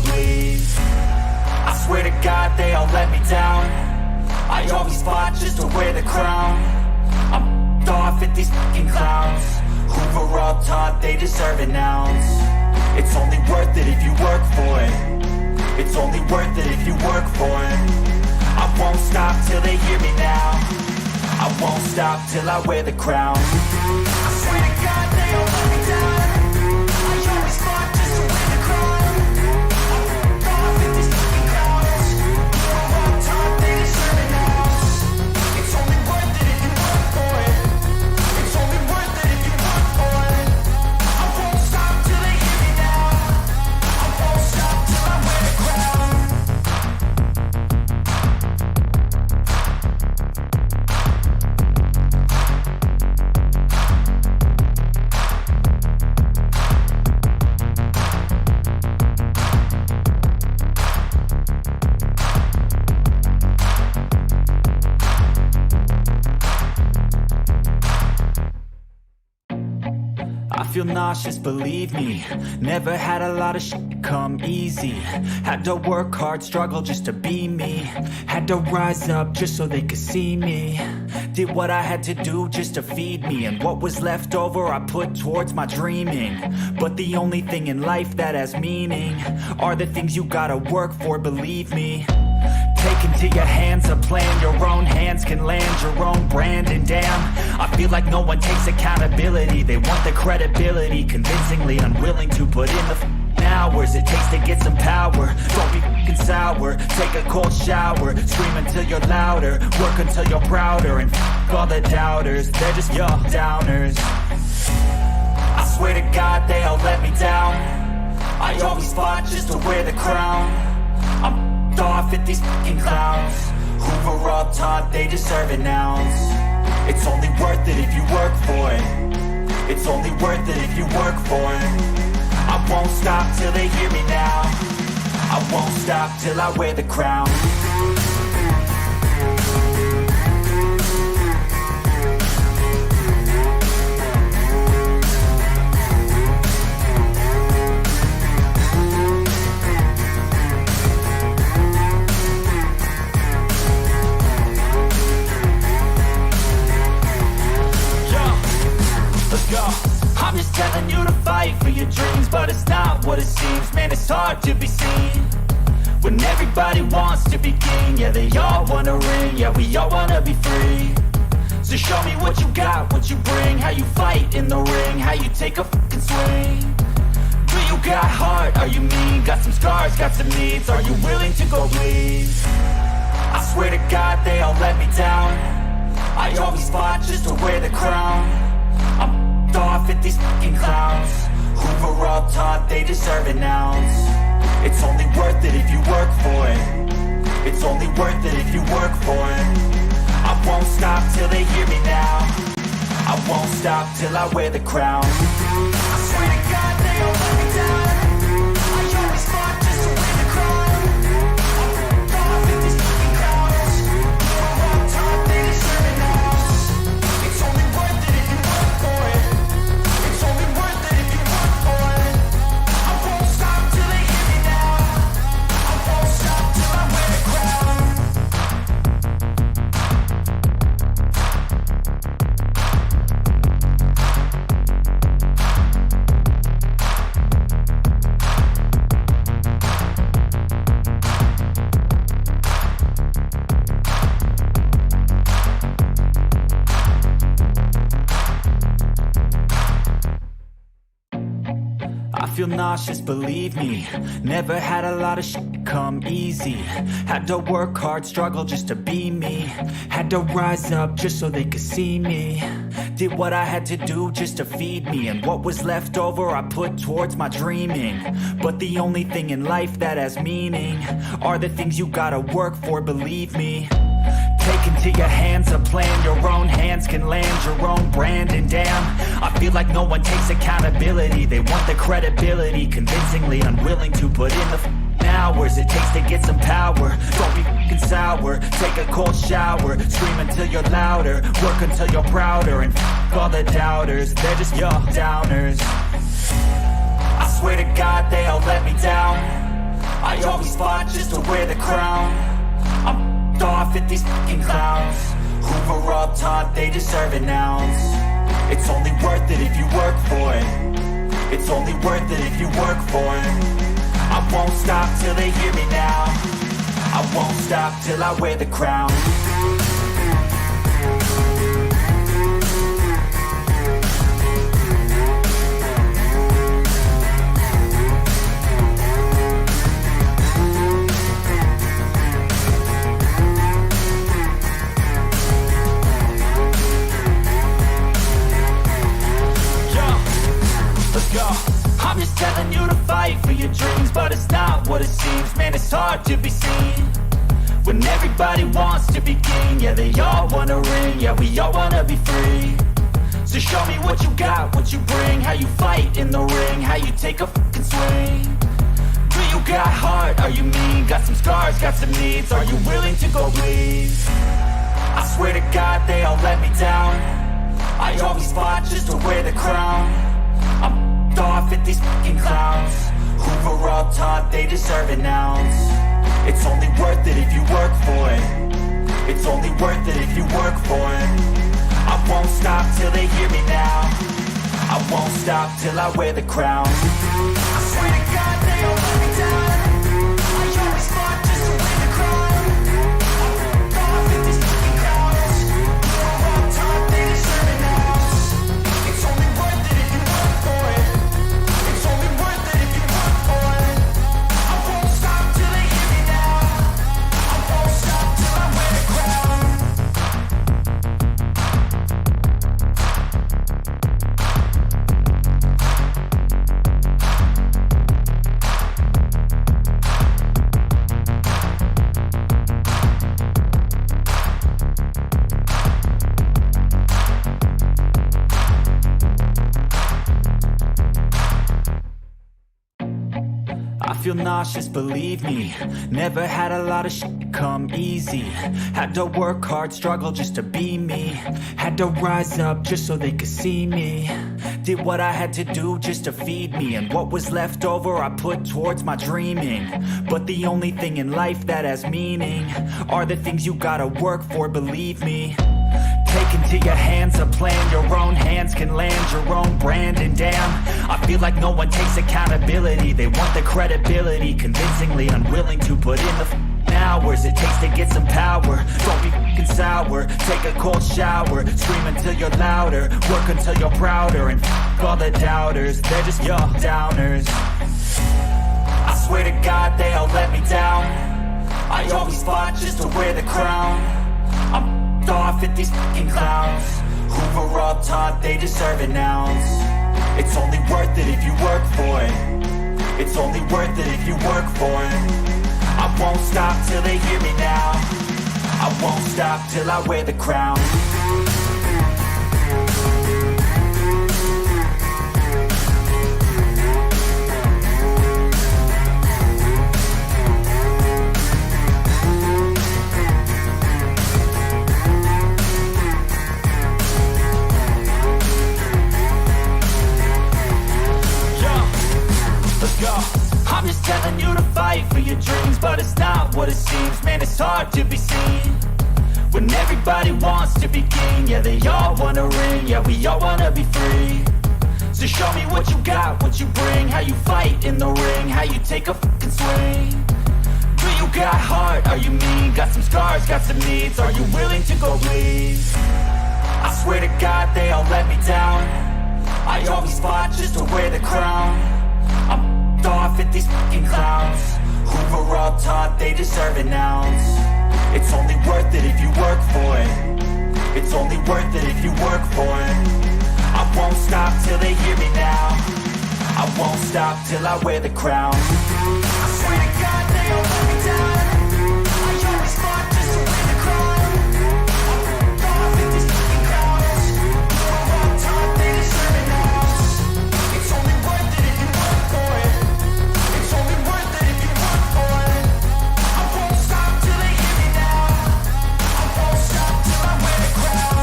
bleed. I swear to God they all let me down. I always fought just to wear the crown. I'm off at these fucking clowns who were all taught they deserve an ounce. It's only worth it if you work for it. It's only worth it if you work for it. I won't stop till they hear me now. I won't stop till I wear the crown. I swear to God they all let me down. I always fought just to wear the crown. I'm off at these fucking clowns who were all taught they deserve an ounce. It's only worth it if you work for it. It's only worth it if you work for it. I won't stop till they hear me now. I won't stop till I wear the crown. I feel nauseous, believe me. Never had a lot of shit come easy. Had to work hard, struggle just to be me. Had to rise up just so they could see me. Did what I had to do just to feed me. And what was left over I put towards my dreaming. But the only thing in life that has meaning are the things you gotta work for, believe me. Take into your hands a plan. Your own hands can land your own brand. And damn, I feel like no one takes accountability. They want the credibility, convincingly unwilling to put in the hours it takes to get some power. Don't be f***ing sour. Take a cold shower. Scream until you're louder. Work until you're prouder. And f*** all the doubters, they're just your downers. I swear to God they all let me down. I always fought just to wear the crown. I'm off at these fucking clowns who were all taught they deserve an ounce. It's only worth it if you work for it. It's only worth it if you work for it. I won't stop till they hear me now. I won't stop till I wear the crown. I'm just telling you to fight for your dreams, but it's not what it seems. Man, it's hard to be seen when everybody wants to be king. Yeah, they all wanna ring. Yeah, we all wanna be free. So show me what you got, what you bring. How you fight in the ring, how you take a fucking swing. Do you got heart? Are you mean? Got some scars, got some needs. Are you willing to go bleed? I swear to God they all let me down. I always fought just to wear the crown. I'm off at these fucking clowns who were all taught they deserve an ounce. It's only worth it if you work for it. It's only worth it if you work for it. I won't stop till they hear me now. I won't stop till I wear the crown. I swear to God they all let me down. I always fought just to wear the crown. I'm off at these fucking clowns who were all taught they deserve an ounce. It's only worth it if you work for it. It's only worth it if you work for it. I won't stop till they hear me now. I won't stop till I wear the crown. I feel nauseous, believe me. Never had a lot of shit come easy. Had to work hard, struggle just to be me. Had to rise up just so they could see me. Did what I had to do just to feed me. And what was left over I put towards my dreaming. But the only thing in life that has meaning are the things you gotta work for, believe me. Take into your hands a plan. Your own hands can land your own brand. And damn, I feel like no one takes accountability. They want the credibility, convincingly unwilling to put in the hours it takes to get some power. Don't be f***ing sour. Take a cold shower. Scream until you're louder. Work until you're prouder. And f*** all the doubters, they're just your downers. I swear to God they all let me down. I always fought just to wear the crown. I'm off at these fucking clowns who were all taught they deserve an ounce. It's only worth it if you work for it. It's only worth it if you work for it. I won't stop till they hear me now. I won't stop till I wear the crown. I'm just telling you to fight for your dreams, but it's not what it seems. Man, it's hard to be seen when everybody wants to be king. Yeah, they all wanna ring, yeah, we all wanna be free. So show me what you got, what you bring, how you fight in the ring, how you take a fucking swing. Do you got heart, are you mean? Got some scars, got some needs, are you willing to go bleed? I swear to God they all let me down. I always fought just to wear the crown. I'm off at these fucking clowns who were all taught they deserve an ounce. It's only worth it if you work for it. It's only worth it if you work for it. I won't stop till they hear me now. I won't stop till I wear the crown. I swear to God they all let me down. I always fought just to wear the crown. I'm off at these fucking clowns who were all taught they deserve an ounce. It's only worth it if you work for it. It's only worth it if you work for it. I won't stop till they hear me now. I won't stop till I wear the crown. I feel nauseous, believe me. Never had a lot of shit come easy. Had to work hard, struggle just to be me. Had to rise up just so they could see me. Did what I had to do just to feed me, and what was left over I put towards my dreaming. But the only thing in life that has meaning are the things you gotta work for, believe me. Take into your hands a plan, your own hands can land your own brand. And damn, I feel like no one takes accountability. They want the credibility, convincingly unwilling to put in the hours it takes to get some power. Don't be f***ing sour, take a cold shower. Scream until you're louder, work until you're prouder. And f*** all the doubters, they're just your downers. I swear to God they all let me down. I always fought just to wear the crown. I'm off at these fucking clowns who were all taught they deserve an ounce. It's only worth it if you work for it. It's only worth it if you work for it. I won't stop till they hear me now. I won't stop till I wear the crown. I'm just telling you to fight for your dreams, but it's not what it seems. Man, it's hard to be seen when everybody wants to be king. Yeah, they all wanna ring, yeah, we all wanna be free. So show me what you got, what you bring, how you fight in the ring, how you take a fucking swing. Do you got heart, are you mean? Got some scars, got some needs, are you willing to go bleed? I swear to God they all let me down. I always fought just to wear the crown. I'm off at these fucking clowns who were all taught they deserve an ounce. It's only worth it if you work for it. It's only worth it if you work for it. I won't stop till they hear me now. I won't stop till I wear the crown. I swear to God they all let me down. I always fought just to wear the crown. I'm off at these fucking clowns who were all taught they deserve an ounce. It's only worth it if you work for it. It's only worth it if you work for it. I won't stop till they hear me now. I won't stop till I wear the crown.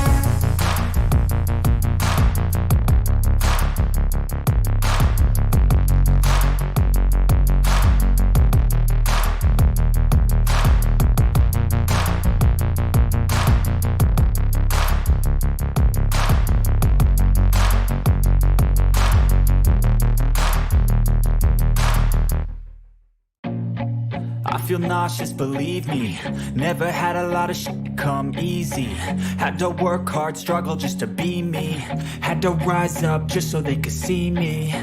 feel nauseous, believe me. Never had a lot of shit come easy. Had to work hard, struggle just to be me. Had to rise up just so they could see me.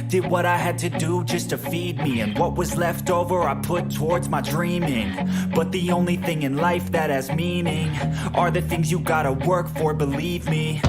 Did what I had to do just to feed me. And what was left over I put towards my dreaming. But the only thing in life that has meaning are the things you gotta work for, believe me.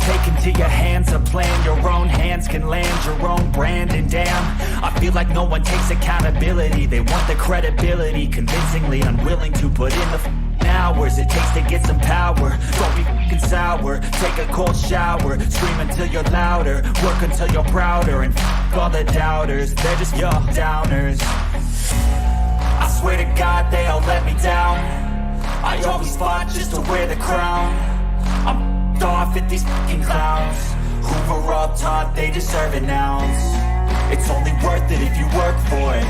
Take into your hands a plan. Your own hands can land your own brand. And damn, I feel like no one takes accountability. They want the credibility, convincingly unwilling to put in the hours it takes to get some power. Don't be f***ing sour. Take a cold shower. Scream until you're louder. Work until you're prouder. And f*** all the doubters, they're just your downers. I swear to God they all let me down. I always fought just to wear the crown. I'm off at these fucking clowns who were all taught they deserve an ounce. It's only worth it if you work for it.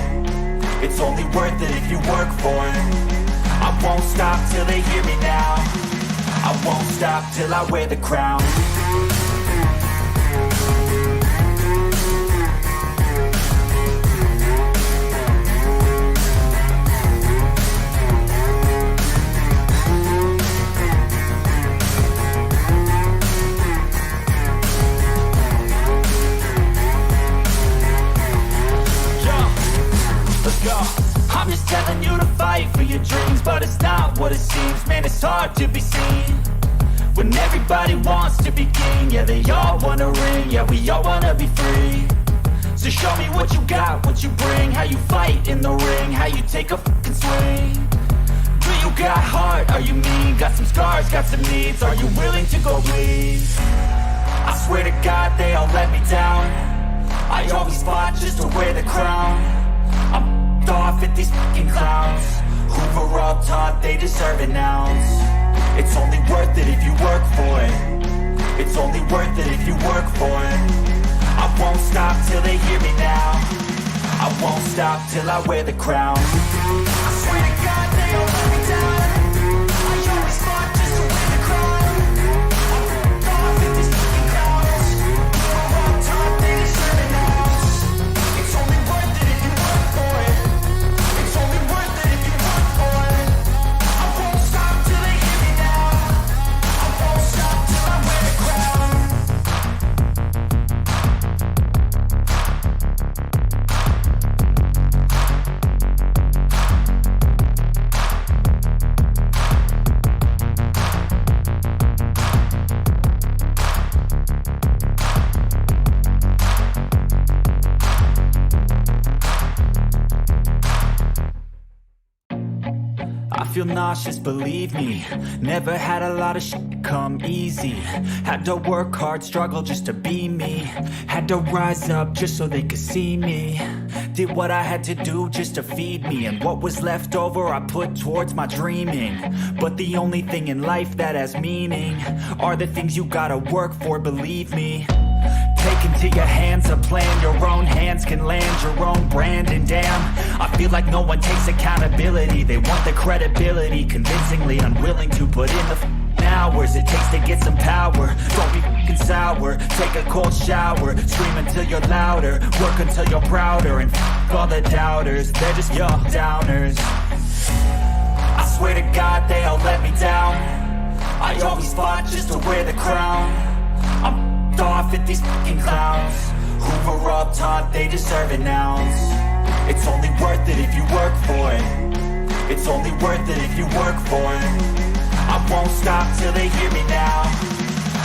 It's only worth it if you work for it. I won't stop till they hear me now. I won't stop till I wear the crown. I'm just telling you to fight for your dreams, but it's not what it seems. Man, it's hard to be seen when everybody wants to be king. Yeah, they all wanna ring, yeah, we all wanna be free. So show me what you got, what you bring, how you fight in the ring, how you take a fucking swing. Do you got heart, are you mean? Got some scars, got some needs, are you willing to go bleed? I swear to God they all let me down. I always fought just to wear the crown. I'm off at these fucking clowns who were all taught they deserve an ounce. It's only worth it if you work for it. It's only worth it if you work for it. I won't stop till they hear me now. I won't stop till I wear the crown. I swear to God they all let me down. I always fought just to wear the crown. I'm off at these fucking clowns who were all taught they deserve an ounce. It's only worth it if you work for it. It's only worth it if you work for it. I won't stop till they hear me now. I won't stop till I wear the crown. I feel nauseous, believe me. Never had a lot of shit come easy. Had to work hard, struggle just to be me. Had to rise up just so they could see me. Did what I had to do just to feed me. And what was left over I put towards my dreaming. But the only thing in life that has meaning are the things you gotta work for, believe me. Take into your hands a plan. Your own hands can land your own brand. And damn, I feel like no one takes accountability. They want the credibility, convincingly unwilling to put in the hours it takes to get some power. Don't be f***ing sour. Take a cold shower. Scream until you're louder. Work until you're prouder. And f*** all the doubters, they're just your downers. I swear to God they all let me down. I always fought just to wear the crown. I'm off at these fucking clowns who were all taught they deserve an ounce. It's only worth it if you work for it. It's only worth it if you work for it. I won't stop till they hear me now.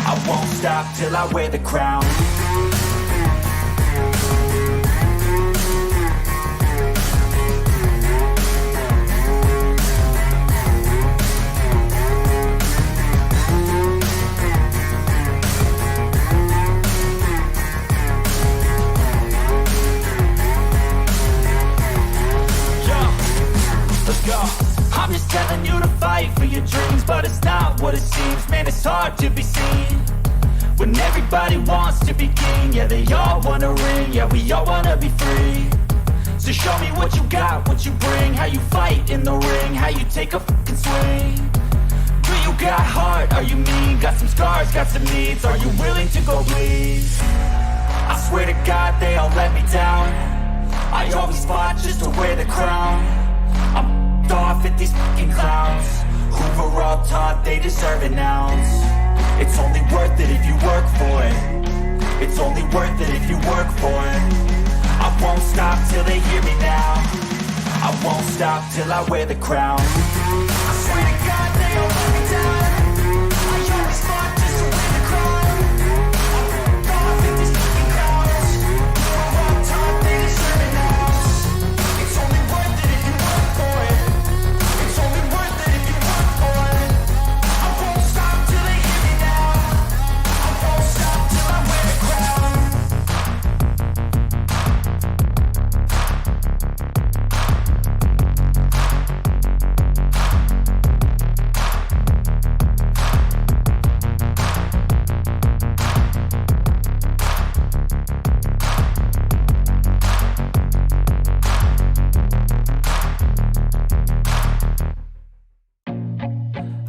I won't stop till I wear the crown. I'm just telling you to fight for your dreams, but it's not what it seems. Man, it's hard to be seen when everybody wants to be king. Yeah, they all wanna ring, yeah, we all wanna be free. So show me what you got, what you bring, how you fight in the ring, how you take a fucking swing. Do you got heart, are you mean? Got some scars, got some needs, are you willing to go bleed? I swear to God they all let me down. I always fought just to wear the crown. I'm off at these fucking clowns who were all taught they deserve an ounce. It's only worth it if you work for it. It's only worth it if you work for it. I won't stop till they hear me now. I won't stop till I wear the crown. I swear to God they all let me down. I always fought just to win the crown. I'm off at these fucking clowns who were all taught they deserve an ounce. It's only worth it if you work for it. It's only worth it if you work for it. I won't stop till they hear me now. I won't stop till I wear the crown.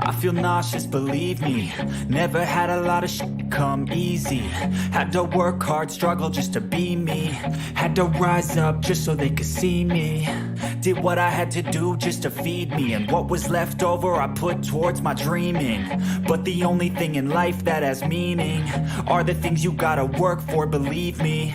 I feel nauseous, believe me. Never had a lot of shit come easy. Had to work hard, struggle just to be me. Had to rise up just so they could see me. Did what I had to do just to feed me. And what was left over I put towards my dreaming. But the only thing in life that has meaning are the things you gotta work for, believe me.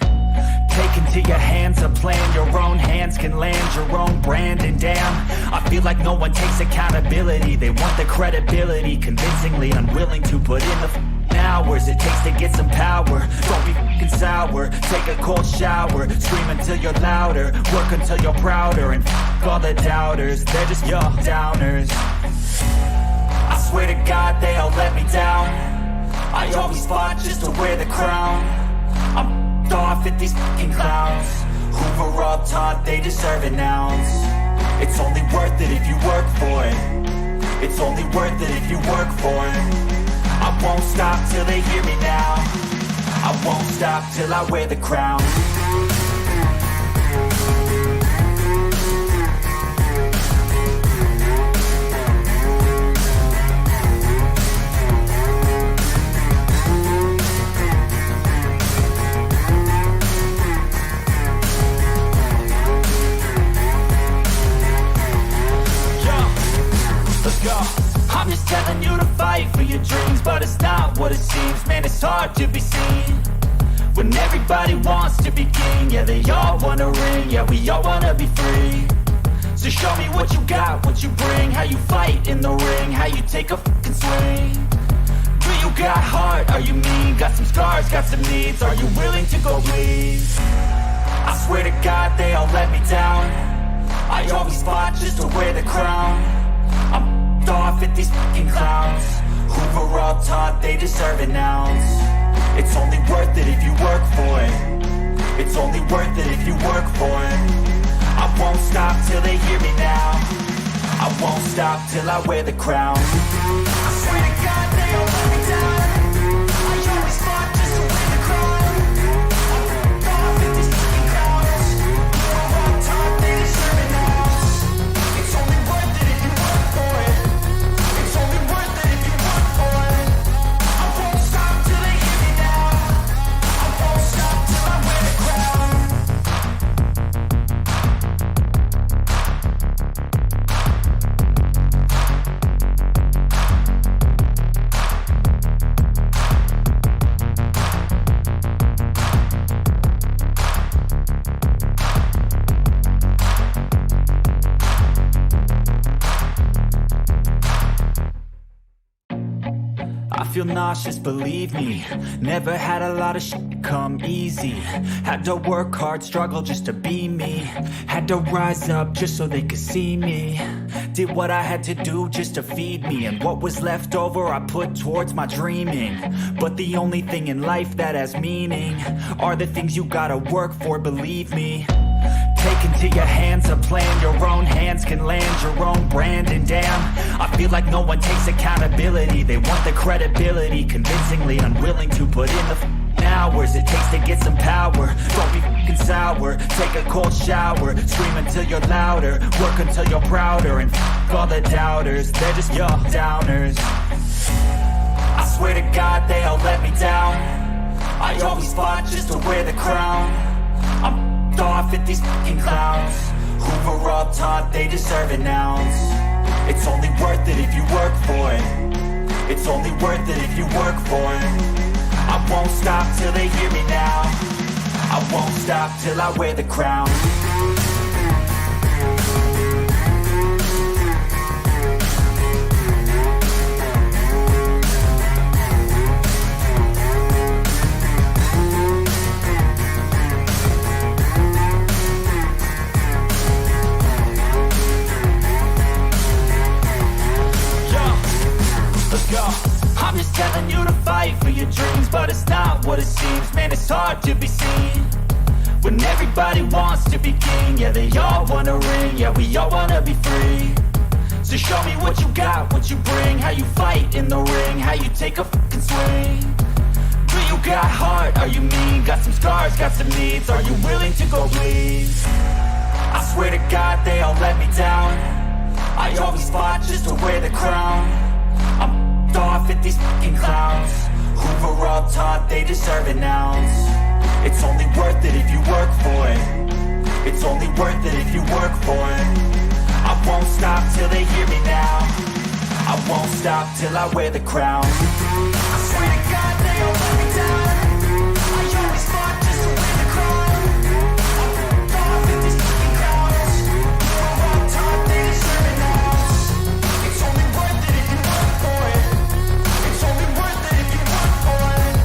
Take into your hands a plan. Your own hands can land your own brand. And damn, I feel like no one takes accountability. They want the credibility, convincingly unwilling to put in the hours it takes to get some power. Don't be f***ing sour. Take a cold shower. Scream until you're louder. Work until you're prouder. And f*** all the doubters, they're just your downers. I swear to God they all let me down. I always fought just to wear the crown. I'm off at these fucking clowns who were all taught they deserve an ounce. It's only worth it if you work for it. It's only worth it if you work for it. I won't stop till they hear me now. I won't stop till I wear the crown. I'm just telling you to fight for your dreams, but it's not what it seems. Man, it's hard to be seen when everybody wants to be king. Yeah, they all wanna ring, yeah, we all wanna be free. So show me what you got, what you bring, how you fight in the ring, how you take a fucking swing. Do you got heart, are you mean? Got some scars, got some needs, are you willing to go bleed? I swear to God they all let me down. I always fought just to wear the crown. I'm off at these fucking clowns who were all taught they deserve an ounce. It's only worth it if you work for it. It's only worth it if you work for it. I won't stop till they hear me now. I won't stop till I wear the crown. I swear to God they all let me down. I always fought just to wear the crown. I'm off at these fucking clowns who were all taught they deserve an ounce. It's only worth it if you work for it. It's only worth it if you work for it. I won't stop till they hear me now. I won't stop till I wear the crown. I feel nauseous, believe me. Never had a lot of shit come easy. Had to work hard, struggle just to be me. Had to rise up just so they could see me. Did what I had to do just to feed me. And what was left over I put towards my dreaming. But the only thing in life that has meaning are the things you gotta work for, believe me. Take into your hands a plan. Your own hands can land your own brand. And damn, I feel like no one takes accountability. They want the credibility, convincingly unwilling to put in the hours it takes to get some power. Don't be f***ing sour. Take a cold shower. Scream until you're louder. Work until you're prouder. And f*** all the doubters, they're just your downers. I swear to God they all let me down. I always fought just to wear the crown. I'm off at these fucking clowns who were all taught they they deserve an ounce. It's only worth it if you work for it. It's only worth it if you work for it. I won't stop till they hear me now. I won't stop till I wear the crown. I'm just telling you to fight for your dreams, but it's not what it seems. Man, it's hard to be seen when everybody wants to be king. Yeah, they all wanna ring, yeah, we all wanna be free. So show me what you got, what you bring, how you fight in the ring, how you take a fucking swing. Do you got heart, are you mean? Got some scars, got some needs, are you willing to go bleed? I swear to God they all let me down. I always fought just to wear the crown. I'm off at these fucking clowns who were all taught they deserve an ounce. It's only worth it if you work for it. It's only worth it if you work for it. I won't stop till they hear me now. I won't stop till I wear the crown. I swear to God they all let me down. I always fought just to wear the crown. I'm off at these fucking clowns who were all taught they deserve an ounce. It's only worth it if you work for it. It's only worth it if you work for it.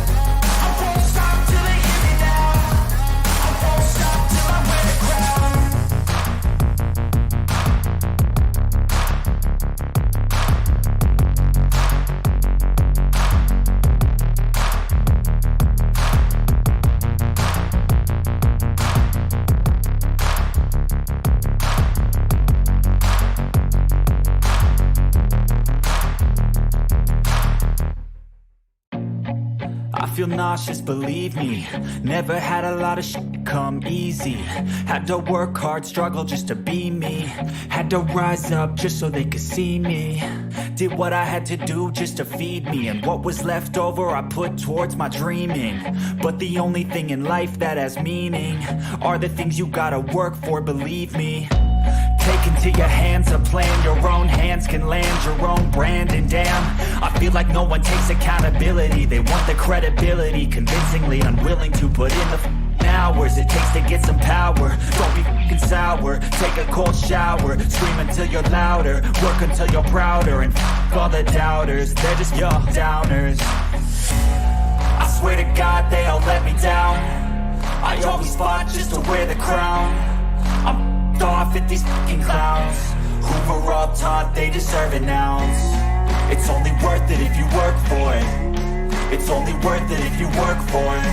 I won't stop till they hear me now. I won't stop till I wear the crown. I feel nauseous, believe me. Never had a lot of shit come easy. Had to work hard, struggle just to be me. Had to rise up just so they could see me. Did what I had to do just to feed me. And what was left over I put towards my dreaming. But the only thing in life that has meaning are the things you gotta work for, believe me. Take into your hands a plan. Your own hands can land your own brand. And damn, I feel like no one takes accountability. They want the credibility, convincingly unwilling to put in the hours it takes to get some power. Don't be f***ing sour. Take a cold shower. Scream until you're louder. Work until you're prouder. And f*** all the doubters. They're just your downers. I swear to God they all let me down. I always fought just to wear the crown. I'm off at these fucking clowns who were all taught they deserve an ounce. It's only worth it if you work for it. It's only worth it if you work for it.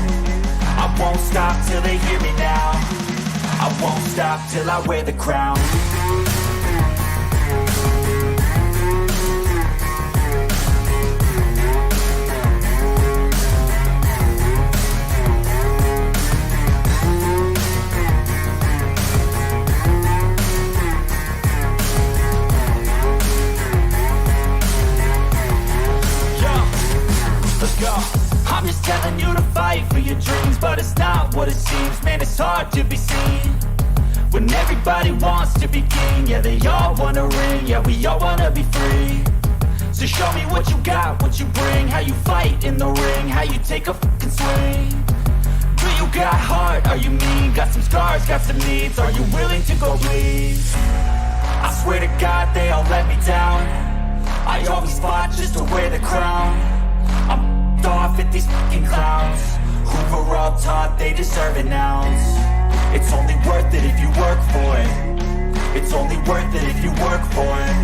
I won't stop till they hear me now. I won't stop till I wear the crown. I'm just telling you to fight for your dreams, but it's not what it seems. Man, it's hard to be seen when everybody wants to be king. Yeah, they all wanna ring, yeah, we all wanna be free. So show me what you got, what you bring, how you fight in the ring, how you take a fucking swing. Do you got heart, are you mean? Got some scars, got some needs, are you willing to go bleed? I swear to God they all let me down. I always fought just to wear the crown. I'm off at these fucking clowns who were all taught they deserve an ounce. It's only worth it if you work for it. It's only worth it if you work for it.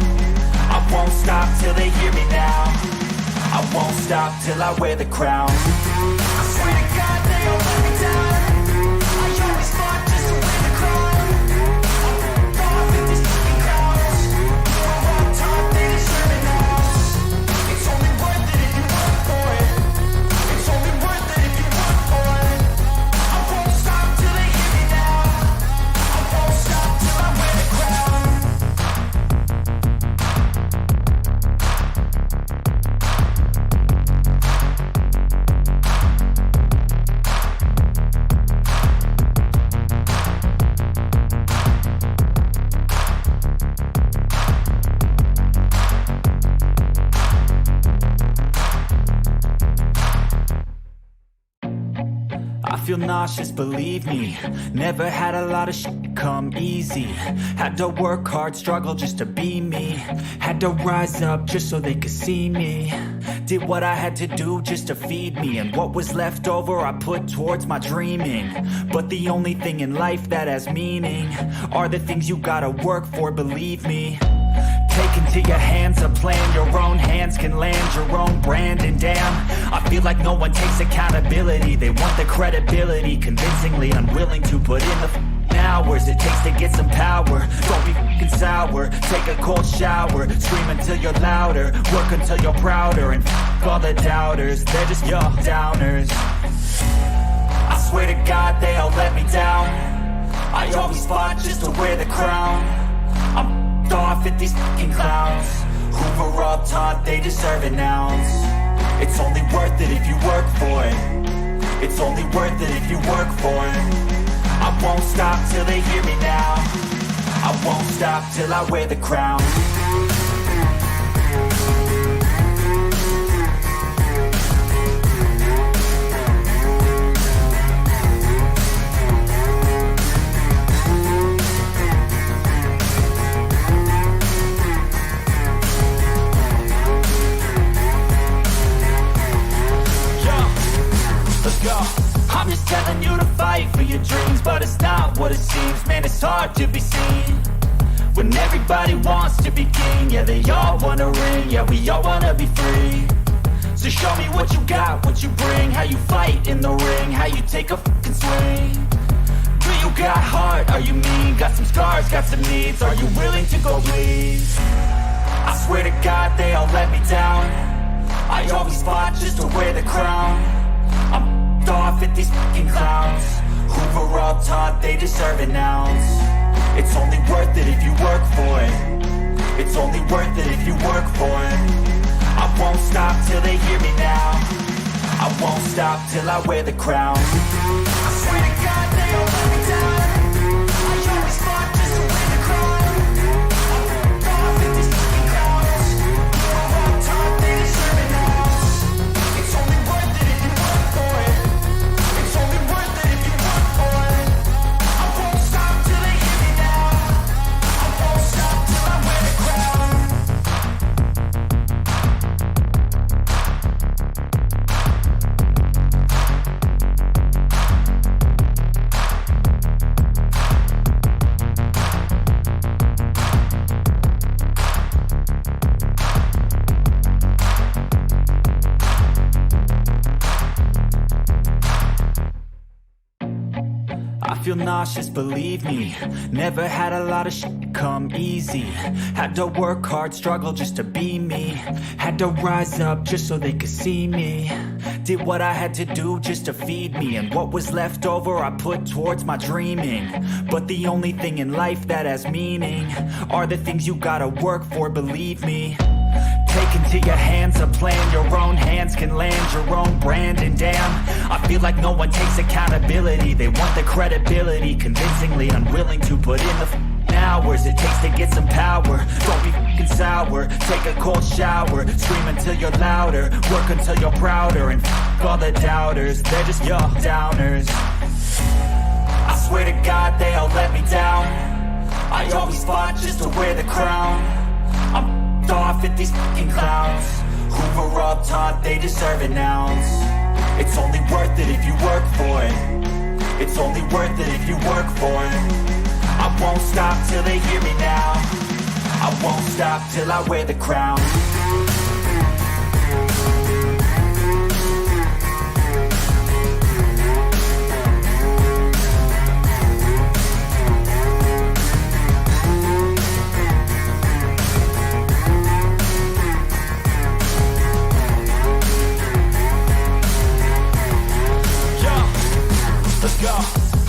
I won't stop till they hear me now. I won't stop till I wear the crown. I swear to God they all let me down. I always fought just to wear the crown. I'm off at these fucking clowns who were all taught they deserve an ounce. It's only worth it if you work for it. It's only worth it if you work for it. I won't stop till they hear me now. I won't stop till I wear the crown. nauseous, believe me. Never had a lot of shit come easy. Had to work hard, struggle just to be me. Had to rise up just so they could see me. Did what I had to do just to feed me. And what was left over I put towards my dreaming. But the only thing in life that has meaning are the things you gotta work for, believe me. Take into your hands a plan, your own hands can land your own brand. And damn, I feel like no one takes accountability. They want the credibility, convincingly unwilling to put in the hours it takes to get some power. Don't be f***ing sour, take a cold shower. Scream until you're louder, work until you're prouder. And f*** all the doubters, they're just your downers. I swear to God they all let me down. I always fought just to wear the crown. I'm off at these fucking clowns who were all taught they deserve an ounce. It's only worth it if you work for it. It's only worth it if you work for it. I won't stop till they hear me now. I won't stop till I wear the crown. I'm just telling you to fight for your dreams, but it's not what it seems. Man, it's hard to be seen when everybody wants to be king. Yeah, they all wanna ring, yeah, we all wanna be free. So show me what you got, what you bring, how you fight in the ring, how you take a fucking swing. Do you got heart, are you mean? Got some scars, got some needs, are you willing to go bleed? I swear to God they all let me down. I always fought just to wear the crown. I'm off at these fucking clowns who were all taught they deserve an ounce. It's only worth it if you work for it. It's only worth it if you work for it. I won't stop till they hear me now. I won't stop till I wear the crown. I swear to God they all let me down. I always fought just to wear the crown. I'm off at these fucking clowns who were all taught they deserve an ounce. It's only worth it if you work for it. Feel nauseous, believe me. Never had a lot of shit come easy. Had to work hard, struggle just to be me. Had to rise up just so they could see me. Did what I had to do just to feed me. And what was left over I put towards my dreaming. But the only thing in life that has meaning are the things you gotta work for, believe me. Take into your hands a plan, your own hands can land your own brand. And damn, I feel like no one takes accountability. They want the credibility, convincingly unwilling to put in the hours it takes to get some power. Don't be f***ing sour, take a cold shower. Scream until you're louder, work until you're prouder. And f*** all the doubters, they're just your downers. I swear to God they all let me down. I always fought just to wear the crown. I'm off at these fucking clowns who were all taught they deserve an ounce. It's only worth it if you work for it. It's only worth it if you work for it. I won't stop till they hear me now. I won't stop till I wear the crown.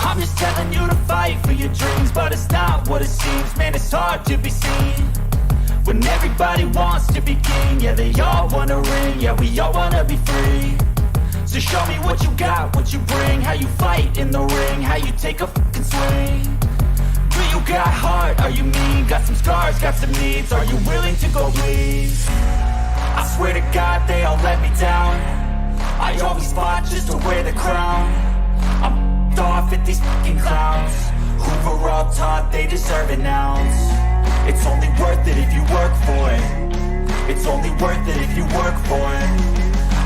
I'm just telling you to fight for your dreams, but it's not what it seems. Man, it's hard to be seen when everybody wants to be king. Yeah, they all wanna ring, yeah, we all wanna be free. So show me what you got, what you bring, how you fight in the ring, how you take a fucking swing. Do you got heart, are you mean? Got some scars, got some needs, are you willing to go bleed? I swear to God they all let me down. I always fought just to wear the crown. I'm off at these fucking clowns who were all taught they deserve an ounce. It's only worth it if you work for it. It's only worth it if you work for it.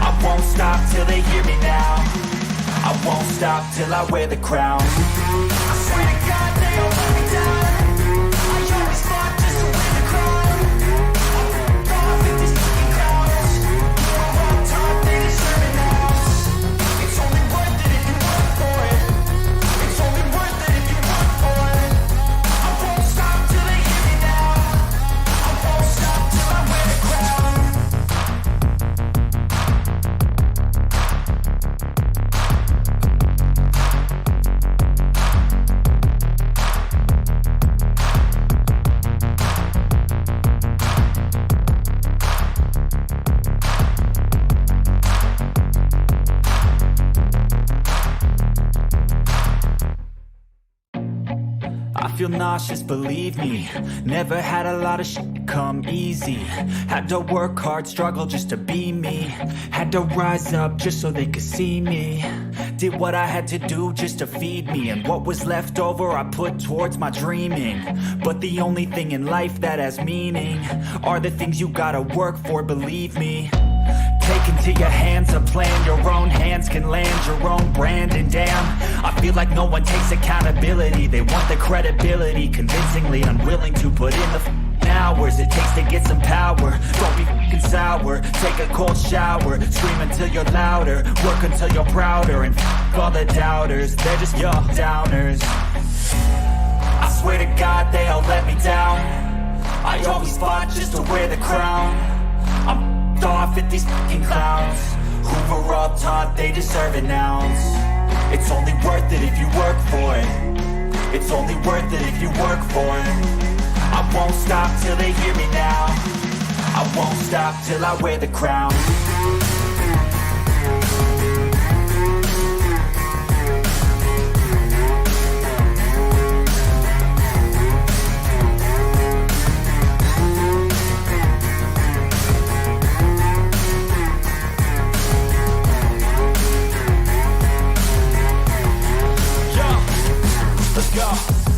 I won't stop till they hear me now. I won't stop till I wear the crown. I swear to God they all let me down. I always fought just to win the crown. I'm off at these fucking clowns who were all taught they deserve an ounce. It's only worth it if you work for it. It's only worth it if you work for it. I won't stop till they hear me now. I won't stop till I wear the crown. I feel nauseous, believe me. Never had a lot of shit come easy. Had to work hard, struggle just to be me. Had to rise up just so they could see me. Did what I had to do just to feed me. And what was left over I put towards my dreaming. But the only thing in life that has meaning are the things you gotta work for, believe me. Take into your hands a plan. Your own hands can land your own brand. And damn, I feel like no one takes accountability. They want the credibility, convincingly unwilling to put in the hours it takes to get some power. Don't be f***ing sour. Take a cold shower. Scream until you're louder. Work until you're prouder. And f*** all the doubters, they're just your downers. I swear to God they all let me down. I always fought just to wear the crown. I'm off at these fucking clowns who were all taught they deserve an ounce. It's only worth it if you work for it. It's only worth it if you work for it. I won't stop till they hear me now. I won't stop till I wear the crown.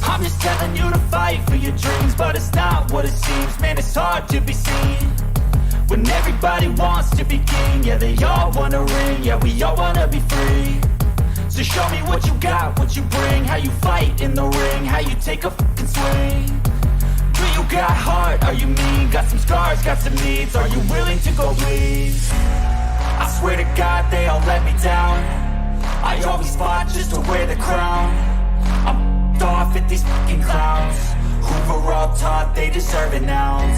I'm just telling you to fight for your dreams, but it's not what it seems. Man, it's hard to be seen when everybody wants to be king. Yeah, they all wanna ring, yeah, we all wanna be free. So show me what you got, what you bring, how you fight in the ring, how you take a fucking swing. Do you got heart, are you mean? Got some scars, got some needs, are you willing to go bleed? I swear to God they all let me down. I always fought just to wear the crown. I'm off at these fucking clowns who were all taught they deserve an ounce.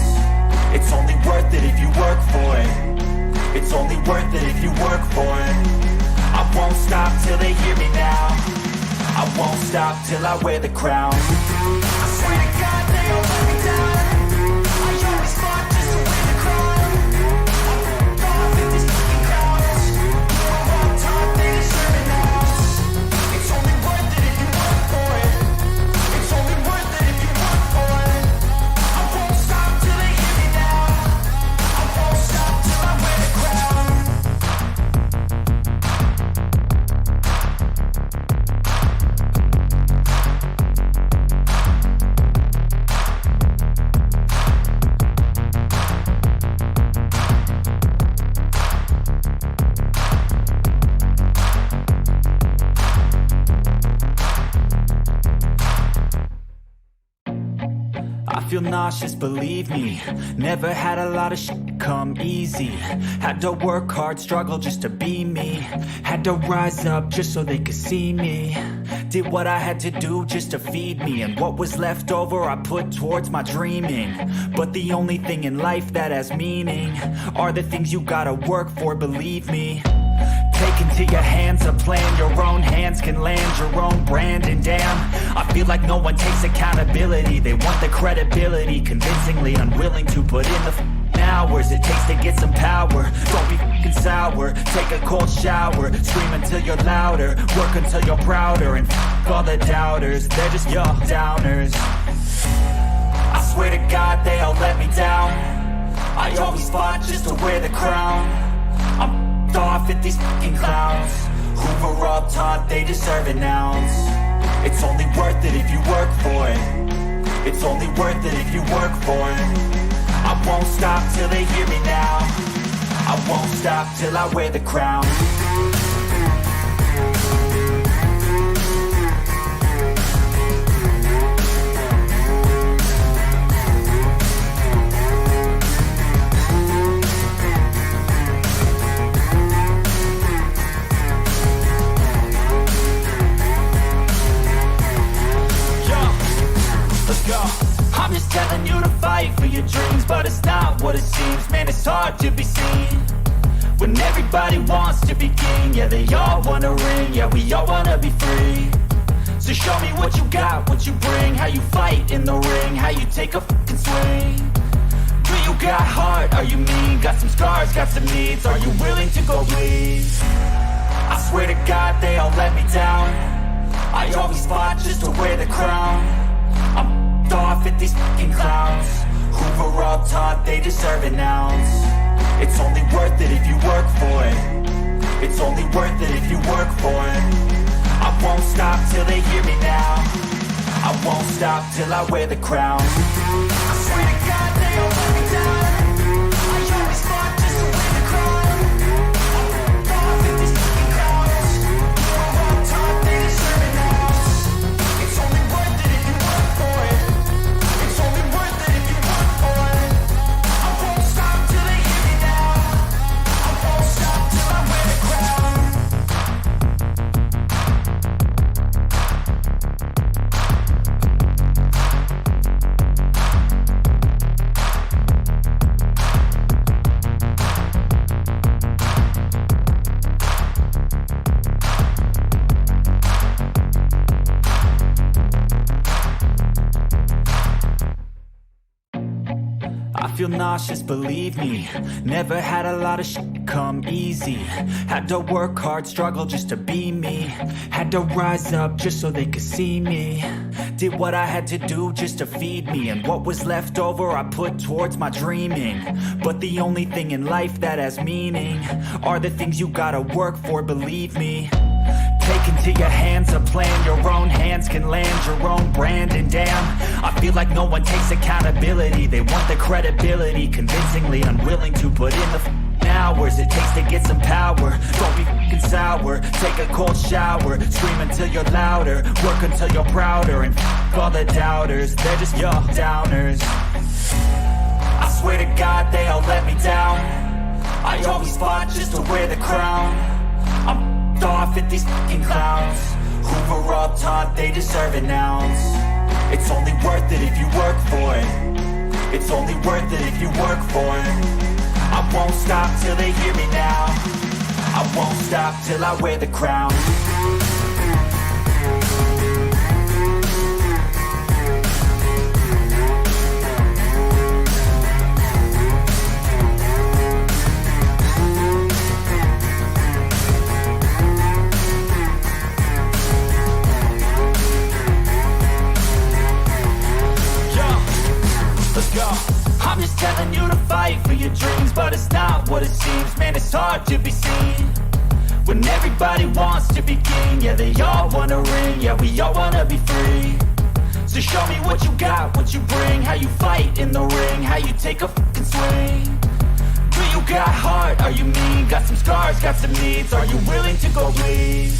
It's only worth it if you work for it. It's only worth it if you work for it. I won't stop till they hear me now. I won't stop till I wear the crown. I swear to God they all let me down. I always fought just to wear the crown. I'm off at these fucking clowns who were all taught they deserve an ounce. It's only worth it if you work for it. It's only worth it if you work for it. I won't stop till they hear me now. I won't stop till I wear the crown. I feel nauseous, believe me. Never had a lot of shit come easy. Had to work hard, struggle just to be me. Had to rise up just so they could see me. Did what I had to do just to feed me. And what was left over I put towards my dreaming. But the only thing in life that has meaning are the things you gotta work for, believe me. Take into your hands a plan. Your own hands can land your own brand. And damn, I feel like no one takes accountability. They want the credibility, convincingly unwilling to put in the hours it takes to get some power. Don't be f***ing sour. Take a cold shower. Scream until you're louder. Work until you're prouder. And f*** all the doubters, they're just your downers. I swear to God they all let me down. I always fought just to wear the crown. I'm off at these fucking clowns who were all taught they deserve an ounce. It's only worth it if you work for it. It's only worth it if you work for it. I won't stop till they hear me now. I won't stop till I wear the crown. I'm just telling you to fight for your dreams, but it's not what it seems. Man, it's hard to be seen when everybody wants to be king. Yeah, they all want a ring. Yeah, we all want to be free. So show me what you got, what you bring, how you fight in the ring, how you take a fucking swing. Do you got heart? Are you mean? Got some scars, got some needs. Are you willing to go bleed? I swear to God they all let me down. I always fought just to wear the crown. I'm off at these fucking clowns who were all taught they deserve an ounce. It's only worth it if you work for it. It's only worth it if you work for it. I won't stop till they hear me now. I won't stop till I wear the crown. I swear to God they all let me down. I always fought just to wear the crown. I'm off at these fucking clowns who were all taught they deserve an ounce. It's only worth it if you work for it. Feel nauseous, believe me. Never had a lot of shit come easy. Had to work hard, struggle just to be me. Had to rise up just so they could see me. Did what I had to do just to feed me. And what was left over I put towards my dreaming. But the only thing in life that has meaning are the things you gotta work for, believe me. Take into your hands a plan, your own hands can land your own brand. And damn, I feel like no one takes accountability. They want the credibility, convincingly unwilling to put in the hours it takes to get some power. Don't be f***ing sour, take a cold shower. Scream until you're louder, work until you're prouder. And f*** all the doubters, they're just your downers. I swear to God they all let me down. I always fought just to wear the crown. I'm off at these fucking clowns who were all taught they deserve an ounce. It's only worth it if you work for it. It's only worth it if you work for it. I won't stop till they hear me now. I won't stop till I wear the crown. I'm just telling you to fight for your dreams, but it's not what it seems. Man, it's hard to be seen when everybody wants to be king. Yeah, they all want a ring. Yeah, we all want to be free. So show me what you got, what you bring, how you fight in the ring, how you take a fucking swing. Do you got heart? Are you mean? Got some scars, got some needs. Are you willing to go bleed?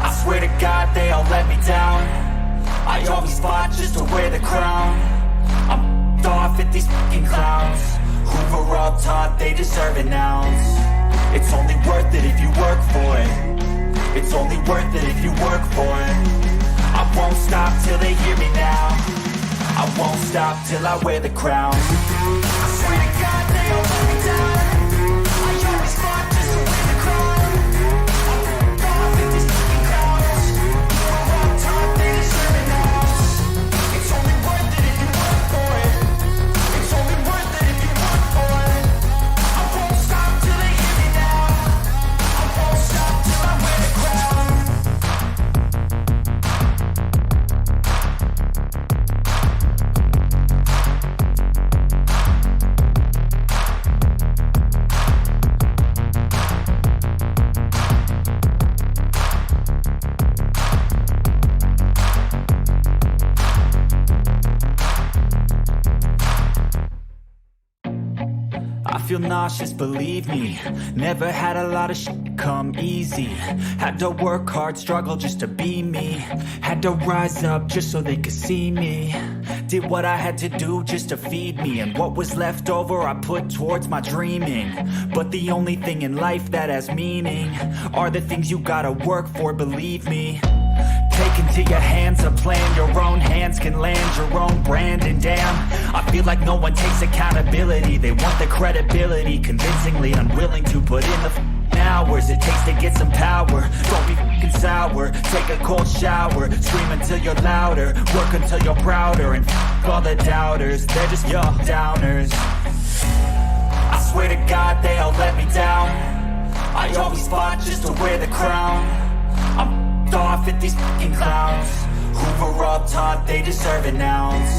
I swear to God they all let me down. I always fought just to wear the crown. I'm off at these fucking clowns who were all taught they deserve an ounce. It's only worth it if you work for it. It's only worth it if you work for it. I won't stop till they hear me now. I won't stop till I wear the crown. I swear to God they all let me down. I always fought just to wear the crown. I'm off at these fucking clowns who were all taught they deserve an ounce. It's only worth it if you work for it. It's only worth it if you work for it. I won't stop till they hear me now. I won't stop till I wear the crown. feel nauseous, believe me. Never had a lot of shit come easy. Had to work hard, struggle just to be me. Had to rise up just so they could see me. Did what I had to do just to feed me. And what was left over I put towards my dreaming. But the only thing in life that has meaning are the things you gotta work for, believe me. Take into your hands a plan. Your own hands can land your own brand. And damn, I feel like no one takes accountability. They want the credibility, convincingly unwilling to put in the hours it takes to get some power. Don't be f***ing sour. Take a cold shower. Scream until you're louder. Work until you're prouder. And f*** all the doubters, they're just your downers. I swear to God they all let me down. I always fought just to wear the crown. I'm off at these fucking clowns who were all taught they deserve an ounce.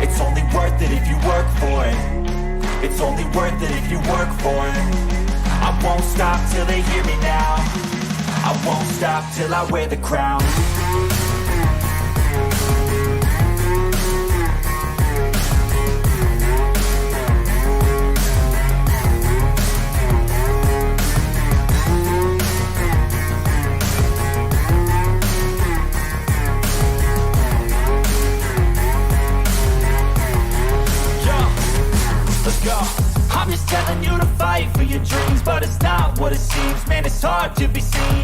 It's only worth it if you work for it. It's only worth it if you work for it. I won't stop till they hear me now. I won't stop till I wear the crown. I'm just telling you to fight for your dreams, but it's not what it seems. Man, it's hard to be seen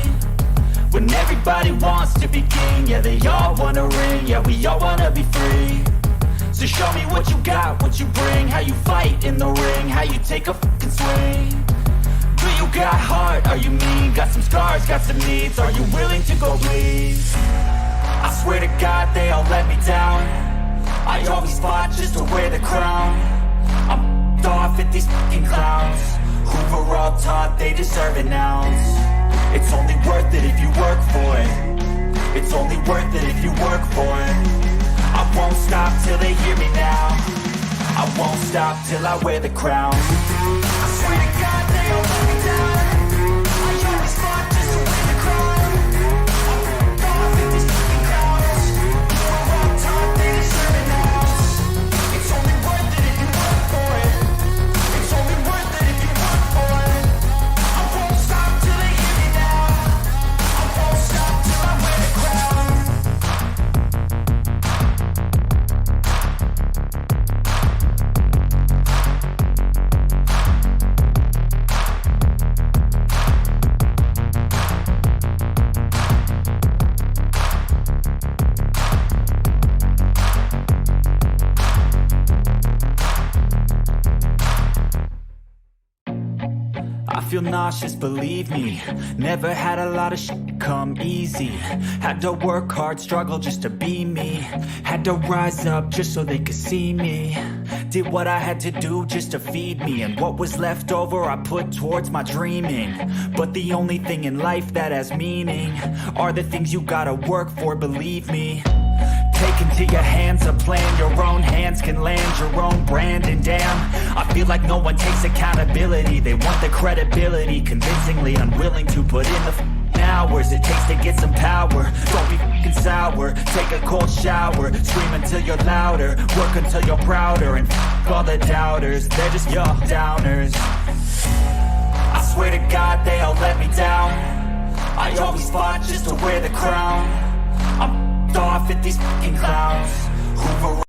when everybody wants to be king. Yeah, they all wanna ring. Yeah, we all wanna be free. So show me what you got, what you bring. How you fight in the ring, how you take a fucking swing. Do you got heart? Are you mean? Got some scars, got some needs. Are you willing to go bleed? I swear to God they all let me down. I always fought just to wear the crown. I'm off at these fucking clowns who were all taught they deserve an ounce. It's only worth it if you work for it. It's only worth it if you work for it. I won't stop till they hear me now. I won't stop till I wear the crown. I swear to God they all let me down. I always fought just to wear the crown. I'm off at these fucking clowns who were all taught they deserve an ounce. It's only worth it if you work for it. It's only worth it if you work for it. I won't stop till they hear me now. I won't stop till I wear the crown. I feel nauseous, believe me. Never had a lot of shit come easy. Had to work hard, struggle just to be me. Had to rise up just so they could see me. Did what I had to do just to feed me. And what was left over I put towards my dreaming. But the only thing in life that has meaning are the things you gotta work for, believe me. Take into your hands a plan. Your own hands can land your own brand. And damn, I feel like no one takes accountability. They want the credibility, convincingly unwilling to put in the hours it takes to get some power. Don't be f***ing sour. Take a cold shower. Scream until you're louder. Work until you're prouder. And f*** all the doubters, they're just your downers. I swear to God they all let me down. I always fought just to wear the crown. I'm off at these fucking clowns who were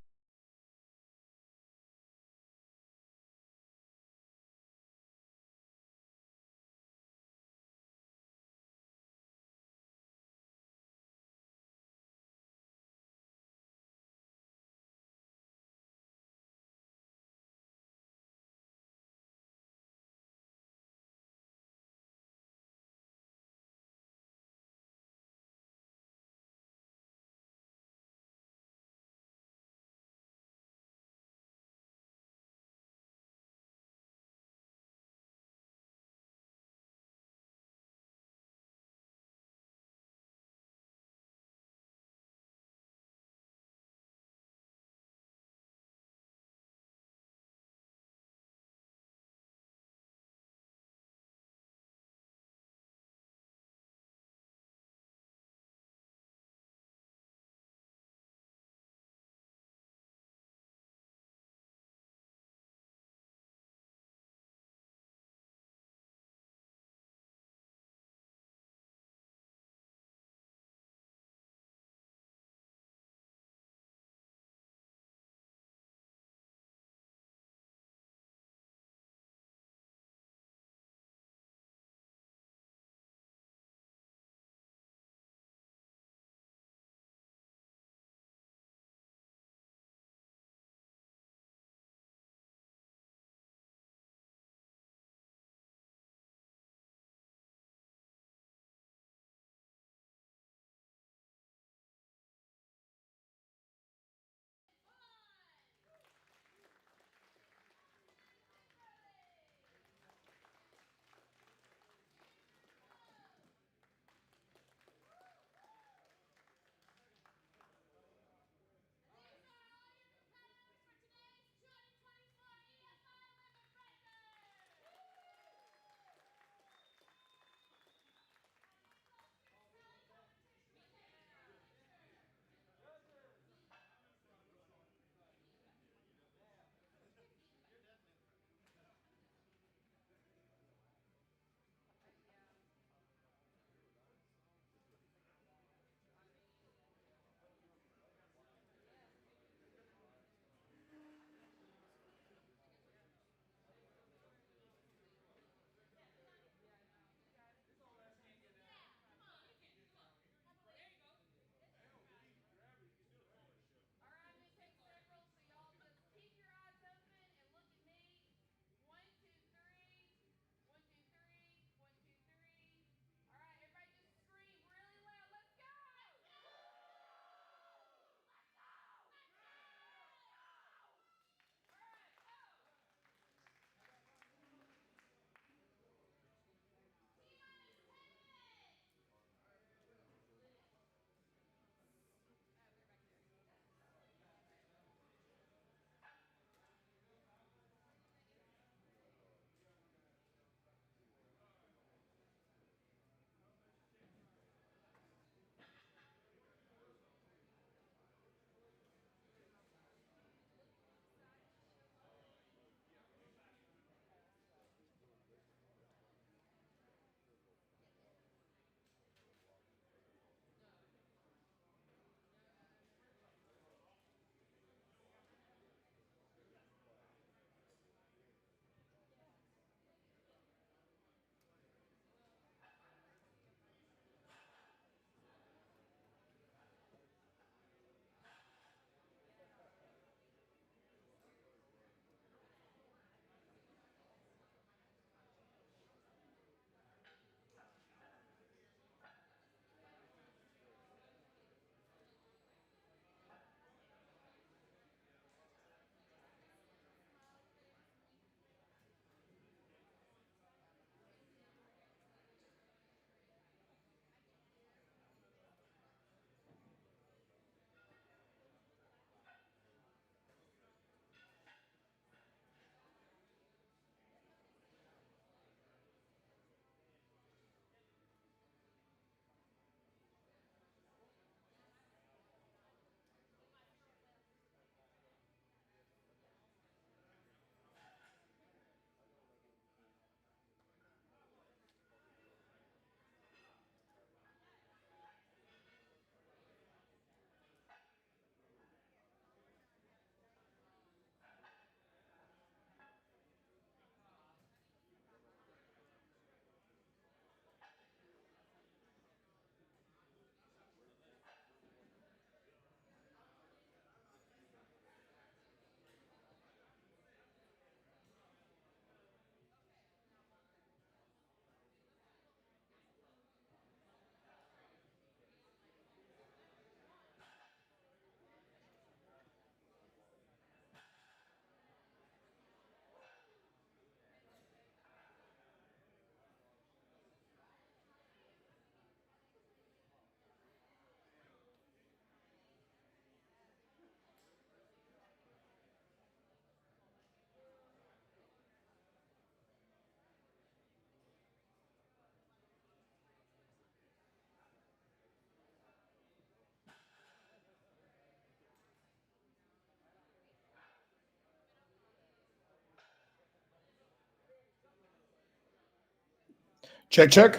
Check, check.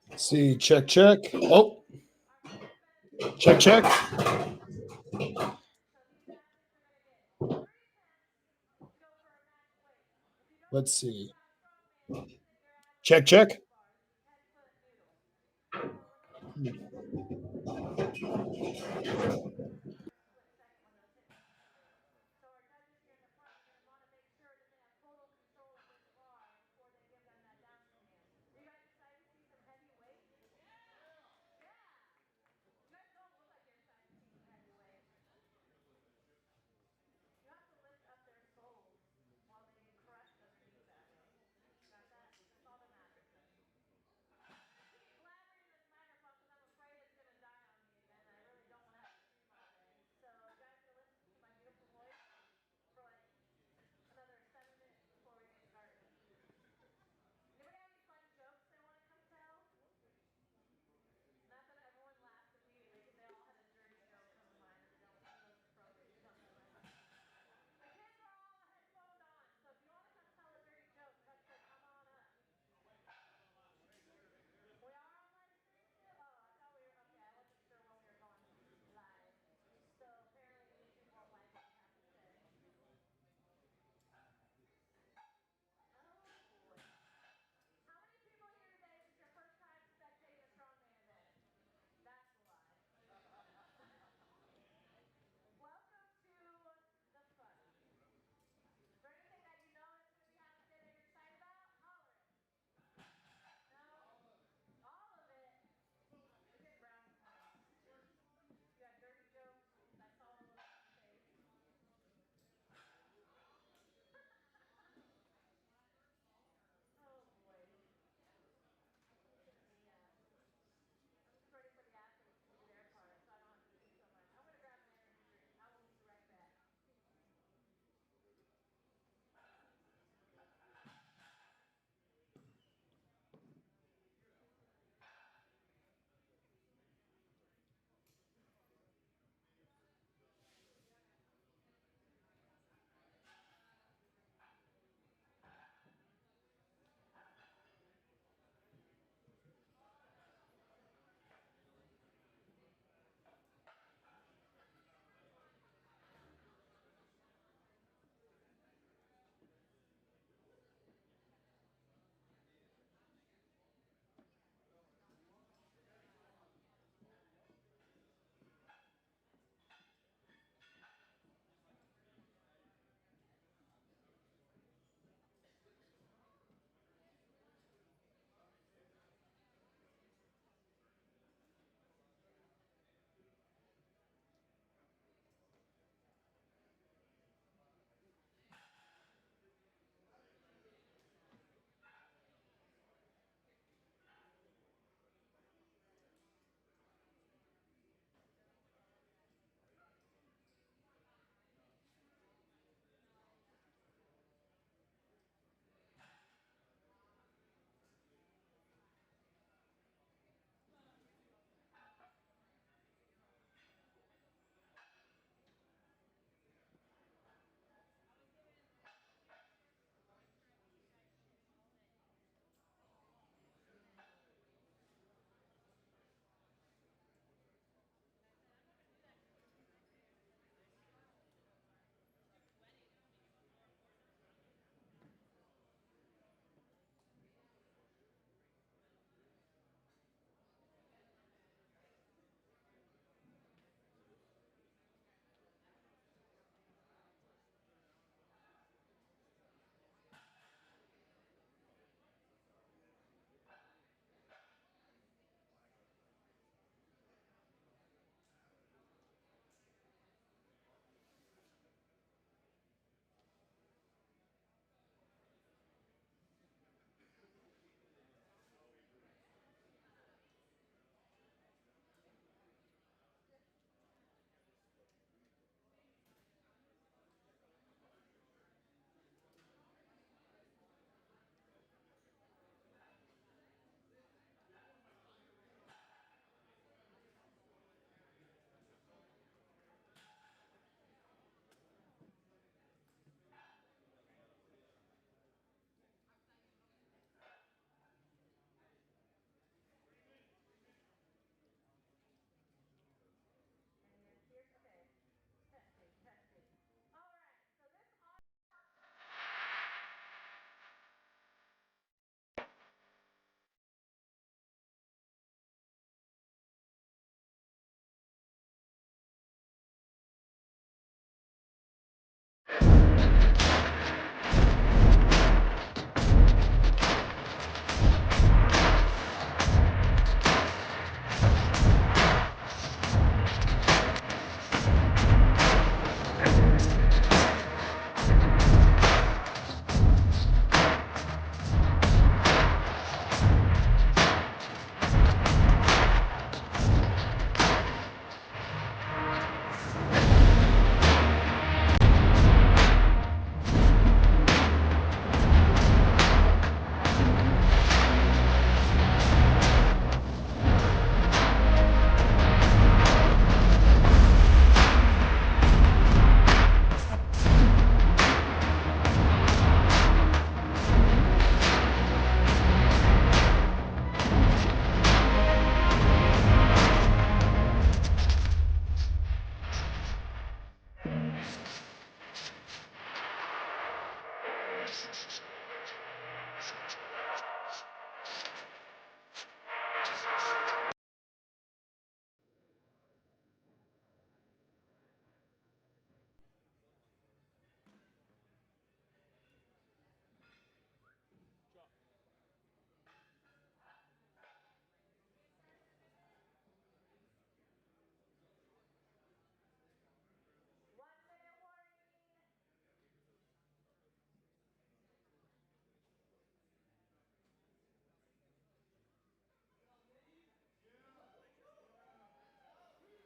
Let's see, check, check. Oh, check, check. Let's see. Check, check.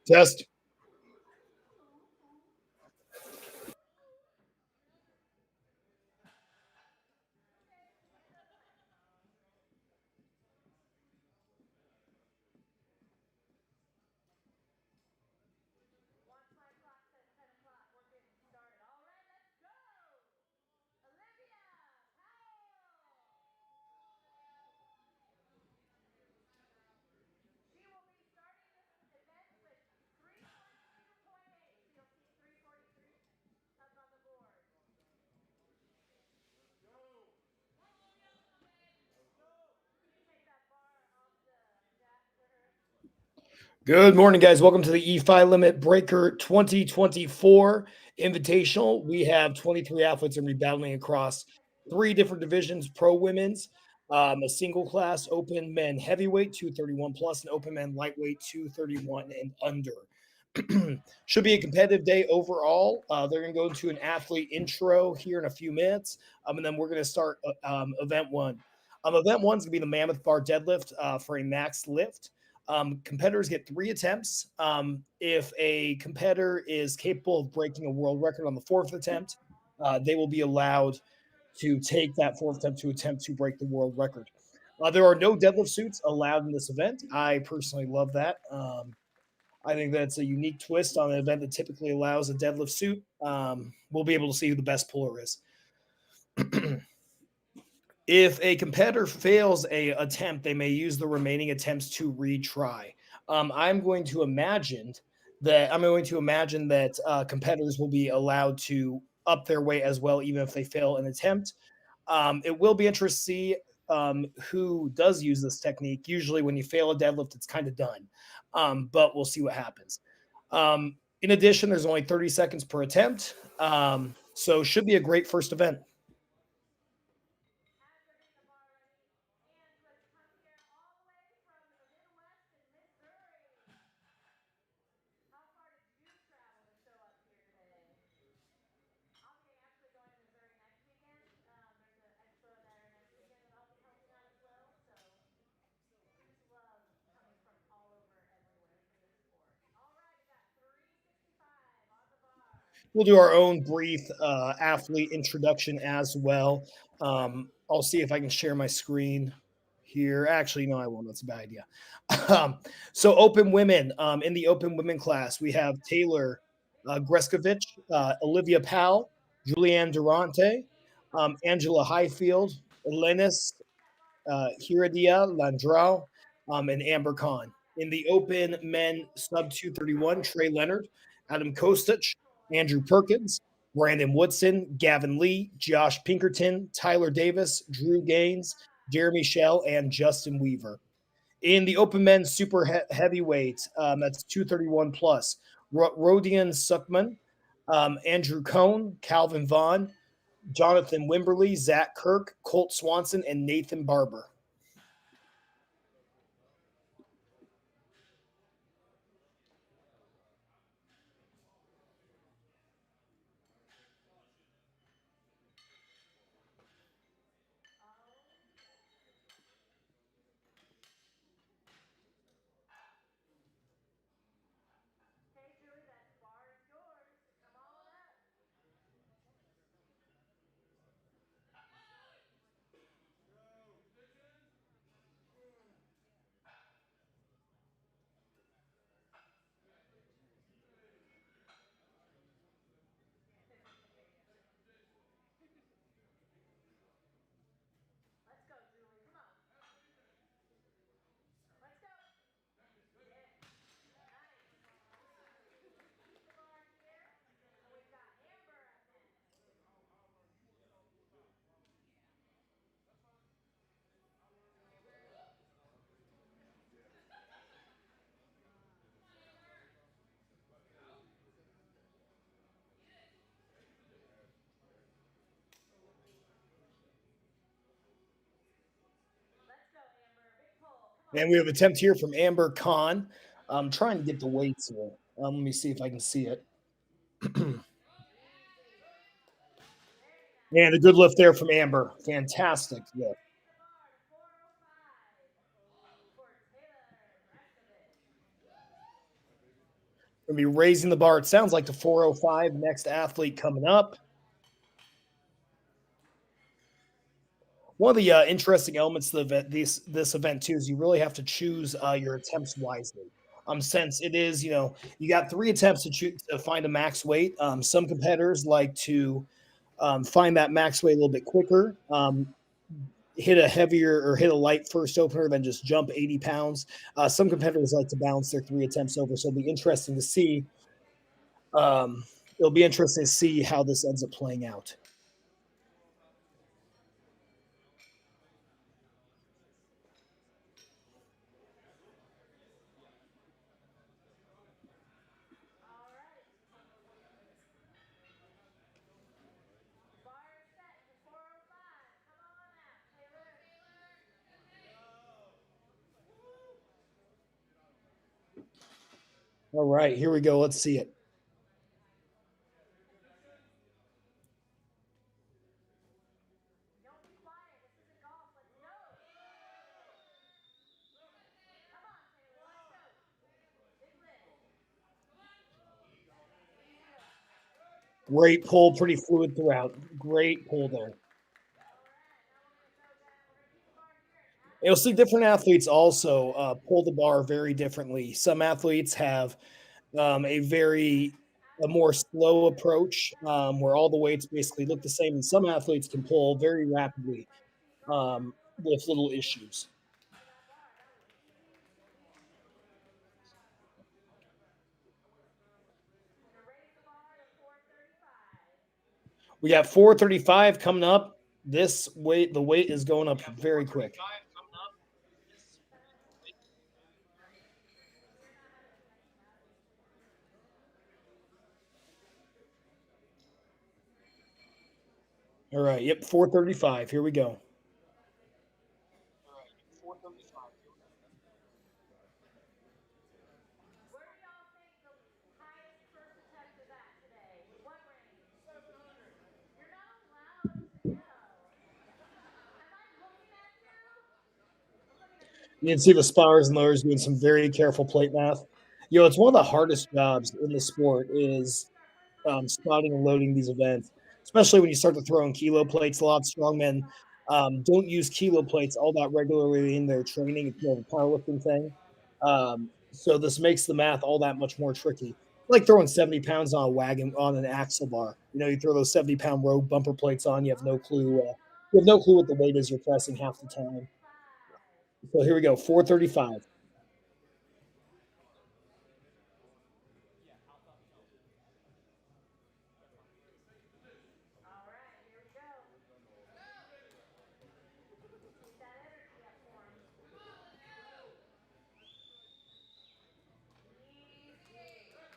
Test. Good morning, guys. Welcome to the EFI Limit Breaker 2024 Invitational. We have 23 athletes and rebattling across three different divisions: pro women's, a single class, open men heavyweight 231 plus, and open men lightweight 231 and under. Should be a competitive day overall. They're going to go into an athlete intro here in a few minutes, and then we're going to start event one. Event one's going to be the mammoth bar deadlift for a max lift. Competitors get 3 attempts. If a competitor is capable of breaking a world record on the 4th attempt, they will be allowed to take that 4th attempt to break the world record. There are no deadlift suits allowed in this event. I personally love that. I think that's a unique twist on an event that typically allows a deadlift suit. We'll be able to see who the best puller is. If a competitor fails a attempt, they may use the remaining attempts to retry. I'm going to imagine that competitors will be allowed to up their weight as well, even if they fail an attempt. It will be interesting to see who does use this technique. Usually, when you fail a deadlift, it's kind of done, but we'll see what happens. In addition, there's only 30 seconds per attempt, so should be a great first event. We'll do our own brief athlete introduction as well. I'll see if I can share my screen here. Actually, no, I won't. That's a bad idea. So, open women. In the open women class, we have Taylor Greskovich, Olivia Powell, Julianne Durante, Angela Highfield, Elenis Hiradia Landrau, and Amber Khan. In the open men sub 231, Trey Leonard, Adam Kostich, Andrew Perkins, Brandon Woodson, Gavin Lee, Josh Pinkerton, Tyler Davis, Drew Gaines, Jeremy Shell, and Justin Weaver. In the open men's super heavyweight, that's 231 plus, Rodian Suckman, Andrew Cohn, Calvin Vaughn, Jonathan Wimberly, Zach Kirk, Colt Swanson, and Nathan Barber. And we have an attempt here from Amber Khan. I'm trying to get the weights here. Let me see if I can see it. And a good lift there from Amber. Fantastic lift. Gonna be raising the bar. It sounds like the 405. Next athlete coming up. One of the interesting elements of the event, this event too, is you really have to choose your attempts wisely. Since it is, you got 3 attempts to choose to find a max weight. Some competitors like to find that max weight a little bit quicker. Hit a heavier or hit a light first opener than just jump 80 pounds. Some competitors like to balance their 3 attempts over, so it'll be interesting to see. Um, it'll be interesting to see how this ends up playing out. All right, here we go. Let's see it. Great pull, pretty fluid throughout. Great pull there. You'll see different athletes also pull the bar very differently. Some athletes have a more slow approach where all the weights basically look the same, and some athletes can pull very rapidly with little issues. We got 435 coming up. The weight is going up very quick. All right, yep, 435. Here we go. You can see the spars and lowers doing some very careful plate math. It's one of the hardest jobs in the sport is spotting and loading these events, especially when you start to throw in kilo plates. A lot of strongmen don't use kilo plates all that regularly in their training. It's more of a powerlifting thing. So this makes the math all that much more tricky. Like throwing 70 pounds on a wagon on an axle bar. You throw those 70-pound road bumper plates on. You have no clue. You have no clue what the weight is you're pressing half the time. So here we go. 435.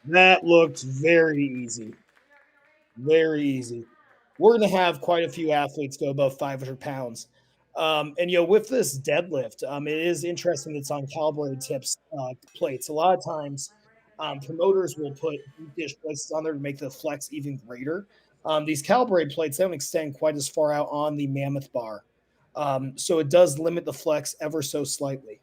That looked very easy. Very easy. We're going to have quite a few athletes go above 500 pounds. And with this deadlift, it is interesting. It's on calibrated tips plates. A lot of times, promoters will put deep dish places on there to make the flex even greater. These calibrated plates, they don't extend quite as far out on the mammoth bar, so it does limit the flex ever so slightly.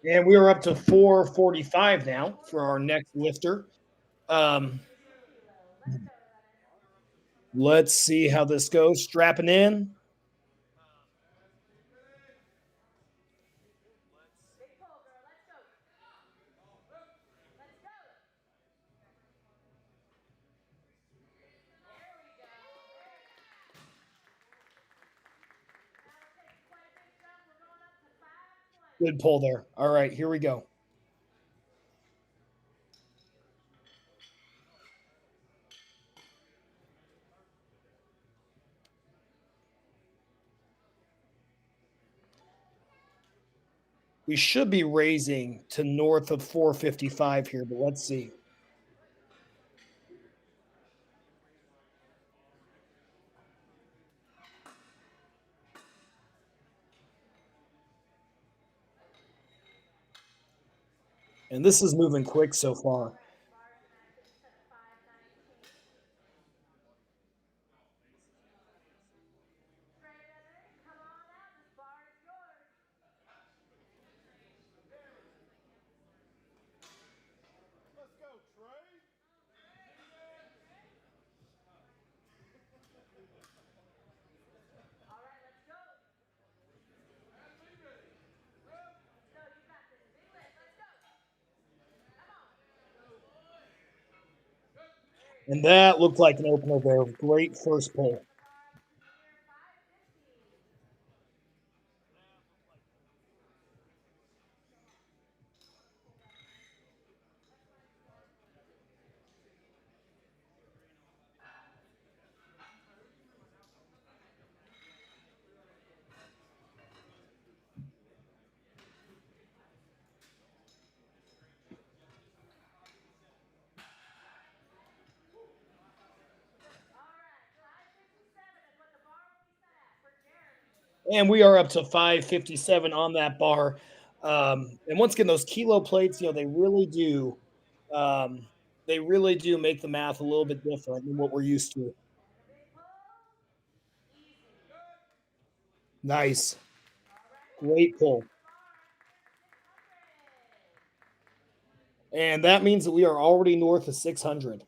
And we are up to 445 now for our next lifter. Um, let's see how this goes. Strapping in. Good pull there. All right, here we go. We should be raising to north of 455 here, but let's see. And this is moving quick so far. And that looked like an opener there. Great first pull. And we are up to 557 on that bar. And once again, those kilo plates, um, they really do make the math a little bit different than what we're used to. Nice. Great pull. And that means that we are already north of 600.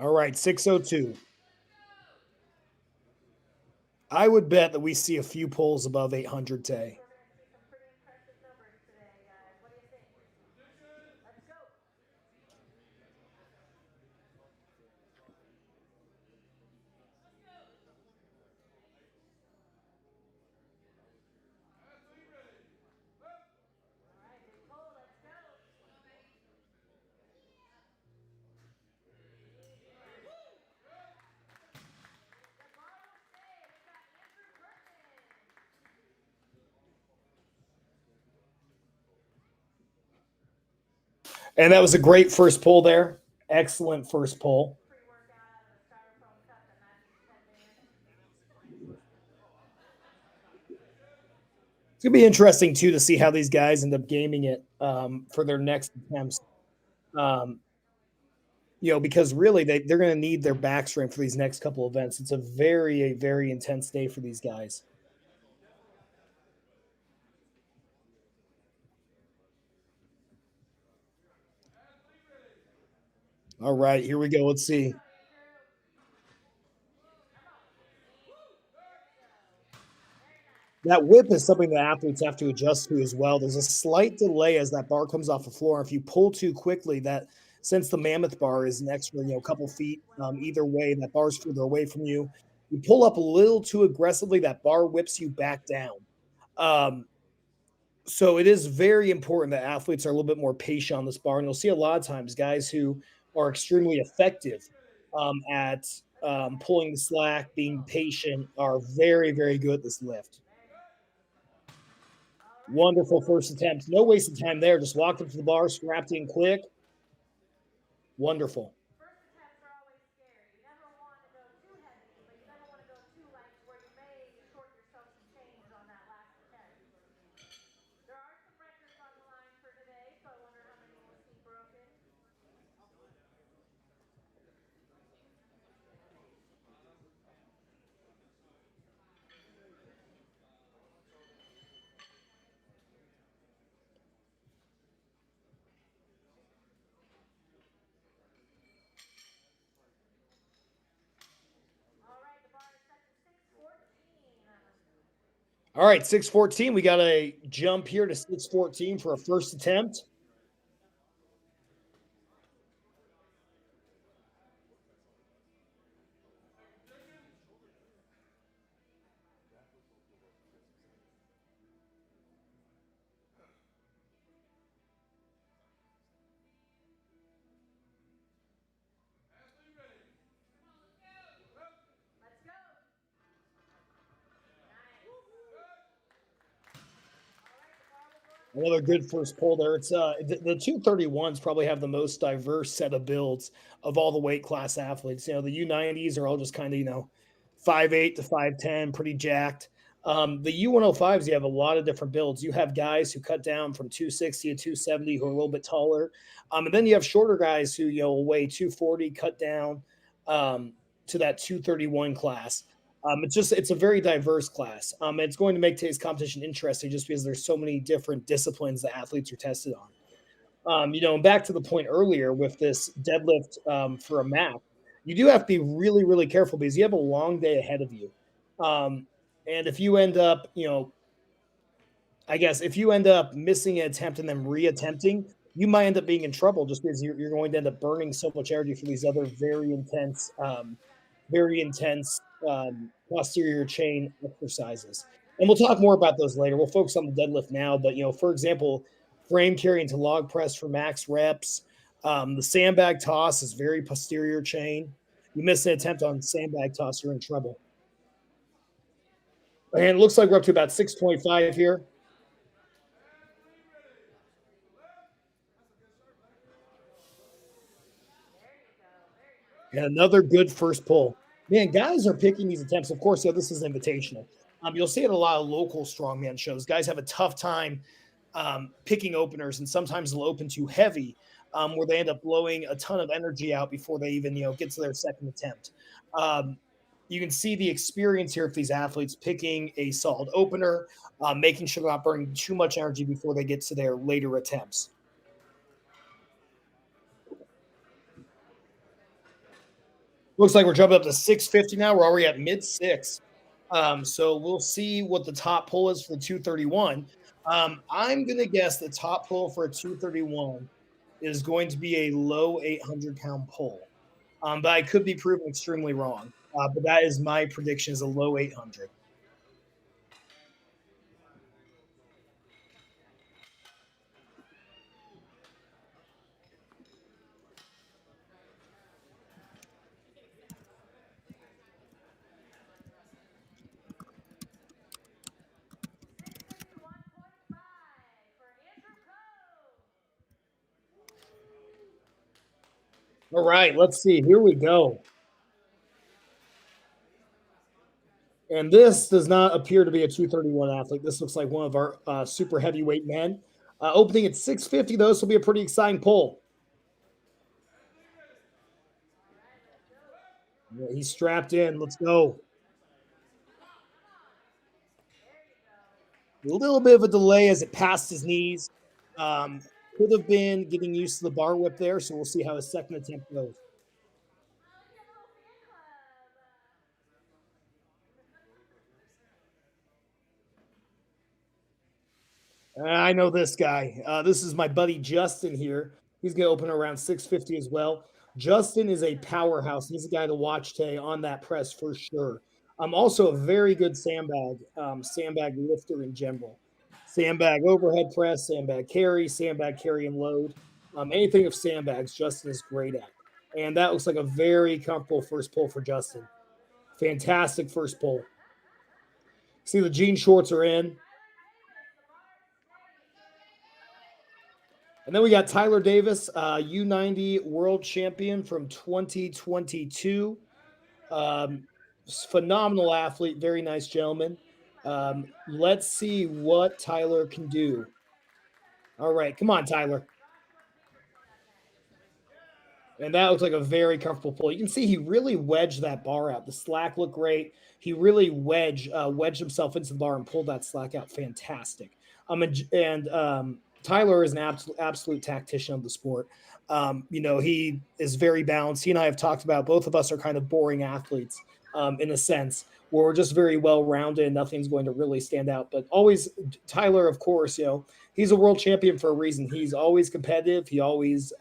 All right, 602. I would bet that we see a few pulls above 800 today. And that was a great first pull there. Excellent first pull. It's gonna be interesting too to see how these guys end up gaming it for their next attempts. Um, because really they're going to need their back strength for these next couple events. It's a very intense day for these guys. All right, here we go. Let's see. That whip is something that athletes have to adjust to as well. There's a slight delay as that bar comes off the floor. If you pull too quickly, that since the mammoth bar is an extra, couple feet either way, that bar's further away from you. You pull up a little too aggressively, that bar whips you back down. Um, so it is very important that athletes are a little bit more patient on this bar, and you'll see a lot of times guys who are extremely effective at pulling the slack, being patient, are very good at this lift. Wonderful first attempt. No wasted time there. Just walked up to the bar, strapped in quick. Wonderful. All right, 614. We got a jump here to 614 for a first attempt. Another good first pull there. It's the 231s probably have the most diverse set of builds of all the weight class athletes. The U90s are all just kind of 5'8" to 5'10", pretty jacked. The U105s, you have a lot of different builds. You have guys who cut down from 260 to 270 who are a little bit taller, and then you have shorter guys who will weigh 240, cut down to that 231 class. It's a very diverse class. It's going to make today's competition interesting just because there's so many different disciplines that athletes are tested on. And back to the point earlier with this deadlift for a MAC, you do have to be really, really careful because you have a long day ahead of you. And if you end up, I guess if you end up missing an attempt and then reattempting, you might end up being in trouble just because you're going to end up burning so much energy for these other very intense posterior chain exercises. And we'll talk more about those later. We'll focus on the deadlift now, but for example, frame carry into log press for max reps. The sandbag toss is very posterior chain. You miss an attempt on sandbag toss, you're in trouble. And it looks like we're up to about 625 here. And another good first pull. Man, guys are picking these attempts. Of course, this is invitational. You'll see it a lot of local strongman shows. Guys have a tough time picking openers, and sometimes they'll open too heavy, where they end up blowing a ton of energy out before they even get to their second attempt. You can see the experience here of these athletes picking a solid opener, making sure they're not burning too much energy before they get to their later attempts. Looks like we're jumping up to 650 now. We're already at mid six. So we'll see what the top pull is for the 231. I'm going to guess the top pull for a 231 is going to be a low 800-pound pull. But I could be proven extremely wrong. But that is my prediction is a low 800. All right, let's see. Here we go. And this does not appear to be a 231 athlete. This looks like one of our super heavyweight men. Opening at 650, though, this will be a pretty exciting pull. Yeah, he's strapped in. Let's go. A little bit of a delay as it passed his knees. Could have been getting used to the bar whip there, so we'll see how his second attempt goes. I know this guy. This is my buddy Justin here. He's going to open around 650 as well. Justin is a powerhouse. He's a guy to watch today on that press for sure. I'm also a very good sandbag lifter in general. Sandbag overhead press, sandbag carry and load. Anything of sandbags, Justin is great at. And that looks like a very comfortable first pull for Justin. Fantastic first pull. See, the jean shorts are in. And then we got Tyler Davis, U90 world champion from 2022. Phenomenal athlete, very nice gentleman. Let's see what Tyler can do. All right, come on, Tyler. And that looks like a very comfortable pull. You can see he really wedged that bar out. The slack looked great. He really wedged himself into the bar and pulled that slack out. Fantastic. Tyler is an absolute tactician of the sport. He is very balanced. He and I have talked about both of us are kind of boring athletes in a sense. where we're just very well rounded and nothing's going to really stand out. But always, Tyler, of course, he's a world champion for a reason. He's always competitive. He always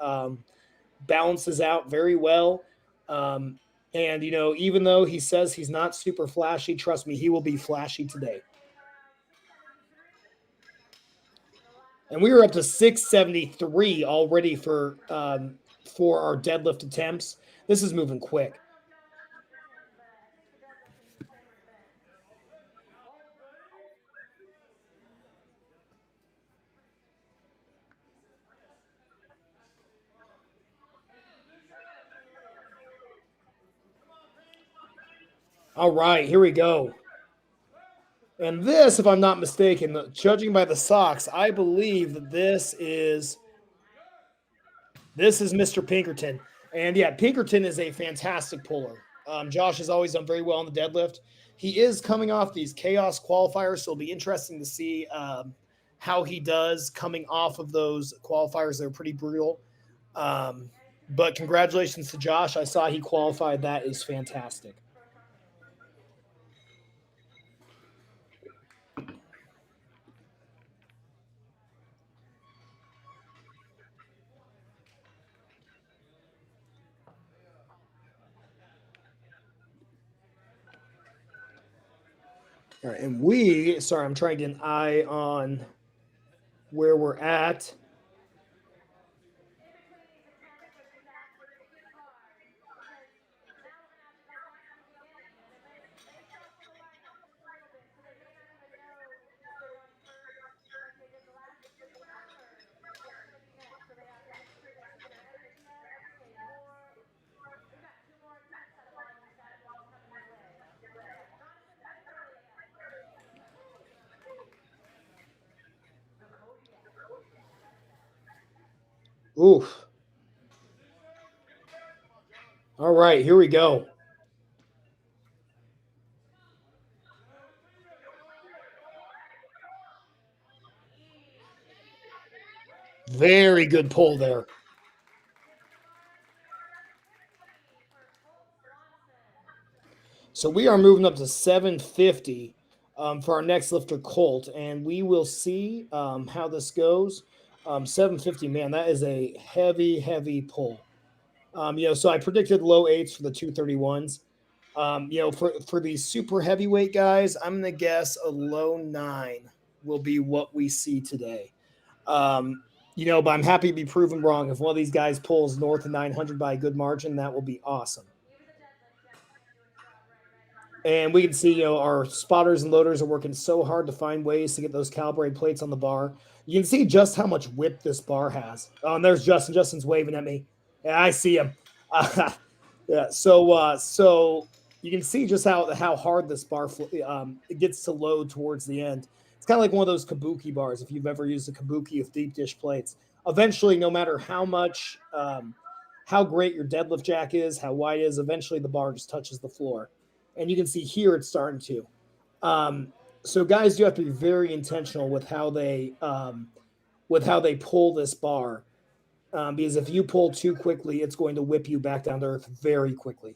balances out very well. Um, and, even though he says he's not super flashy, trust me, he will be flashy today. And we were up to 673 already for our deadlift attempts. This is moving quick. All right, here we go. And this, if I'm not mistaken, judging by the socks, I believe that this is Mr. Pinkerton. And yeah, Pinkerton is a fantastic puller. Josh has always done very well on the deadlift. He is coming off these chaos qualifiers, so it'll be interesting to see how he does coming off of those qualifiers. They're pretty brutal. But congratulations to Josh. I saw he qualified. That is fantastic. All right, and sorry, I'm trying to get an eye on where we're at. Oof. All right, here we go. Very good pull there. So we are moving up to 750 for our next lifter, Colt, and we will see how this goes. 750, man, that is a heavy, heavy pull. So I predicted low eights for the 231s. For these super heavyweight guys, I'm gonna guess a low nine will be what we see today. But I'm happy to be proven wrong. If one of these guys pulls north of 900 by a good margin, that will be awesome. And we can see, our spotters and loaders are working so hard to find ways to get those calibrated plates on the bar. You can see just how much whip this bar has. Oh, and there's Justin. Justin's waving at me. Yeah, I see him. Yeah. So you can see just how hard this bar it gets to load towards the end. It's kind of like one of those kabuki bars. If you've ever used a kabuki with deep dish plates, eventually, no matter how great your deadlift jack is, how wide it is, eventually the bar just touches the floor. And you can see here it's starting to. So guys do have to be very intentional with how they pull this bar, because if you pull too quickly, it's going to whip you back down to earth very quickly.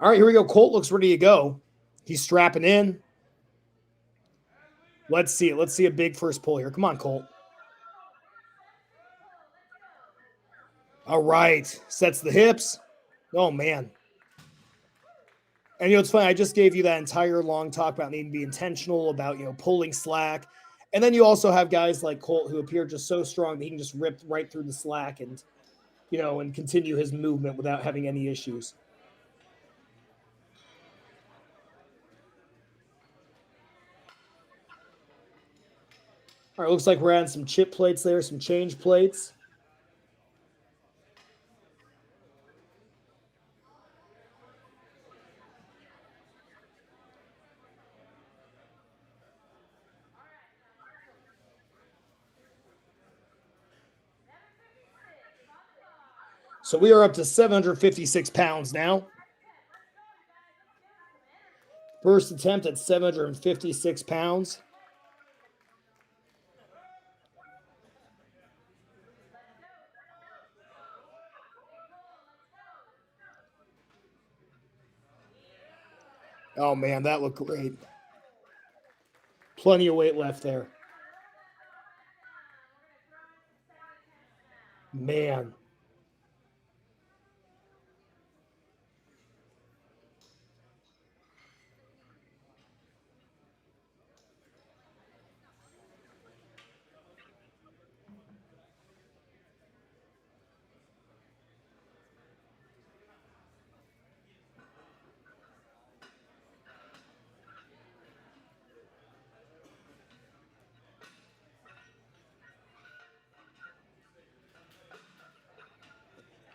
All right, here we go. Colt looks ready to go. He's strapping in. Let's see it. Let's see a big first pull here. Come on, Colt. All right, sets the hips. Oh man. And it's funny, I just gave you that entire long talk about needing to be intentional, about pulling slack. And then you also have guys like Colt who appear just so strong that he can just rip right through the slack and continue his movement without having any issues. All right, looks like we're adding some chip plates there, some change plates. So we are up to 756 pounds now. First attempt at 756 pounds. Oh man, that looked great. Plenty of weight left there. Man.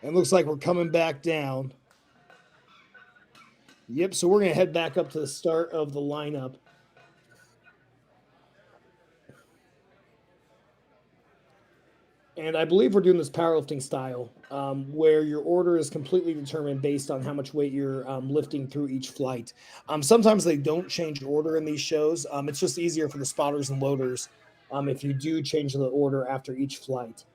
It looks like we're coming back down. Yep, so we're going to head back up to the start of the lineup. And I believe we're doing this powerlifting style, where your order is completely determined based on how much weight you're lifting through each flight. Sometimes they don't change order in these shows. It's just easier for the spotters and loaders if you do change the order after each flight.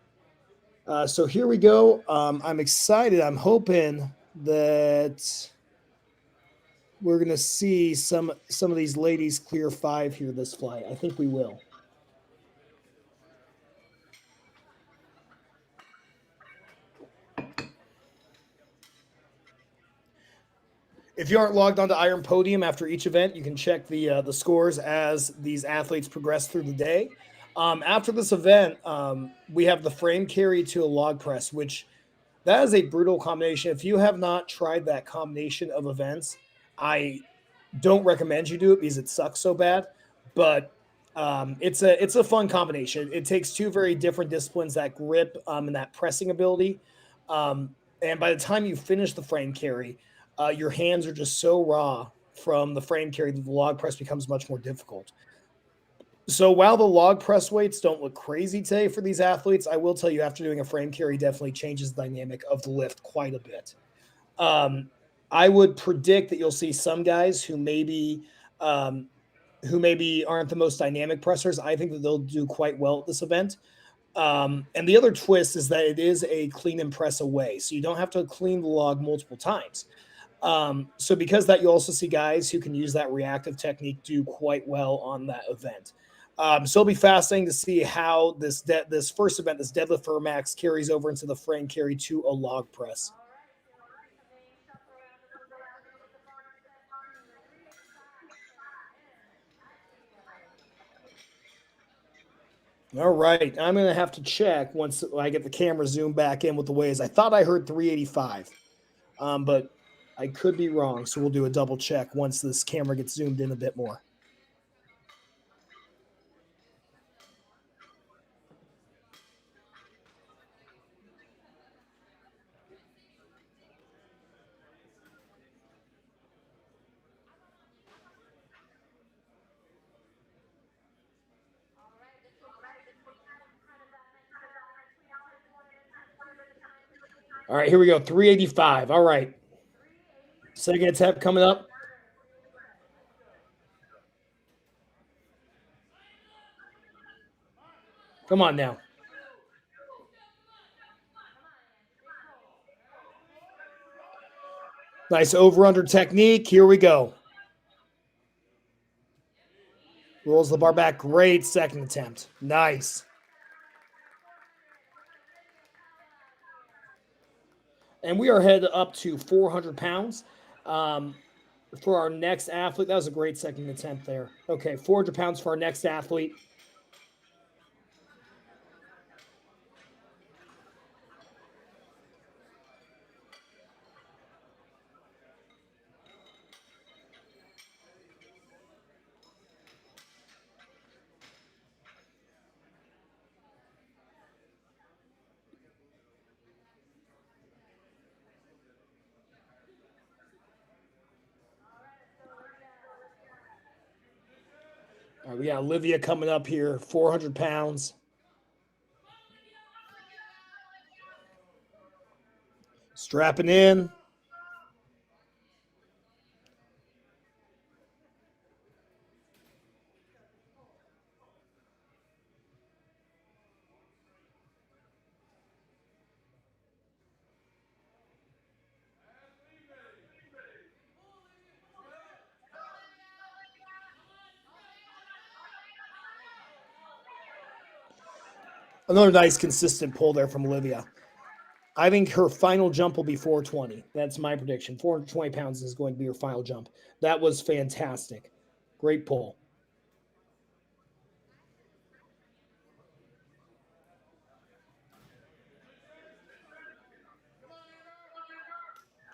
So here we go. I'm excited. I'm hoping that we're going to see some of these ladies clear 5 here this flight. I think we will. If you aren't logged onto Iron Podium after each event, you can check the scores as these athletes progress through the day. After this event, we have the frame carry to a log press, which that is a brutal combination. If you have not tried that combination of events, I don't recommend you do it because it sucks so bad. But it's a fun combination. It takes two very different disciplines, that grip and that pressing ability. And by the time you finish the frame carry, your hands are just so raw from the frame carry that the log press becomes much more difficult. So while the log press weights don't look crazy today for these athletes, I will tell you after doing a frame carry definitely changes the dynamic of the lift quite a bit. Um, I would predict that you'll see some guys um, who maybe aren't the most dynamic pressers. I think that they'll do quite well at this event. And the other twist is that it is a clean and press away, so you don't have to clean the log multiple times. So because that, you also see guys who can use that reactive technique do quite well on that event. So it'll be fascinating to see how this first event, this deadlift for max, carries over into the frame carry to a log press. All right, I'm gonna have to check once I get the camera zoomed back in with the ways. I thought I heard 385, but I could be wrong. So we'll do a double check once this camera gets zoomed in a bit more. All right, here we go. 385. All right. Second attempt coming up. Come on now. Nice over under technique. Here we go. Rolls the bar back. Great second attempt. Nice. And we are headed up to 400 pounds. Um, for our next athlete, that was a great second attempt there. Okay, 400 pounds for our next athlete. All right, we got Olivia coming up here, 400 pounds. Strapping in. Another nice consistent pull there from Olivia. I think her final jump will be 420. That's my prediction. 420 pounds is going to be her final jump. That was fantastic. Great pull.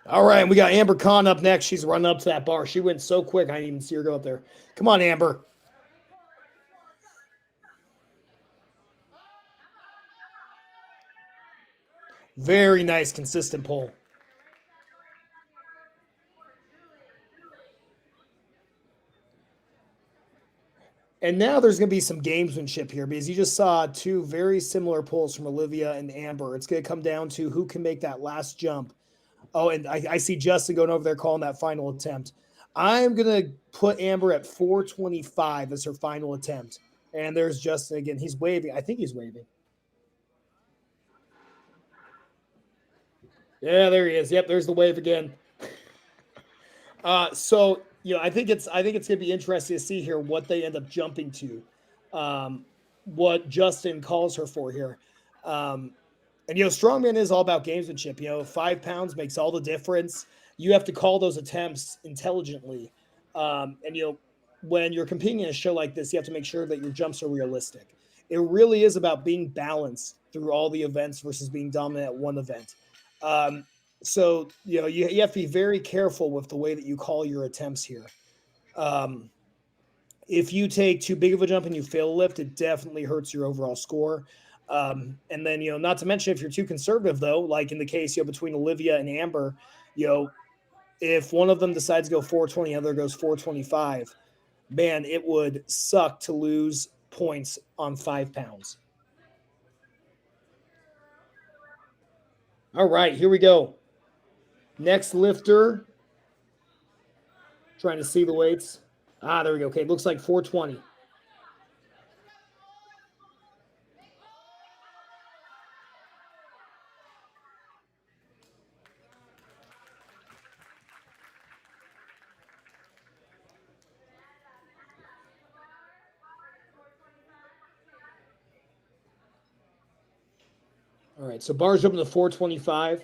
All right, we got Amber Khan up next. She's running up to that bar. She went so quick, I didn't even see her go up there. Come on, Amber. Very nice, consistent pull. And now there's going to be some gamesmanship here because you just saw two very similar pulls from Olivia and Amber. It's going to come down to who can make that last jump. Oh, and I see Justin going over there calling that final attempt. I'm going to put Amber at 425 as her final attempt. And there's Justin again. He's waving. I think he's waving. Yeah, there he is. Yep, there's the wave again. So I think it's gonna be interesting to see here what they end up jumping to, what Justin calls her for here. Um, and strongman is all about gamesmanship. 5 pounds makes all the difference. You have to call those attempts intelligently, and when you're competing in a show like this, you have to make sure that your jumps are realistic. It really is about being balanced through all the events versus being dominant at one event. Um, so you have to be very careful with the way that you call your attempts here. Um, if you take too big of a jump and you fail a lift, it definitely hurts your overall score. And then not to mention if you're too conservative though, like in the case between Olivia and Amber, you know if one of them decides to go 420, the other goes 425, man, it would suck to lose points on 5 pounds. All right, here we go. Next lifter, trying to see the weights. There we go. Okay, looks like 420. All right, so bars open to 425.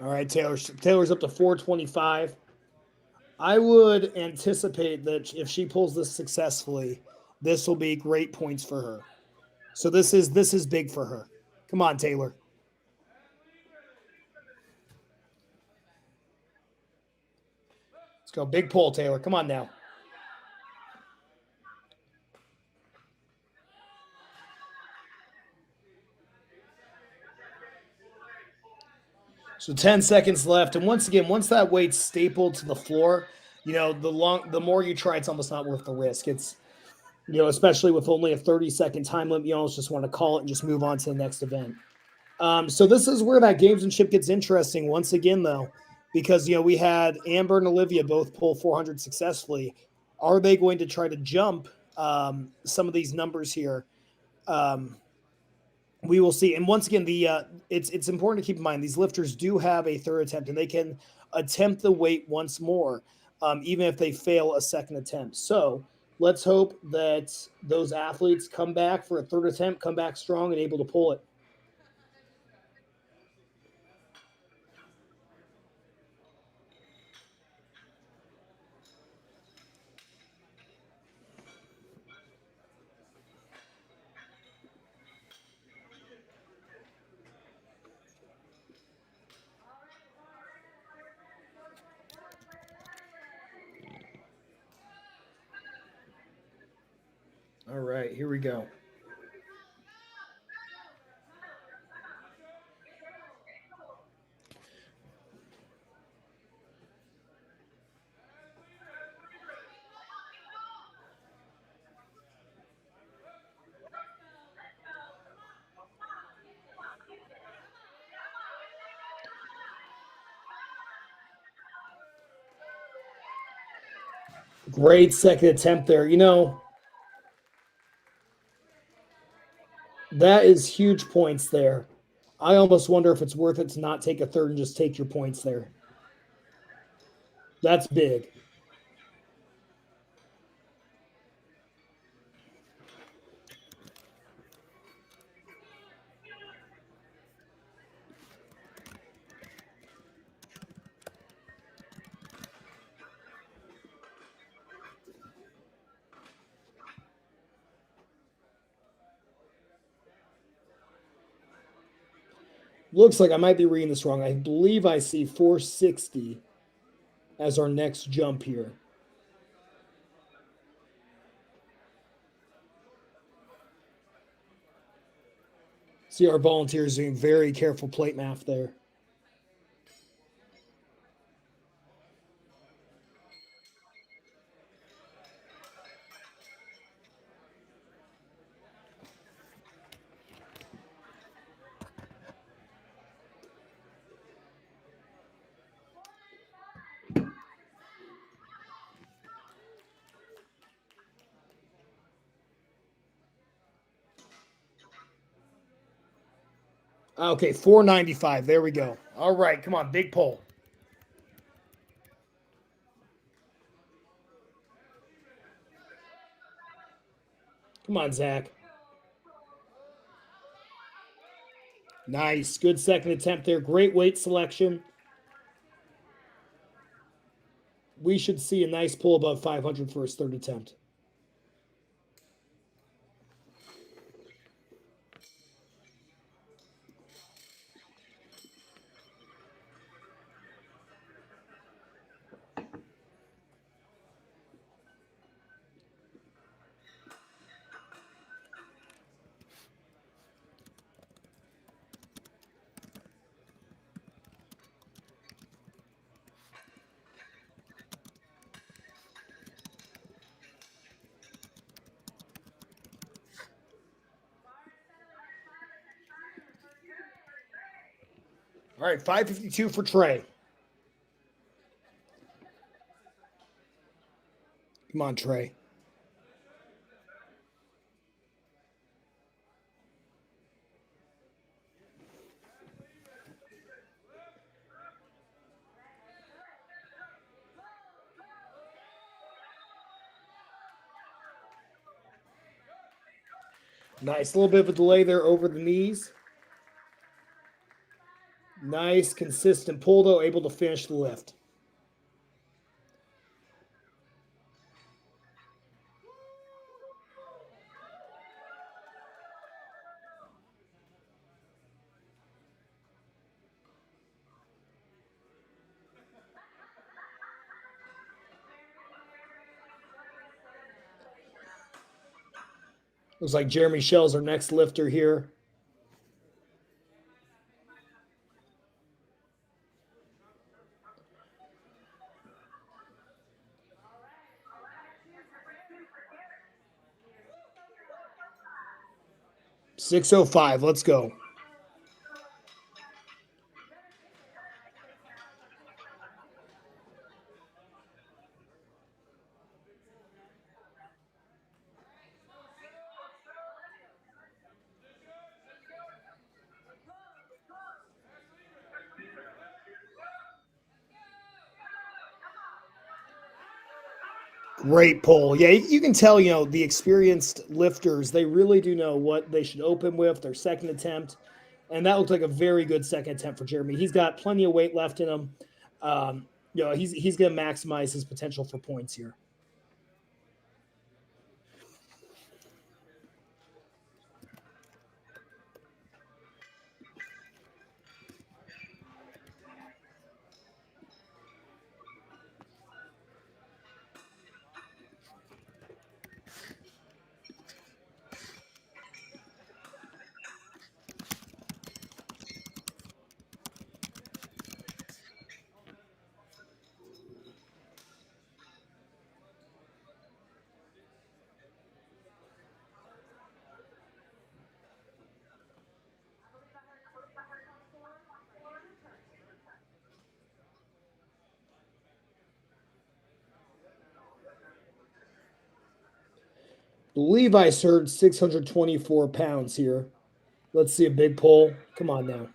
All right, Taylor's up to 425. I would anticipate that if she pulls this successfully, this will be great points for her. So this is big for her. Come on, Taylor. Let's go. Big pull, Taylor. Come on now. So 10 seconds left. And once again, once that weight's stapled to the floor, the more you try, it's almost not worth the risk. It's especially with only a 30-second time limit, you almost just want to call it and just move on to the next event. So this is where that gamesmanship gets interesting once again, though, because we had Amber and Olivia both pull 400 successfully. Are they going to try to jump some of these numbers here? Um, we will see. And once again, it's important to keep in mind these lifters do have a third attempt, and they can attempt the weight once more, even if they fail a second attempt. So let's hope that those athletes come back for a third attempt, come back strong and able to pull it. All right, here we go. Great second attempt there. That is huge points there. I almost wonder if it's worth it to not take a third and just take your points there. That's big. Looks like I might be reading this wrong. I believe I see 460 as our next jump here. See our volunteers doing very careful plate math there. Okay, 495. There we go. All right, come on, big pull. Come on, Zach. Nice. Good second attempt there. Great weight selection. We should see a nice pull above 500 for his third attempt. All right, 552 for Trey. Come on, Trey. Nice. A little bit of a delay there over the knees. Nice, consistent pull, though, able to finish the lift. Looks like Jeremy Shell's our next lifter here. $605. Let's go. Great pull. Yeah, you can tell, the experienced lifters, they really do know what they should open with their second attempt. And that looked like a very good second attempt for Jeremy. He's got plenty of weight left in him. He's going to maximize his potential for points here. Levi's hurt 624 pounds here. Let's see a big pull. Come on now.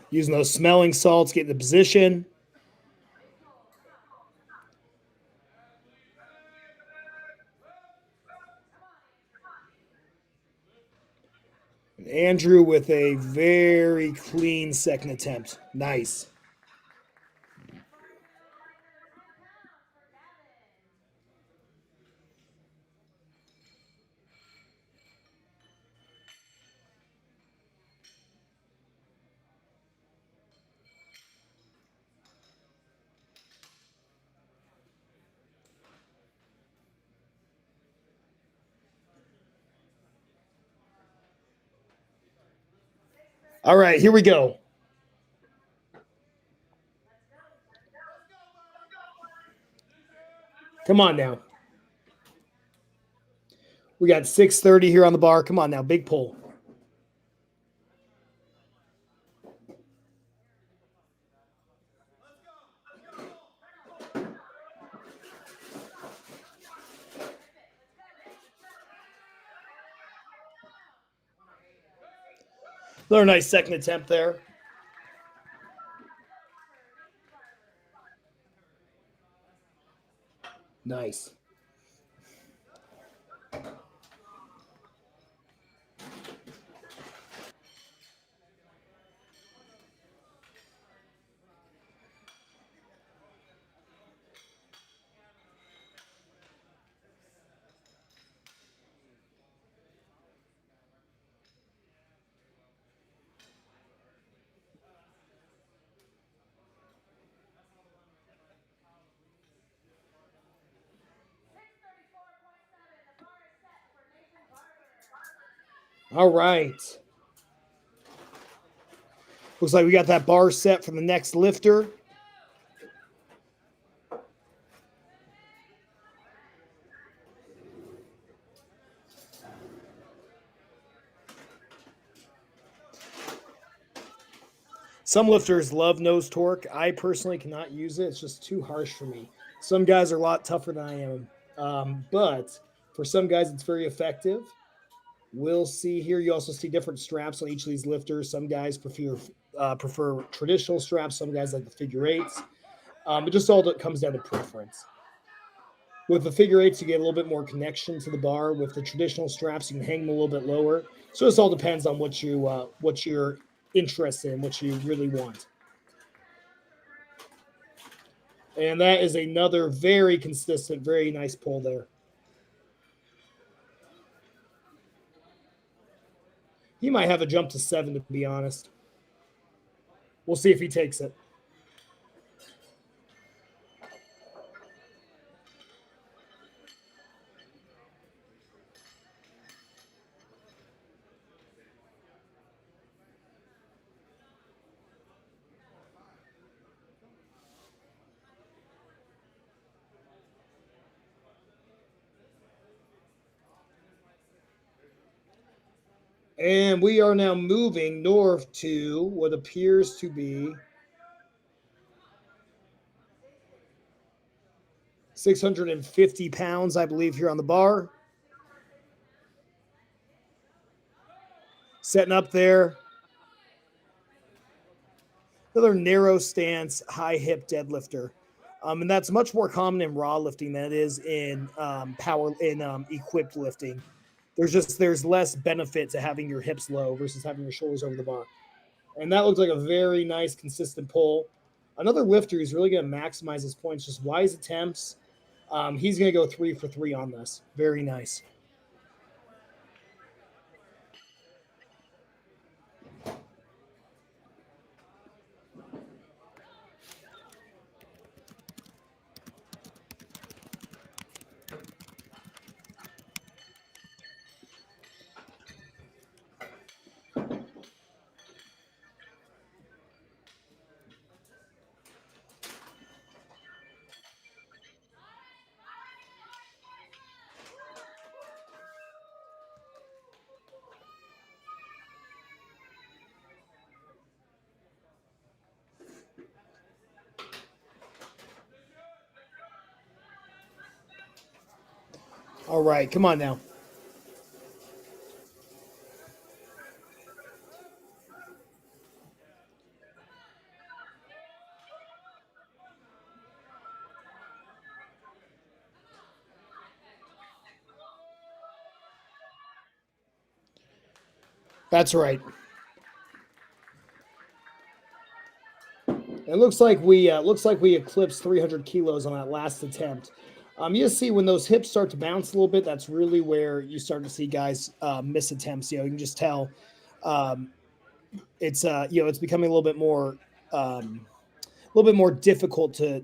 Using those smelling salts, getting the position. And Andrew with a very clean second attempt. Nice. All right, here we go. Come on now. We got 630 here on the bar. Come on now, big pull. Another nice second attempt there. Nice. All right. Looks like we got that bar set for the next lifter. Some lifters love nose torque. I personally cannot use it. It's just too harsh for me. Some guys are a lot tougher than I am. But for some guys, it's very effective. We'll see here. You also see different straps on each of these lifters. Some guys prefer traditional straps. Some guys like the figure eights. It just all comes down to preference. With the figure eights, you get a little bit more connection to the bar. With the traditional straps, you can hang them a little bit lower. So this all depends on what you're interested in, what you really want. And that is another very consistent, very nice pull there. He might have a jump to 7, to be honest. We'll see if he takes it. And we are now moving north to what appears to be 650 pounds, I believe, here on the bar. Setting up there. Another narrow stance, high hip deadlifter. And that's much more common in raw lifting than it is in equipped lifting. There's less benefit to having your hips low versus having your shoulders over the bar. And that looks like a very nice, consistent pull. Another lifter who's really going to maximize his points, just wise attempts. He's going to go 3 for 3 on this. Very nice. All right, come on now. That's right. It looks like we eclipsed 300 kilos on that last attempt. You see when those hips start to bounce a little bit, that's really where you start to see guys miss attempts. You can just tell um, it's becoming a little bit more difficult to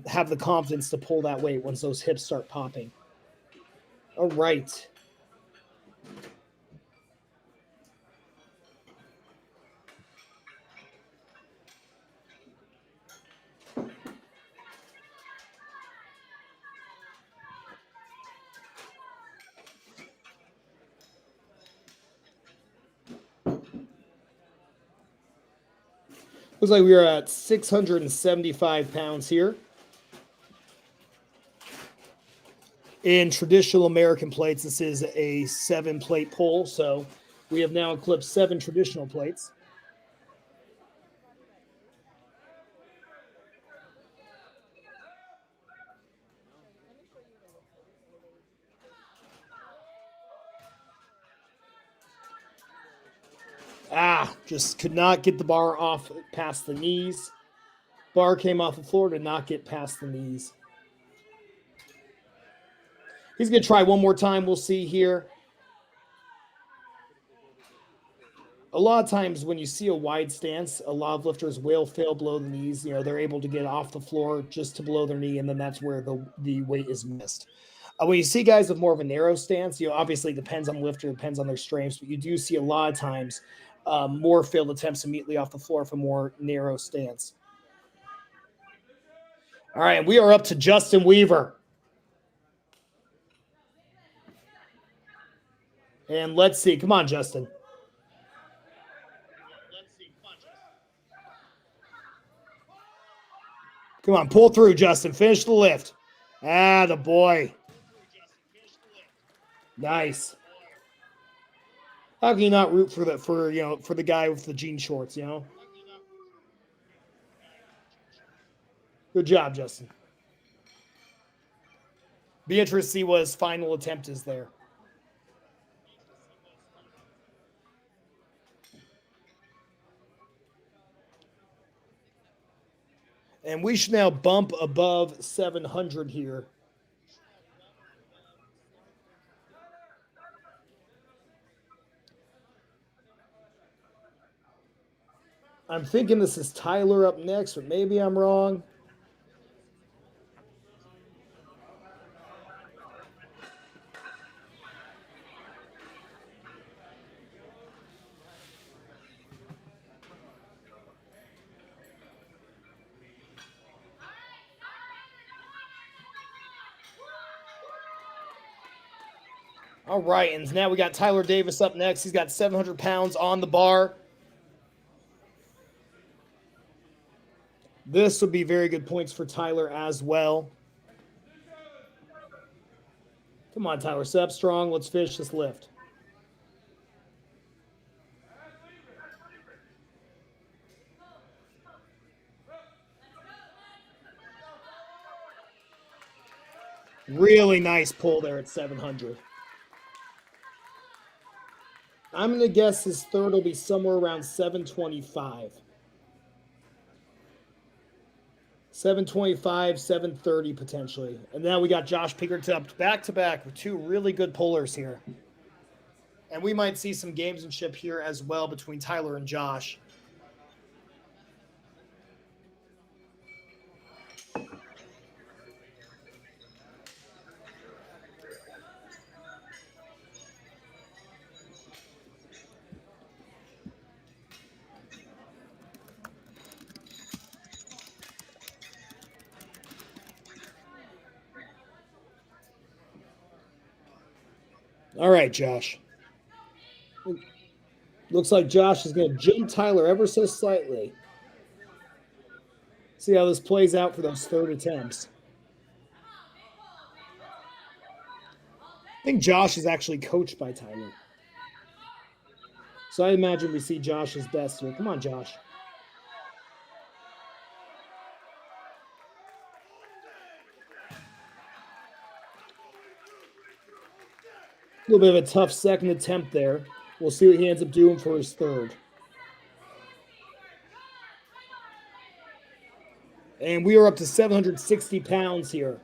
have the confidence to pull that weight once those hips start popping. All right. Looks like we are at 675 pounds here. In traditional American plates, this is a 7-plate pull, so we have now eclipsed 7 traditional plates. Just could not get the bar off past the knees. Bar came off the floor, did not get past the knees. He's going to try one more time. We'll see here. A lot of times when you see a wide stance, a lot of lifters will fail below the knees. They're able to get off the floor just to below their knee, and then that's where the weight is missed. When you see guys with more of a narrow stance, obviously it depends on the lifter, depends on their strengths, but you do see a lot of times more failed attempts immediately off the floor for more narrow stance. All right, we are up to Justin Weaver. And let's see. Come on, Justin. Come on, pull through, Justin. Finish the lift. The boy. Nice. How can you not root for the guy with the jean shorts? Good job, Justin. Be interested to see what his final attempt is there. And we should now bump above 700 here. I'm thinking this is Tyler up next, but maybe I'm wrong. All right, and now we got Tyler Davis up next. He's got 700 pounds on the bar. This would be very good points for Tyler as well. Come on, Tyler. Set up strong. Let's finish this lift. Really nice pull there at 700. I'm going to guess his third will be somewhere around 725. 725, 730 potentially. And now we got Josh Pinkerton up back to back with 2 really good pullers here. And we might see some gamesmanship here as well between Tyler and Josh. All right, Josh. Looks like Josh is going to jump Tyler ever so slightly. See how this plays out for those third attempts. I think Josh is actually coached by Tyler. So I imagine we see Josh's best here. Come on, Josh. A little bit of a tough second attempt there. We'll see what he ends up doing for his third. And we are up to 760 pounds here.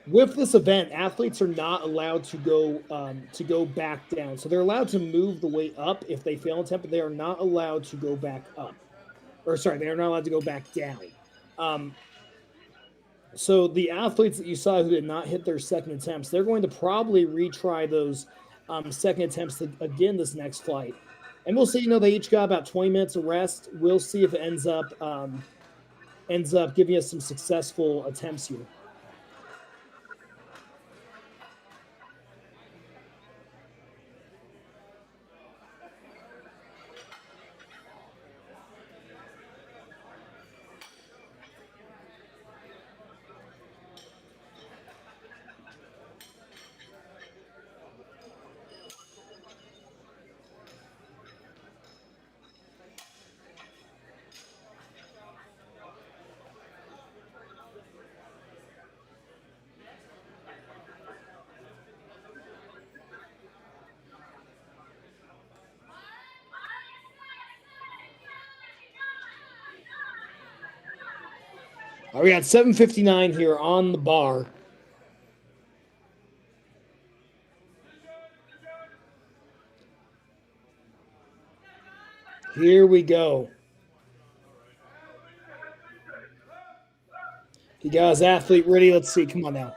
With this event, athletes are not allowed to go back down. So they're allowed to move the weight up if they fail an attempt, but they are not allowed to go back up. Or sorry, they are not allowed to go back down. Um, so the athletes that you saw who did not hit their second attempts, they're going to probably retry those second attempts again this next flight. And we'll see. You know, they each got about 20 minutes of rest. We'll see if it ends up giving us some successful attempts here. All right, we got 7:59 here on the bar. Here we go. He got his athlete ready. Let's see. Come on now.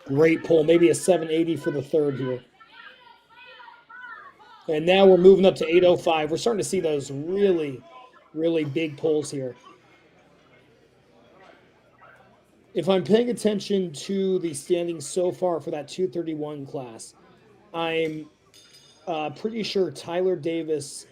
Great pull. Maybe a 780 for the third here. And now we're moving up to 805. We're starting to see those really, really big pulls here. If I'm paying attention to the standings so far for that 231 class, I'm pretty sure Tyler Davis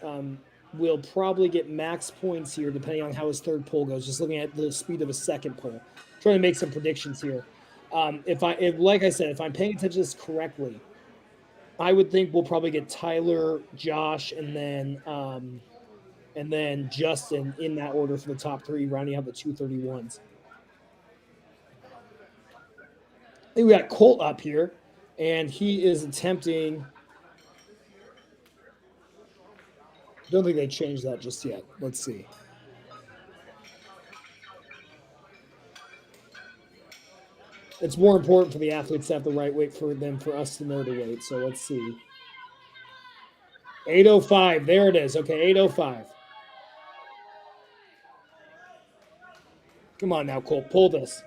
will probably get max points here, depending on how his third pull goes. Just looking at the speed of his second pull, trying to make some predictions here. If like I said, if I'm paying attention to this correctly, I would think we'll probably get Tyler, Josh, and then Justin in that order for the top three, rounding out the 231s. I think we got Colt up here, and he is attempting. Don't think they changed that just yet. Let's see. It's more important for the athletes to have the right weight for them for us to know the weight. So let's see. 805. There it is. Okay, 805. Come on now, Colt. Pull this.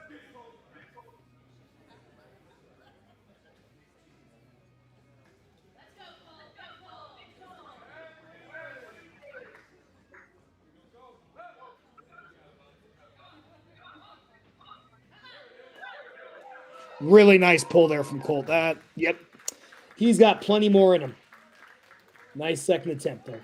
Really nice pull there from Colt. Yep. He's got plenty more in him. Nice second attempt there.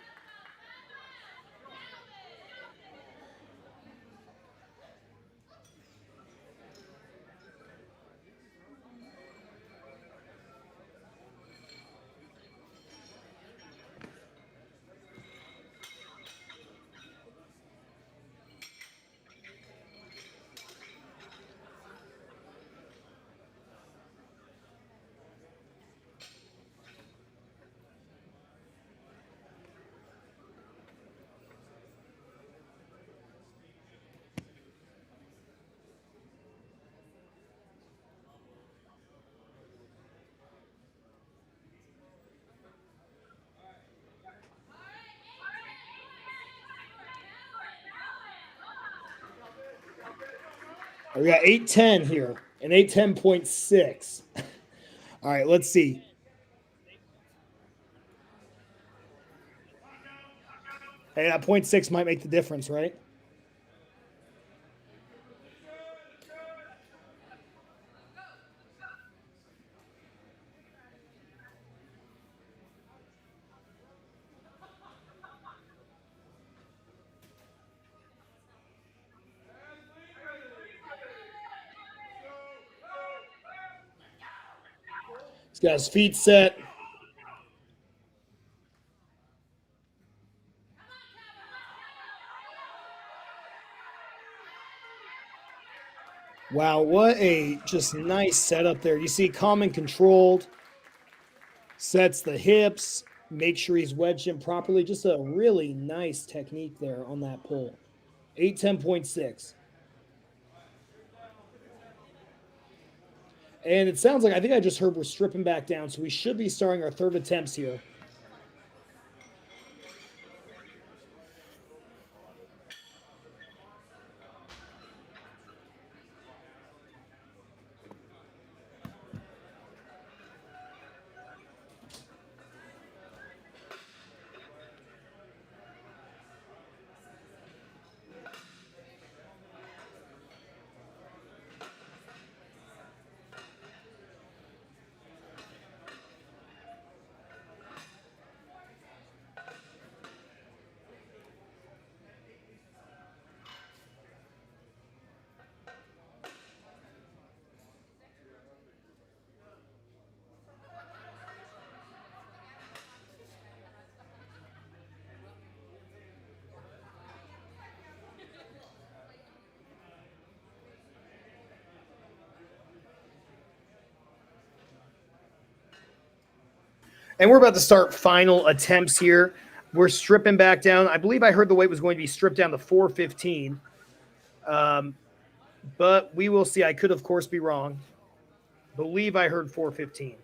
We got 810 here and 810.6. All right, let's see. Hey, that 0.6 might make the difference, right? Got his feet set. Wow, what a just nice setup there. You see, calm and controlled, sets the hips, make sure he's wedged in properly. Just a really nice technique there on that pull. 810.6. And it sounds like I think I just heard we're stripping back down, so we should be starting our third attempts here. And we're about to start final attempts here. We're stripping back down. I believe I heard the weight was going to be stripped down to 415. But we will see. I could, of course, be wrong. Believe I heard 415.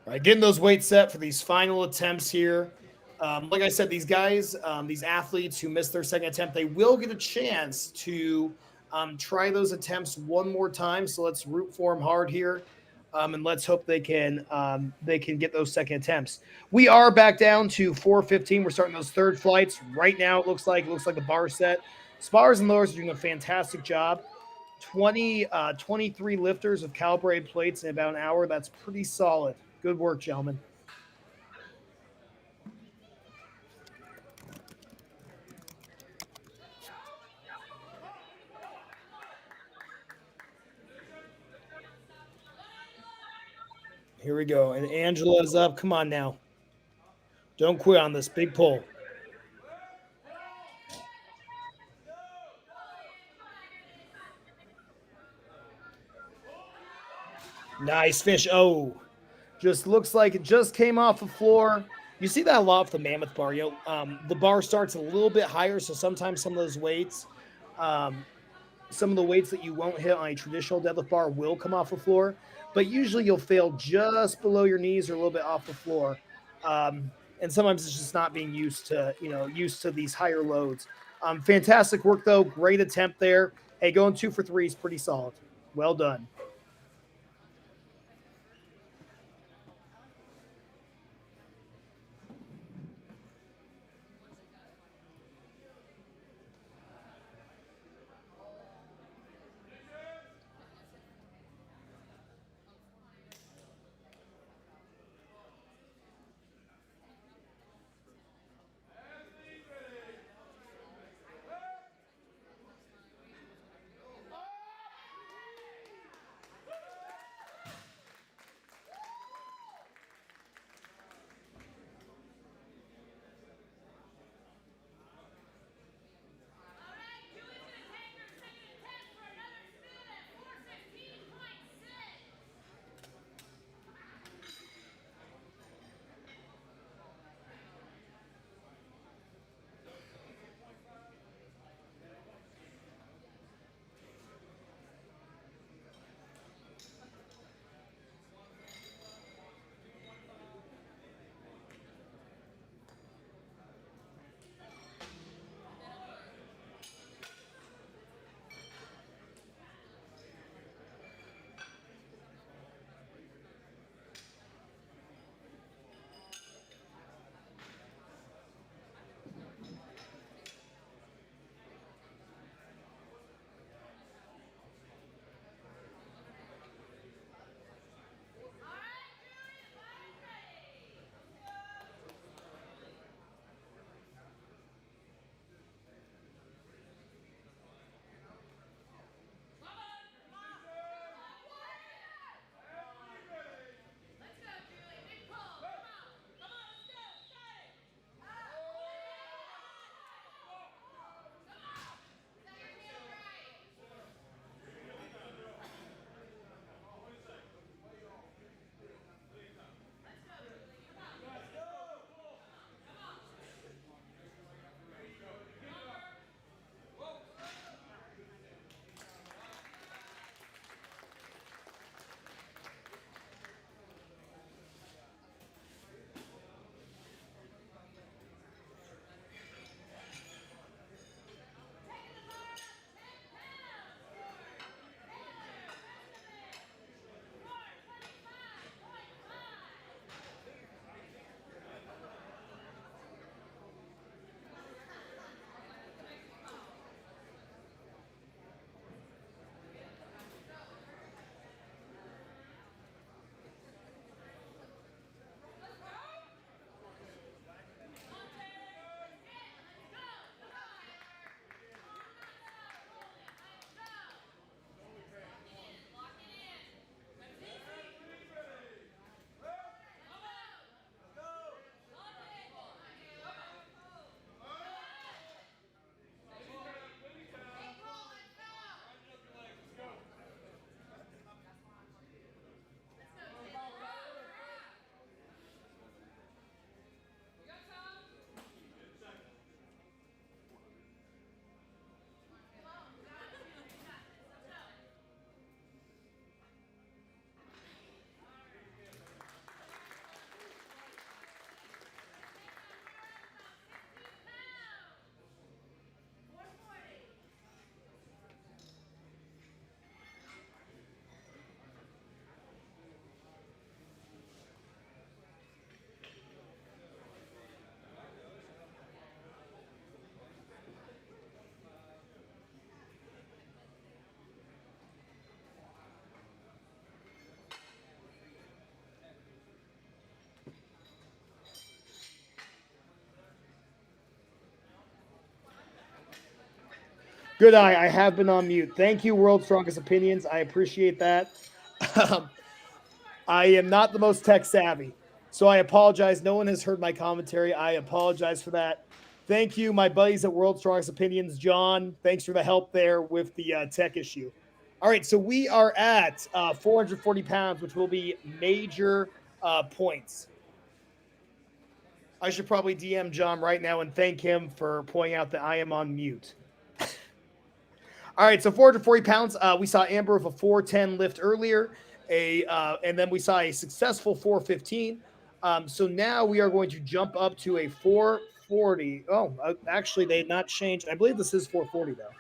All right, getting those weights set for these final attempts here. Like I said, these guys, these athletes who missed their second attempt, they will get a chance to try those attempts one more time. So let's root for them hard here, and let's hope they can get those second attempts. We are back down to 415. We're starting those third flights right now. It looks like the bar set. Spars and lowers are doing a fantastic job. 23 lifters of calibrated plates in about an hour. That's pretty solid. Good work, gentlemen. Here we go. And Angela's up. Come on now. Don't quit on this big pull. Nice fish. Oh, just looks like it just came off the floor. You see that a lot with the mammoth bar. The bar starts a little bit higher, so sometimes um, some of the weights that you won't hit on a traditional deadlift bar will come off the floor, but usually you'll fail just below your knees or a little bit off the floor. And sometimes it's just not being used to these higher loads. Fantastic work though. Great attempt there. Hey, going 2 for 3 is pretty solid. Well done. Good eye. I have been on mute. Thank you, World's Strongest Opinions. I appreciate that. Um, I am not the most tech savvy, so I apologize. No one has heard my commentary. I apologize for that. Thank you, my buddies at World's Strongest Opinions. John, thanks for the help there with the tech issue. All right, so we are at 440 pounds, which will be major points. I should probably DM John right now and thank him for pointing out that I am on mute. All right, so 440 pounds. We saw Amber with a 410 lift earlier, and then we saw a successful 415. So now we are going to jump up to a 440. Oh, actually, they had not changed. I believe this is 440 though,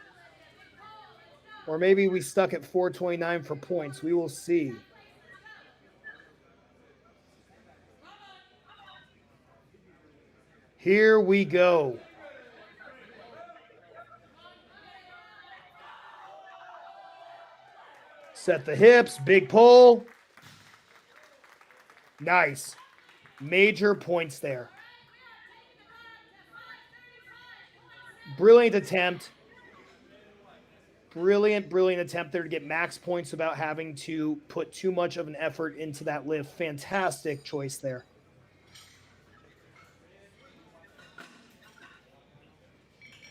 or maybe we stuck at 429 for points. We will see. Here we go. Set the hips, big pull. Nice. Major points there. Brilliant attempt. Brilliant attempt there to get max points without having to put too much of an effort into that lift. Fantastic choice there.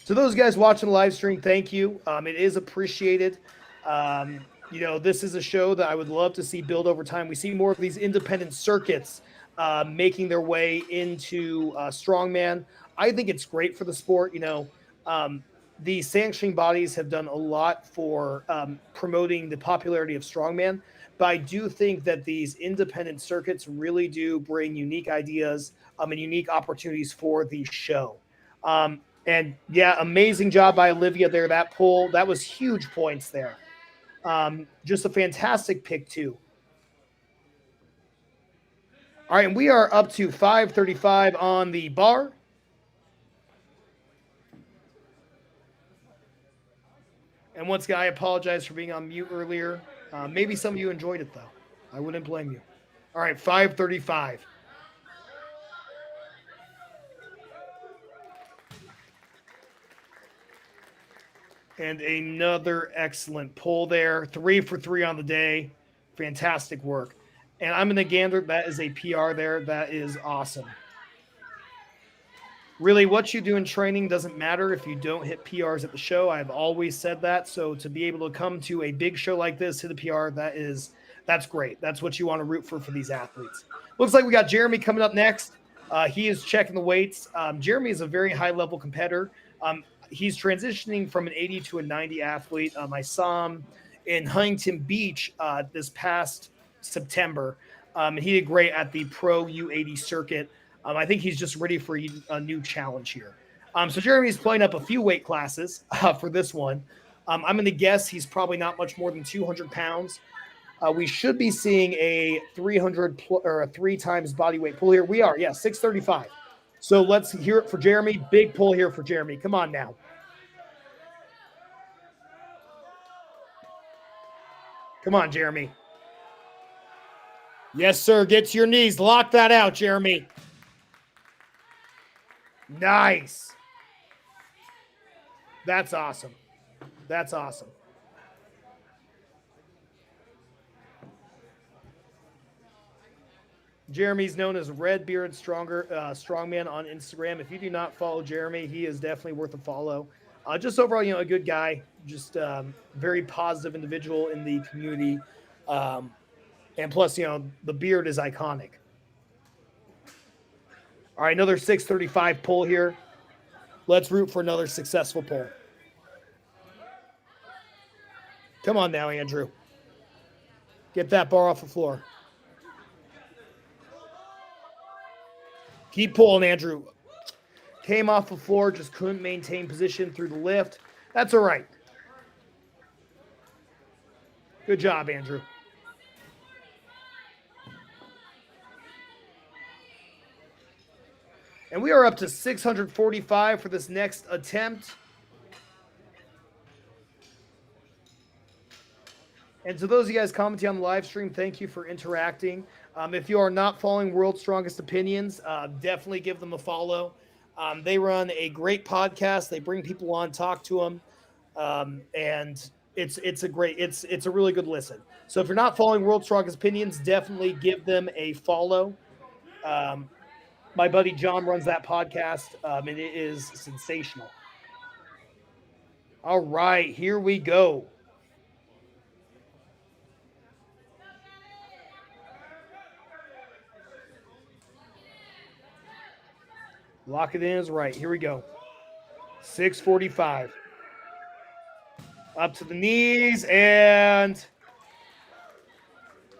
So those guys watching the live stream, thank you. It is appreciated. This is a show that I would love to see build over time. We see more of these independent circuits making their way into strongman. I think it's great for the sport. The sanctioning bodies have done a lot for promoting the popularity of strongman, but I do think that these independent circuits really do bring unique ideas and unique opportunities for the show. And yeah, amazing job by Olivia there. That pull, that was huge points there. Just a fantastic pick too. All right, and we are up to 535 on the bar. And once again, I apologize for being on mute earlier. Maybe some of you enjoyed it, though. I wouldn't blame you. All right, 535. And another excellent pull there. 3 for 3 on the day. Fantastic work. And I'm going to gander. That is a PR there. That is awesome. Really, what you do in training doesn't matter if you don't hit PRs at the show. I've always said that. So to be able to come to a big show like this, hit a PR, that's great. That's what you want to root for these athletes. Looks like we got Jeremy coming up next. He is checking the weights. Jeremy is a very high-level competitor. He's transitioning from an 80 to a 90 athlete. I saw him in Huntington Beach this past September. He did great at the Pro U80 circuit. I think he's just ready for a new challenge here. So Jeremy's playing up a few weight classes for this one. I'm going to guess he's probably not much more than 200 pounds. We should be seeing a 300 or a 3 times body weight pull here. We are, 635. So let's hear it for Jeremy. Big pull here for Jeremy. Come on now. Come on, Jeremy. Yes, sir. Get to your knees. Lock that out, Jeremy. Nice. That's awesome. That's awesome. Jeremy's known as Red Beard Strongman on Instagram. If you do not follow Jeremy, he is definitely worth a follow. Just overall, a good guy, just very positive individual in the community. And plus, the beard is iconic. All right, another 635 pull here. Let's root for another successful pull. Come on now, Andrew. Get that bar off the floor. Keep pulling, Andrew. Came off the floor, just couldn't maintain position through the lift. That's all right. Good job, Andrew. And we are up to 645 for this next attempt. And to those of you guys commenting on the live stream, thank you for interacting. If you are not following World's Strongest Opinions, definitely give them a follow. They run a great podcast. They bring people on, talk to them. And it's a really good listen. So if you're not following World's Strongest Opinions, definitely give them a follow. Um, my buddy John runs that podcast, and it is sensational. All right, here we go. Lock it in is right. Here we go. 645. Up to the knees and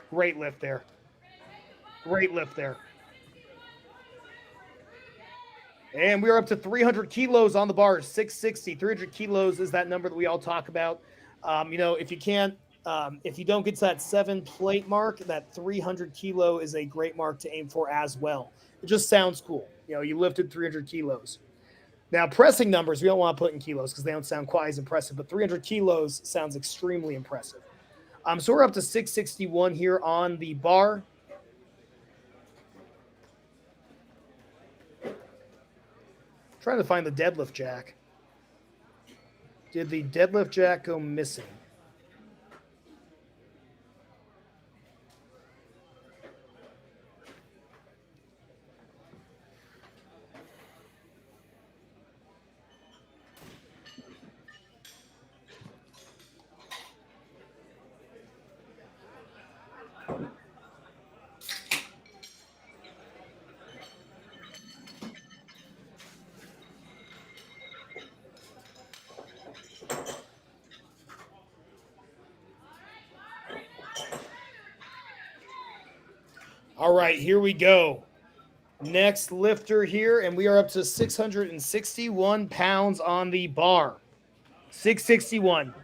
great lift there. Great lift there. And we are up to 300 kilos on the bars, 660. 300 kilos is that number that we all talk about. If you can't, if you don't get to that 7 plate mark, that 300 kilo is a great mark to aim for as well. It just sounds cool. You lifted 300 kilos. Now, pressing numbers, we don't want to put in kilos because they don't sound quite as impressive, but 300 kilos sounds extremely impressive. So we're up to 661 here on the bar. Trying to find the deadlift jack. Did the deadlift jack go missing? All right, here we go. Next lifter here, and we are up to 661 pounds on the bar. 661.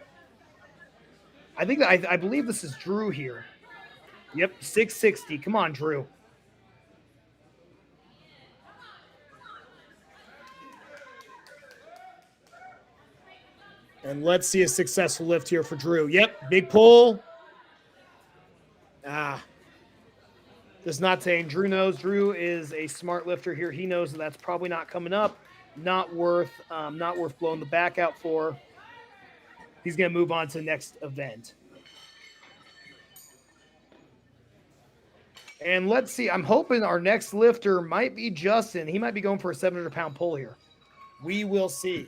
I believe this is Drew here. Yep, 660. Come on, Drew. And let's see a successful lift here for Drew. Yep, big pull. Just not saying Drew knows. Drew is a smart lifter here. He knows that's probably not coming up. Not worth blowing the back out for. He's going to move on to the next event. And let's see. I'm hoping our next lifter might be Justin. He might be going for a 700-pound pull here. We will see.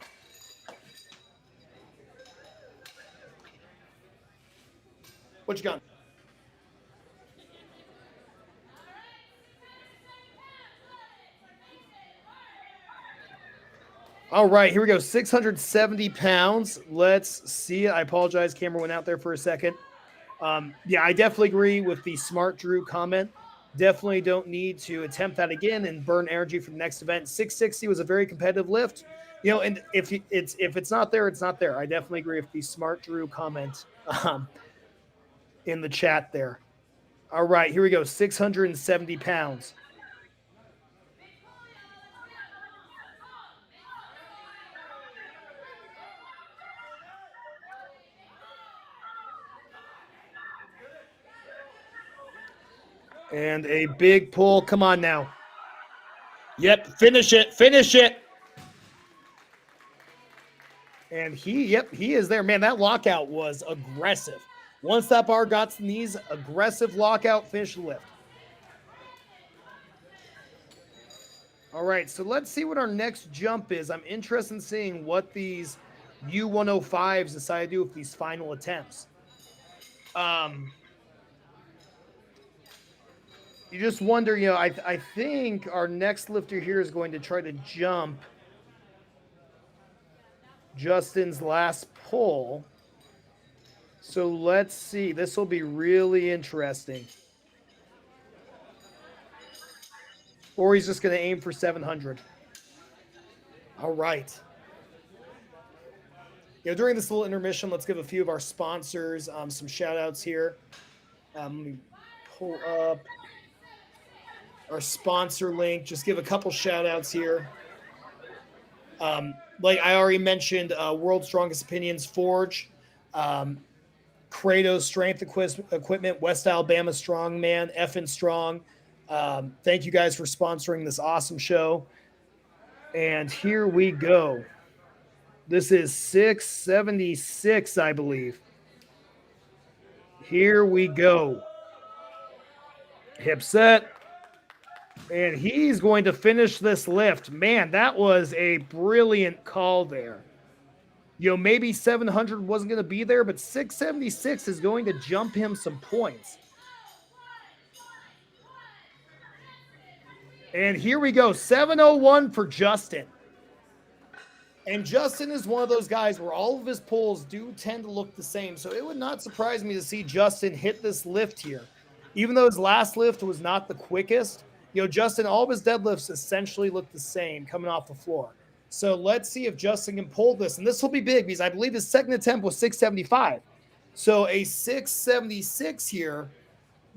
What you got? All right, here we go. 670 pounds. Let's see it. I apologize. Camera went out there for a second. I definitely agree with the smart Drew comment. Definitely don't need to attempt that again and burn energy for the next event. 660 was a very competitive lift. And if it's not there, it's not there. I definitely agree with the smart Drew comment in the chat there. All right, here we go. 670 pounds. And a big pull. Come on now. Yep, finish it. Finish it. And he is there. Man, that lockout was aggressive. Once that bar got to the knees, aggressive lockout, finish the lift. All right, so let's see what our next jump is. I'm interested in seeing what these U105s decide to do with these final attempts. You just wonder, I think our next lifter here is going to try to jump Justin's last pull. So let's see. This will be really interesting. Or he's just going to aim for 700. All right. During this little intermission, let's give a few of our sponsors some shout outs here. Let me pull up our sponsor link. Just give a couple shout outs here. Like I already mentioned, World's Strongest Opinions Forge, Kratos Strength Equipment, West Alabama Strongman, Effin Strong. Thank you guys for sponsoring this awesome show. And here we go. This is 676, I believe. Here we go. Hip set. And he's going to finish this lift. Man, that was a brilliant call there. Maybe 700 wasn't going to be there, but 676 is going to jump him some points. And here we go, 701 for Justin. And Justin is one of those guys where all of his pulls do tend to look the same. So it would not surprise me to see Justin hit this lift here. Even though his last lift was not the quickest, Justin, all of his deadlifts essentially look the same coming off the floor. So let's see if Justin can pull this. And this will be big because I believe his second attempt was 675. So a 676 here,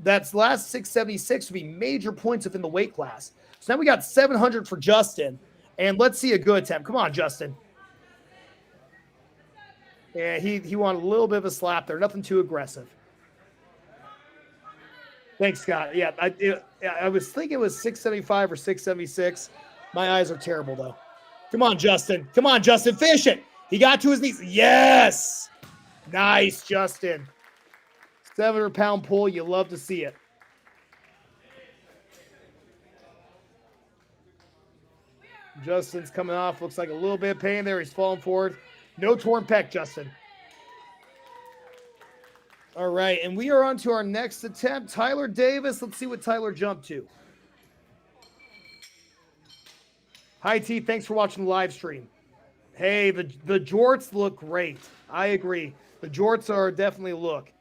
that's last 676 would be major points within the weight class. So now we got 700 for Justin. And let's see a good attempt. Come on, Justin. Yeah, he wanted a little bit of a slap there. Nothing too aggressive. Thanks, Scott. Yeah, I was thinking it was 675 or 676. My eyes are terrible, though. Come on, Justin. Come on, Justin. Finish it. He got to his knees. Yes. Nice, Justin. 700-pound pull. You love to see it. Justin's coming off. Looks like a little bit of pain there. He's falling forward. No torn pec, Justin. All right, and we are on to our next attempt. Tyler Davis. Let's see what Tyler jumped to. Hi, T. Thanks for watching the live stream. Hey, the jorts look great. I agree. The jorts are definitely a look.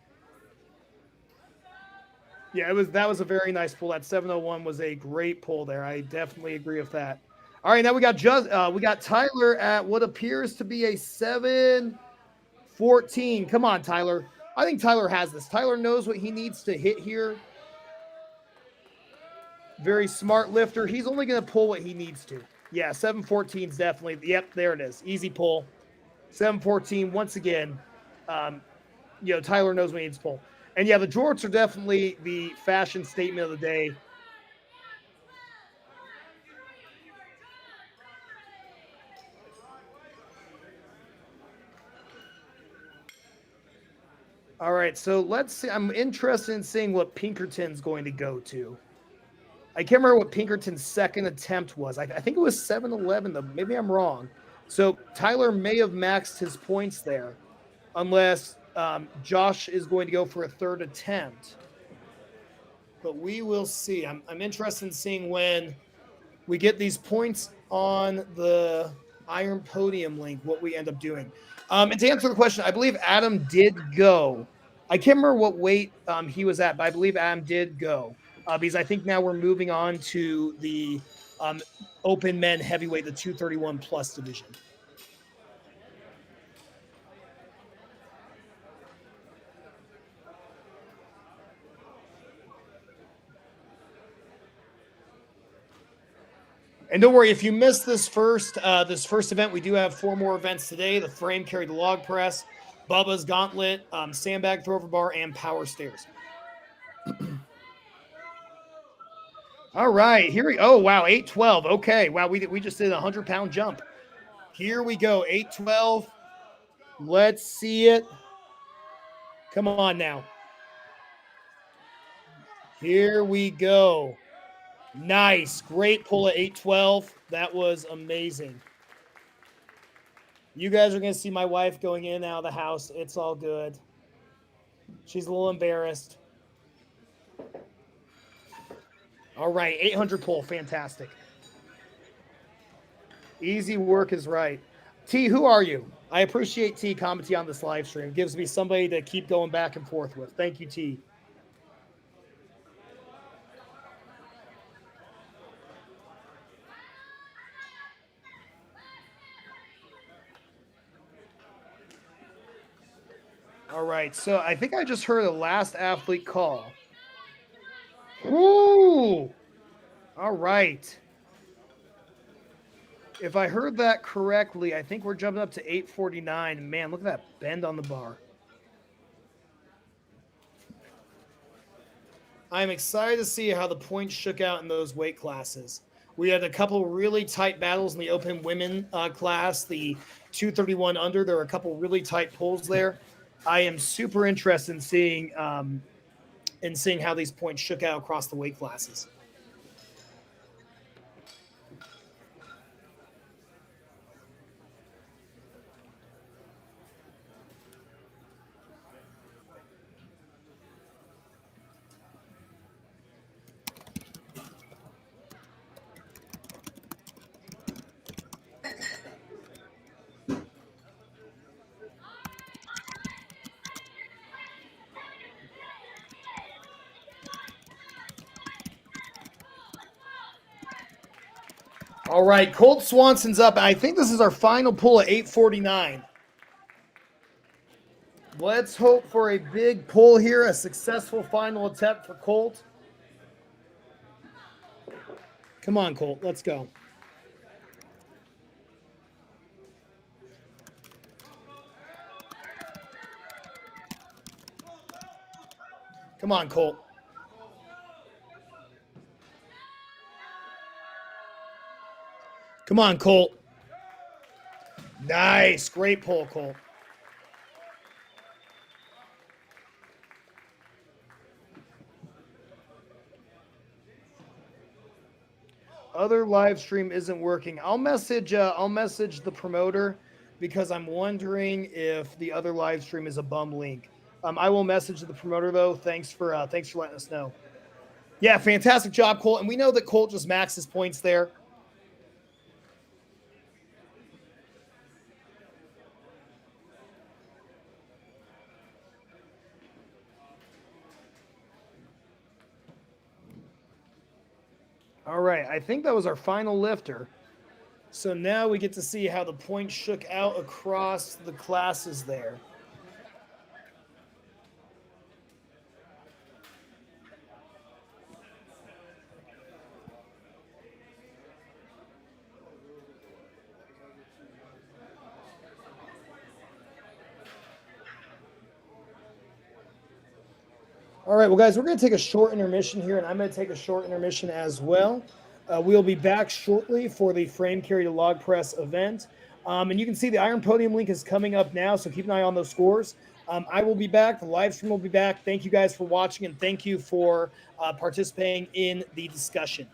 Yeah, that was a very nice pull. That 701 was a great pull there. I definitely agree with that. All right, now we got Tyler at what appears to be a 714. Come on, Tyler. I think Tyler has this. Tyler knows what he needs to hit here. Very smart lifter. He's only going to pull what he needs to. Yeah, 714 is definitely. Yep, there it is. Easy pull. 714. Once again, Tyler knows what he needs to pull. And yeah, the jorts are definitely the fashion statement of the day. All right, so let's see. I'm interested in seeing what Pinkerton's going to go to. I can't remember what Pinkerton's second attempt was. I think it was 711, though. Maybe I'm wrong. So Tyler may have maxed his points there, unless Josh is going to go for a third attempt. But we will see. I'm interested in seeing when we get these points on the Iron Podium link, what we end up doing. And to answer the question, I believe Adam did go. I can't remember what weight he was at, but I believe Adam did go. Because I think now we're moving on to the open men heavyweight, the 231 plus division. And don't worry, if you missed this first event, we do have 4 more events today. The frame carry, the log press, Bubba's gauntlet, sandbag throw over bar, and power stairs. All right, here we go. Oh, wow, 812. Okay, wow, we just did a 100-pound jump. Here we go, 812. Let's see it. Come on now. Here we go. Nice. Great pull at 812. That was amazing. You guys are going to see my wife going in and out of the house. It's all good. She's a little embarrassed. All right, 800 pull. Fantastic. Easy work is right. T, who are you? I appreciate T commenting on this live stream. It gives me somebody to keep going back and forth with. Thank you, T. All right, so I think I just heard the last athlete call. Woo! All right. If I heard that correctly, I think we're jumping up to 849. Man, look at that bend on the bar. I'm excited to see how the points shook out in those weight classes. We had a couple really tight battles in the open women class. The 231 under. There are a couple really tight pulls there. I am super interested in seeing how these points shook out across the weight classes. All right, Colt Swanson's up. I think this is our final pull at 849. Let's hope for a big pull here, a successful final attempt for Colt. Come on, Colt. Let's go. Come on, Colt. Come on, Colt. Nice. Great pull, Colt. Other live stream isn't working. I'll message the promoter because I'm wondering if the other live stream is a bum link. I will message the promoter though. Thanks for letting us know. Yeah, fantastic job, Colt. And we know that Colt just maxed his points there. All right, I think that was our final lifter. So now we get to see how the points shook out across the classes there. All right, well, guys, we're going to take a short intermission here, and I'm going to take a short intermission as well. We'll be back shortly for the frame carry to log press event. And you can see the Iron Podium link is coming up now, so keep an eye on those scores. I will be back. The live stream will be back. Thank you guys for watching, and thank you for participating in the discussion.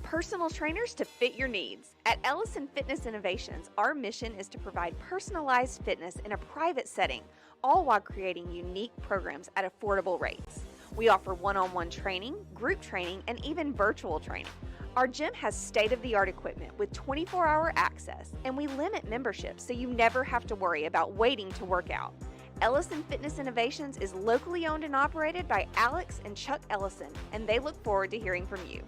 Personal trainers to fit your needs. At Ellison Fitness Innovations, our mission is to provide personalized fitness in a private setting, all while creating unique programs at affordable rates. We offer one-on-one training, group training, and even virtual training. Our gym has state-of-the-art equipment with 24-hour access, and we limit memberships so you never have to worry about waiting to work out. Ellison Fitness Innovations is locally owned and operated by Alex and Chuck Ellison, and they look forward to hearing from you.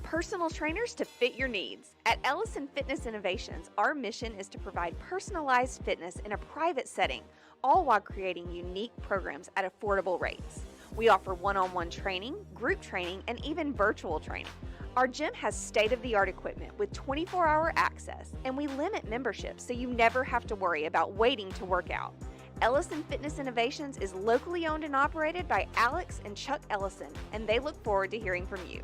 Personal trainers to fit your needs. At Ellison Fitness Innovations, our mission is to provide personalized fitness in a private setting, all while creating unique programs at affordable rates. We offer one-on-one training, group training, and even virtual training. Our gym has state-of-the-art equipment with 24-hour access, and we limit memberships so you never have to worry about waiting to work out. Ellison Fitness Innovations is locally owned and operated by Alex and Chuck Ellison, and they look forward to hearing from you.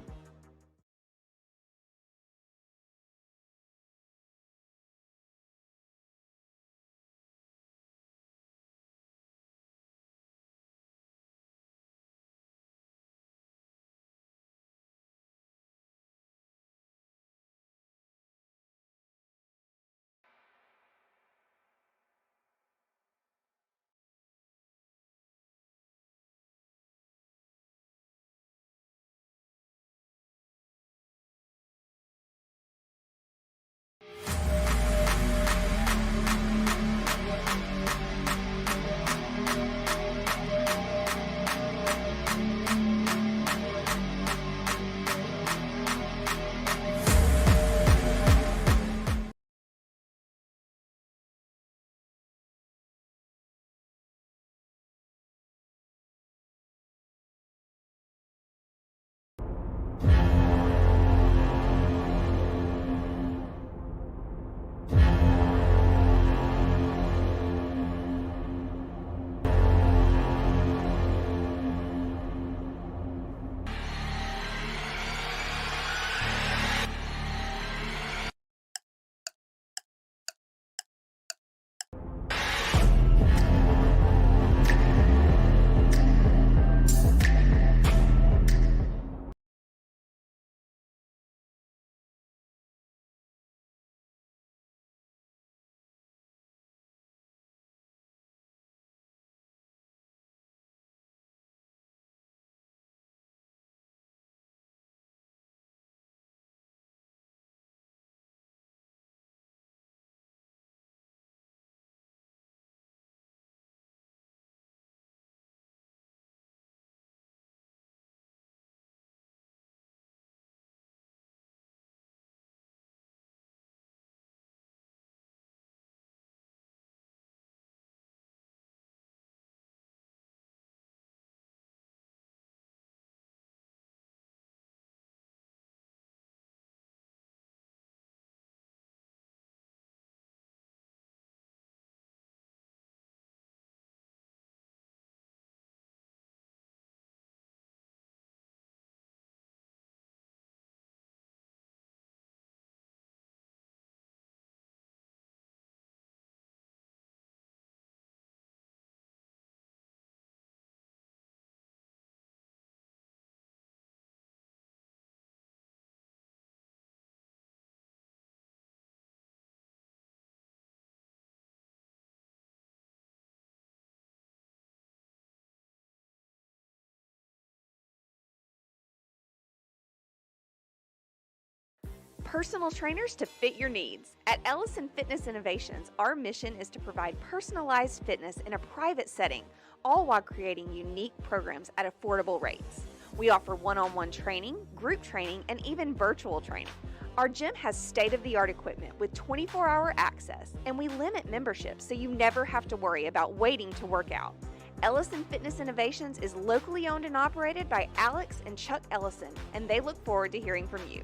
Personal trainers to fit your needs. At Ellison Fitness Innovations, our mission is to provide personalized fitness in a private setting, all while creating unique programs at affordable rates. We offer one-on-one training, group training, and even virtual training. Our gym has state-of-the-art equipment with 24-hour access, and we limit memberships so you never have to worry about waiting to work out. Ellison Fitness Innovations is locally owned and operated by Alex and Chuck Ellison, and they look forward to hearing from you.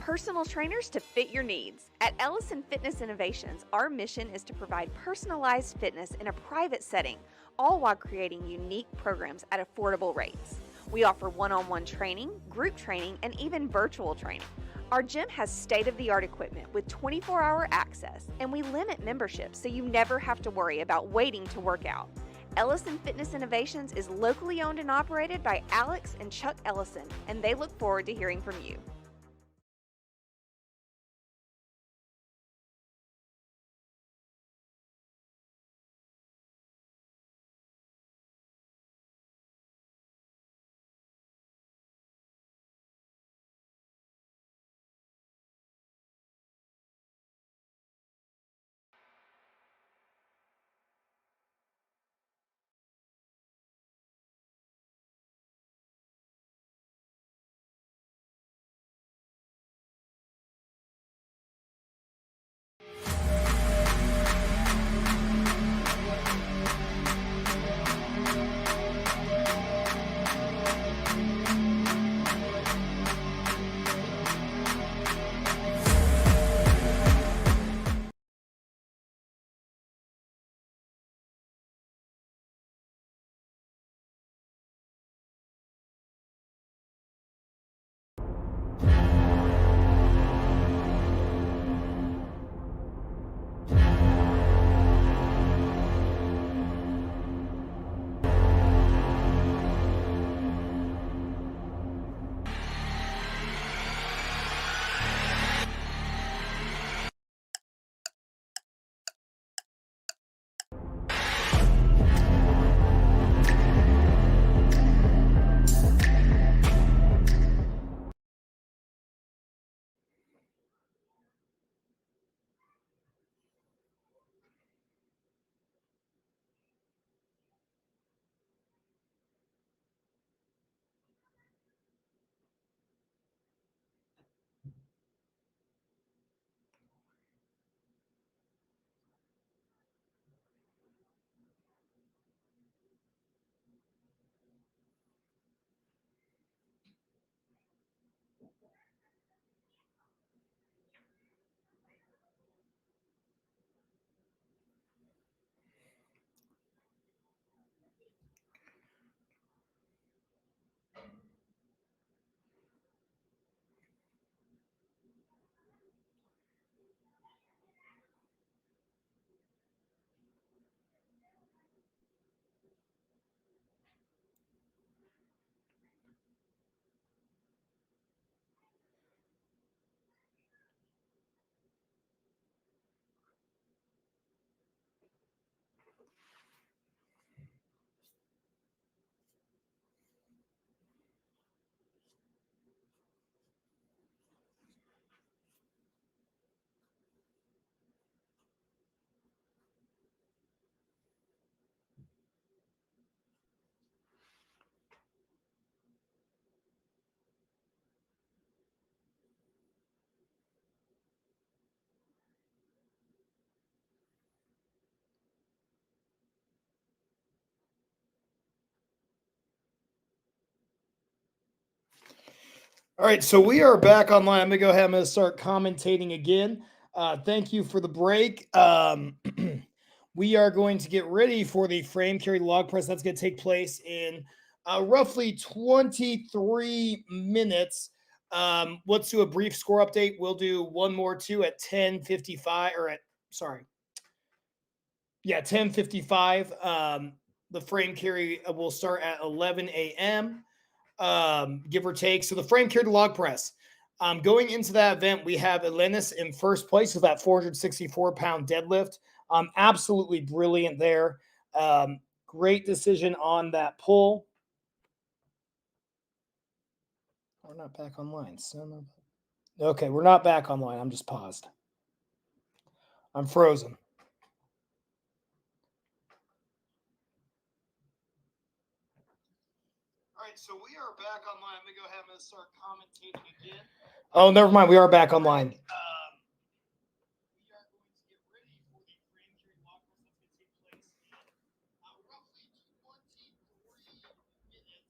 Personal trainers to fit your needs. At Ellison Fitness Innovations, our mission is to provide personalized fitness in a private setting, all while creating unique programs at affordable rates. We offer one-on-one training, group training, and even virtual training. Our gym has state-of-the-art equipment with 24-hour access, and we limit memberships so you never have to worry about waiting to work out. Ellison Fitness Innovations is locally owned and operated by Alex and Chuck Ellison, and they look forward to hearing from you. All right, so we are back online. I'm gonna go ahead. I'm gonna start commentating again. Thank you for the break. We are going to get ready for the frame carry log press. That's going to take place in roughly 23 minutes. Let's do a brief score update. We'll do one more two at 10:55 or at sorry, yeah, 10:55. The frame carry will start at 11 a.m. Give or take. So the frame carry to log press. Going into that event, we have Ellison in first place with that 464-pound deadlift. Absolutely brilliant there. Great decision on that pull. We're not back online. Okay, we're not back online. I'm just paused. I'm frozen. All right, so we are back online. I'm going to go ahead and start commentating again. Oh, never mind. We are back online. We are going to get ready for the frame carry log press that's going to take place in roughly 23 minutes.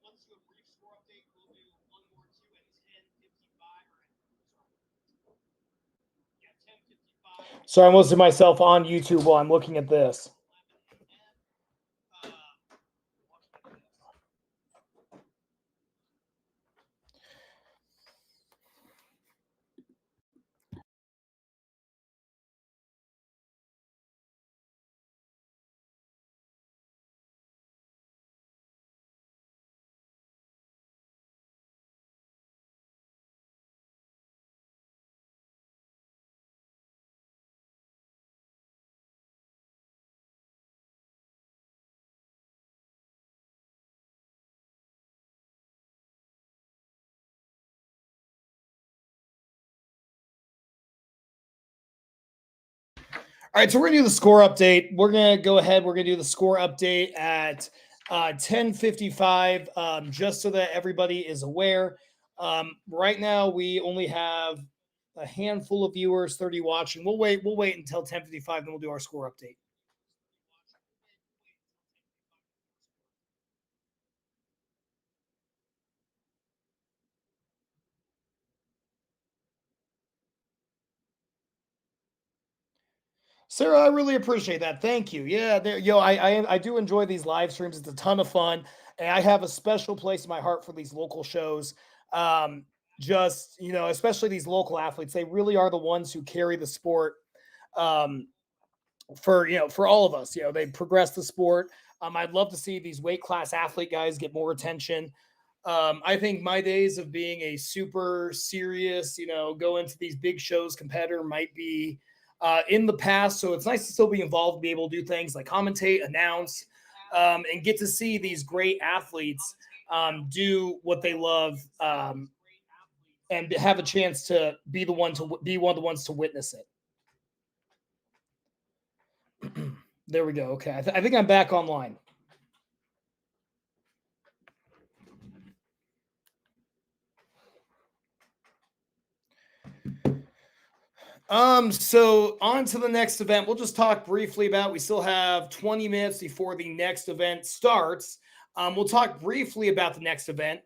Let's do a brief score update. We'll do one more two at 10:55. Yeah, 10:55. Sorry, I'm listening to myself on YouTube while I'm looking at this. All right, so we're gonna do the score update. We're gonna go ahead. We're gonna do the score update at 10:55, just so that everybody is aware. Right now, we only have a handful of viewers, 30 watching. We'll wait. We'll wait until 10:55, then we'll do our score update. Sarah, I really appreciate that. Thank you. Yeah, there, I do enjoy these live streams. It's a ton of fun, and I have a special place in my heart for these local shows. Um, just, especially these local athletes, they really are the ones who carry the sport. Um, for all of us, they progress the sport. I'd love to see these weight class athlete guys get more attention. I think my days of being a super serious, go into these big shows competitor might be in the past. So it's nice to still be involved, be able to do things like commentate, announce, and get to see these great athletes do what they love, and have a chance to be one of the ones to witness it. There we go. Okay, I think I'm back online. So on to the next event. We'll just talk briefly about. We still have 20 minutes before the next event starts. We'll talk briefly about the next event.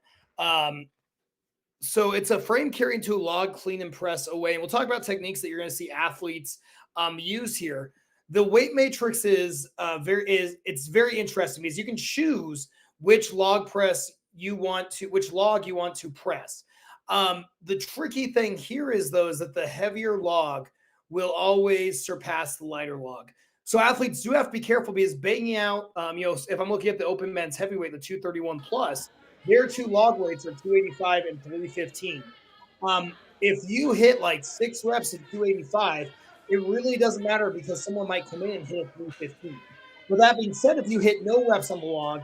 So it's a frame carrying to a log, clean and press away. And we'll talk about techniques that you're going to see athletes use here. The weight matrix is it's very interesting because you can choose which log you want to press. The tricky thing here is that the heavier log will always surpass the lighter log. So athletes do have to be careful because banging out, if I'm looking at the open men's heavyweight, the 231 plus, their two log weights are 285 and 315. If you hit like 6 reps at 285, it really doesn't matter because someone might come in and hit 315. With that being said, if you hit no reps on the log,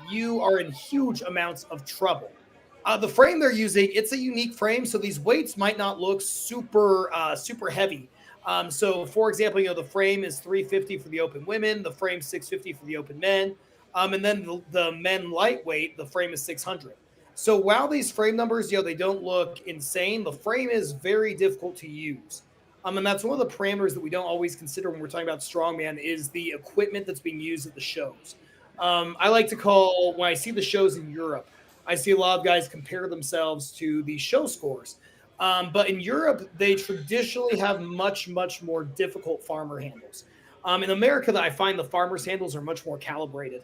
you are in huge amounts of trouble. The frame they're using, it's a unique frame, so these weights might not look super heavy. So, for example, the frame is 350 for the open women, the frame 650 for the open men, and then the men lightweight, the frame is 600. So while these frame numbers, they don't look insane, the frame is very difficult to use. And that's one of the parameters that we don't always consider when we're talking about strongman is the equipment that's being used at the shows. I like to call, when I see the shows in Europe, I see a lot of guys compare themselves to the show scores. But in Europe, they traditionally have much more difficult farmer handles. In America, I find the farmers' handles are much more calibrated,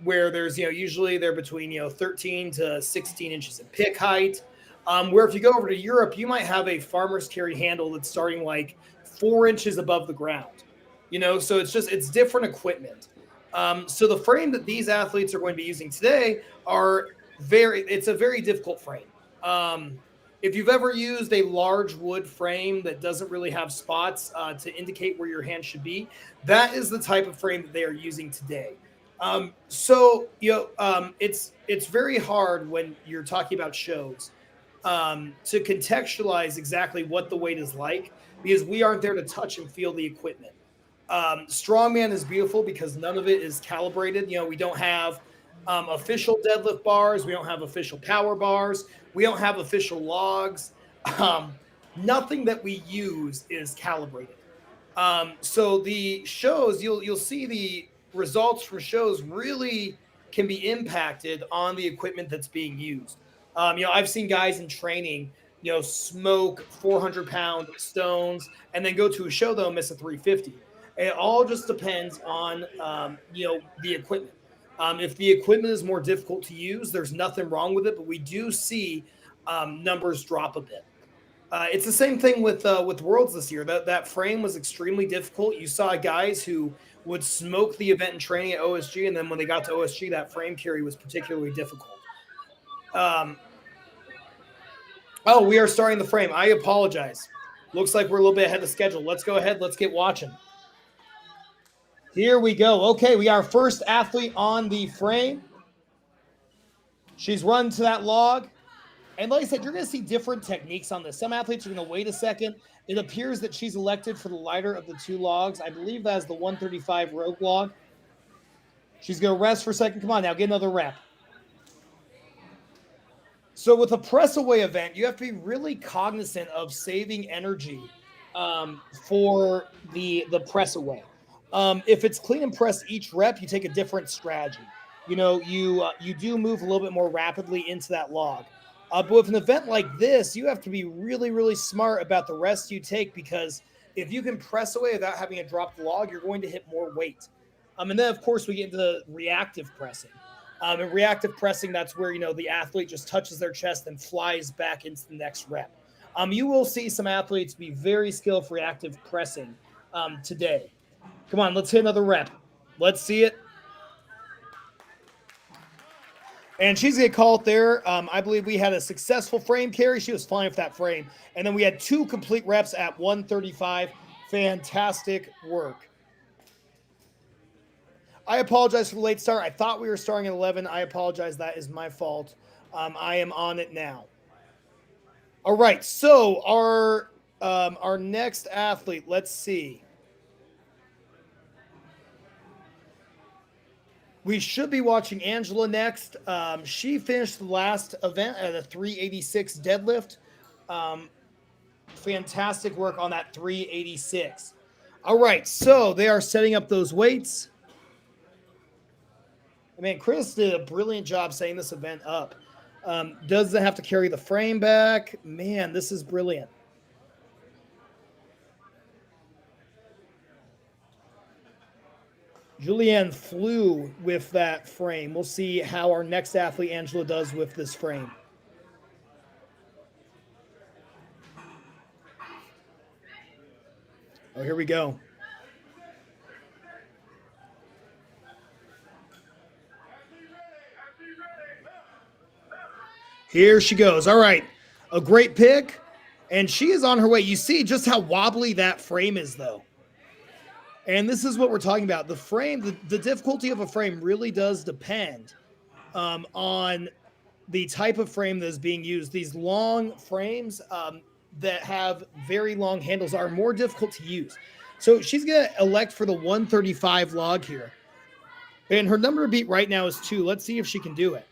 where there's, usually they're between, 13 to 16 inches in pick height. Where if you go over to Europe, you might have a farmer's carry handle that's starting like 4 inches above the ground. So it's different equipment. So the frame that these athletes are going to be using today it's a very difficult frame. If you've ever used a large wood frame that doesn't really have spots to indicate where your hand should be, that is the type of frame that they are using today. It's very hard when you're talking about shows to contextualize exactly what the weight is like because we aren't there to touch and feel the equipment. Strongman is beautiful because none of it is calibrated. We don't have official deadlift bars. We don't have official power bars. We don't have official logs. Nothing that we use is calibrated. So the shows, you'll see the results from shows really can be impacted on the equipment that's being used. I've seen guys in training, smoke 400-pound stones and then go to a show, they'll miss a 350. It all just depends on, the equipment. If the equipment is more difficult to use, there's nothing wrong with it, but we do see numbers drop a bit. It's the same thing with Worlds this year. That frame was extremely difficult. You saw guys who would smoke the event in training at OSG, and then when they got to OSG, that frame carry was particularly difficult. We are starting the frame. I apologize. Looks like we're a little bit ahead of schedule. Let's go ahead. Let's get watching. Here we go. Okay, we got our first athlete on the frame. She's run to that log. And like I said, you're going to see different techniques on this. Some athletes are going to wait a second. It appears that she's elected for the lighter of the two logs. I believe that is the 135 rogue log. She's going to rest for a second. Come on now, get another rep. So with a press away event, you have to be really cognizant of saving energy for the press away. If it's clean and press each rep, you take a different strategy. You do move a little bit more rapidly into that log. But with an event like this, you have to be really smart about the rest you take because if you can press away without having to drop the log, you're going to hit more weight. And then, of course, we get into reactive pressing. And reactive pressing, that's where, the athlete just touches their chest and flies back into the next rep. You will see some athletes be very skilled for reactive pressing today. Come on, let's hit another rep. Let's see it. And she's going to call it there. I believe we had a successful frame carry. She was flying with that frame. And then we had 2 complete reps at 135. Fantastic work. I apologize for the late start. I thought we were starting at 11. I apologize. That is my fault. I am on it now. All right. So our next athlete, let's see. We should be watching Angela next. She finished the last event at a 386 deadlift. Fantastic work on that 386. All right, so they are setting up those weights. I mean, Chris did a brilliant job setting this event up. Does it have to carry the frame back? Man, this is brilliant. Julianne flew with that frame. We'll see how our next athlete, Angela, does with this frame. Oh, here we go. Here she goes. All right. A great pick. And she is on her way. You see just how wobbly that frame is, though. And this is what we're talking about. The frame, the difficulty of a frame really does depend on the type of frame that is being used. These long frames that have very long handles are more difficult to use. So she's going to elect for the 135 log here. And her number to beat right now is 2. Let's see if she can do it.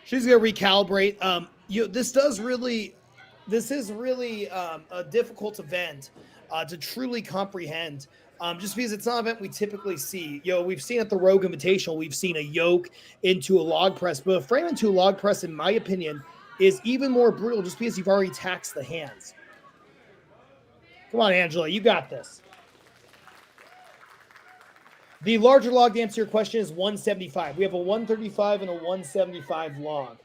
She's going to recalibrate. This is really a difficult event to truly comprehend, just because it's not an event we typically see. We've seen at the Rogue Invitational, we've seen a yoke into a log press, but a frame into a log press, in my opinion, is even more brutal just because you've already taxed the hands. Come on, Angela, you got this. The larger log, to answer your question, is 175. We have a 135 and a 175 log.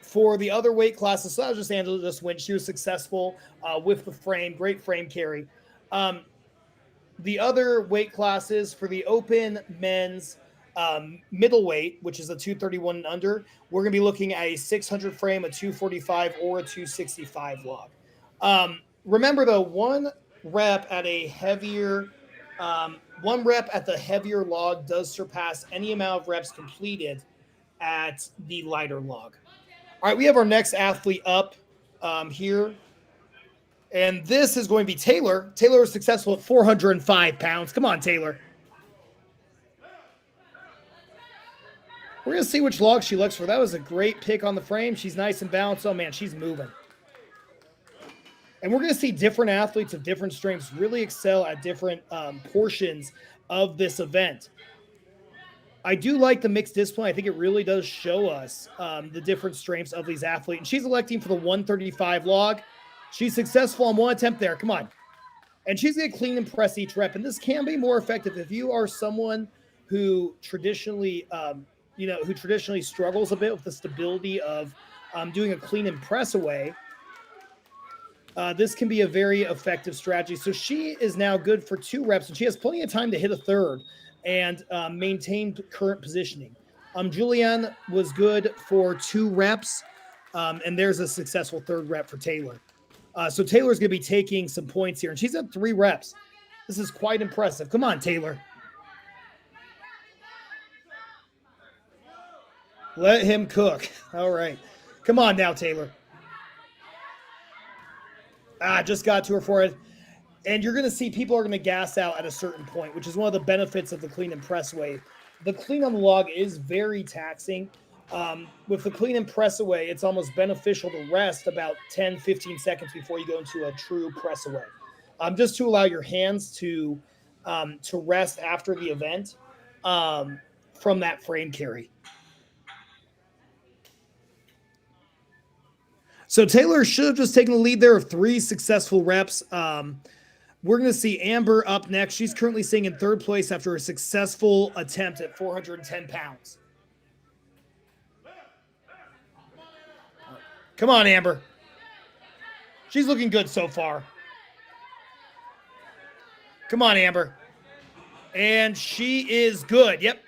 For the other weight classes, so that was just Angela just went. She was successful with the frame. Great frame carry. The other weight classes for the open men's middleweight, which is a 231 and under, we're going to be looking at a 600 frame, a 245, or a 265 log. Remember, though, one rep at the heavier log does surpass any amount of reps completed at the lighter log. All right, we have our next athlete up here. And this is going to be Taylor. Taylor was successful at 405 pounds. Come on, Taylor. We're going to see which log she looks for. That was a great pick on the frame. She's nice and balanced. Oh, man, she's moving. And we're going to see different athletes of different strengths really excel at different portions of this event. I do like the mixed discipline. I think it really does show us the different strengths of these athletes. And she's electing for the 135 log. She's successful on one attempt there. Come on. And she's going to clean and press each rep. And this can be more effective if you are someone who traditionally, struggles a bit with the stability of doing a clean and press away. This can be a very effective strategy. So she is now good for 2 reps, and she has plenty of time to hit a third and maintain current positioning. Julianne was good for 2 reps, and there's a successful 3rd rep for Taylor. So Taylor's going to be taking some points here, and she's at 3 reps. This is quite impressive. Come on, Taylor. Let him cook. All right. Come on now, Taylor. Just got to her forehead. And you're going to see people are going to gas out at a certain point, which is one of the benefits of the clean and press away. The clean on the log is very taxing. With the clean and press away, it's almost beneficial to rest about 10, 15 seconds before you go into a true press away. Just to allow your hands to rest after the event from that frame carry. So Taylor should have just taken the lead there of 3 successful reps. We're going to see Amber up next. She's currently sitting in third place after a successful attempt at 410 pounds. Come on, Amber. She's looking good so far. Come on, Amber. And she is good. Yep.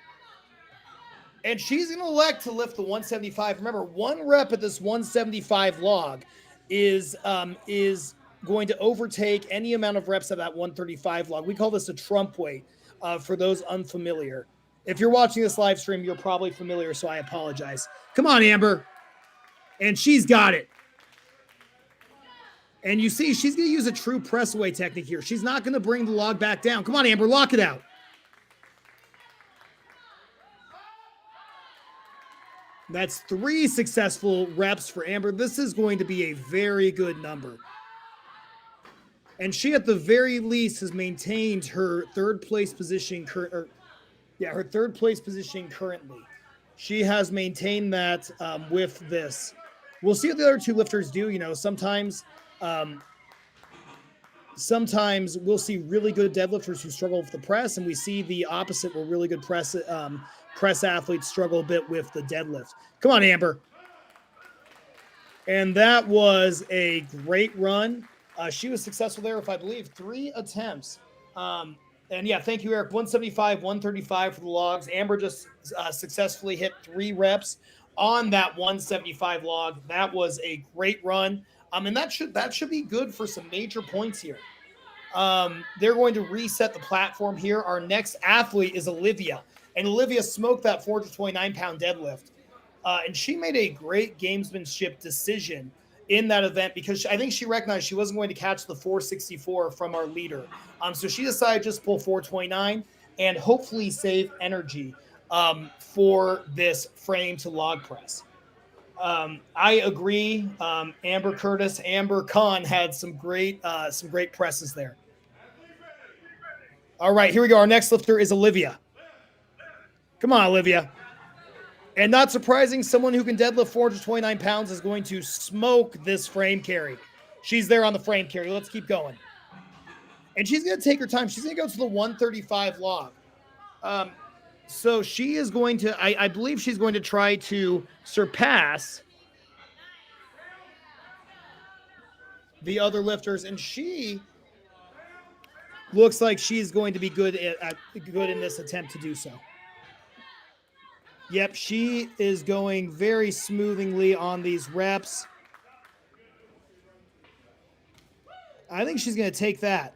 And she's going to elect to lift the 175. Remember, one rep at this 175 log is going to overtake any amount of reps of that 135 log. We call this a Trump weight for those unfamiliar. If you're watching this live stream, you're probably familiar, so I apologize. Come on, Amber. And she's got it. And you see, she's going to use a true press away technique here. She's not going to bring the log back down. Come on, Amber, lock it out. That's 3 successful reps for Amber. This is going to be a very good number. And she, at the very least, has maintained her third place position. Her third place position currently. She has maintained that with this. We'll see what the other two lifters do. You know, sometimes we'll see really good deadlifters who struggle with the press, and we see the opposite where really good press athletes struggle a bit with the deadlift. Come on, Amber. And that was a great run. She was successful there with, I believe, 3 attempts. And yeah, thank you, Eric. 175, 135 for the logs. Amber just successfully hit 3 reps on that 175 log. That was a great run. And that should be good for some major points here. They're going to reset the platform here. Our next athlete is Olivia. And Olivia smoked that 429-pound deadlift. And she made a great gamesmanship decision in that event because I think she recognized she wasn't going to catch the 464 from our leader. So she decided just pull 429 and hopefully save energy for this frame to log press. I agree. Amber Khan had some great presses there. All right, here we go. Our next lifter is Olivia. Come on, Olivia. And not surprising, someone who can deadlift 429 pounds is going to smoke this frame carry. She's there on the frame carry. Let's keep going. And she's going to take her time. She's going to go to the 135 log. So she is going to, I believe she's going to try to surpass the other lifters. And she looks like she's going to be good in this attempt to do so. Yep, she is going very smoothly on these reps. I think she's going to take that.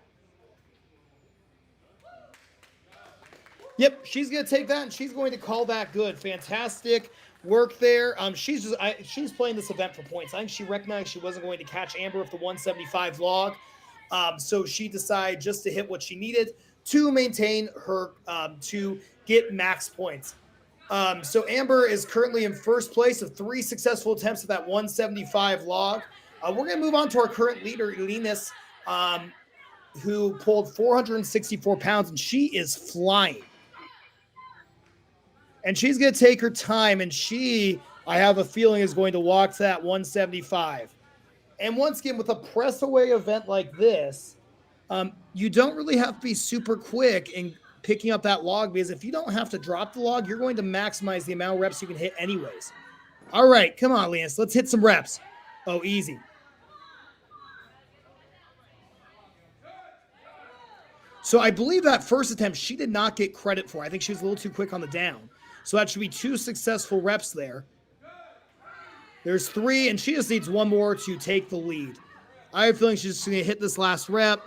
Yep, she's going to take that, and she's going to call that good. Fantastic work there. She's playing this event for points. I think she recognized she wasn't going to catch Amber with the 175 log, so she decided just to hit what she needed to maintain her, to get max points. So Amber is currently in first place of 3 successful attempts at that 175 log. We're going to move on to our current leader, Linus, who pulled 464 pounds, and she is flying. And she's going to take her time, and I have a feeling, is going to walk to that 175. And once again, with a press away event like this, you don't really have to be super quick in picking up that log, because if you don't have to drop the log, you're going to maximize the amount of reps you can hit anyways. All right, come on, Linus. Let's hit some reps. Oh, easy. So I believe that first attempt she did not get credit for. I think she was a little too quick on the down. So that should be 2 successful reps there. There's 3, and she just needs 1 more to take the lead. I have a feeling she's just going to hit this last rep.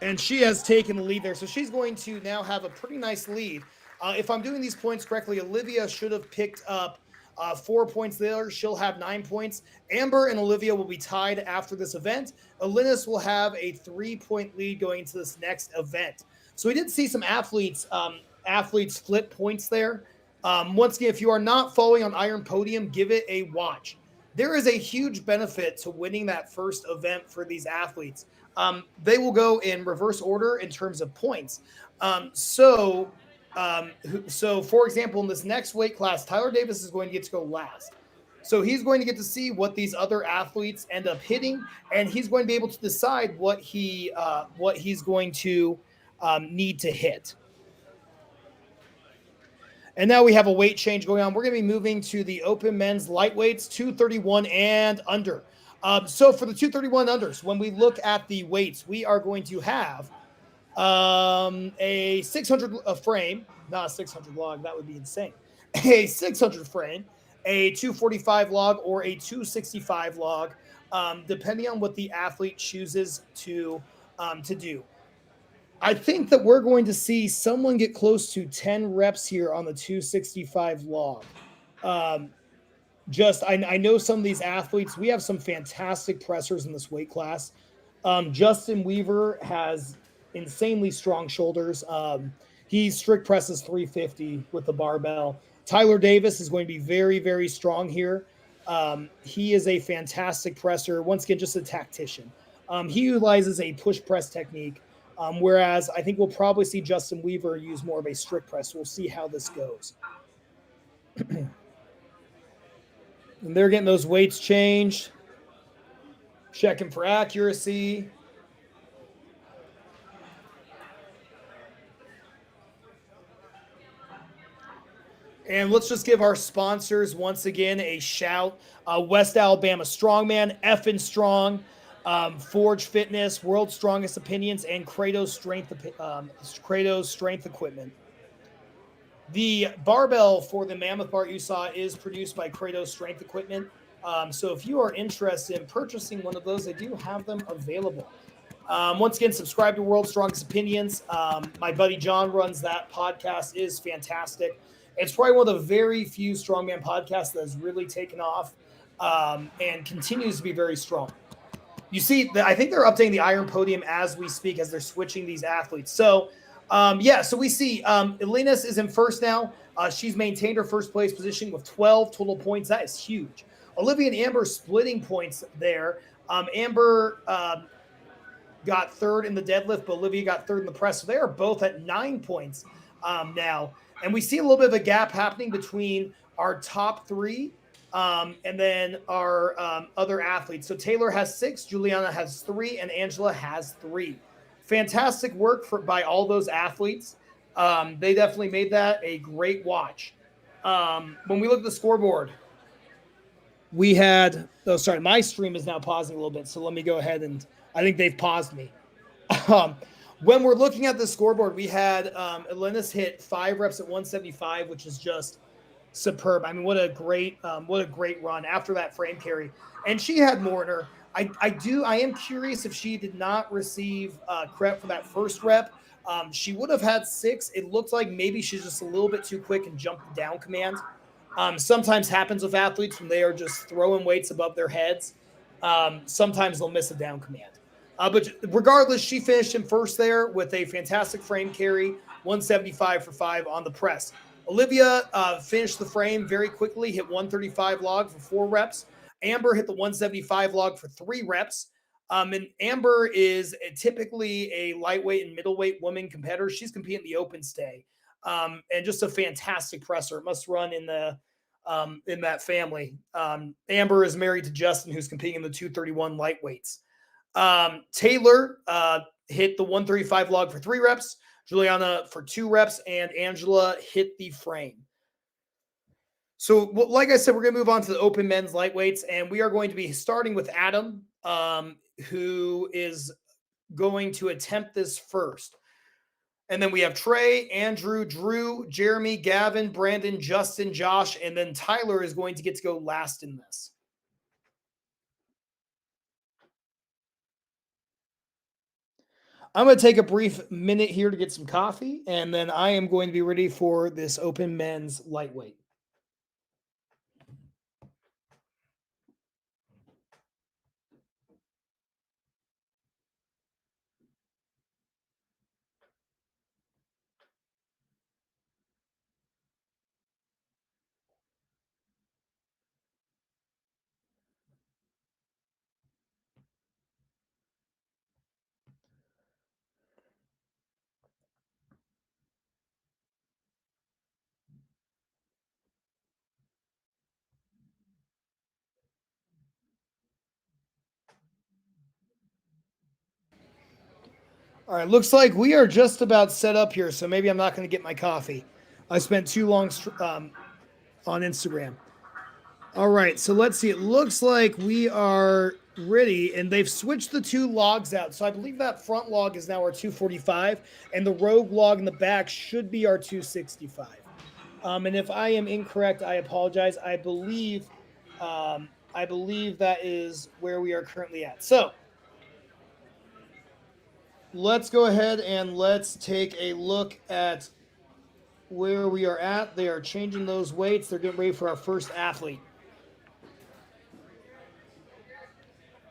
And she has taken the lead there. So she's going to now have a pretty nice lead. If I'm doing these points correctly, Olivia should have picked up 4 points there. She'll have 9 points. Amber and Olivia will be tied after this event. Linus will have a 3-point lead going into this next event. So we did see some athletes flip points there. Once again, if you are not following on Iron Podium, give it a watch. There is a huge benefit to winning that first event for these athletes. They will go in reverse order in terms of points. So So, for example, in this next weight class, Tyler Davis is going to get to go last. So he's going to get to see what these other athletes end up hitting, and he's going to be able to decide what he's going to need to hit. And now we have a weight change going on. We're going to be moving to the open men's lightweights, 231 and under. So for the 231 unders, when we look at the weights, we are going to have a 600 frame, not a 600 log, that would be insane. A 600 frame, a 245 log, or a 265 log, depending on what the athlete chooses to do. I think that we're going to see someone get close to 10 reps here on the 265 log. Um, I know some of these athletes. We have some fantastic pressers in this weight class. Justin Weaver has insanely strong shoulders. He strict presses 350 with the barbell. Tyler Davis is going to be very, very strong here. He is a fantastic presser. Once again, just a tactician. He utilizes a push press technique, whereas I think we'll probably see Justin Weaver use more of a strict press. We'll see how this goes. And they're getting those weights changed, checking for accuracy. And let's just give our sponsors once again a shout. West Alabama Strongman, Effin Strong, Forge Fitness, World's Strongest Opinions, and Kratos Strength Equipment. The barbell for the Mammoth Bar you saw is produced by Kratos Strength Equipment. So if you are interested in purchasing one of those, they do have them available. Once again, subscribe to World's Strongest Opinions. My buddy John runs that podcast. Is fantastic. It's probably one of the very few strongman podcasts that has really taken off and continues to be very strong. You see, I think they're updating the Iron Podium as we speak, as they're switching these athletes. So, so we see Elinas is in first now. She's maintained her first place position with 12 total points. That is huge. Olivia and Amber splitting points there. Amber got third in the deadlift, but Olivia got third in the press. So they are both at 9 points now. And we see a little bit of a gap happening between our top three and then our other athletes. So Taylor has 6, Juliana has 3, and Angela has 3. Fantastic work by all those athletes. They definitely made that a great watch. When we look at the scoreboard, we had, my stream is now pausing a little bit. So let me go ahead and I think they've paused me. When we're looking at the scoreboard, we had Elenis hit 5 reps at 175, which is just superb. I mean, what a great run after that frame carry. And she had more in her. I am curious if she did not receive credit for that first rep. She would have had 6. It looked like maybe she's just a little bit too quick and jumped the down command. Sometimes happens with athletes when they are just throwing weights above their heads. Sometimes they'll miss a down command. But regardless, she finished in first there with a fantastic frame carry, 175 for 5 on the press. Olivia finished the frame very quickly, hit 135 log for 4 reps. Amber hit the 175 log for 3 reps. And Amber is typically a lightweight and middleweight woman competitor. She's competing in the open stay. And just a fantastic presser. It must run in that family. Amber is married to Justin, who's competing in the 231 lightweights. Taylor hit the 135 log for 3 reps, Juliana for 2 reps, and Angela hit the frame. So, like I said, we're going to move on to the open men's lightweights, and we are going to be starting with Adam, who is going to attempt this first. And then we have Trey, Andrew, Drew, Jeremy, Gavin, Brandon, Justin, Josh, and then Tyler is going to get to go last in this. I'm going to take a brief minute here to get some coffee, and then I am going to be ready for this open men's lightweight. All right, looks like we are just about set up here, so maybe I'm not going to get my coffee. I spent too long on Instagram. All right, so let's see. It looks like we are ready, and they've switched the two logs out. So I believe that front log is now our 245, and the rogue log in the back should be our 265. And if I am incorrect, I apologize. I believe that is where we are currently at. So let's go ahead and let's take a look at where we are at. They are changing those weights. They're getting ready for our first athlete.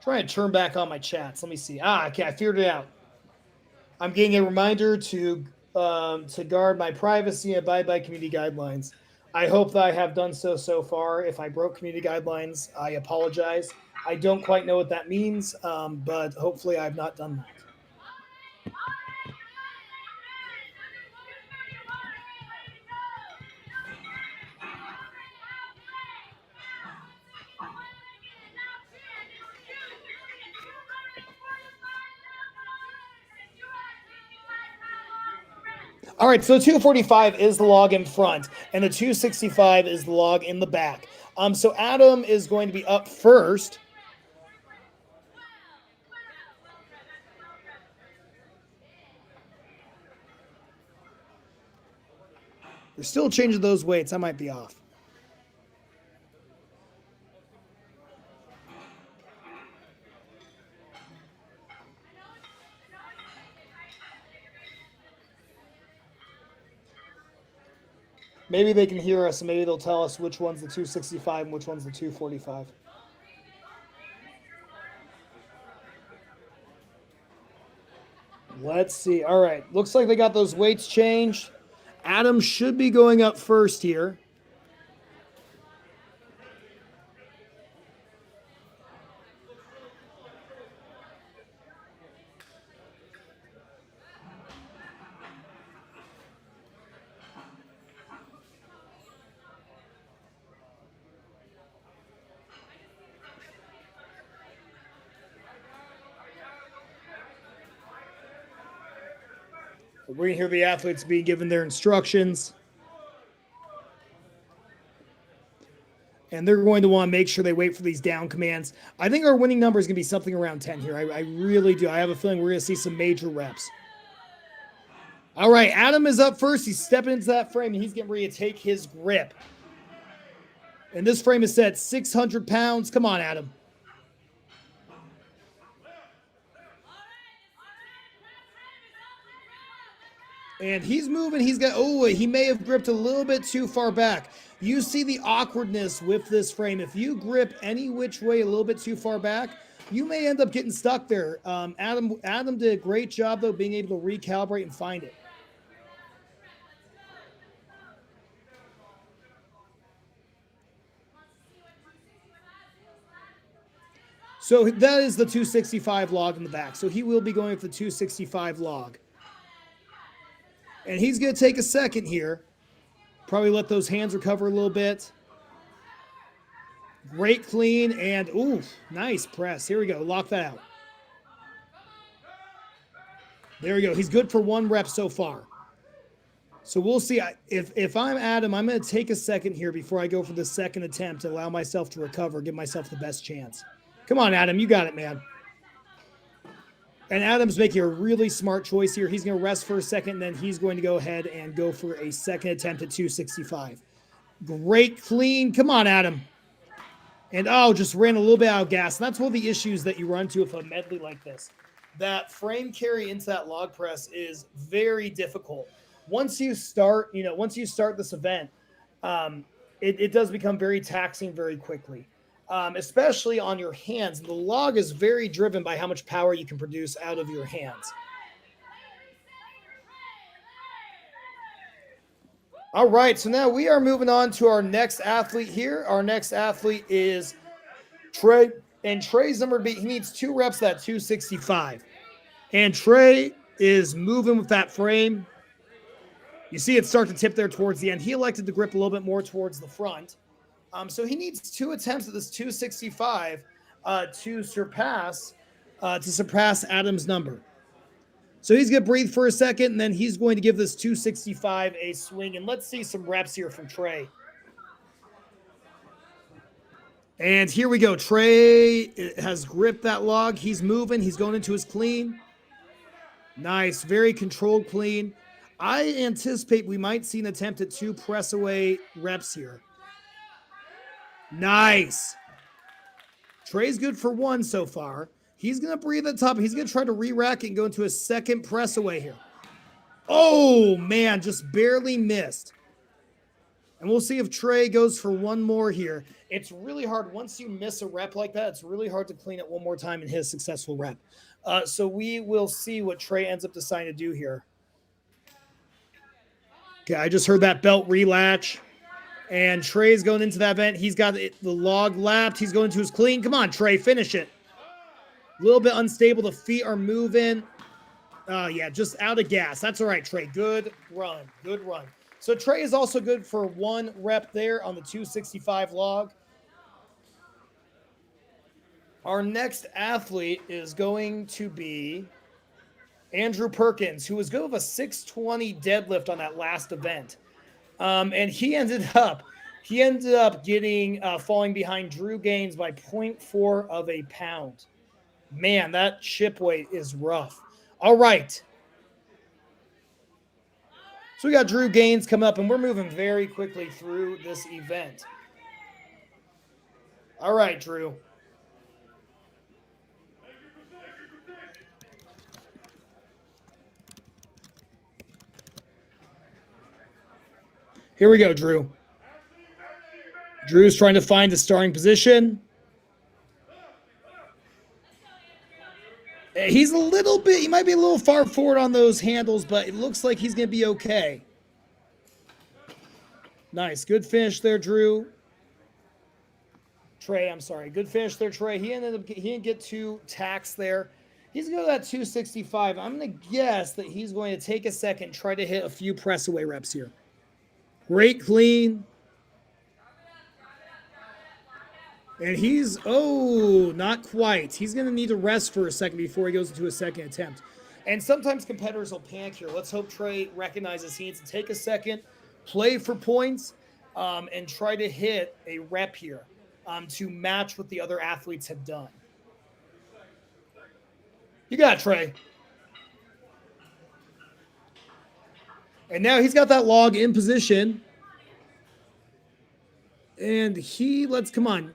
Trying to turn back on my chats. Let me see. Okay, I figured it out. I'm getting a reminder to guard my privacy and abide by community guidelines. I hope that I have done so far. If I broke community guidelines, I apologize. I don't quite know what that means, but hopefully I've not done that. All right, so 245 is the log in front, and the 265 is the log in the back. So Adam is going to be up first. We're still changing those weights. I might be off. Maybe they can hear us, and maybe they'll tell us which one's the 265 and which one's the 245. Let's see. All right. Looks like they got those weights changed. Adam should be going up first here. We're going to hear the athletes being given their instructions. And they're going to want to make sure they wait for these down commands. I think our winning number is going to be something around 10 here. I really do. I have a feeling we're going to see some major reps. All right, Adam is up first. He's stepping into that frame, and he's getting ready to take his grip. And this frame is set 600 pounds. Come on, Adam. And he's moving. He's got, he may have gripped a little bit too far back. You see the awkwardness with this frame. If you grip any which way a little bit too far back, you may end up getting stuck there. Adam did a great job, though, being able to recalibrate and find it. So that is the 265 log in the back. So he will be going with the 265 log. And he's going to take a second here. Probably let those hands recover a little bit. Great clean and, nice press. Here we go. Lock that out. There we go. He's good for 1 rep so far. So we'll see. If I'm Adam, I'm going to take a second here before I go for the second attempt to allow myself to recover, give myself the best chance. Come on, Adam. You got it, man. And Adam's making a really smart choice here. He's going to rest for a second, and then he's going to go ahead and go for a second attempt at 265. Great clean. Come on, Adam. And, just ran a little bit out of gas. And that's one of the issues that you run into with a medley like this. That frame carry into that log press is very difficult. Once you start this event, it does become very taxing very quickly. Especially on your hands. The log is very driven by how much power you can produce out of your hands. All right, so now we are moving on to our next athlete here. Our next athlete is Trey, and Trey's number to beat. He needs 2 reps at 265. And Trey is moving with that frame. You see it start to tip there towards the end. He elected to grip a little bit more towards the front. So he needs 2 attempts at this 265 to surpass Adam's number. So he's going to breathe for a second, and then he's going to give this 265 a swing. And let's see some reps here from Trey. And here we go. Trey has gripped that log. He's moving. He's going into his clean. Nice. Very controlled clean. I anticipate we might see an attempt at 2 press away reps here. Nice. Trey's good for 1 so far. He's going to breathe at the top. He's going to try to re-rack it and go into a second press away here. Oh, man, just barely missed. And we'll see if Trey goes for 1 more here. It's really hard. Once you miss a rep like that, it's really hard to clean it 1 more time and hit a successful rep. So we will see what Trey ends up deciding to do here. Okay, I just heard that belt relatch. And Trey's going into that vent. He's got the log lapped. He's going to his clean. Come on, Trey, finish it. A little bit unstable. The feet are moving. Yeah, just out of gas. That's all right, Trey. Good run. Good run. So Trey is also good for 1 rep there on the 265 log. Our next athlete is going to be Andrew Perkins, who was good with a 620 deadlift on that last event. And he ended up getting falling behind Drew Gaines by 0.4 of a pound. Man, that ship weight is rough. All right. So we got Drew Gaines coming up, and we're moving very quickly through this event. All right, Drew. Here we go, Drew. Drew's trying to find the starting position. He's a little bit, he might be a little far forward on those handles, but it looks like he's going to be okay. Nice. Good finish there, Drew. Trey, I'm sorry. Good finish there, Trey. He didn't get 2 tacks there. He's going to go to that 265. I'm going to guess that he's going to take a second, try to hit a few press away reps here. Great clean. And he's, not quite. He's going to need to rest for a second before he goes into a second attempt. And sometimes competitors will panic here. Let's hope Trey recognizes he needs to take a second, play for points, and try to hit a rep here to match what the other athletes have done. You got it, Trey. And now he's got that log in position. And come on.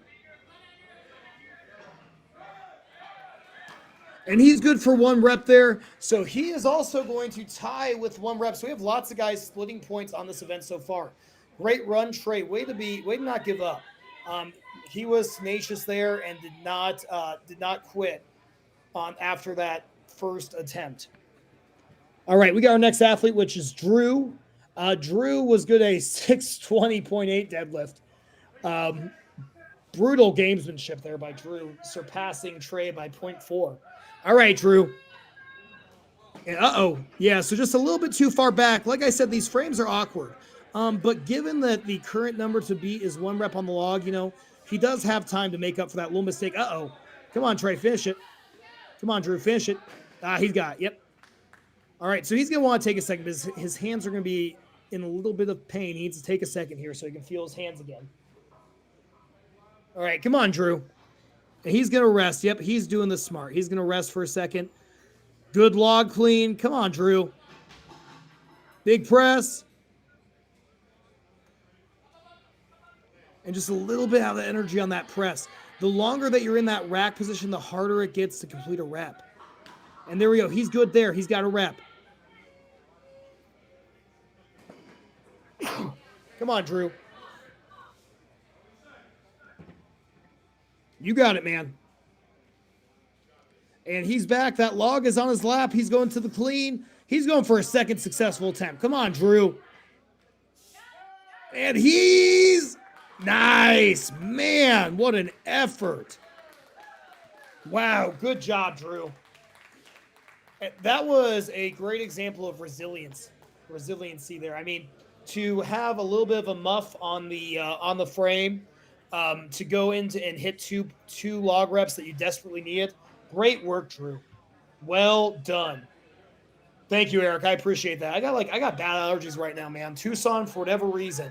And he's good for 1 rep there. So he is also going to tie with 1 rep. So we have lots of guys splitting points on this event so far. Great run, Trey. Way to not give up. He was tenacious there and did not quit after that first attempt. All right, we got our next athlete, which is Drew. Drew was good at a 620.8 deadlift. Brutal gamesmanship there by Drew, surpassing Trey by 0.4. All right, Drew. Yeah, so just a little bit too far back. Like I said, these frames are awkward. But given that the current number to beat is 1 rep on the log, he does have time to make up for that little mistake. Come on, Trey, finish it. Come on, Drew, finish it. He's got it. Yep. All right, so he's going to want to take a second because his hands are going to be in a little bit of pain. He needs to take a second here so he can feel his hands again. All right, come on, Drew. And he's going to rest. Yep, he's doing this smart. He's going to rest for a second. Good log clean. Come on, Drew. Big press. And just a little bit of the energy on that press. The longer that you're in that rack position, the harder it gets to complete a rep. And there we go. He's good there. He's got a rep. Come on, Drew. You got it, man. And he's back. That log is on his lap. He's going to the clean. He's going for a second successful attempt. Come on, Drew. And he's nice. Man, what an effort. Wow, good job, Drew. That was a great example of resiliency there. I mean, to have a little bit of a muff on the frame, to go into and hit two log reps that you desperately needed. Great work, Drew. Well done. Thank you, Eric. I appreciate that. I got bad allergies right now, man. Tucson, for whatever reason,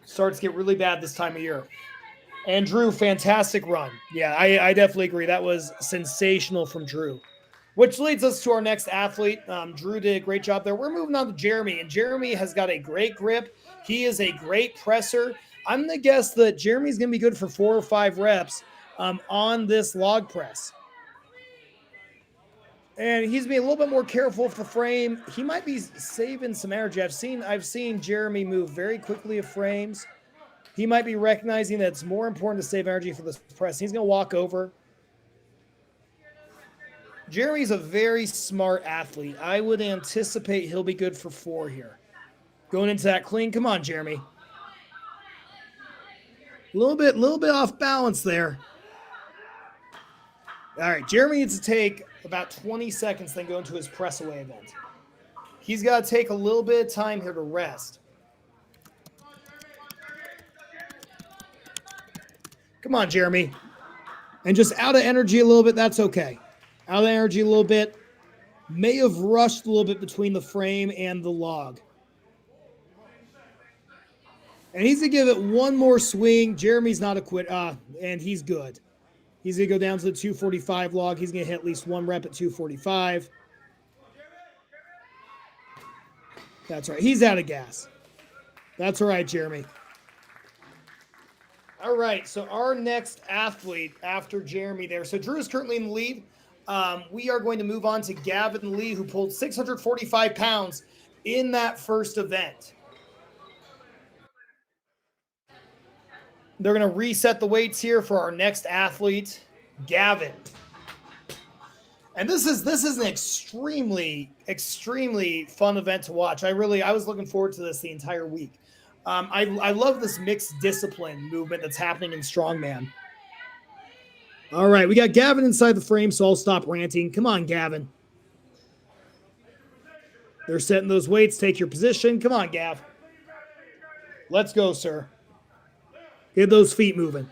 starts to get really bad this time of year. And Drew, fantastic run. Yeah, I definitely agree. That was sensational from Drew. Which leads us to our next athlete. Drew did a great job there. We're moving on to Jeremy, and Jeremy has got a great grip. He is a great presser. I'm going to guess that Jeremy's going to be good for 4 or 5 reps on this log press. And he's being a little bit more careful with the frame. He might be saving some energy. I've seen Jeremy move very quickly of frames. He might be recognizing that it's more important to save energy for this press. He's going to walk over. Jeremy's a very smart athlete. I would anticipate he'll be good for 4 here. Going into that clean. Come on, Jeremy. A little bit off balance there. All right, Jeremy needs to take about 20 seconds, then go into his press away event. He's got to take a little bit of time here to rest. Come on, Jeremy. And just out of energy a little bit, that's okay. Out of energy a little bit. May have rushed a little bit between the frame and the log. And he's going to give it one more swing. Jeremy's not a quit, and he's good. He's going to go down to the 245 log. He's going to hit at least 1 rep at 245. That's right. He's out of gas. That's all right, Jeremy. All right, so our next athlete after Jeremy there. So Drew is currently in the lead. We are going to move on to Gavin Lee, who pulled 645 pounds in that first event. They're going to reset the weights here for our next athlete, Gavin. And this is an extremely, extremely fun event to watch. I was looking forward to this the entire week. I love this mixed discipline movement that's happening in strongman. All right, we got Gavin inside the frame, so I'll stop ranting. Come on, Gavin. They're setting those weights. Take your position. Come on, Gav. Let's go, sir. Get those feet moving.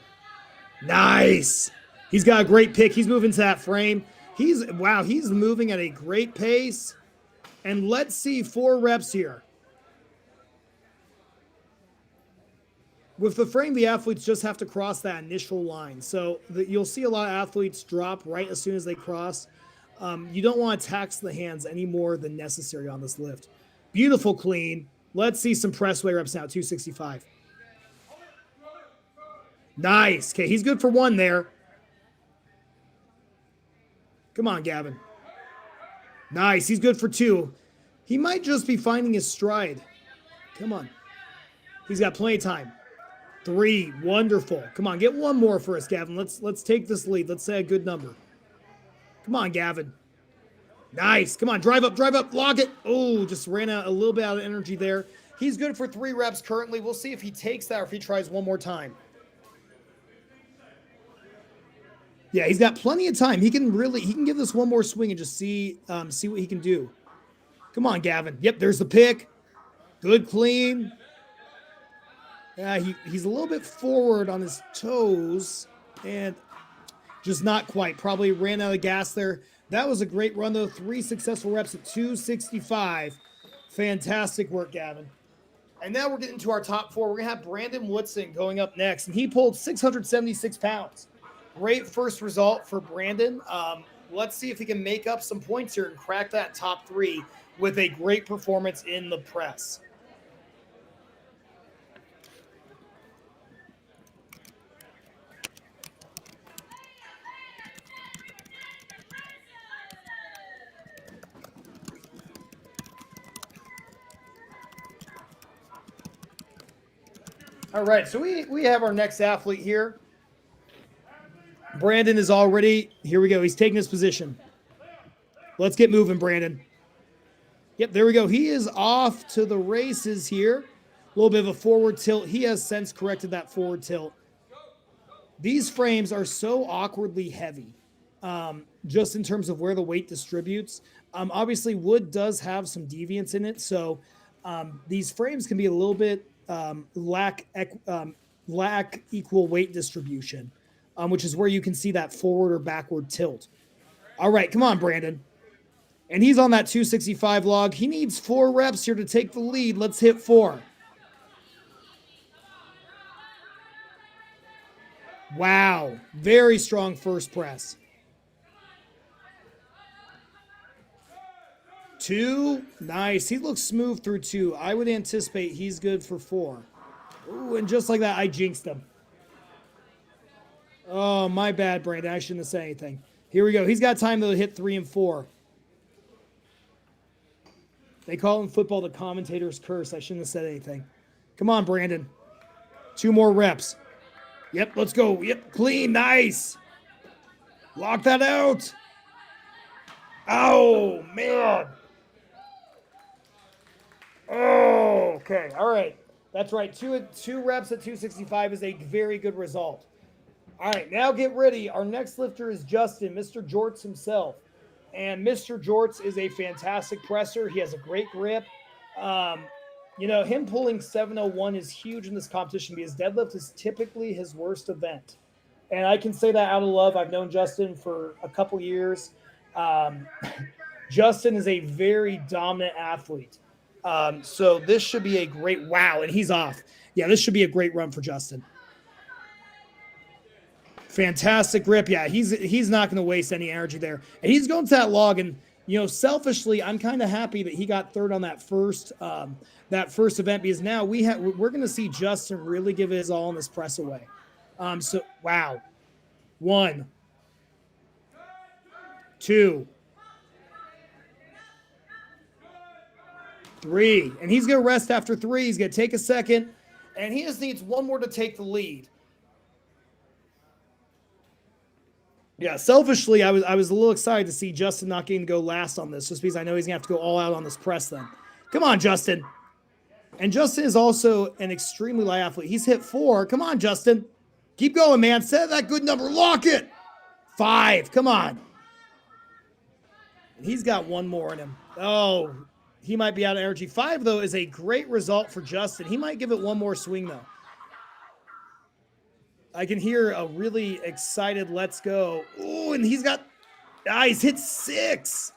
Nice. He's got a great pick. He's moving to that frame. He's moving at a great pace. And let's see 4 reps here. With the frame, the athletes just have to cross that initial line. So you'll see a lot of athletes drop right as soon as they cross. You don't want to tax the hands any more than necessary on this lift. Beautiful clean. Let's see some press weight reps now, 265. Nice. Okay, he's good for 1 there. Come on, Gavin. Nice. He's good for 2. He might just be finding his stride. Come on. He's got plenty of time. 3. Wonderful. Come on, get 1 more for us, Gavin. Let's take this lead. Let's say a good number. Come on, Gavin. Nice. Come on, drive up, log it. Oh, just ran out a little bit out of energy there. He's good for 3 reps currently. We'll see if he takes that or if he tries 1 more time. Yeah, he's got plenty of time. He can give this 1 more swing and just see what he can do. Come on, Gavin. Yep, there's the pick. Good clean. Yeah, he's a little bit forward on his toes and just not quite. Probably ran out of gas there. That was a great run, though. 3 successful reps at 265. Fantastic work, Gavin. And now we're getting to our top 4. We're going to have Brandon Woodson going up next, and he pulled 676 pounds. Great first result for Brandon. Let's see if he can make up some points here and crack that top 3 with a great performance in the press. All right, so we have our next athlete here. Brandon is already, here we go. He's taking his position. Let's get moving, Brandon. Yep, there we go. He is off to the races here. A little bit of a forward tilt. He has since corrected that forward tilt. These frames are so awkwardly heavy, just in terms of where the weight distributes. Obviously, wood does have some deviance in it, so these frames can be a little bit lack equal weight distribution. Which is where you can see that forward or backward tilt. All right, come on, Brandon. And he's on that 265 log. He needs 4 reps here to take the lead. Let's hit 4. Wow. Very strong first press. 2. Nice. He looks smooth through 2. I would anticipate he's good for 4. Ooh, and just like that, I jinxed him. Oh, my bad, Brandon. I shouldn't have said anything. Here we go. He's got time to hit 3 and 4. They call in football the commentator's curse. I shouldn't have said anything. Come on, Brandon. 2 more reps. Yep, let's go. Yep, clean. Nice. Lock that out. Oh, man. Oh, okay. All right. That's right. Two reps at 265 is a very good result. All right, now get ready. Our next lifter is Justin, Mr. Jorts himself. And Mr. Jorts is a fantastic presser. He has a great grip. Him pulling 701 is huge in this competition because deadlift is typically his worst event. And I can say that out of love. I've known Justin for a couple years. Justin is a very dominant athlete. So this should be a great, wow, and he's off. Yeah, this should be a great run for Justin. Fantastic grip. Yeah, he's not going to waste any energy there. And he's going to that log. And, selfishly, I'm kind of happy that he got third on that first event because now we're going to see Justin really give his all in this press away. So, wow. 1, 2, 3. And he's going to rest after 3. He's going to take a second. And he just needs 1 more to take the lead. Yeah, selfishly, I was a little excited to see Justin not getting to go last on this, just because I know he's going to have to go all out on this press then. Come on, Justin. And Justin is also an extremely light athlete. He's hit 4. Come on, Justin. Keep going, man. Set that good number. Lock it. 5. Come on. And he's got 1 more in him. Oh, he might be out of energy. 5, though, is a great result for Justin. He might give it 1 more swing, though. I can hear a really excited let's go. Oh, and he's hit 6.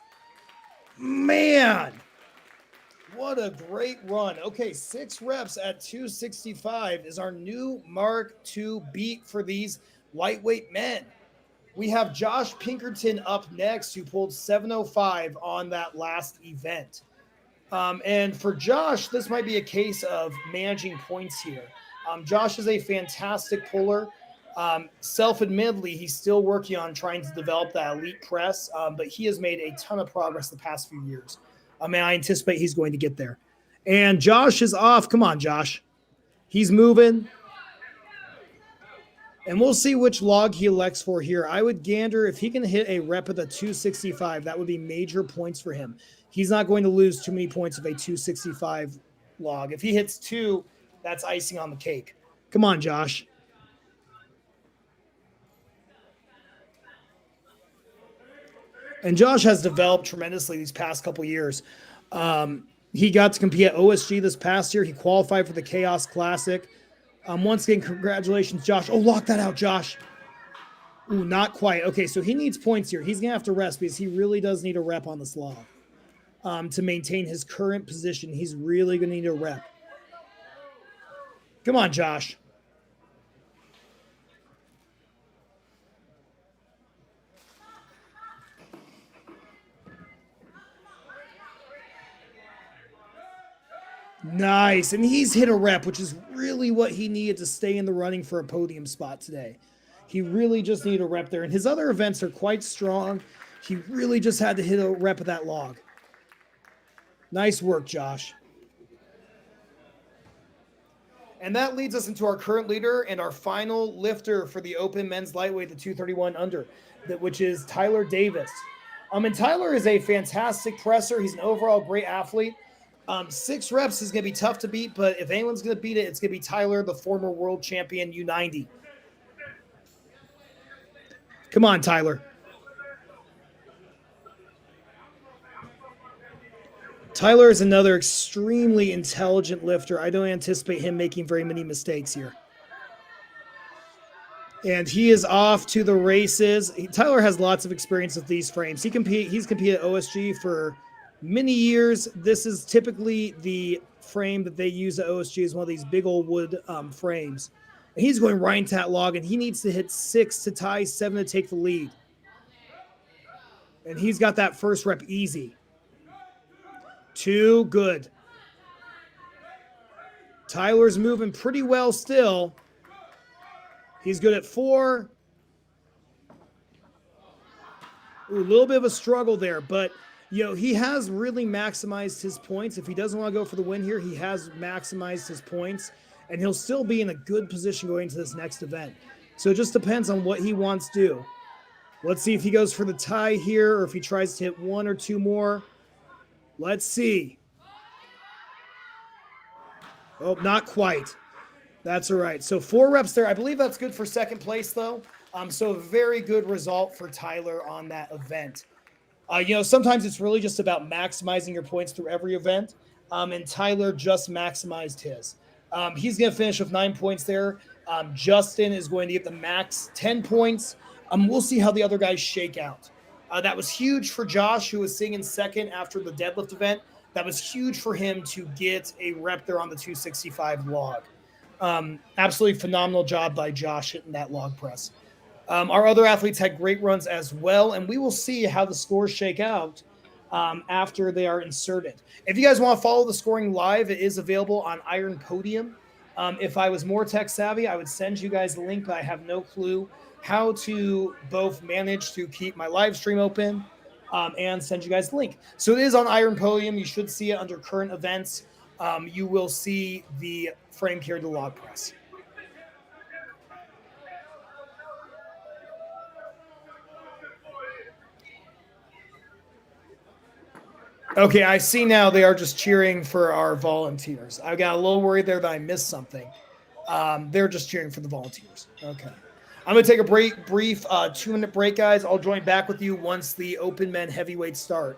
Man, what a great run. Okay, 6 reps at 265 is our new Mark II beat for these lightweight men. We have Josh Pinkerton up next, who pulled 705 on that last event. And for Josh, this might be a case of managing points here. Josh is a fantastic puller. Self-admittedly, he's still working on trying to develop that elite press, but he has made a ton of progress the past few years. And I anticipate he's going to get there. And Josh is off. Come on, Josh. He's moving. And we'll see which log he elects for here. I would gander if he can hit a rep at the 265, that would be major points for him. He's not going to lose too many points of a 265 log. If he hits 2, that's icing on the cake. Come on, Josh. And Josh has developed tremendously these past couple years. He got to compete at OSG this past year. He qualified for the Chaos Classic. Once again, congratulations, Josh. Oh, lock that out, Josh. Ooh, not quite. Okay, so he needs points here. He's going to have to rest because he really does need a rep on this log. To maintain his current position, he's really going to need a rep. Come on, Josh. Nice. And he's hit a rep, which is really what he needed to stay in the running for a podium spot today. He really just needed a rep there. And his other events are quite strong. He really just had to hit a rep of that log. Nice work, Josh. And that leads us into our current leader and our final lifter for the open men's lightweight, the 231 under, which is Tyler Davis. And Tyler is a fantastic presser. He's an overall great athlete. 6 reps is going to be tough to beat, but if anyone's going to beat it, it's going to be Tyler, the former world champion U90. Come on, Tyler. Tyler is another extremely intelligent lifter. I don't anticipate him making very many mistakes here. And he is off to the races. Tyler has lots of experience with these frames. He's competed at OSG for many years. This is typically the frame that they use at OSG, is one of these big old wood frames. And he's going right into that log, and he needs to hit 6 to tie, 7 to take the lead. And he's got that first rep easy. 2, good. Tyler's moving pretty well still. He's good at 4. Ooh, a little bit of a struggle there, but he has really maximized his points. If he doesn't want to go for the win here, he has maximized his points, and he'll still be in a good position going into this next event. So it just depends on what he wants to do. Let's see if he goes for the tie here or if he tries to hit 1 or 2 more. Let's see. Oh, not quite. That's all right. So 4 reps there. I believe that's good for second place, though. So a very good result for Tyler on that event. Sometimes it's really just about maximizing your points through every event. And Tyler just maximized his. He's going to finish with 9 points there. Justin is going to get the max 10 points. We'll see how the other guys shake out. That was huge for Josh, who was sitting in second after the deadlift event. That was huge for him to get a rep there on the 265 log. Absolutely phenomenal job by Josh hitting that log press. Our other athletes had great runs as well, and we will see how the scores shake out after they are inserted. If you guys want to follow the scoring live, it is available on Iron Podium. If I was more tech savvy, I would send you guys the link, but I have no clue how to both manage to keep my live stream open and send you guys the link. So it is on Iron Podium. You should see it under current events. You will see the frame carried to log press. Okay, I see now they are just cheering for our volunteers. I got a little worried there that I missed something. They're just cheering for the volunteers. Okay. I'm going to take a brief 2-minute break, guys. I'll join back with you once the open men heavyweights start.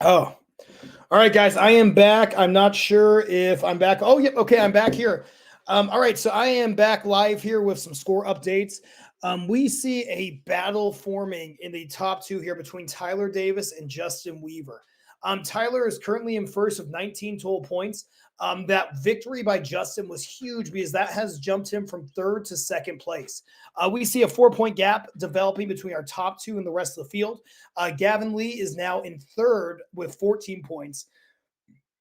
Oh, all right, guys. I am back. I'm not sure if I'm back. Oh, yep. Okay, I'm back here. All right, so I am back live here with some score updates. We see a battle forming in the top two here between Tyler Davis and Justin Weaver. Tyler is currently in first with 19 total points. That victory by Justin was huge because that has jumped him from third to second place. We see a 4-point gap developing between our top two and the rest of the field. Gavin Lee is now in third with 14 points.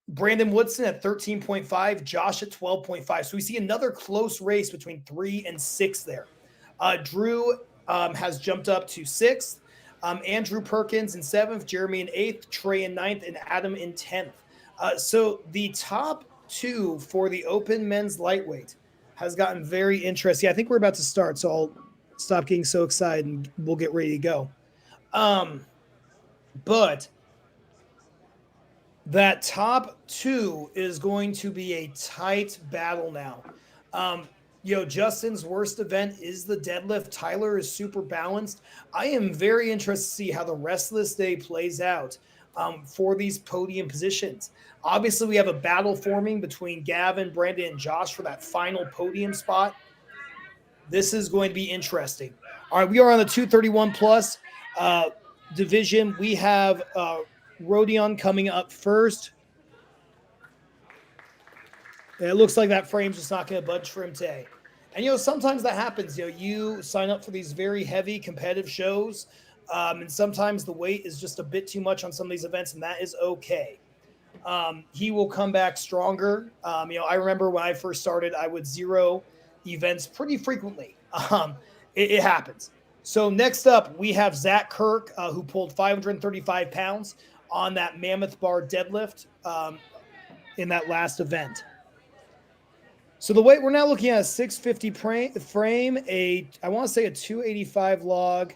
Brandon Woodson at 13.5, Josh at 12.5. So we see another close race between 3 and 6 there. Drew has jumped up to 6th. Andrew Perkins in 7th, Jeremy in 8th, Trey in 9th, and Adam in 10th. So the top two for the open men's lightweight has gotten very interesting. I think we're about to start, so I'll stop getting so excited and we'll get ready to go. But that top two is going to be a tight battle now. Justin's worst event is the deadlift. Tyler is super balanced. I am very interested to see how the rest of this day plays out for these podium positions. Obviously, we have a battle forming between Gavin, Brandon, and Josh for that final podium spot. This is going to be interesting. All right, we are on the 231 plus division. We have Rodion coming up first. It looks like that frame's just not going to budge for him today. And, sometimes that happens. You sign up for these very heavy competitive shows, and sometimes the weight is just a bit too much on some of these events, and that is okay. He will come back stronger. I remember when I first started, I would zero events pretty frequently. It happens. So next up, we have Zach Kirk, who pulled 535 pounds on that mammoth bar deadlift in that last event. So the weight we're now looking at a 650 frame, I want to say a 285 log.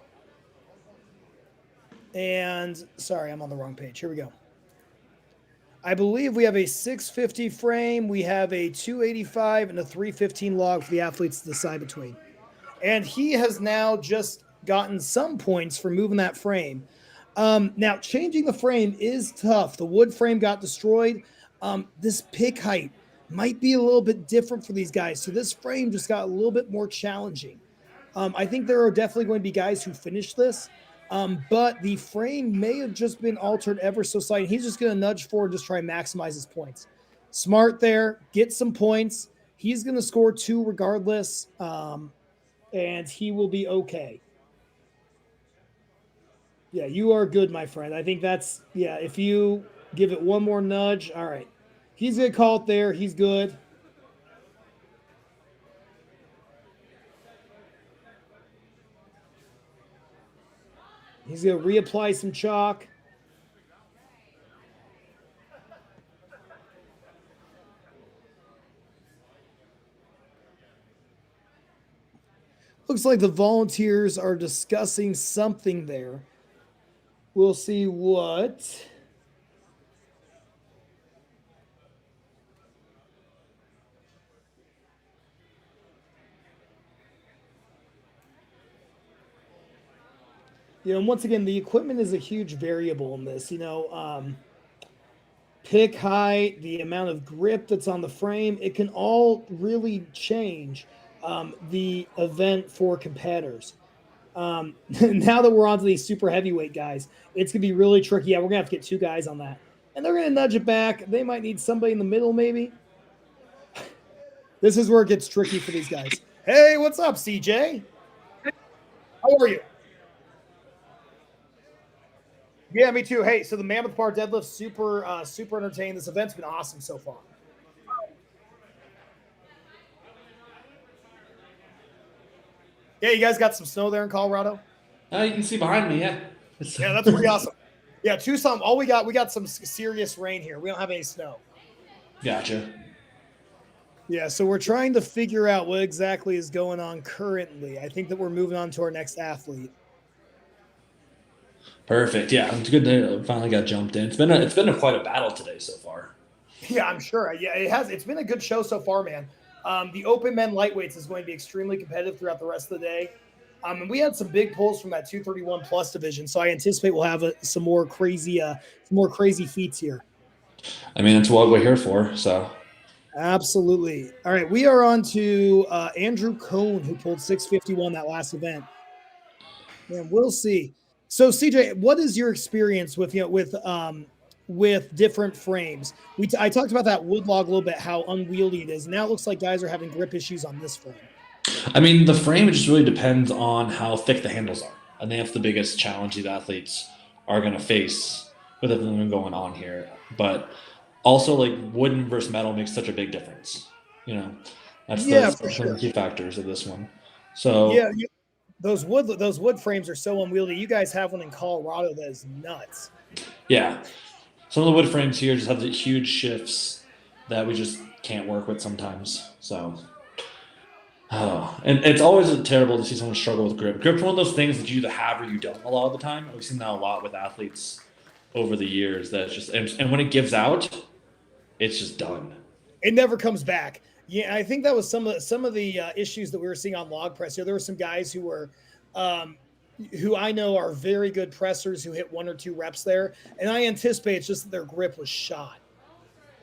And sorry, I'm on the wrong page. Here we go. I believe we have a 650 frame, we have a 285 and a 315 log for the athletes to decide between. And he has now just gotten some points for moving that frame. Now, changing the frame is tough. The wood frame got destroyed. This pick height might be a little bit different for these guys. So this frame just got a little bit more challenging. I think there are definitely going to be guys who finish this, but the frame may have just been altered ever so slightly. He's just going to nudge forward, just try and maximize his points. Smart there, get some points. He's going to score 2 regardless, and he will be okay. Yeah, you are good, my friend. I think that's, if you give it one more nudge, all right. He's going to call it there. He's good. He's going to reapply some chalk. Looks like the volunteers are discussing something there. We'll see what. And once again, the equipment is a huge variable in this. Pick height, the amount of grip that's on the frame, it can all really change the event for competitors. Now that we're on to these super heavyweight guys, it's going to be really tricky. Yeah, we're going to have to get 2 guys on that. And they're going to nudge it back. They might need somebody in the middle, maybe. This is where it gets tricky for these guys. Hey, what's up, CJ? How are you? Yeah, me too. Hey, so the Mammoth Bar deadlift, super entertaining. This event's been awesome so far. Yeah, you guys got some snow there in Colorado? You can see behind me, yeah. Yeah, that's pretty awesome. Yeah, Tucson, we got some serious rain here. We don't have any snow. Gotcha. Yeah, so we're trying to figure out what exactly is going on currently. I think that we're moving on to our next athlete. Perfect. Yeah, it's good to finally got jumped in. It's been quite a battle today so far. Yeah, I'm sure. Yeah, it has. It's been a good show so far, man. The open men lightweights is going to be extremely competitive throughout the rest of the day. And we had some big pulls from that 231 plus division, so I anticipate we'll have some more crazy feats here. I mean, that's what we're here for. So Absolutely. All right, we are on to Andrew Cohn, who pulled 651 that last event. And we'll see. So, CJ, what is your experience with with different frames? I talked about that wood log a little bit, how unwieldy it is. Now it looks like guys are having grip issues on this frame. I mean, the frame just really depends on how thick the handles are. I think that's the biggest challenge these athletes are going to face with everything going on here. But also, like, wooden versus metal makes such a big difference. You know, that's For sure. the key factors of this one. So Yeah, those wood frames are so unwieldy. You guys have one in Colorado that is nuts. yeah, some of the wood frames here just have the huge shifts that we just can't work with sometimes. So. Oh, and it's always terrible to see someone struggle with grip. Grip's one of those things that you either have or you don't a lot of the time. We've seen that a lot with athletes over the years. That it's just and when it gives out, it's just done. It never comes back. Yeah, I think that was some of the issues that we were seeing on log press. There were some guys who were, who I know are very good pressers who hit 1 or 2 reps there, and I anticipate it's just that their grip was shot.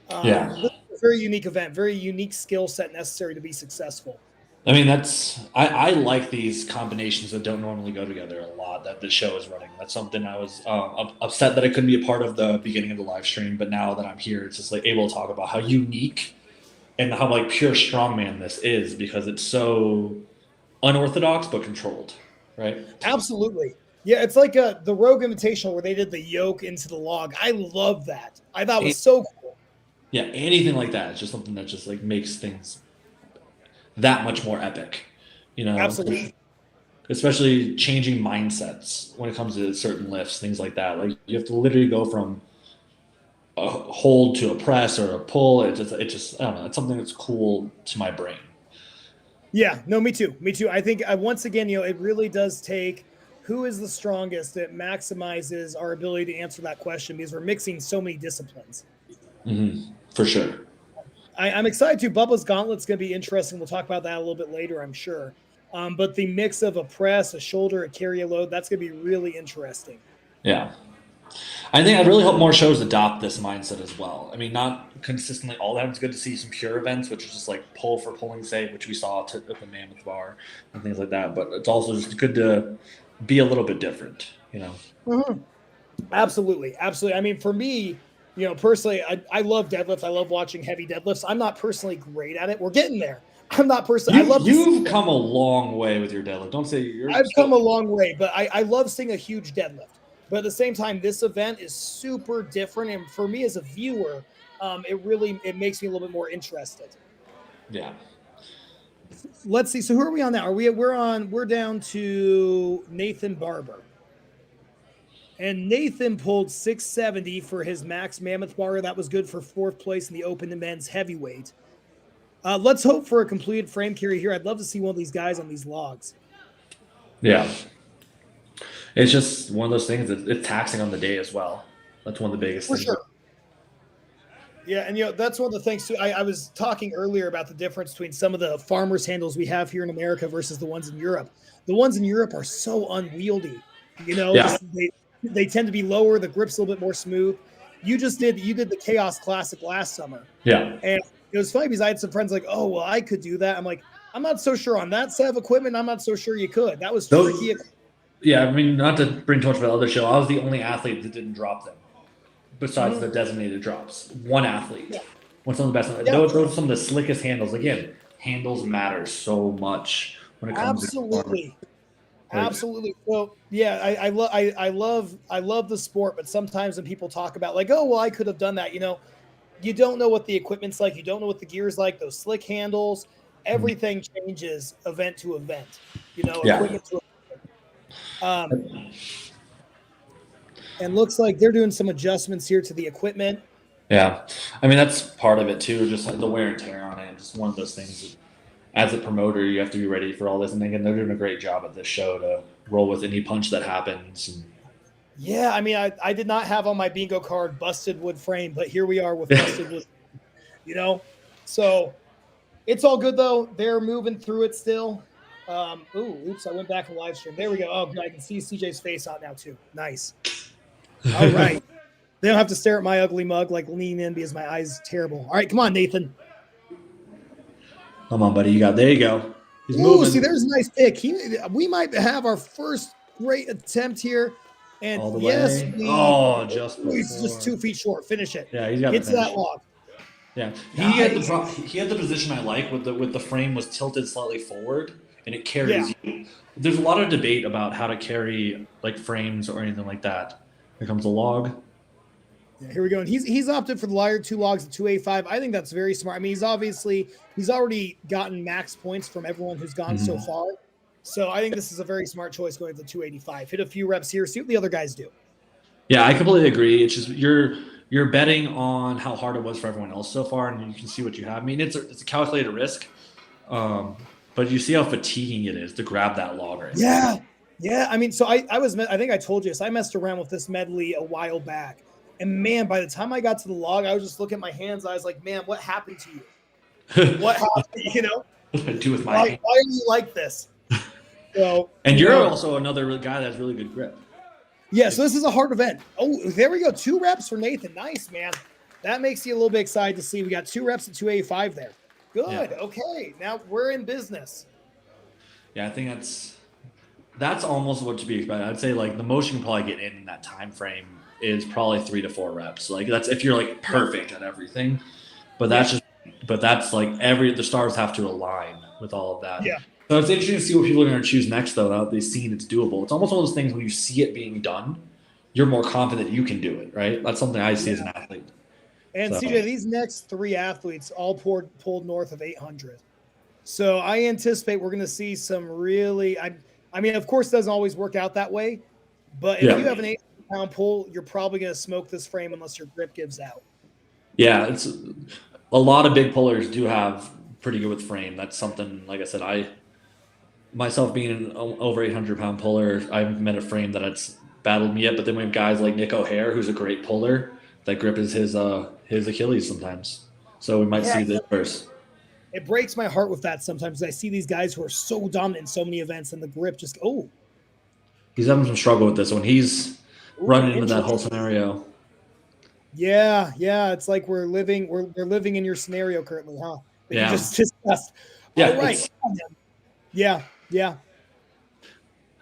Yeah. This is a very unique event, very unique skill set necessary to be successful. I mean, I like these combinations that don't normally go together a lot that the show is running. That's something I was upset that I couldn't be a part of the beginning of the live stream, but now that I'm here, it's just like able to talk about how unique and how like pure strongman this is because it's so unorthodox but controlled, right? Absolutely. Yeah, it's like the Rogue Invitational where they did the yoke into the log. I love that. I thought it was so cool. Yeah, anything like that. It's just something that just like makes things that much more epic, you know. Absolutely. Especially changing mindsets when it comes to certain lifts, things like that. Like you have to literally go from a hold to a press or a pull. It just I don't know. It's something that's cool to my brain. Yeah, no, me too. I think once again, it really does take who is the strongest. It maximizes our ability to answer that question because we're mixing so many disciplines. For sure. I'm excited too. Bubba's Gauntlet's going to be interesting. We'll talk about that a little bit later, I'm sure. But the mix of a press, a shoulder, a carry, a load, that's going to be really interesting. Yeah. I really hope more shows adopt this mindset as well. I mean, not consistently all the time. It's good to see some pure events, which is just like pull for pulling's sake, which we saw at the Mammoth Bar and things like that. But it's also just good to be a little bit different, you know? Mm-hmm. Absolutely. I mean, for me, personally, I love deadlifts. I love watching heavy deadlifts. I'm not personally great at it. We're getting there. I'm not personally. You've come a long way with your deadlift. Don't say you're. I've come a long way, but I love seeing a huge deadlift. But at the same time, this event is super different, and for me as a viewer, it makes me a little bit more interested. Yeah. Let's see. So who are we on now? We're down to Nathan Barber. And Nathan pulled 670 for his max mammoth bar. That was good for 4th place in the open men's heavyweight. Let's hope for a completed frame carry here. I'd love to see one of these guys on these logs. Yeah. It's just one of those things that it's taxing on the day as well. That's one of the biggest things. For sure. Yeah, and that's one of the things too. I was talking earlier about the difference between some of the farmers' handles we have here in America versus the ones in Europe. The ones in Europe are so unwieldy. Yeah. They tend to be lower. The grip's a little bit more smooth. You did the Chaos Classic last summer. Yeah. And it was funny because I had some friends like, oh, well, I could do that. I'm like, I'm not so sure on that set of equipment. I'm not so sure you could. That was tricky. Yeah, I mean, not to bring too much about the other show. I was the only athlete that didn't drop them besides the designated drops. One athlete. Yeah. One of the best. Yeah. Those are some of the slickest handles. Again, handles matter so much when it comes to Absolutely. So yeah, I love the sport, but sometimes when people talk about like, oh well, I could have done that, you don't know what the equipment's like, you don't know what the gear's like, those slick handles, everything changes event to event, equipment to equipment. And looks like they're doing some adjustments here to the equipment. Yeah. I mean that's part of it too, just like the wear and tear on it. Just one of those things that, as a promoter, you have to be ready for all this. And again, they're doing a great job at this show to roll with any punch that happens. Yeah, I mean, I did not have on my bingo card busted wood frame, but here we are with busted wood, So it's all good, though. They're moving through it still. Oops, I went back to live stream. There we go. Oh, I can see CJ's face out now too. Nice. All right. They don't have to stare at my ugly mug like lean in because my eyes terrible. All right, come on, Nathan. Come on, buddy. There you go. He's Ooh, moving. see, there's a nice pick. We might have our first great attempt here. And All the yes, way. Oh, just before. he's just 2 feet short. Finish it. Yeah, he's got Get to that log. Yeah, Nice. he had the position I like with the frame was tilted slightly forward, and it carries you. There's a lot of debate about how to carry like frames or anything like that. Here comes a log. Yeah, here we go. And he's opted for the liar 2 logs at 285. I think that's very smart. I mean, he's already gotten max points from everyone who's gone so far. So I think this is a very smart choice going to 285. Hit a few reps here, see what the other guys do. Yeah, I completely agree. It's just you're betting on how hard it was for everyone else so far, and you can see what you have. I mean, it's a calculated risk, but you see how fatiguing it is to grab that log right now. Yeah. I mean, so I think I told you this. I messed around with this medley a while back, and man, by the time I got to the log, I was just looking at my hands. I was like, man, what happened to you? What happened? You know, what do I do with my why are you like this? So, and you're also another guy that has really good grip. Yeah, so this is a hard event. Oh, there we go. 2 reps for Nathan. Nice, man. That makes you a little bit excited to see. We got 2 reps at 285 there. Good. Yeah. Okay, now we're in business. Yeah, I think that's almost what to be expected. I'd say like the most you can probably get in that time frame is probably 3 to 4 reps. Like that's if you're like perfect at everything. But that's like the stars have to align with all of that. Yeah. So it's interesting to see what people are going to choose next, though. Now they've seen it's doable. It's almost one of those things when you see it being done, you're more confident you can do it, right? That's something I see as an athlete. And CJ, these next 3 athletes all pulled north of 800. So I anticipate we're going to see some really. I mean, of course, it doesn't always work out that way, but if you have an 800-pound pull, you're probably going to smoke this frame unless your grip gives out. Yeah, it's a lot of big pullers do have pretty good with frame. That's something, like I said, myself being an over 800-pound puller, I haven't met a frame that it's battled me yet. But then we have guys like Nick O'Hare, who's a great puller. That grip is his Achilles sometimes. So we might see this first. It breaks my heart with that sometimes. I see these guys who are so dominant in so many events, and the grip just he's having some struggle with this when he's running into that whole scenario. Yeah. It's like we're living in your scenario currently, huh? That you just discussed. Yeah. All right. Yeah.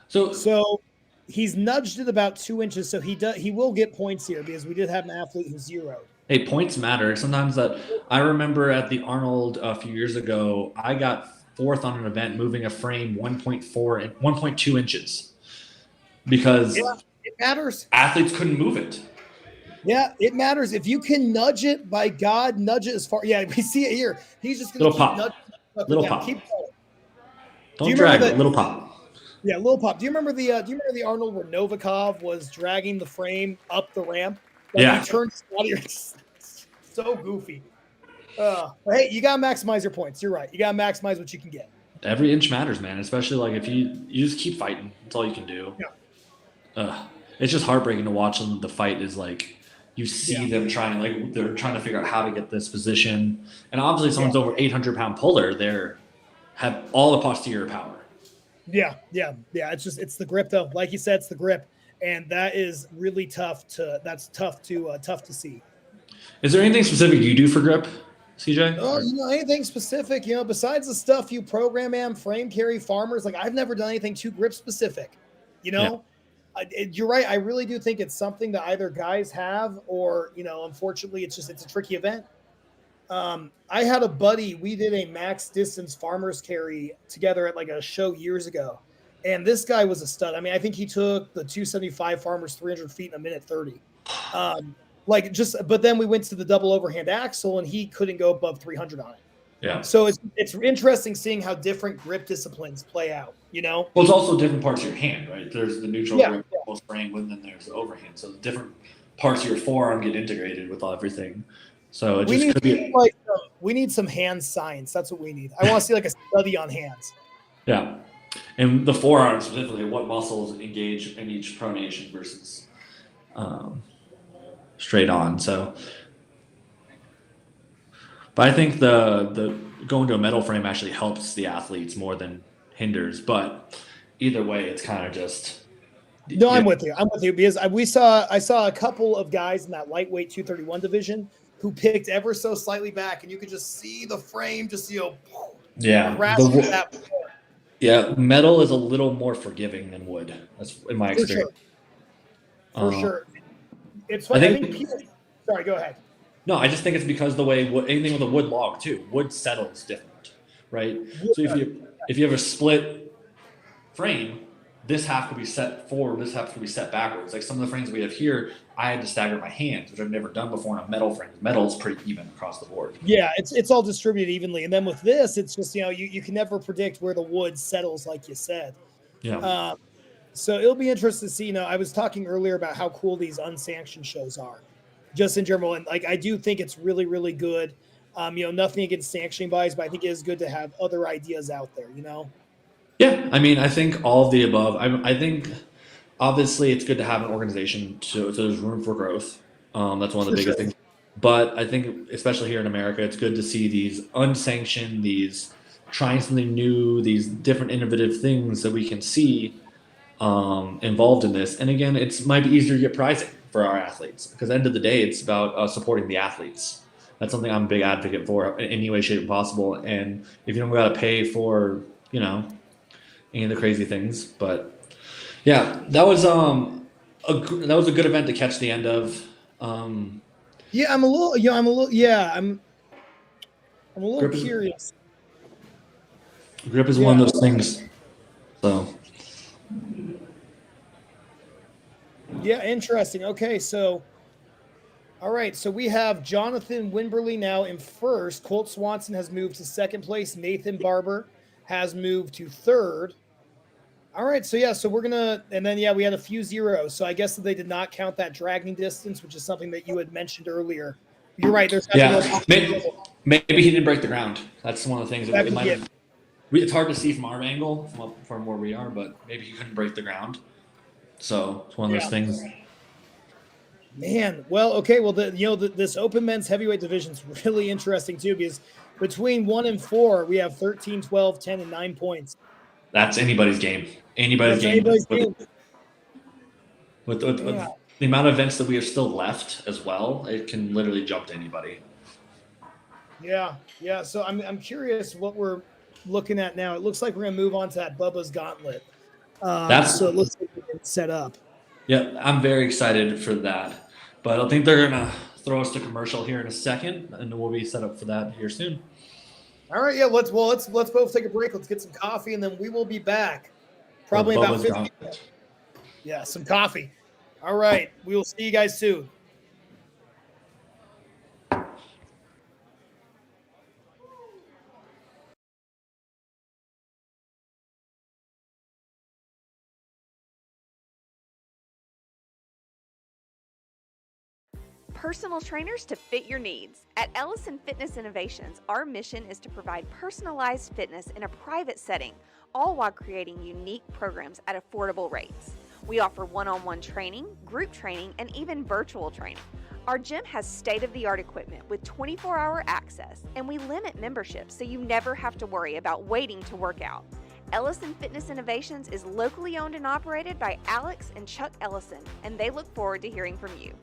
So he's nudged it about 2 inches, so he will get points here because we did have an athlete who zeroed. Hey, points matter. Sometimes I remember at the Arnold a few years ago, I got 4th on an event moving a frame 1.4 and 1.2 inches because it matters. Athletes couldn't move it. Yeah, it matters. If you can nudge it, by God, nudge it as far. Yeah, we see it here. He's just going to keep nudging. Little pop. Keep going. Don't drag it. Little pop. Yeah, little pop. Do you remember the Arnold where Novikov was dragging the frame up the ramp? He turned his body. So goofy. But hey, you gotta maximize your points. You're right. You gotta maximize what you can get. Every inch matters, man. Especially like if you just keep fighting. That's all you can do. Yeah. It's just heartbreaking to watch them. The fight is like you see them trying, they're trying to figure out how to get this position. And obviously, someone's over 800-pound puller. They have all the posterior power. Yeah. It's the grip though. Like you said, it's the grip, and that is really tough to see. Is there anything specific you do for grip, CJ? Oh, anything specific? Besides the stuff you program, man, frame carry farmers. Like I've never done anything too grip specific. You're right. I really do think it's something that either guys have or, unfortunately, it's a tricky event. I had a buddy. We did a max distance farmers carry together at like a show years ago, and this guy was a stud. I mean, I think he took the 275 farmers 300 feet in a minute 30. But then we went to the double overhand axle, and he couldn't go above 300 on it. Yeah. So it's interesting seeing how different grip disciplines play out. Well, it's also different parts of your hand, right? There's the neutral grip, frame, and then there's the overhand. So the different parts of your forearm get integrated with everything. So we need some hand science. That's what we need. I want to see like a study on hands. Yeah, and the forearm specifically, what muscles engage in each pronation versus straight on. So, but I think the going to a metal frame actually helps the athletes more than hinders. But either way, it's kind of just No, you I'm know, with you. I'm with you because I saw a couple of guys in that lightweight 231 division who picked ever so slightly back, and you could just see the frame just yeah grasp the that yeah metal is a little more forgiving than wood. That's in my for sure, experience. for Uh, sure. It's I funny. I think think people. Sorry, go ahead. no, I just think it's because the way anything with a wood log too, wood settles different, right? So if you have a split frame, this half could be set forward, this half could be set backwards. Like some of the frames we have here, I had to stagger my hands, which I've never done before on a metal frame. Metal is pretty even across the board. Yeah, it's all distributed evenly, and then with this, it's just you can never predict where the wood settles, like you said. Yeah. Um, so it'll be interesting to see. I was talking earlier about how cool these unsanctioned shows are, just in general, and like I do think it's really really good. Nothing against sanctioning bodies, but I think it is good to have other ideas out there. Yeah. I mean, I think all of the above. I think obviously it's good to have an organization so there's room for growth. That's one of the For biggest sure. things. But I think, especially here in America, it's good to see these unsanctioned, these trying something new, these different innovative things that we can see involved in this. And again, it might be easier to get pricing for our athletes because at the end of the day, it's about supporting the athletes. That's something I'm a big advocate for in any way, shape, possible. And if you don't got to pay for, you know, any of the crazy things, but yeah, that was a good event to catch the end of. Um, Yeah, I'm a little. Yeah, I'm a little. Yeah, I'm a little grip is curious. grip is one Yeah. of those things. So Yeah, interesting. Okay, so all right, so we have Jonathan Wimberly now in first. Colt Swanson has moved to second place. Nathan Barber has moved to third. All right, so yeah, so we're gonna, and then yeah, we had a few zeros. So I guess that they did not count that dragging distance, which is something that you had mentioned earlier. You're right. There's got to be no yeah, possible. maybe he didn't break the ground. That's one of the things. That It could might be it. have. It's hard to see from our angle, from where we are, but maybe he couldn't break the ground. So it's one of Yeah. those things. Man, well, okay, well, this open men's heavyweight division is really interesting too because between 1 and 4, we have 13, 12, 10, and 9 points. That's anybody's game. Anybody's That's game. anybody's game. Yeah, With the amount of events that we have still left as well, it can literally jump to anybody. yeah. So I'm curious what we're looking at now. It looks like we're gonna move on to that Bubba's Gauntlet. That's So it looks like it's set up. Yeah, I'm very excited for that. But I think they're gonna throw us to commercial here in a second, and we'll be set up for that here soon. All right, yeah. Let's both take a break. Let's get some coffee, and then we will be back. For Probably about Bubba's 50. Gauntlet. Yeah, some coffee. All right, we will see you guys soon. Personal trainers to fit your needs. At Ellison Fitness Innovations, our mission is to provide personalized fitness in a private setting, all while creating unique programs at affordable rates. We offer one-on-one training, group training, and even virtual training. Our gym has state-of-the-art equipment with 24-hour access, and we limit memberships so you never have to worry about waiting to work out. Ellison Fitness Innovations is locally owned and operated by Alex and Chuck Ellison, and they look forward to hearing from you.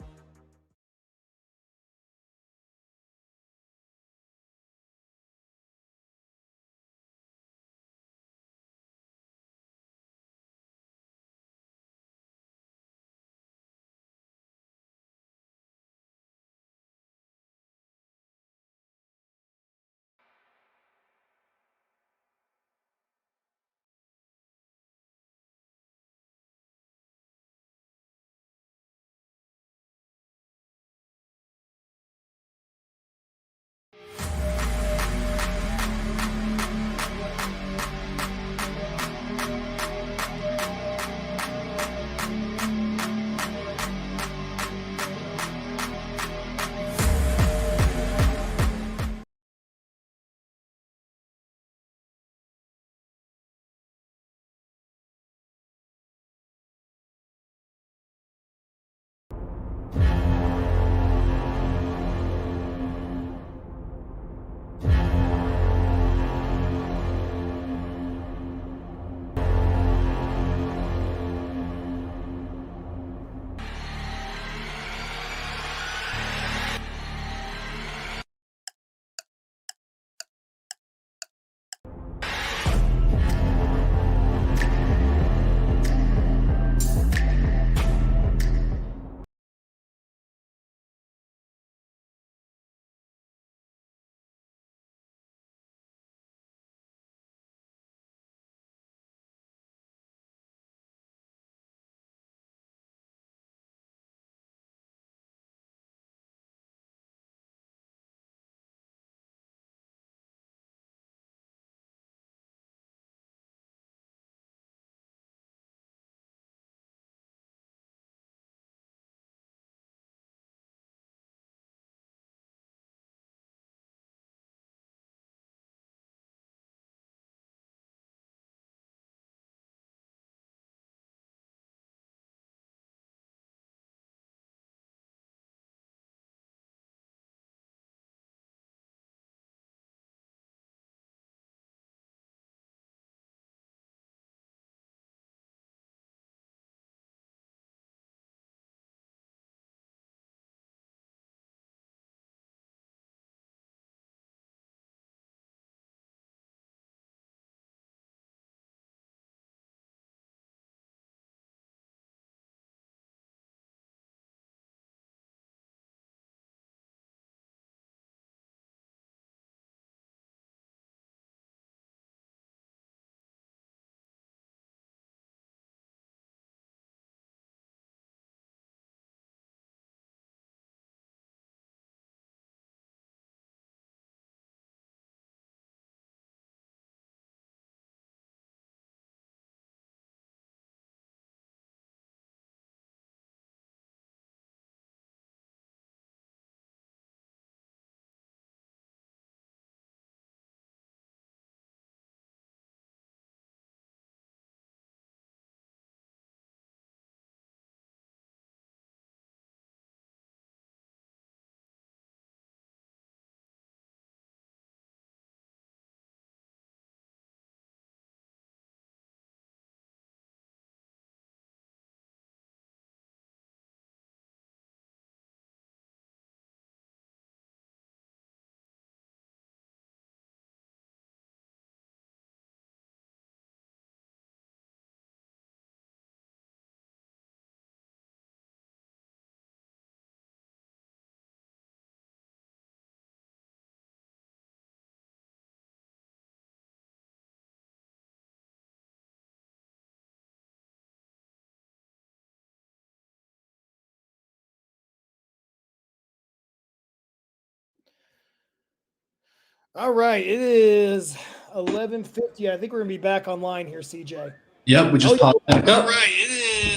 All right, it is 11:50. I think we're gonna be back online here, CJ. Yep, we just popped back All up. right, it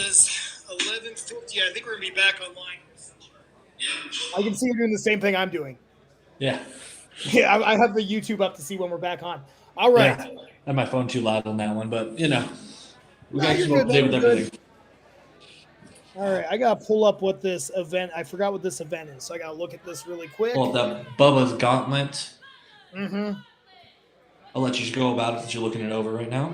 is 11:50. I think we're gonna be back online. I can see you're doing the same thing I'm doing. Yeah. Yeah, I have the YouTube up to see when we're back on. All right. Yeah. I had my phone too loud on that one, but we No, got to you're keep up to date good. with You're everything. All right, I gotta pull up what this event. I forgot what this event is, so I gotta look at this really quick. Well, that Bubba's Gauntlet. Mm-hmm. I'll let you go about it since you're looking it over right now.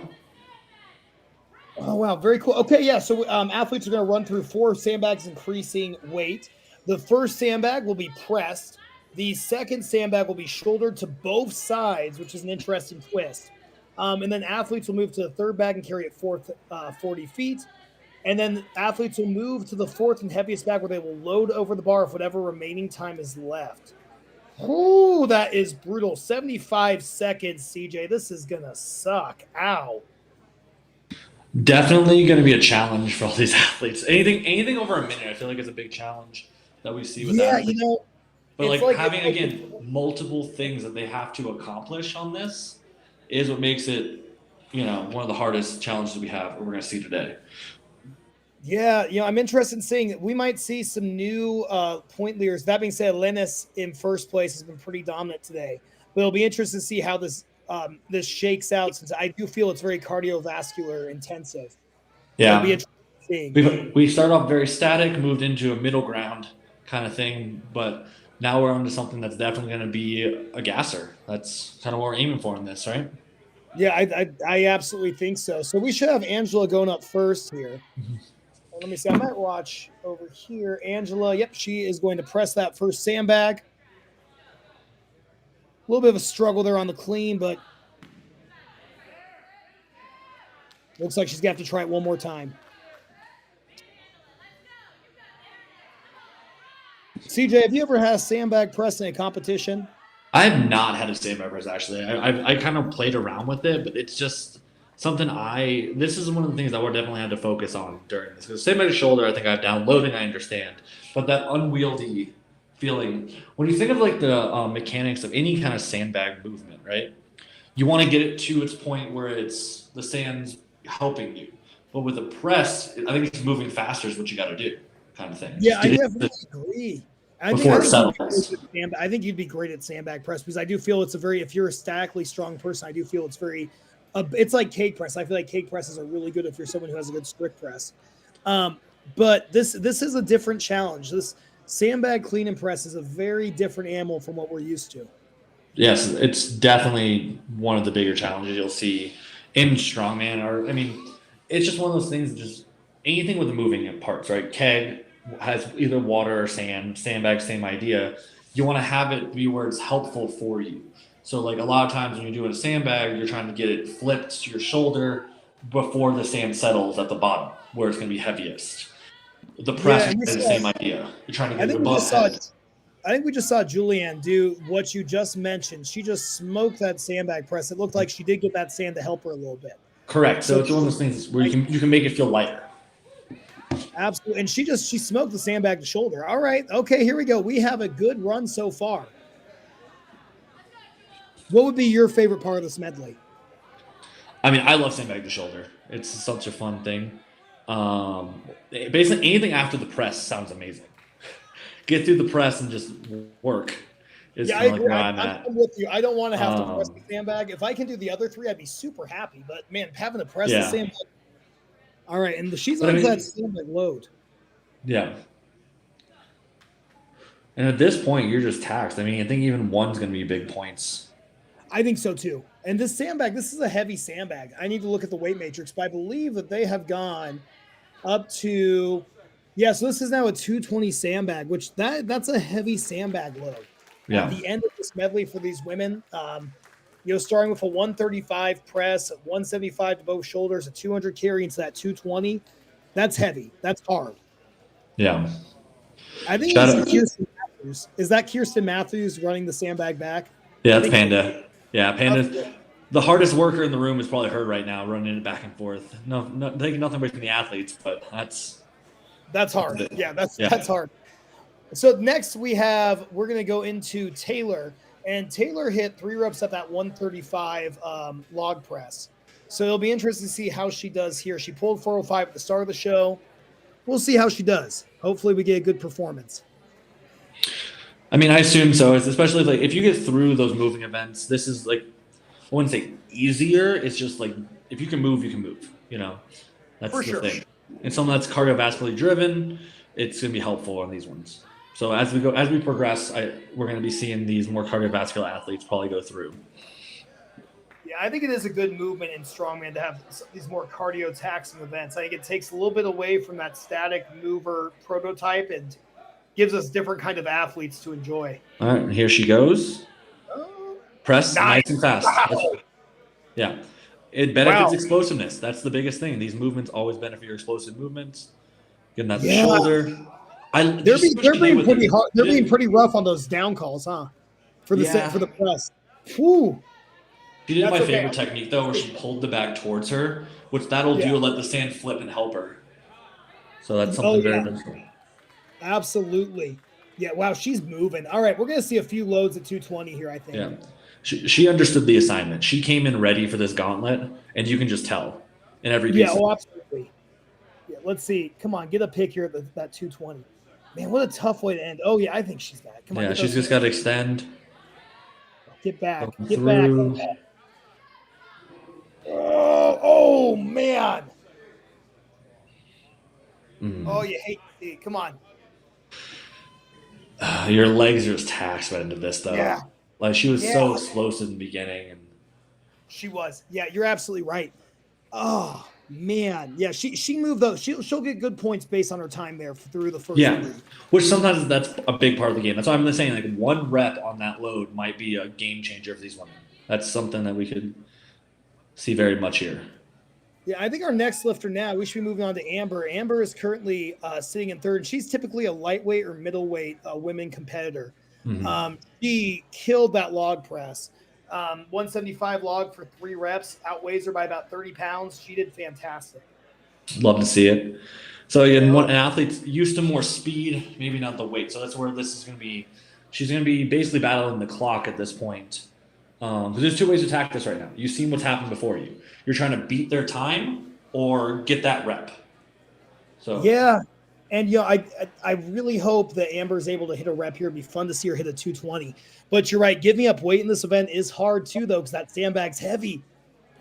Oh wow, very cool. Okay, yeah. So athletes are going to run through 4 sandbags increasing weight. The first sandbag will be pressed. The second sandbag will be shouldered to both sides, which is an interesting twist. And then athletes will move to the third bag and carry it 40 feet. And then athletes will move to the fourth and heaviest bag where they will load over the bar if whatever remaining time is left. Oh, that is brutal. 75 seconds, CJ. This is going to suck. Ow. Definitely going to be a challenge for all these athletes. Anything over a minute, I feel like is a big challenge that we see with athletes. But having multiple things that they have to accomplish on this is what makes it, one of the hardest challenges we have. We're going to see today. Yeah, I'm interested in seeing that we might see some new point leaders. That being said, Lennis in first place has been pretty dominant today. But it'll be interesting to see how this shakes out, since I do feel it's very cardiovascular intensive. Yeah. It'll be interesting to see. We started off very static, moved into a middle ground kind of thing, but now we're onto something that's definitely going to be a gasser. That's kind of what we're aiming for in this, right? Yeah, I absolutely think so. So we should have Angela going up first here. Let me see. I might watch over here. Angela, yep, she is going to press that first sandbag. A little bit of a struggle there on the clean, but looks like she's going to have to try it one more time. CJ, have you ever had a sandbag press in a competition? I have not had a sandbag press, actually. I kind of played around with it, but it's just something this is one of the things I would definitely have to focus on during this. Because sandbag shoulder, I think I have downloading, I understand. But that unwieldy feeling, when you think of the mechanics of any kind of sandbag movement, right? You want to get it to its point where it's the sand's helping you. But with a press, I think it's moving faster is what you got to do, kind of thing. Yeah, I definitely agree. I think you'd be great at sandbag press, because I do feel if you're a statically strong person, I do feel it's very, it's like cake press. I feel like cake presses are really good if you're someone who has a good strict press. But this is a different challenge. This sandbag clean and press is a very different animal from what we're used to. Yes, it's definitely one of the bigger challenges you'll see in strongman. It's just one of those things, just anything with the moving parts, right? Keg has either water or sandbag, same idea. You want to have it be where it's helpful for you. So a lot of times when you're doing a sandbag, you're trying to get it flipped to your shoulder before the sand settles at the bottom where it's going to be heaviest. The press is the same idea. You're trying to get it above head. I think we just saw Julianne do what you just mentioned. She just smoked that sandbag press. It looked like she did get that sand to help her a little bit. Correct. So it's one of those things where you can make it feel lighter. Absolutely. And she smoked the sandbag to shoulder. All right. Okay, here we go. We have a good run so far. What would be your favorite part of this medley? I love sandbag to shoulder. It's such a fun thing. Basically, anything after the press sounds amazing. Get through the press and just work. I agree. I'm with you. I don't want to have to press the sandbag. If I can do the other 3, I'd be super happy. But man, having to press the sandbag. All right, and she's on that sandbag load. Yeah. And at this point, you're just taxed. I think even one's going to be big points. I think so too. And this sandbag, this is a heavy sandbag. I need to look at the weight matrix, but I believe that they have gone up to, so this is now a 220 sandbag, which that's a heavy sandbag load. Yeah. At the end of this medley for these women, starting with a 135 press, a 175 to both shoulders, a 200 carry into that 220. That's heavy. That's hard. Yeah. I think it's Kirsten Matthews. Is that Kirsten Matthews running the sandbag back? Yeah, that's Panda. Yeah, Panda. The hardest worker in the room is probably her right now, running it back and forth. No, taking nothing away from the athletes, but that's hard. Yeah, that's hard. So next we're going to go into Taylor, And Taylor hit 3 reps at that 135 log press. So it'll be interesting to see how she does here. She pulled 405 at the start of the show. We'll see how she does. Hopefully we get a good performance. I mean, I assume so. It's especially like if you get through those moving events, this is like, I wouldn't say easier. It's just like if you can move, you can move. You know, that's For the sure. thing. And something that's cardiovascularly driven, it's going to be helpful on these ones. So as we progress, we're going to be seeing these more cardiovascular athletes probably go through. Yeah, I think it is a good movement in strongman to have these more cardio taxing events. I think it takes a little bit away from that static mover prototype and gives us different kind of athletes to enjoy. All right, here she goes. Press nice and fast. Wow. Yeah. It benefits explosiveness. That's the biggest thing. These movements always benefit your explosive movements. Getting that shoulder. They're being pretty hard. They're being pretty rough on those down calls, huh? For the press. Whew. She did my favorite technique though, where she pulled the bag towards her, which that'll do let the stand flip and help her. So that's something very beneficial. Absolutely. Yeah, wow, she's moving. All right, we're going to see a few loads at 220 here, I think. Yeah. She understood the assignment. She came in ready for this gauntlet, and you can just tell in every piece. Yeah, oh, absolutely. Yeah, let's see. Come on, get a pick here at that 220. Man, what a tough way to end. Oh, yeah, I think she's back. Come on. Yeah, she's just got to extend. Get back. Get back. Oh, man. Oh, you hate it. Come on. Your legs are just taxed right into this, though. Yeah. Like, she was so explosive in the beginning. And she was. Yeah, you're absolutely right. Oh, man. Yeah, she moved those. She'll get good points based on her time there through the first three. Which sometimes that's a big part of the game. That's why I'm saying, like, 1 rep on that load might be a game changer for these women. That's something that we could see very much here. Yeah, I think our next lifter now, we should be moving on to Amber. Amber is currently sitting in third. She's typically a lightweight or middleweight women competitor. Mm-hmm. She killed that log press. 175 log for 3 reps, outweighs her by about 30 pounds. She did fantastic. Love to see it. So again, an athlete's used to more speed, maybe not the weight. So that's where this is going to be. She's going to be basically battling the clock at this point. Because there's 2 ways to attack this right now. You've seen what's happened before you. You're trying to beat their time or get that rep. So yeah, and I really hope that Amber is able to hit a rep here. It'd be fun to see her hit a 220. But you're right, giving up weight in this event is hard too, though, because that sandbag's heavy.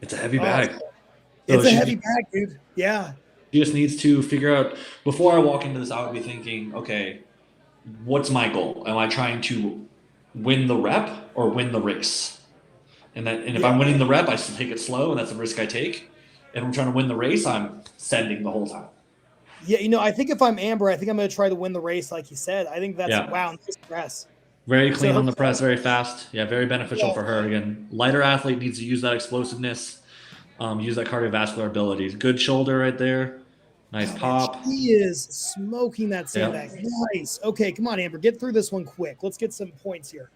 It's a heavy bag. It's a heavy bag, dude. Yeah. She just needs to figure out. Before I walk into this, I would be thinking, okay, what's my goal? Am I trying to win the rep or win the race? And if I'm winning the rep, I still take it slow, and that's the risk I take. If I'm trying to win the race, I'm sending the whole time. Yeah, I think if I'm Amber, I think I'm going to try to win the race, like you said. I think that's wow, nice press. Very clean on the press, very fast. Yeah, very beneficial for her. Again, lighter athlete needs to use that explosiveness, use that cardiovascular ability. Good shoulder right there. Nice pop. He is smoking that sandbag. Yep. Nice. Okay, come on, Amber. Get through this one quick. Let's get some points here.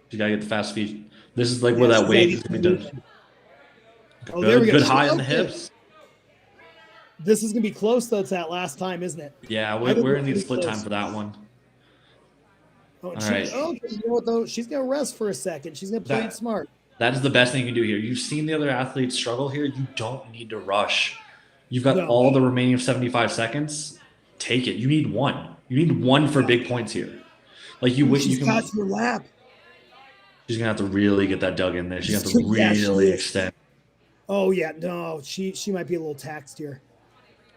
You got to get the fast feet. This is like where that weight is going to be done. Oh, there we go. Good high on the hips. This is going to be close, though, to that last time, isn't it? Yeah, we're going to need split time for that one. Oh, all right. Okay, you know what, though? She's going to rest for a second. She's going to play it smart. That is the best thing you can do here. You've seen the other athletes struggle here. You don't need to rush. You've got all the remaining 75 seconds. Take it. You need 1. You need 1 for big points here. Like you wish you can. Got your lap. She's gonna have to really get that dug in there. She's gonna have to really extend. Oh yeah, no, she might be a little taxed here.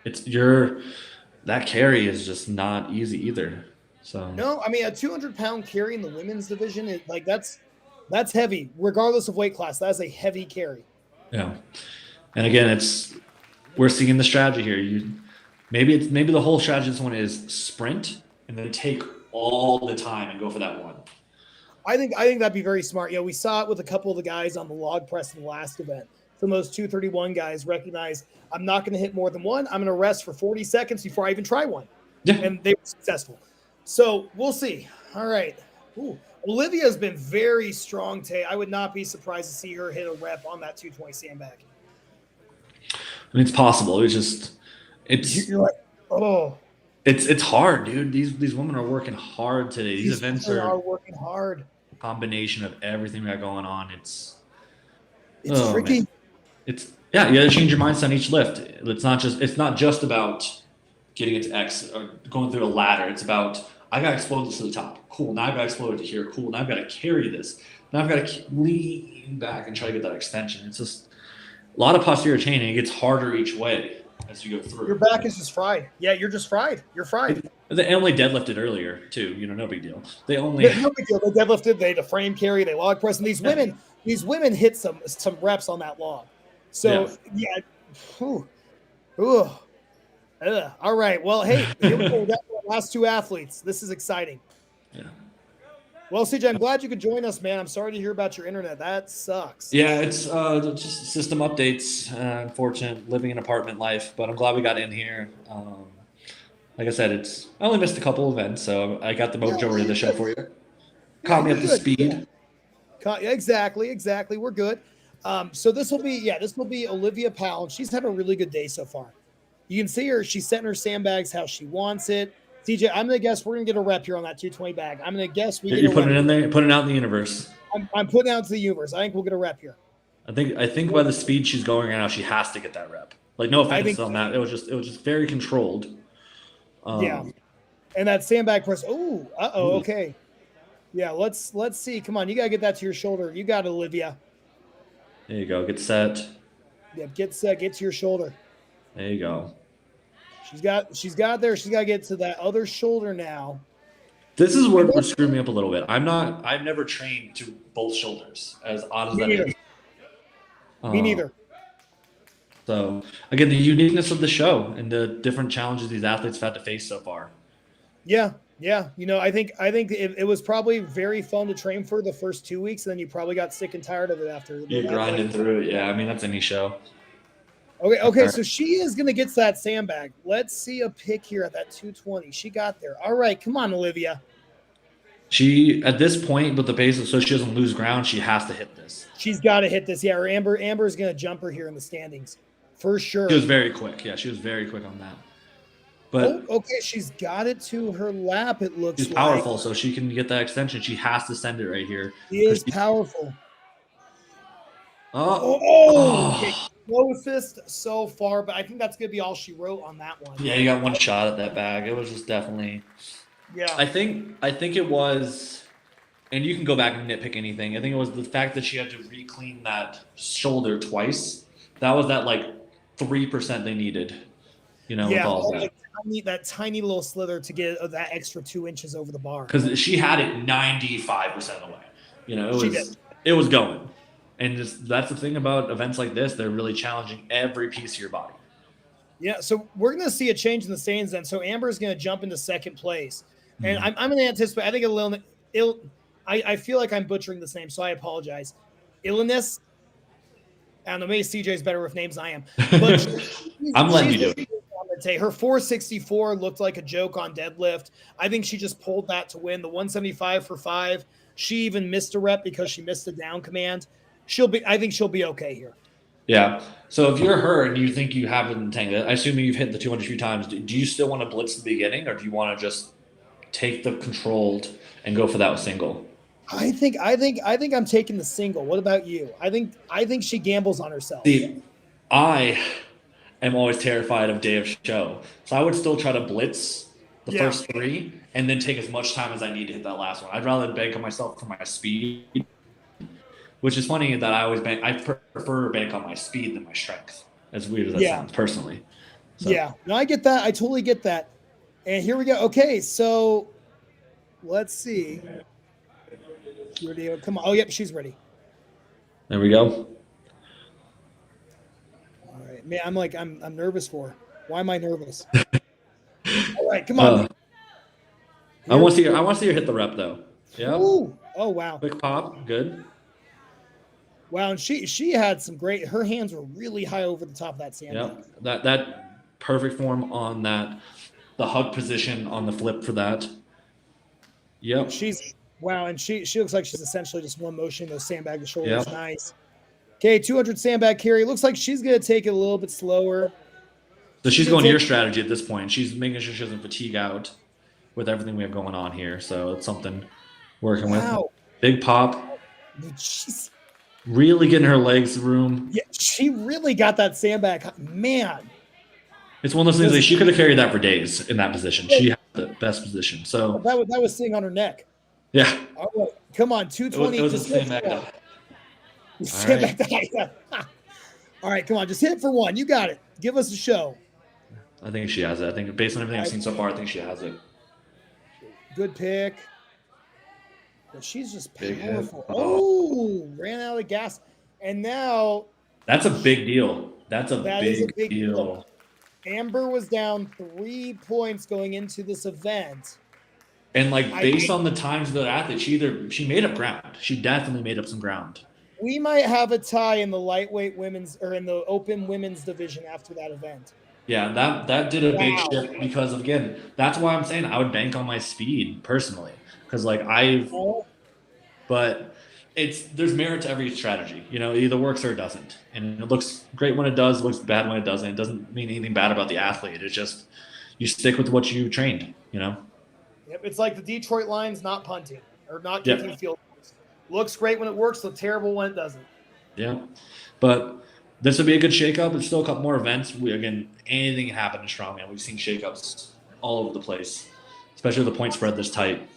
That carry is just not easy either. So no, I mean a 200-pound carry in the women's division is like that's heavy, regardless of weight class. That's a heavy carry. Yeah, and again, we're seeing the strategy here. Maybe the whole strategy of this one is sprint and then take all the time and go for that one. I think that'd be very smart. We saw it with a couple of the guys on the log press in the last event. Some of those 231 guys recognized, I'm not going to hit more than 1. I'm going to rest for 40 seconds before I even try one. Yeah. And they were successful. So we'll see. All right. Ooh. Olivia's been very strong today. I would not be surprised to see her hit a rep on that 220 sandbag. I mean, it's possible. You're like, oh. It's hard, dude. These women are working hard today. These events are working hard. combination of everything we got going on. It's tricky. man. It's you gotta change your mindset on each lift. It's not just about getting it to X or going through a ladder. It's about I gotta explode this to the top. Cool. Now I've got to explode it to here. Cool. Now I've got to carry this. Now I've got to lean back and try to get that extension. It's just a lot of posterior chaining. It gets harder each way as you go through. Your back is just fried. Yeah, you're just fried. You're fried. They only deadlifted earlier too. No big deal. They only no big deal. They deadlifted. They had a frame carry. They log press, and these women hit some reps on that log. So yeah. Whew. Ooh. All right. Well, hey, here we go. We got the last two athletes. This is exciting. Yeah. Well, CJ, I'm glad you could join us, man. I'm sorry to hear about your internet. That sucks. Yeah, it's just system updates. Unfortunate living an apartment life, but I'm glad we got in here. Like I said, I only missed a couple events, so I got the majority of the show for you. Caught me up to speed. Exactly. We're good. So this will be Olivia Powell. She's had a really good day so far. You can see her. She's setting her sandbags how she wants it. TJ, I'm gonna guess we're gonna get a rep here on that 220 bag. I'm gonna guess You're putting it in there, putting it out in the universe. I'm putting it out to the universe. I think we'll get a rep here. I think by the speed she's going right now, she has to get that rep. Like no offense on that, it was just very controlled. Yeah, and that sandbag press. Oh, okay. Yeah, let's see. Come on, you gotta get that to your shoulder. You got it, Olivia. There you go. Get set. Yeah, get set. Get to your shoulder. There you go. She's got there. She's got to get to that other shoulder now. This is where it screwed me up a little bit. I've never trained to both shoulders, as odd as that is. Me neither. So again, the uniqueness of the show and the different challenges these athletes have had to face so far. Yeah. I think it was probably very fun to train for the first 2 weeks, and then you probably got sick and tired of it after. You're grinding through it. Yeah, I mean that's any show. Okay. So she is going to get to that sandbag. Let's see a pick here at that 220. She got there. All right, come on, Olivia. She at this point with the pace, so she doesn't lose ground, she has to hit this. She's got to hit this. Yeah, or Amber is going to jump her here in the standings for sure. She was very quick. Yeah, she was very quick on that. But okay, she's got it to her lap. It looks she's powerful, so she can get that extension. She has to send it right here. She is powerful. Okay. Closest so far, but I think that's going to be all she wrote on that one. Yeah, you got one shot at that bag. It was just definitely. Yeah. I think it was, and you can go back and nitpick anything. I think it was the fact that she had to re-clean that shoulder twice. That was that like 3% they needed. With all that. That tiny little slither to get that extra 2 inches over the bar. Because she had it 95% away. It was going. And that's the thing about events like this. They're really challenging every piece of your body. Yeah, so we're going to see a change in the standings then. So Amber's going to jump into second place. And I'm going to anticipate, I think I feel like I'm butchering this name, so I apologize. Illness. I don't know, maybe CJ's better with names than I am. But I'm letting you do it. Her 464 looked like a joke on deadlift. I think she just pulled that to win. The 175 for 5. She even missed a rep because she missed the down command. I think she'll be okay here. Yeah. So if you're her and you think you haven't tanked it, I assume you've hit the 200 few times. Do you still want to blitz the beginning, or do you want to just take the controlled and go for that single? I think I'm taking the single. What about you? I think she gambles on herself. See, I am always terrified of day of show, so I would still try to blitz the first 3 and then take as much time as I need to hit that last one. I'd rather bank on myself for my speed. Which is funny that I prefer bank on my speed than my strength. As weird as that sounds, personally. So. Yeah, no, I get that. I totally get that. And here we go. Okay, so let's see. Ready? Come on. Oh, yep, she's ready. There we go. All right, man. I'm nervous for her. Why am I nervous? All right, come on. I want to see her hit the rep though. Yeah. Ooh. Oh wow. Quick pop. Good. Wow, and she had some great. Her hands were really high over the top of that sandbag. Yeah, that perfect form on that, the hug position on the flip for that. Yep. And she looks like she's essentially just one motion. Those sandbag the shoulders, nice. Okay, 200 sandbag carry. Looks like she's gonna take it a little bit slower. So she's going your strategy at this point. She's making sure she doesn't fatigue out with everything we have going on here. So it's something working with. Big pop. She's, Really getting her legs room. yeah, she really got that sandbag. Man. It's one of those things like she could have carried that for days in that position. She had the best position. So That was sitting on her neck. yeah. All right, come on, It 220. was a Just hit stand back for though. one. All Stand right. back die. All right, come on, just hit it for one. You got it. Give us a show. I think she has it. I think based on everything I've seen so far, I think she has it. Good pick. But she's just Big hit. powerful. Oh, ran out of gas. And now That's a big deal. That's a that is a big big deal. Amber was down 3 points going into this event. And like based on the times of the athlete, she made up ground. She definitely made up some ground. We might have a tie in the lightweight women's or in the open women's division after that event. Yeah, that did a big shift because again, that's why I'm saying I would bank on my speed personally. Because but there's merit to every strategy. You know, it either works or it doesn't. And it looks great when it does, looks bad when it doesn't. It doesn't mean anything bad about the athlete. It's just you stick with what you trained, you know? Yep, it's like the Detroit Lions not punting or not kicking field goals. Looks great when it works, so terrible when it doesn't. Yeah. But this would be a good shakeup. There's still a couple more events. Again, anything can happen in strongman. We've seen shakeups all over the place, especially with the point spread this tight.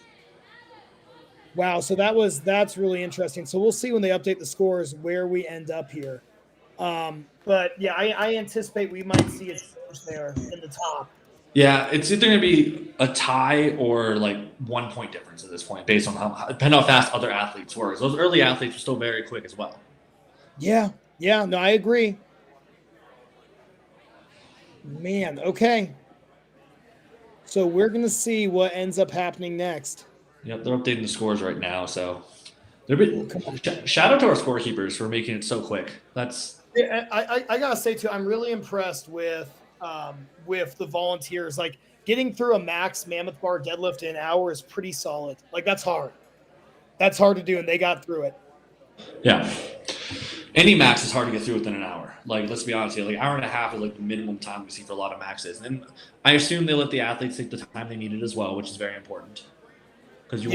Wow, so that's really interesting. So we'll see when they update the scores where we end up here. But yeah, I anticipate we might see a change there in the top. Yeah, it's either going to be a tie or like 1 point difference at this point, based on depending on how fast other athletes were. Those early athletes were still very quick as well. Yeah, no, I agree. Man, okay. So we're going to see what ends up happening next. Yep, they're updating the scores right now. So shout out to our scorekeepers for making it so quick. That's I gotta say too, I'm really impressed with the volunteers. Like getting through a max mammoth bar deadlift in an hour is pretty solid. Like that's hard. That's hard to do, and they got through it. Yeah. Any max is hard to get through within an hour. Like, let's be honest here. Like, hour and a half is like the minimum time we see for a lot of maxes. And I assume they let the athletes take the time they needed as well, which is very important. Because you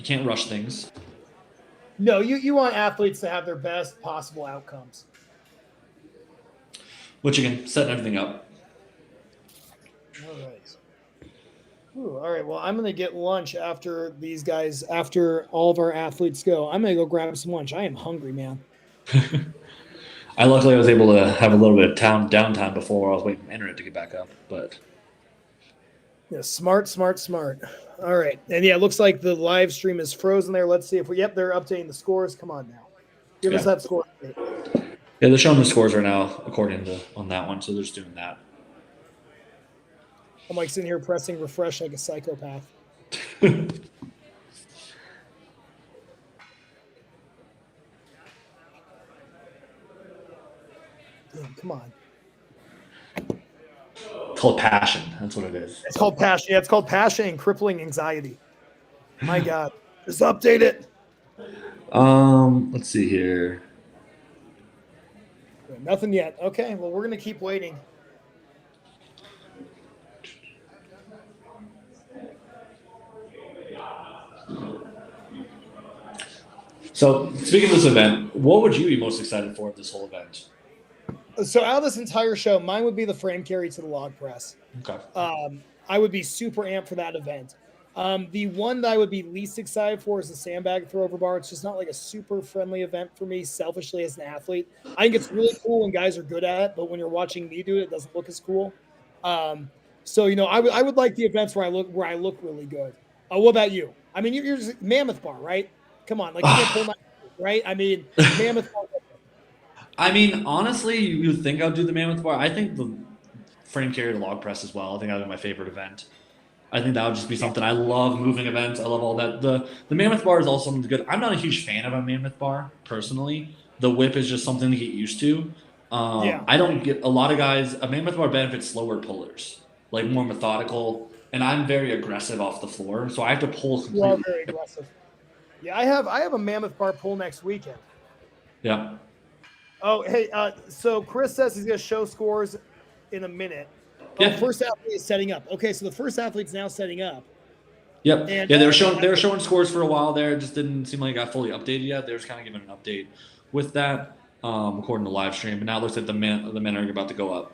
can't rush things. No, you want athletes to have their best possible outcomes. Which again, setting everything up. All right. Ooh, all right. Well, I'm gonna get lunch after these guys. After all of our athletes go, I'm gonna go grab some lunch. I am hungry, man. I luckily was able to have a little bit of downtime before I was waiting for the internet to get back up. But yeah, smart. All right, and yeah, it looks like the live stream is frozen there. Let's see if they're updating the scores. Come on now, give us that score update. Yeah, they're showing the scores right now according to on that one, so they're just doing that. I'm like sitting here pressing refresh like a psychopath. Damn, come on. It's called passion. That's what it is. It's called passion. Yeah, it's called passion and crippling anxiety. My God. Just update it. Let's see here. Nothing yet. Okay, well, we're going to keep waiting. So, speaking of this event, what would you be most excited for at this whole event? So, out of this entire show, mine would be the frame carry to the log press. Okay. I would be super amped for that event. The one that I would be least excited for is the sandbag throw over bar. It's just not like a super friendly event for me, selfishly as an athlete. I think it's really cool when guys are good at it, but when you're watching me do it, it doesn't look as cool. So I would like the events where I look really good. What about you? I mean, you're just mammoth bar, right? Come on, like you can't pull my right. I mean, mammoth bar. I mean, honestly, you would think I'd do the mammoth bar. I think the frame carry to log press as well. I think that would be my favorite event. I think that would just be something. I love moving events. I love all that. The mammoth bar is also something good. I'm not a huge fan of a mammoth bar personally. The whip is just something to get used to. I don't get a lot of guys. A mammoth bar benefits slower pullers, like more methodical. And I'm very aggressive off the floor, so I have to pull completely. You are very aggressive. Yeah, I have a mammoth bar pull next weekend. Yeah. Oh, hey, so Chris says he's going to show scores in a minute. Yeah. The first athlete is setting up. Okay, so the first athlete's now setting up. Yep. And Yeah, they were showing scores for a while there. It just didn't seem like it got fully updated yet. They were just kind of giving an update with that, according to live stream. But now it looks like the men are about to go up.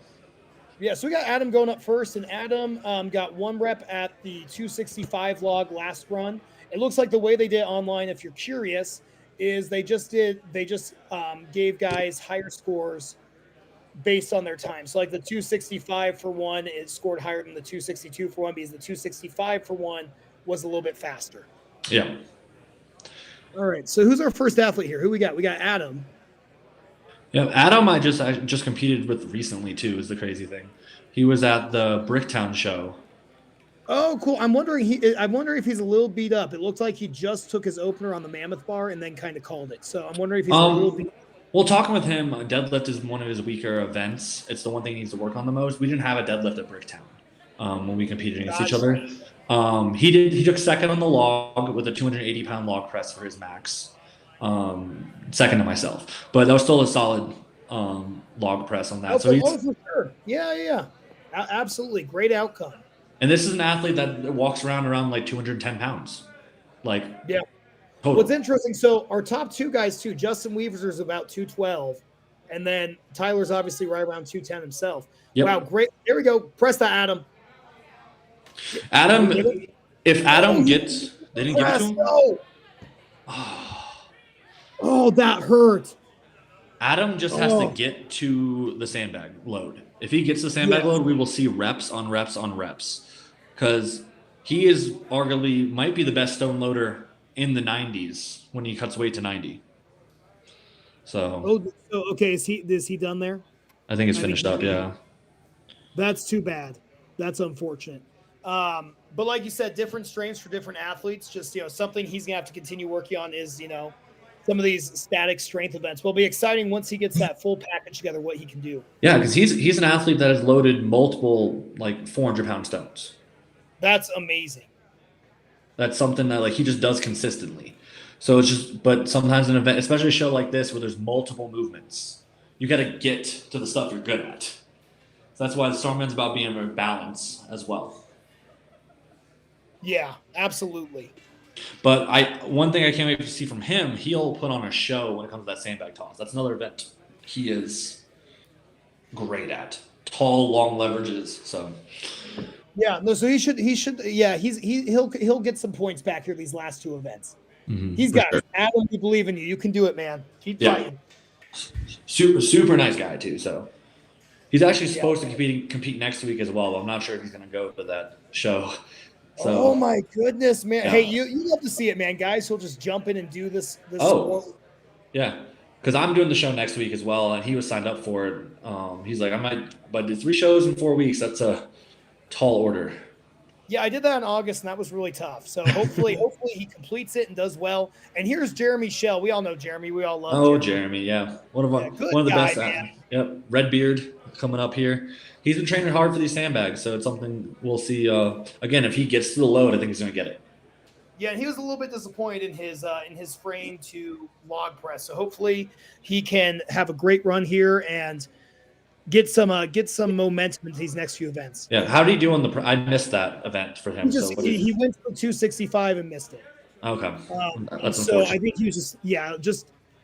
yeah, so we got Adam going up first, and Adam got 1 rep at the 265 log last run. It looks like the way they did it online, if you're curious, is they just gave guys higher scores based on their time. So like the 265 for one is scored higher than the 262 for one because the 265 for one was a little bit faster. Yeah. All right. So who's our first athlete here? Who we got? We got Adam. Yeah, Adam, I just competed with recently too. Is the crazy thing. He was at the Bricktown show. Oh, cool. I'm wondering if he's a little beat up. It looks like he just took his opener on the Mammoth Bar and then kind of called it. So I'm wondering if he's a little beat up. Well, talking with him, deadlift is one of his weaker events. It's the one thing he needs to work on the most. We didn't have a deadlift at Bricktown when we competed against each other. He took second on the log with a 280-pound log press for his max. Second to myself, but that was still a solid log press on that. For sure. Yeah. Absolutely. Great outcome. And this is an athlete that walks around like 210 pounds. Like, yeah. Total. What's interesting, so our top 2 guys too, Justin Weavers is about 212, and then Tyler's obviously right around 210 himself. Yep. Wow, great. There we go. Press that, Adam. Adam, if Adam gets, they didn't give it to him? No. Oh, that hurt. Adam just has to get to the sandbag load. If he gets the sandbag load, we will see reps on reps on reps. Because he is arguably might be the best stone loader in the 90s when he cuts weight to 90. So okay, is he done there? I think it's finished up, yeah. That's too bad. That's unfortunate. But like you said, different strains for different athletes. Just something he's gonna have to continue working on is some of these static strength events. Will be exciting once he gets that full package together, what he can do. Yeah, because he's an athlete that has loaded multiple like 400-pound stones. That's amazing. That's something that like he just does consistently. So it's just, but sometimes an event, especially a show like this where there's multiple movements, you got to get to the stuff you're good at. So that's why the Stormman's about being a balance as well. Yeah, absolutely. But one thing I can't wait to see from him, he'll put on a show when it comes to that sandbag toss. That's another event he is great at. Tall, long leverages. So yeah, no. So he should. Yeah, he'll get some points back here these last 2 events. Mm-hmm, he's got it. Adam, we believe in you. You can do it, man. Keep fighting. Super nice guy too. So he's actually supposed to compete next week as well. But I'm not sure if he's going to go to that show. So, oh my goodness, man! Yeah. Hey, you love to see it, man. Guys who'll just jump in and do this. Sport. Yeah, because I'm doing the show next week as well, and he was signed up for it. He's like, I might, but 3 shows in 4 weeks. That's a tall order. Yeah, I did that in August, and that was really tough. So hopefully he completes it and does well. And here's Jeremy Shell. We all know Jeremy. We all love Jeremy. Yeah, one of the best. Yep, red beard coming up here. He's been training hard for these sandbags, so it's something we'll see. Again, if he gets to the load, I think he's going to get it. Yeah, and he was a little bit disappointed in his frame to log press. So hopefully he can have a great run here and get some momentum in these next few events. Yeah, how did he do on the? I missed that event for him. He went for 265 and missed it. Okay, that's so I think he was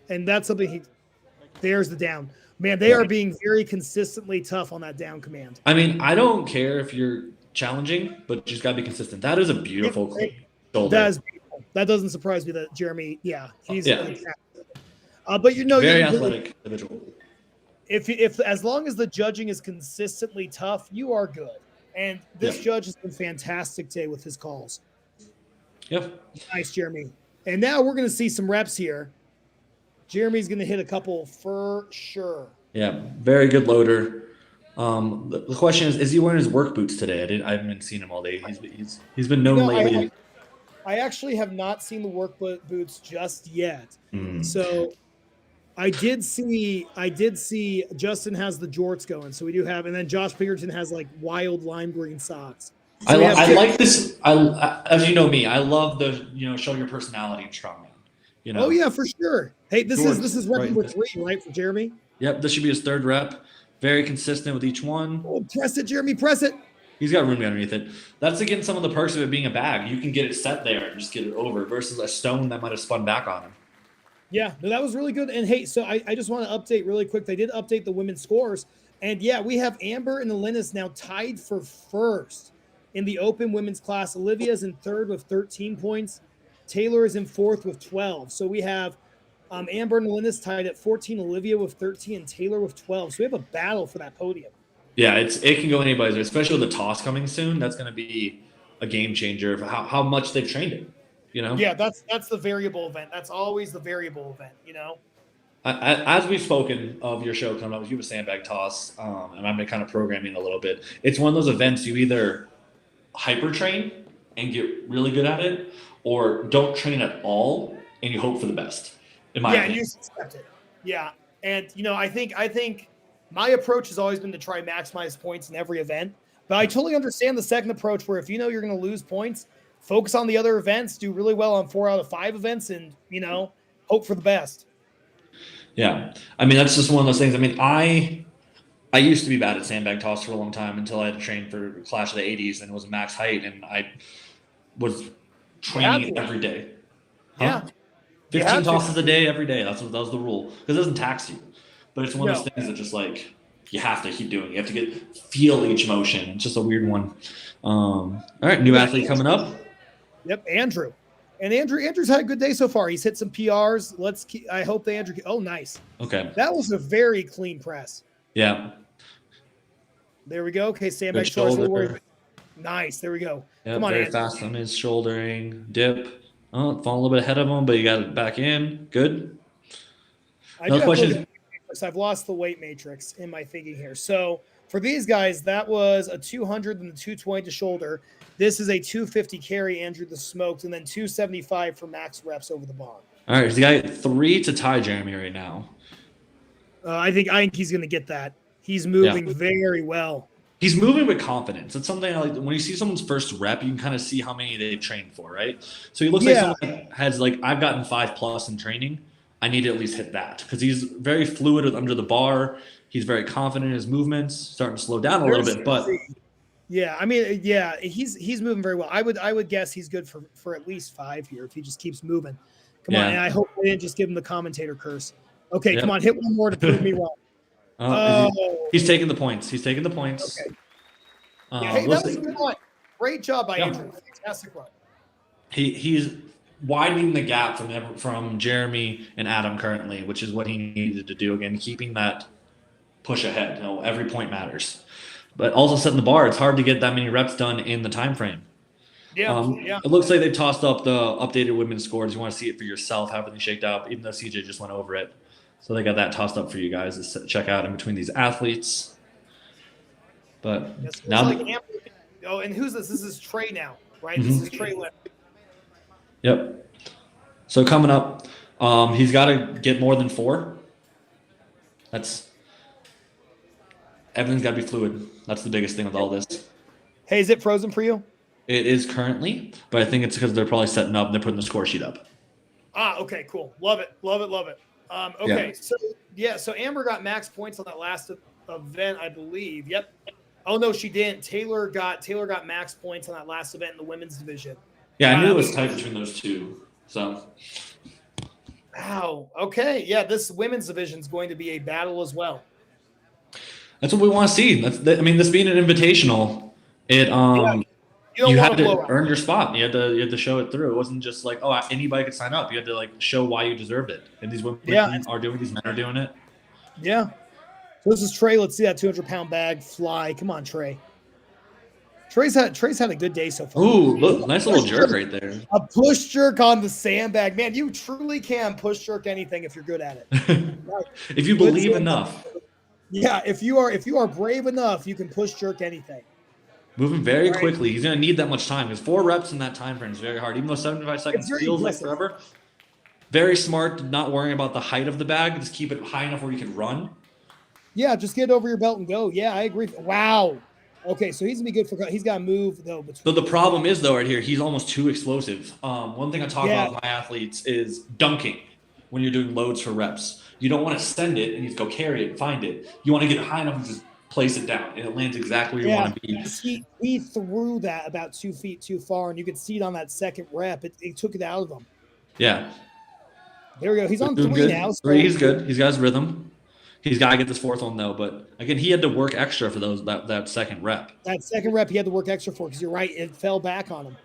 and that's something there's the down. Man, they are being very consistently tough on that down command. I mean, I don't care if you're challenging, but you just got to be consistent. That is a beautiful shoulder. That is beautiful. That doesn't surprise me that Jeremy, he's but very athletic individual. If as long as the judging is consistently tough, you are good. And this judge has been fantastic today with his calls. Yep. Nice, Jeremy. And now we're going to see some reps here. Jeremy's going to hit a couple for sure. Yeah, very good loader. The question is he wearing his work boots today? I haven't seen him all day. He's been known lately. I actually have not seen the work boots just yet. So I did see Justin has the jorts going. So we do have, and then Josh Pinkerton has like wild lime green socks. So I like this. As you know me, I love the show your personality in strongman. Oh yeah, for sure. Hey, this is rep number 3, right, for Jeremy? Yep, this should be his 3rd rep. Very consistent with each one. Oh, press it, Jeremy, press it. He's got room underneath it. That's again some of the perks of it being a bag. You can get it set there and just get it over versus a stone that might have spun back on him. Yeah, no, that was really good. And hey, so I just want to update really quick. They did update the women's scores. And yeah, we have Amber and Alynas now tied for first in the open women's class. Olivia's in third with 13 points. Taylor is in fourth with 12. So we have Amber and Alynas tied at 14, Olivia with 13, and Taylor with 12. So we have a battle for that podium. Yeah, it can go anybody's way, especially with the toss coming soon. That's going to be a game changer of how much they've trained it. You know? Yeah, that's the variable event. That's always the variable event, you know? As we've spoken of your show coming up, you have a sandbag toss, and I've been kind of programming a little bit. It's one of those events you either hyper train and get really good at it, or don't train at all and you hope for the best. In my opinion. You just accept it. Yeah, and I think my approach has always been to try maximize points in every event, but I totally understand the second approach where if you're going to lose points, focus on the other events, do really well on 4 out of 5 events, and hope for the best. Yeah, I mean that's just one of those things. I mean, I used to be bad at sandbag toss for a long time until I had to train for Clash of the 80s and it was max height, and I was training every day. Yeah, 15 tosses a day every day. That was the rule because it doesn't tax you, but it's one of those things that just like you have to keep doing. You have to feel each motion. It's just a weird one. All right, new athlete coming up. Yep, Andrew. And Andrew's had a good day so far. He's hit some PRs. I hope that Andrew. Oh, nice. Okay. That was a very clean press. Yeah. There we go. Okay, sandbag shoulder. Nice. There we go. Yeah, come on, very Andrew. fast on his shouldering dip. Oh, falling a little bit ahead of him, but you got it back in. Good. Another question. I've lost the weight matrix in my thinking here. So for these guys, that was a 200 and the 220 to shoulder. This is a 250 carry, Andrew the smoked, and then 275 for max reps over the bar. All right, he's got 3 to tie Jeremy right now. I think he's going to get that. He's moving very well. He's moving with confidence. It's something I like when you see someone's first rep, you can kind of see how many they've trained for, right? So he looks like someone that has I've gotten 5+ in training. I need to at least hit that because he's very fluid under the bar. He's very confident in his movements, starting to slow down a little bit, but yeah, I mean, yeah, he's moving very well. I would guess he's good for at least 5 here if he just keeps moving. Come on, and I hope they didn't just give him the commentator curse. Okay, come on, hit one more to prove me wrong. He's taking the points. He's taking the points. Okay. Hey, that was a good one. Great job by Andrew. Fantastic run. He's widening the gap from Jeremy and Adam currently, which is what he needed to do. Again, keeping that push ahead. Every point matters. But also setting the bar. It's hard to get that many reps done in the time frame. It looks like they tossed up the updated women's scores. You want to see it for yourself, how everything shaked out, even though CJ just went over it. So they got that tossed up for you guys to check out in between these athletes. But now, and who's this? This is Trey now, right? This is Trey Lynn. Yep. So coming up, he's got to get more than 4. Everything's got to be fluid. That's the biggest thing with all this. Hey, is it frozen for you? It is currently, but I think it's because they're probably setting up and they're putting the score sheet up. Okay, cool. Love it. Okay, so Amber got max points on that last event, I believe. Yep. Oh no, she didn't. Taylor got max points on that last event in the women's division. Yeah, I knew it was tight between those two. So. Wow. Okay. Yeah, this women's division is going to be a battle as well. That's what we want to see. This being an invitational, you had to earn your spot. You had to show it through. It wasn't just like, oh, anybody could sign up. You had to show why you deserved it. And these women are doing. These men are doing it. Yeah. So this is Trey. Let's see that 200-pound bag fly. Come on, Trey. Trey's had a good day so far. Ooh, look, nice little jerk right there. A push jerk on the sandbag. Man, you truly can push jerk anything if you're good at it. If you believe enough. Yeah, if you are brave enough, you can push jerk anything. Moving very quickly. He's going to need that much time because 4 reps in that time frame is very hard. Even though 75 seconds feels like forever. Very smart, not worrying about the height of the bag. Just keep it high enough where you can run. Yeah, just get over your belt and go. Yeah, I agree. Wow. Okay, so he's going to be good for – he's got to move, though. So the problem is, though, right here, he's almost too explosive. One thing I talk about with my athletes is dunking when you're doing loads for reps. You don't want to send it and you just go carry it and find it. You want to get it high enough and just place it down, and it lands exactly where you Yeah, want to be. he threw that about 2 feet too far, and you could see it on that second rep. It took it out of him. Yeah. There we go. He's on Doing 3 now. good. 3, So he's good. He's got his rhythm. He's got to get this 4th one though. But again, he had to work extra for that second rep. that second rep, he had to work extra for because you're right. It fell back on him.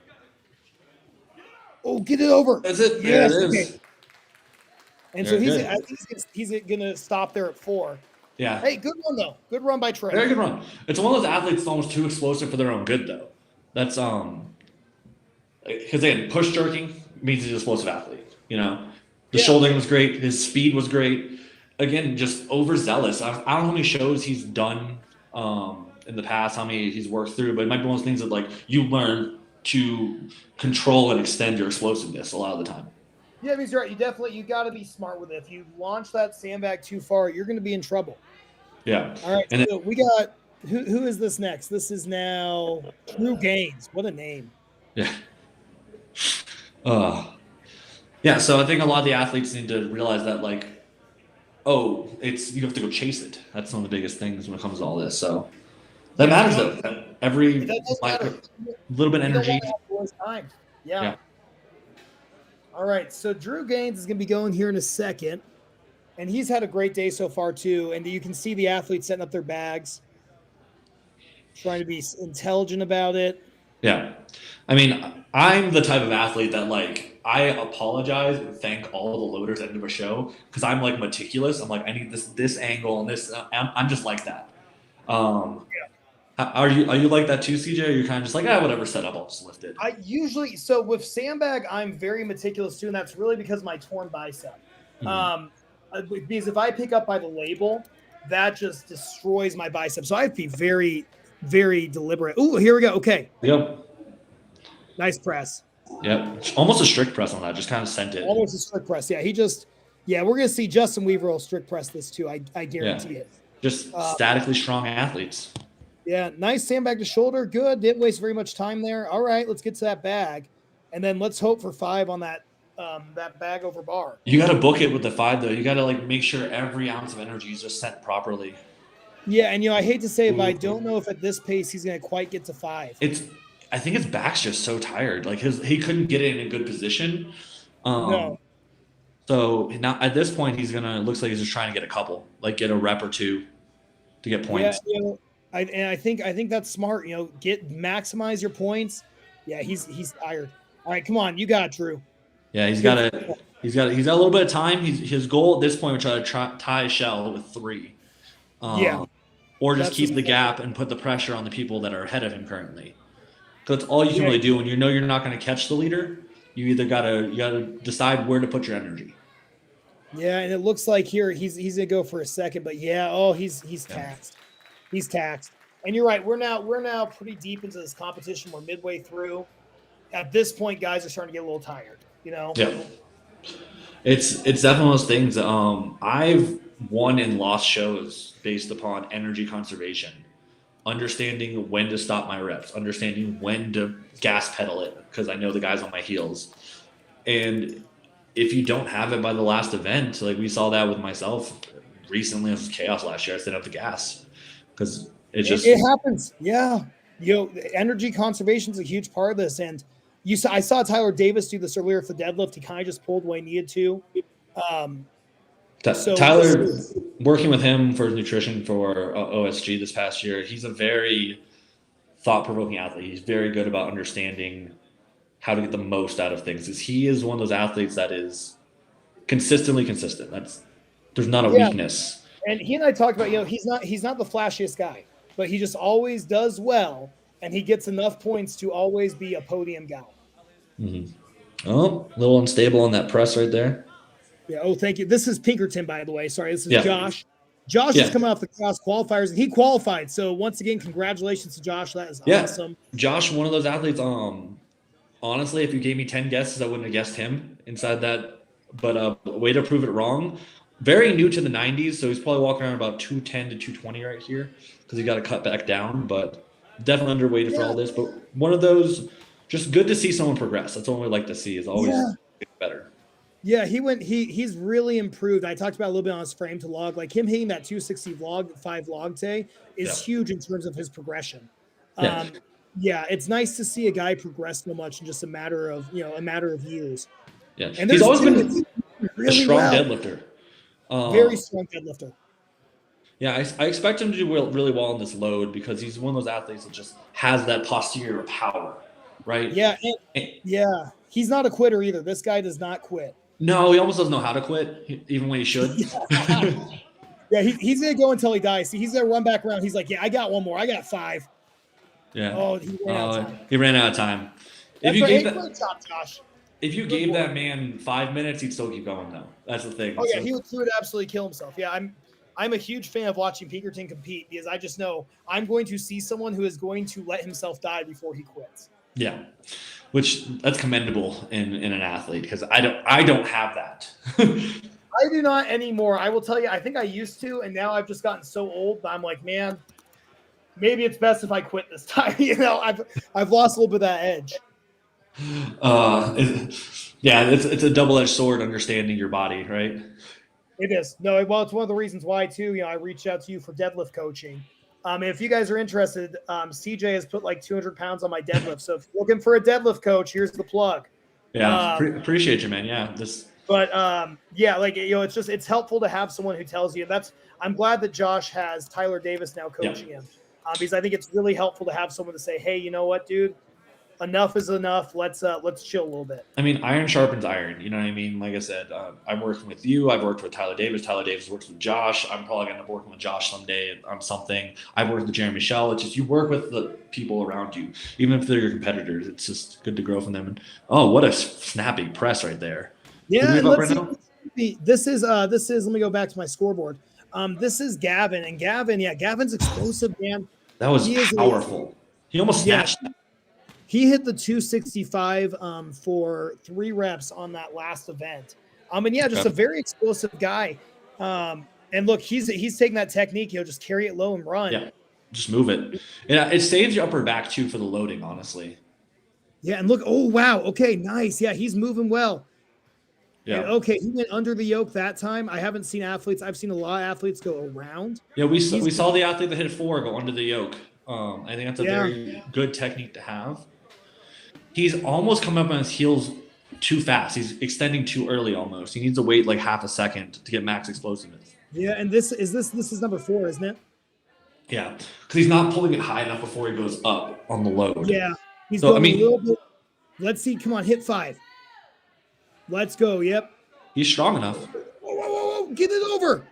Oh, get it over. That's it. Yes. There it is. Okay. And Very so good. I think he's going to stop there at 4. Yeah. Hey, good run though. Good run by Trey. Very good run. It's one of those athletes that's almost too explosive for their own good though. That's because again, push jerking means he's an explosive athlete. You know, the shouldering was great. His speed was great. Again, just overzealous. I don't know how many shows he's done in the past, how many he's worked through, but it might be one of those things that like you learn to control and extend your explosiveness a lot of the time. Yeah, I mean, you're right. You got to be smart with it. If you launch that sandbag too far, you're going to be in trouble. Yeah. All right. And so we got who is this next? This is now Drew Gaines. What a name. Yeah. Yeah. So I think a lot of the athletes need to realize that, like, you have to go chase it. That's one of the biggest things when it comes to all this. So that matters though. Every little bit of energy. Time. Yeah. All right. So Drew Gaines is going to be going here in a second. And he's had a great day so far too. And you can see the athletes setting up their bags, trying to be intelligent about it. Yeah. I mean, I'm the type of athlete that, like, I apologize and thank all the loaders at the end of a show because I'm like meticulous. I'm like, I need this angle and this. I'm just like that. Are you like that too, CJ? Or you're kind of just like, whatever, set up, I'll just lift it. I usually with sandbag, I'm very meticulous too, and that's really because of my torn bicep. Because if I pick up by the label, that just destroys my bicep. So I have to be very, very deliberate. Oh, here we go. Okay. Yep. Nice press. Yep. Almost a strict press on that. Just kind of sent it. Almost a strict press. Yeah. We're going to see Justin Weaver will strict press this too. I guarantee it. Just statically strong athletes. Yeah. Nice sandbag to shoulder. Good. Didn't waste very much time there. All right. Let's get to that bag. And then let's hope for 5 on that bag over bar. You got to book it with the 5 though. You got to like make sure every ounce of energy is just sent properly. Yeah, and I hate to say it, but I don't know if at this pace he's going to quite get to 5. I think his back's just so tired. Like he couldn't get it in a good position. No. So now at this point looks like he's just trying to get a couple, like get a rep or 2 to get points. Yeah, I think that's smart. Maximize your points. Yeah, he's tired. All right, come on, you got it, Drew. Yeah, he's got a little bit of time. His goal at this point would try to tie a shell with 3. Or just keep the gap and put the pressure on the people that are ahead of him currently. Because that's all you can really do when you know you're not going to catch the leader. You either gotta decide where to put your energy. Yeah, and it looks like here he's gonna go for a second, but he's taxed. He's taxed. And you're right. We're now pretty deep into this competition. We're midway through. At this point, guys are starting to get a little tired. Yeah. It's definitely one of those things. I've won and lost shows based upon energy conservation, understanding when to stop my reps, understanding when to gas pedal it because I know the guys on my heels. And if you don't have it by the last event, like we saw that with myself recently, it was chaos last year. I set up the gas because it happens. Yeah, energy conservation is a huge part of this, and I saw Tyler Davis do this earlier for the deadlift. He kind of just pulled what he needed to. Tyler, working with him for nutrition for OSG this past year, he's a very thought-provoking athlete. He's very good about understanding how to get the most out of things. He is one of those athletes that is consistently consistent. There's not a weakness. And he and I talked about, he's not the flashiest guy, but he just always does well, and he gets enough points to always be a podium guy. Mm-hmm. Oh, a little unstable on that press right there. Yeah. Oh, thank you. This is Pinkerton, by the way. Sorry, this is Josh. Josh is coming off the cross qualifiers, and he qualified. So once again, congratulations to Josh. That is awesome. Josh, one of those athletes. Honestly, if you gave me 10 guesses, I wouldn't have guessed him inside that. But way to prove it wrong. Very new to the 90s, so he's probably walking around about 210 to 220 right here because he got to cut back down. But definitely underweighted for all this. But one of those, just good to see someone progress. That's what we like to see. Is always better. Yeah, he's really improved. I talked about a little bit on his frame to log, like him hitting that 260 log day is huge in terms of his progression. Yeah. Yeah, it's nice to see a guy progress so much in just a matter of years. Yeah. And He's there's always two been a really strong well. deadlifter. Very strong deadlifter. Yeah, I expect him to do really well on this load because he's one of those athletes that just has that posterior power, right? Yeah, And- yeah. He's not a quitter either. This guy does not quit. no, he almost doesn't know how to quit, even when he should. Yeah, he's gonna go until he dies. See, he's gonna run back around. He's like, yeah, I got one more. I got 5. Yeah. Oh, he ran out of time. He ran out of time. That's If you right. gave Hey, great job, Josh. if you gave that man 5 minutes, he'd still keep going though. That's the thing. Oh yeah, he would absolutely kill himself. Yeah, I'm a huge fan of watching Pinkerton compete because I just know I'm going to see someone who is going to let himself die before he quits. Yeah, which that's commendable in an athlete because I don't have that. I do not anymore. I will tell you, I think I used to, and now I've just gotten so old that I'm like, man, maybe it's best if I quit this time. I've lost a little bit of that edge. Yeah, it's a double-edged sword understanding your body, right? It is. No, well, it's one of the reasons why too. I reached out to you for deadlift coaching. If you guys are interested, CJ has put like 200 pounds on my deadlift. So if you're looking for a deadlift coach, here's the plug. Yeah, appreciate you, man. Yeah, But yeah, like it's helpful to have someone who tells you. I'm glad that Josh has Tyler Davis now coaching him, because I think it's really helpful to have someone to say, hey, you know what, dude, enough is enough. Let's chill a little bit. I mean, iron sharpens iron. You know what I mean? Like I said, I'm working with you. I've worked with Tyler Davis. Tyler Davis works with Josh. I'm probably going to end up working with Josh someday on something. I've worked with Jeremy Schell. It's just you work with the people around you, even if they're your competitors. It's just good to grow from them. And oh, what a snappy press right there. Yeah, let's see. This is let me go back to my scoreboard. This is Gavin, and Gavin's explosive, man. That was powerful. He almost snatched that. He hit the 265 for 3 reps on that last event. And yeah, just a very explosive guy. And look, he's taking that technique. He'll just carry it low and run. Yeah, just move it. Yeah, it saves your upper back too for the loading, honestly. Yeah, and look, oh wow, okay, nice. Yeah, he's moving well. Yeah. And, okay, he went under the yoke that time. I haven't seen athletes. I've seen a lot of athletes go around. Yeah, we saw the athlete that hit 4 go under the yoke. I think that's a very good technique to have. He's almost come up on his heels too fast. He's extending too early almost. He needs to wait like half a second to get max explosiveness. Yeah, and this is number 4, isn't it? Yeah, because he's not pulling it high enough before he goes up on the load. Yeah, he's going a little bit. Let's see. Come on, hit 5. Let's go. Yep. He's strong enough. Whoa. Get it over.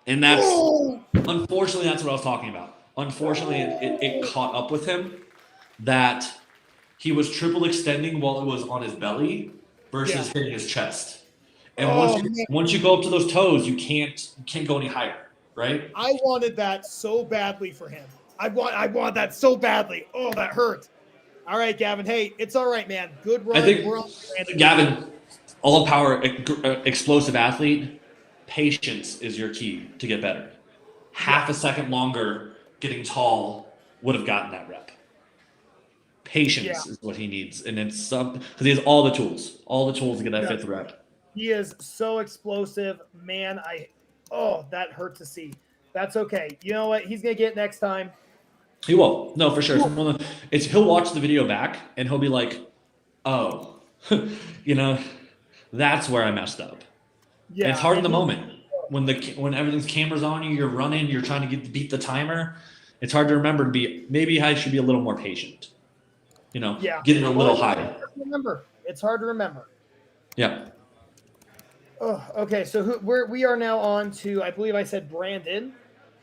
And unfortunately, that's what I was talking about. Unfortunately, it caught up with him that he was triple extending while it was on his belly versus hitting his chest. And once you go up to those toes, you can't go any higher, right? I wanted that so badly for him. I want that so badly. Oh, that hurt. All right, Gavin. Hey, it's all right, man. Good run. I think Gavin, all power, explosive athlete, patience is your key to get better. Half a second longer getting tall would have gotten that rep. Patience is what he needs. And it's something because he has all the tools to get that 5th rep. He is so explosive, man. That hurt to see. That's okay. You know what? He's going to get it next time. He will. No, for sure. He'll watch the video back and he'll be like, oh, that's where I messed up. Yeah. And it's hard in the moment when everything's cameras on you, you're running, you're trying to beat the timer. It's hard to remember maybe I should be a little more patient. Getting a little higher. It's hard to remember. Yeah. Oh, okay. So we are now on to, I believe I said Brandon,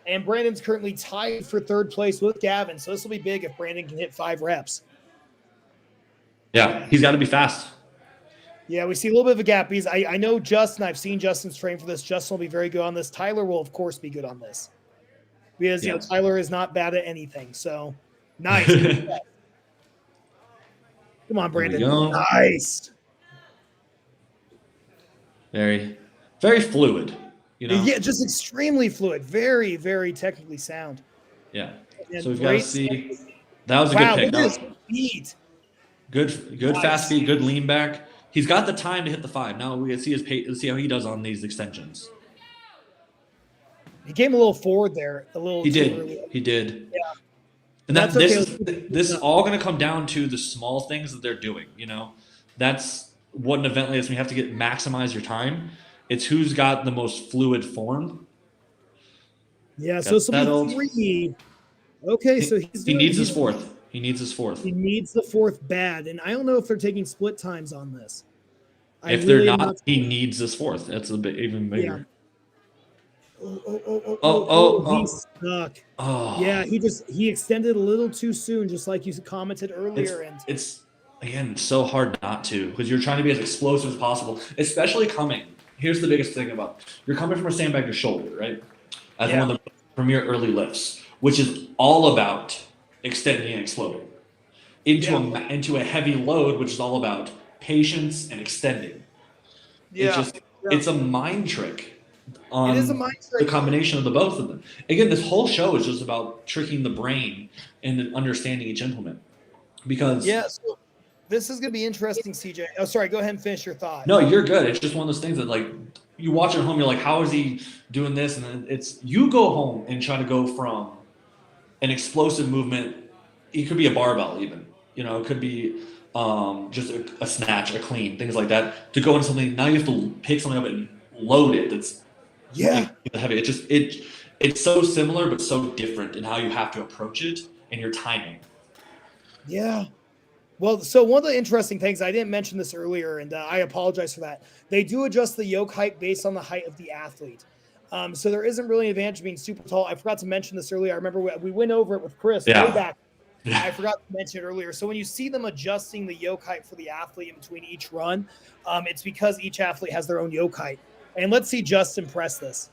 and Brandon's currently tied for 3rd place with Gavin. So this will be big if Brandon can hit 5 reps. Yeah, he's got to be fast. Yeah, we see a little bit of a gap. Because I know Justin. I've seen Justin's train for this. Justin will be very good on this. Tyler will, of course, be good on this. Because Tyler is not bad at anything. So nice. Come on, Brandon. Nice. Very, very fluid. Yeah, just extremely fluid. Very, very technically sound. Yeah. And so we've got to see. That was a good pick. Look at his feet. Good fast feet, good lean back. He's got the time to hit the 5. Now we can see let's see how he does on these extensions. He came a little forward there, a little He too did. early. He did. Yeah. And That's this okay. this is all going to come down to the small things that they're doing. That's what an event like this. We have to maximize your time. It's who's got the most fluid form. Yeah, so this will be 3. Okay, so he needs his 4th. He needs his 4th. He needs the 4th bad, and I don't know if they're taking split times on this. If they're not, he needs this 4th. That's a bit even bigger. Yeah. He's stuck. Oh. Yeah, he extended a little too soon, just like you commented earlier. It's again so hard not to, because you're trying to be as explosive as possible, especially coming. Here's the biggest thing about you're coming from a sandbag to shoulder, right? As one of the premier early lifts, which is all about extending and exploding into a heavy load, which is all about patience and extending. Yeah, it's a mind trick. It is a mind trick. The combination of the both of them. Again, this whole show is just about tricking the brain and understanding each implement. Because so this is going to be interesting, CJ. Oh, sorry. Go ahead and finish your thought. No, you're good. It's just one of those things that, like, you watch at home, you're like, how is he doing this? And then you go home and try to go from an explosive movement. It could be a barbell even. It could be just a snatch, a clean, things like that. To go into something, now you have to pick something up and load it. That's heavy. It's so similar but so different in how you have to approach it and your timing. Yeah. Well, so one of the interesting things, I didn't mention this earlier, and I apologize for that. They do adjust the yoke height based on the height of the athlete. So there isn't really an advantage being super tall. I forgot to mention this earlier. I remember we went over it with Chris way back. I forgot to mention it earlier. So when you see them adjusting the yoke height for the athlete in between each run, it's because each athlete has their own yoke height. And let's see Justin press this.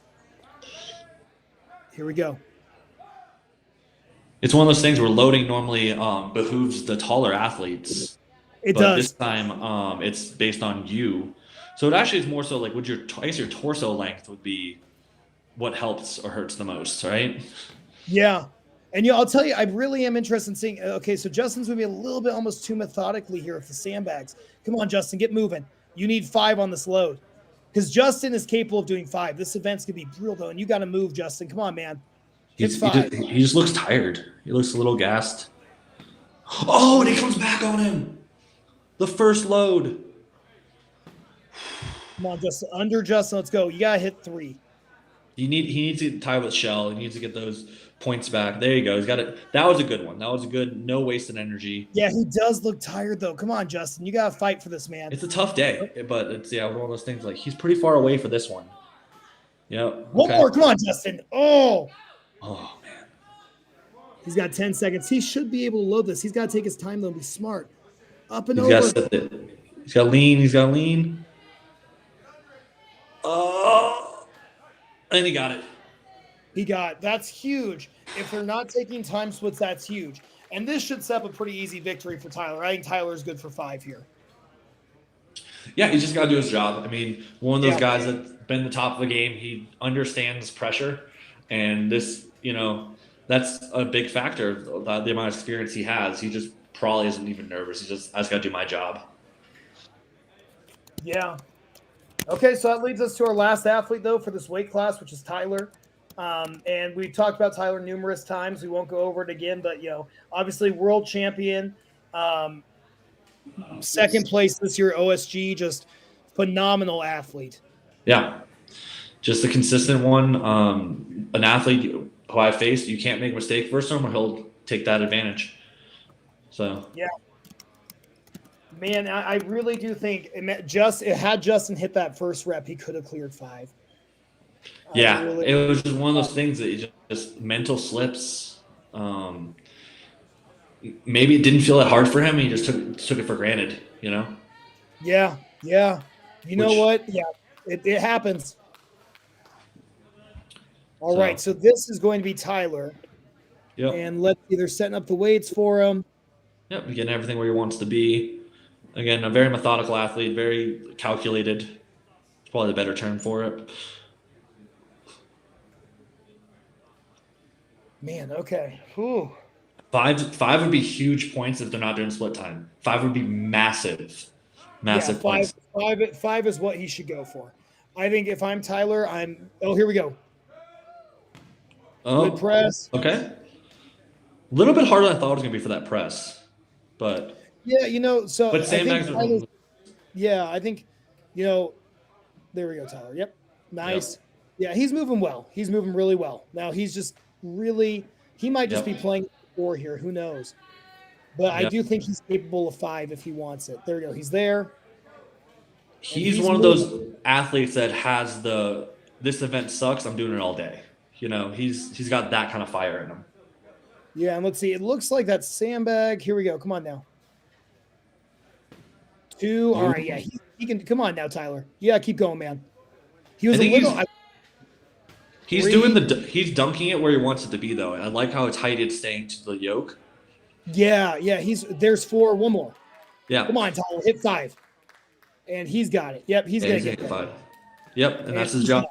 Here we go. It's one of those things where loading normally behooves the taller athletes. It does. This time it's based on you. So it actually is more so like I guess your torso length would be what helps or hurts the most, right? Yeah. And I'll tell you, I really am interested in seeing, okay, so Justin's going to be a little bit almost too methodically here with the sandbags. Come on, Justin, get moving. You need 5 on this load. Because Justin is capable of doing 5. This event's going to be brutal, though, and you got to move, Justin. Come on, man. It's 5. He just looks tired. He looks a little gassed. Oh, and he comes back on him. The first load. Come on, Justin. Under Justin, let's go. You got to hit 3. He needs to tie with shell. He needs to get those points back. There you go. He's got it. That was a good one. That was a good, no wasted energy. Yeah, he does look tired, though. Come on, Justin. You got to fight for this, man. It's a tough day, but it's one of those things like he's pretty far away for this one. Yeah. One more. Come on, Justin. Oh, man. He's got 10 seconds. He should be able to load this. He's got to take his time, though, and be smart. Up and over. He's got lean. He's got lean. Oh. And he got it. That's huge. If they're not taking time splits, that's huge. And this should set up a pretty easy victory for Tyler. I think Tyler's good for 5 here. Yeah, he's just got to do his job. I mean, one of those guys that's been the top of the game. He understands pressure. And this, that's a big factor, the amount of experience he has. He just probably isn't even nervous. I just got to do my job. Yeah. Okay, so that leads us to our last athlete, though, for this weight class, which is Tyler. And we've talked about Tyler numerous times. We won't go over it again, but, obviously world champion, second place this year at OSG, just phenomenal athlete. Yeah, just a consistent one. An athlete who I faced, you can't make a mistake versus him, or he'll take that advantage. So yeah. Man, I really do think had Justin hit that first rep, he could have cleared 5. Yeah, it was just one of those things that just mental slips. Maybe it didn't feel that hard for him. He just took it for granted, Yeah. You know what? Yeah, it happens. All right, so this is going to be Tyler. Yep. And let's see, they're setting up the weights for him. Yep, getting everything where he wants to be. Again, a very methodical athlete, very calculated. It's probably the better term for it. Man, okay. Whew. 5 would be huge points if they're not doing split time. 5 would be massive Massive points. Five is what he should go for. I think if I'm Tyler, here we go. Oh, Good press. Okay. A little bit harder than I thought it was going to be for that press. But Yeah, so but I think sandbags I think, there we go, Tyler. Yep. Nice. Yep. Yeah, he's moving well. He's moving really well. Now he's just he might just be playing 4 here. Who knows? But I do think he's capable of 5 if he wants it. There we go. He's there. He's one of those athletes that has this event sucks, I'm doing it all day. He's got that kind of fire in him. Yeah, and let's see. It looks like that sandbag. Here we go. Come on now. 2. All right. Yeah, he can. Come on now, Tyler. Yeah, keep going, man. He was a little. He's dunking it where he wants it to be, though. And I like how tight it's staying to the yoke. Yeah. There's 4. One more. Yeah. Come on, Tyler. Hit 5. And he's got it. Yep, he's gonna get 5. Yep, and that's his job.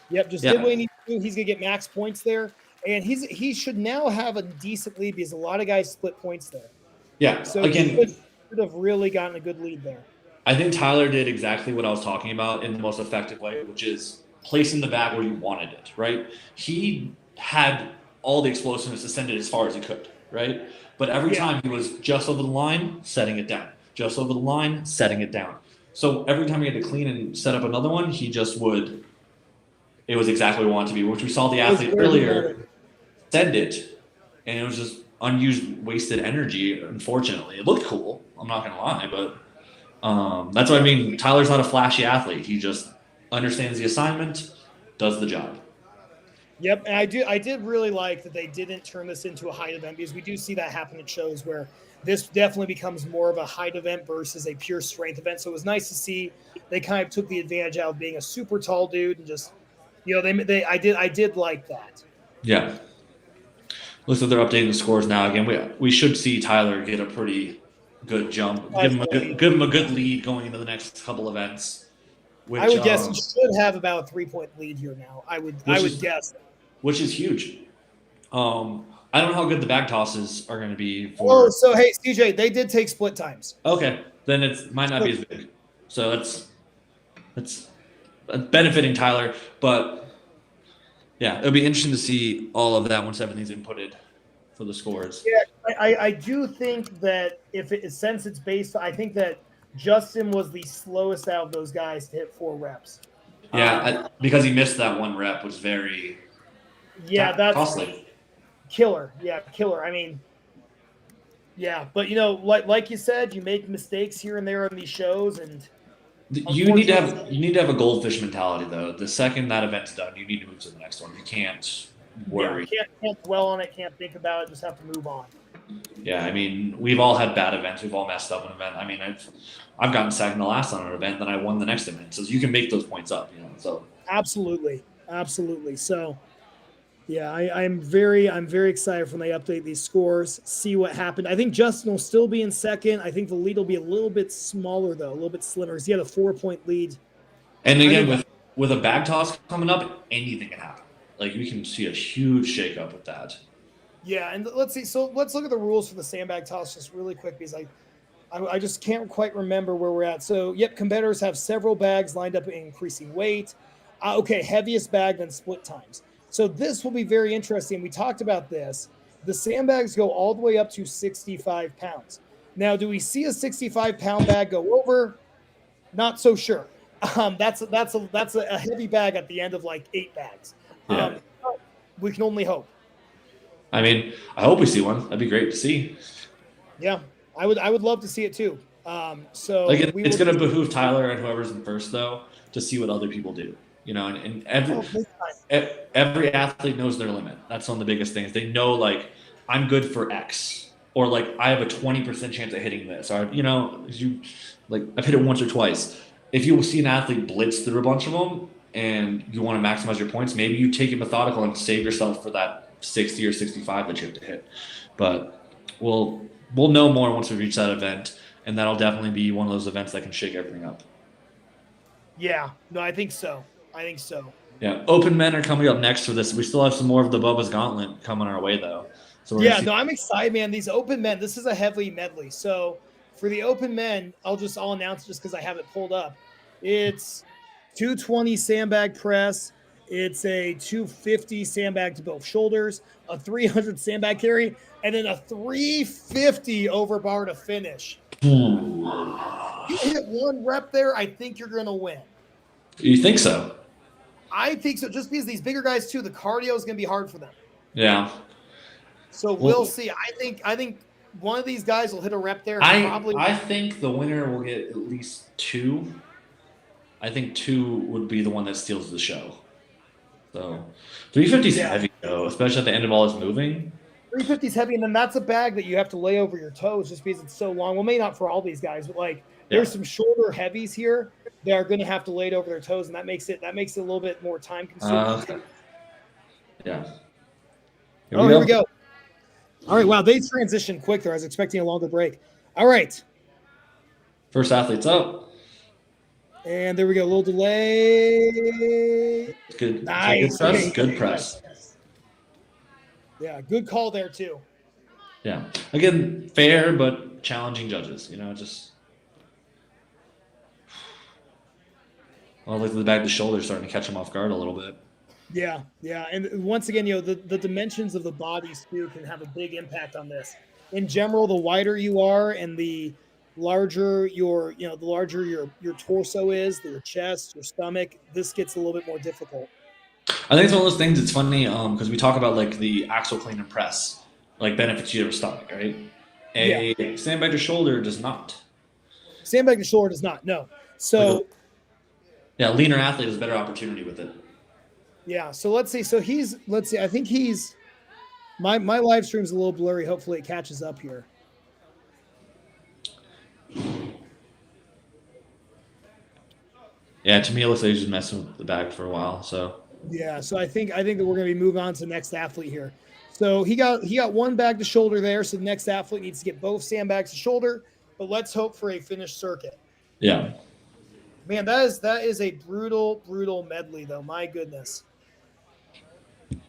Yep, did what he needs to do. He's gonna get max points there. And he should now have a decent lead because a lot of guys split points there. Yeah. So again, he could have really gotten a good lead there. I think Tyler did exactly what I was talking about in the most effective way, which is placing the bag where you wanted it, right? He had all the explosiveness ascended as far as he could, right? But every time he was just over the line, setting it down. Just over the line, setting it down. So every time he had to clean and set up another one, he just would. It was exactly what he wanted to be, which we saw the athlete earlier send it, and it was just unused, wasted energy. Unfortunately, it looked cool. I'm not gonna lie, but that's what I mean. Tyler's not a flashy athlete. He just understands the assignment, does the job. Yep, and I did really like that they didn't turn this into a height event because we do see that happen at shows where this definitely becomes more of a height event versus a pure strength event. So it was nice to see they kind of took the advantage out of being a super tall dude and just, I did like that. Yeah. Looks like they're updating the scores now. Again, we should see Tyler get a pretty good jump, give him a good lead going into the next couple events. Which, I would guess he should have about a 3-point lead here now. I would guess. Which is huge. I don't know how good the bag tosses are going to be for. Oh, so hey, CJ, they did take split times. Okay, then it might not be as big. So that's benefiting Tyler, but yeah, it'll be interesting to see all of that once everything's inputted for the scores. Yeah, I do think that since it's based, I think that Justin was the slowest out of those guys to hit 4 reps. Yeah, because he missed that 1 rep, was very that's costly. Killer. Yeah, killer. I mean, yeah, but like you said, you make mistakes here and there on these shows, and you need to have a goldfish mentality though. The second that event's done, you need to move to the next one. You can't worry. Yeah, can't dwell on it. Can't think about it. Just have to move on. Yeah, I mean, we've all had bad events. We've all messed up an event. I mean, I've gotten second to last on an event, then I won the next event. So you can make those points up. So absolutely. So. Yeah, I'm very excited when they update these scores, see what happened. I think Justin will still be in second. I think the lead will be a little bit smaller, though, a little bit slimmer. He had a 4-point lead. And again, with a bag toss coming up, anything can happen. Like, we can see a huge shakeup with that. Yeah, and let's see. So let's look at the rules for the sandbag toss just really quick because I just can't quite remember where we're at. So, yep, competitors have several bags lined up in increasing weight. Okay, heaviest bag, then split times. So this will be very interesting. We talked about this. The sandbags go all the way up to 65 pounds. Now, do we see a 65-pound bag go over? Not so sure. That's a heavy bag at the end of like 8 bags. Yeah. We can only hope. I mean, I hope we see one. That'd be great to see. Yeah, I would love to see it too. So like it's going to behoove Tyler and whoever's in first though to see what other people do. And every athlete knows their limit. That's one of the biggest things. They know, like, I'm good for X, or like I have a 20% chance of hitting this, or I've hit it once or twice. If you see an athlete blitz through a bunch of them and you want to maximize your points, maybe you take it methodical and save yourself for that 60 or 65 that you have to hit. But we'll know more once we reach that event, and that'll definitely be one of those events that can shake everything up. Yeah, no, I think so. Yeah, open men are coming up next for this. We still have some more of the Bubba's Gauntlet coming our way, though. So I'm excited, man. These open men, this is a heavy medley. So For the open men, I'll announce it just because I have it pulled up. It's 220 sandbag press. It's a 250 sandbag to both shoulders, a 300 sandbag carry, and then a 350 over bar to finish. Ooh. You hit one rep there, I think you're going to win. You think so? I think so, just because these bigger guys too, the cardio is going to be hard for them. Yeah. So we'll see. I think one of these guys will hit a rep there. I think the winner will get at least 2. I think 2 would be the one that steals the show. So 350 is heavy though, especially at the end of all this moving. 350 is heavy, and then that's a bag that you have to lay over your toes just because it's so long. Well, maybe not for all these guys, but like there's some shorter heavies here that are going to have to lay it over their toes, and that makes it a little bit more time consuming. Yeah. Here we go. All right, wow, they transitioned quick there. I was expecting a longer break. All right. First athlete's up. And there we go, a little delay. Good. Nice. Good press. Yeah, good call there too. Yeah. Again, fair but challenging judges. Just. Well, look at the back of the shoulder starting to catch him off guard a little bit. Yeah, and once again, the dimensions of the bodies too can have a big impact on this. In general, the wider you are and the larger your torso is, your chest, your stomach, this gets a little bit more difficult. I think it's one of those things. It's funny because we talk about like the axle clean and press, like benefits your stomach, right? A sandbag to shoulder does not. Sandbag to shoulder does not. No. So. Yeah, leaner athlete has a better opportunity with it. Yeah. So let's see. I think he's. My live stream's a little blurry. Hopefully, it catches up here. Yeah, to me, it looks like he's just messing with the bag for a while. So. Yeah, so I think that we're going to be moving on to the next athlete here. So he got one bag to shoulder there. So the next athlete needs to get both sandbags to shoulder. But let's hope for a finished circuit. Yeah. Man, that is a brutal medley though. My goodness. It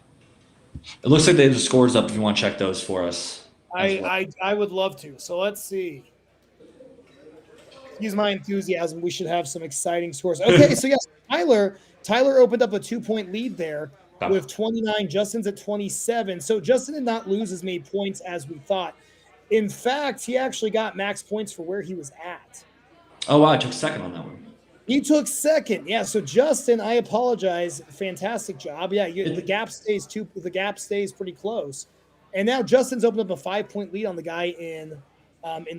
looks like they have the scores up if you want to check those for us. I would love to. So let's see. Excuse my enthusiasm. We should have some exciting scores. Okay, so yes, Tyler opened up a 2-point lead there with 29. Justin's at 27. So Justin did not lose as many points as we thought. In fact, he actually got max points for where he was at. Oh, wow. I took second on that one. He took second. Yeah. So Justin, I apologize. Fantastic job. Yeah. The gap stays pretty close. And now Justin's opened up a 5-point lead on the guy in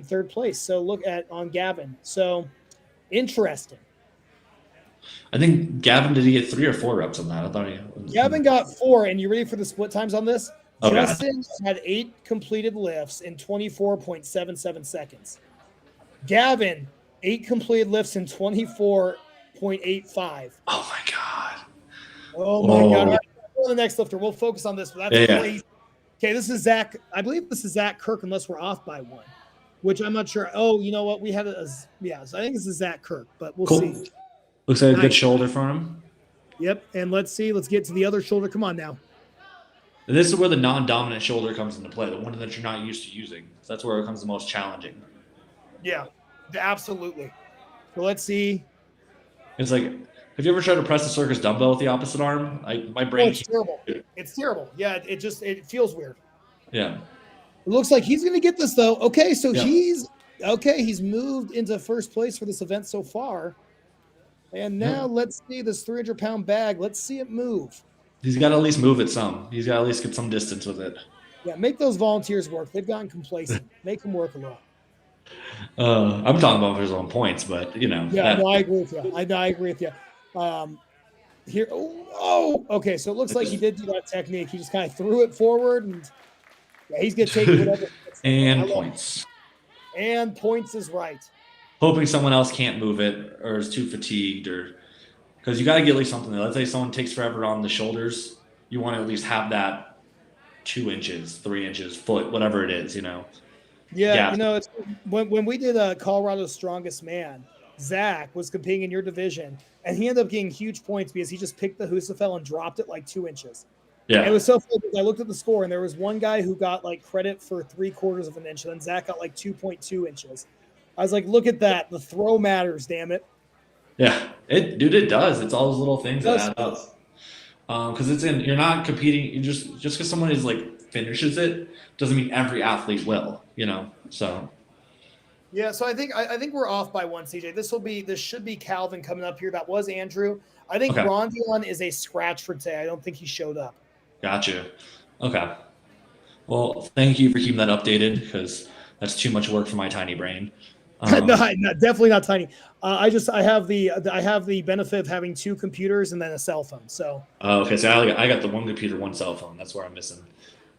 third place. So look on Gavin. So interesting. I think Gavin, did he get 3 or 4 reps on that? I thought Gavin got 4. And you ready for the split times on this? Okay. Justin had 8 completed lifts in 24.77 seconds. Gavin, 8 completed lifts in 24.85. Oh my God. Oh my God. All right, the next lifter. We'll focus on this, but that's crazy. Okay, this is Zach. I believe this is Zach Kirk, unless we're off by 1, which I'm not sure. Oh, you know what? We had so I think this is Zach Kirk, but we'll see. Looks like a good shoulder for him. Yep. And let's see. Let's get to the other shoulder. Come on now. And this is where the non-dominant shoulder comes into play, the one that you're not used to using. So that's where it becomes the most challenging. Yeah, absolutely. So let's see. It's like, have you ever tried to press a circus dumbbell with the opposite arm? My brain. It's terrible. It's terrible. Yeah, it feels weird. Yeah. It looks like he's going to get this though. Okay, so he's moved into first place for this event so far. And now let's see this 300-pound bag. Let's see it move. He's got to at least move it some. He's got to at least get some distance with it. Yeah, make those volunteers work. They've gotten complacent. Make them work a little. I'm talking about his own points, but Yeah, no, I agree with you. I agree with you. Here, okay. So it looks like he did do that technique. He just kind of threw it forward, and he's gonna take whatever. And points. And points is right. Hoping someone else can't move it or is too fatigued, or because you got to get at least something. Let's say someone takes forever on the shoulders, you want to at least have that 2 inches, 3 inches, foot, whatever it is, Yeah, it's when we did Colorado's Strongest Man, Zach was competing in your division, and he ended up getting huge points because he just picked the Husafel and dropped it like 2 inches. Yeah, and it was so funny because I looked at the score, and there was one guy who got like credit for 3/4 of an inch, and then Zach got like 2.2 inches. I was like, look at that. The throw matters, damn it. Yeah, it does. It's all those little things that Does. add up. Because you're not competing. You just because someone is like finishes it doesn't mean every athlete will. So Yeah, so I think we're off by one, CJ. This should be Calvin coming up here. That was Andrew. I think okay, Rondion is a scratch for today. I don't think he showed up. gotcha. Okay, well, thank you for keeping that updated because that's too much work for my tiny brain. No, definitely not tiny. I have the benefit of having 2 computers and then a cell phone. So Okay, so I got the one computer, one cell phone. That's where I'm missing.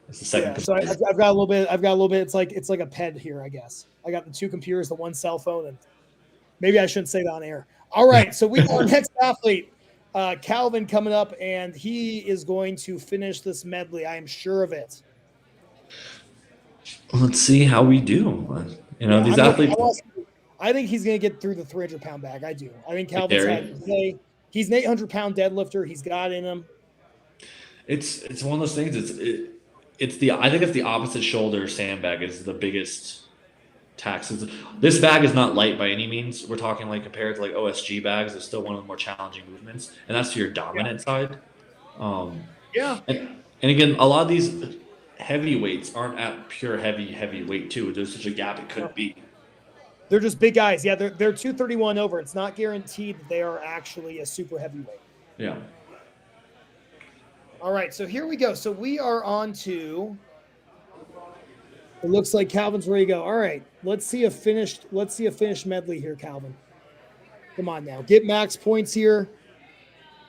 It's the second. yeah, so I've got a little bit. I've got a little bit. It's like a ped here, I guess. I got the 2 computers, the one cell phone, and maybe I shouldn't say that on air. All right, so we got our next athlete, Calvin, coming up, and he is going to finish this medley. I am sure of it. Let's see how we do. These athletes. I think he's going to get through the 300-pound bag. I do. I think Calvin's he's an 800-pound deadlifter. He's got in him. It's one of those things. I think it's the opposite shoulder sandbag is the biggest taxes. This bag is not light by any means. We're talking like compared to like OSG bags, it's still one of the more challenging movements, and that's to your dominant side. Yeah. And again, a lot of these heavyweights aren't at pure heavy weight too. There's such a gap it could be. They're just big guys. Yeah, they're 231 over. It's not guaranteed that they are actually a super heavyweight. Yeah. All right, so here we go. So we are on to. It looks like Calvin's ready to go. All right, let's see a finished medley here, Calvin. Come on now, get max points here.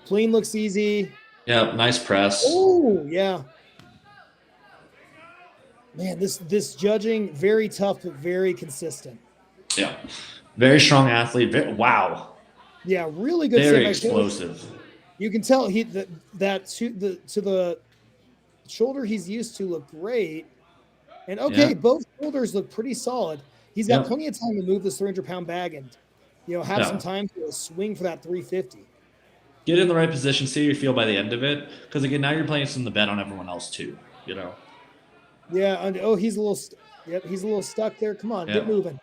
Clean looks easy. Yeah, nice press. Oh yeah. Man, this judging very tough but very consistent. Yeah, very strong athlete. Wow. Yeah, really good. Very explosive. You can tell that to the shoulder he's used to look great. And both shoulders look pretty solid. He's got plenty of time to move this 300-pound bag and have some time to swing for that 350. Get in the right position, see how you feel by the end of it. Because again, now you're placing the bet on everyone else too. Yeah, and he's a little stuck there. Come on, get moving.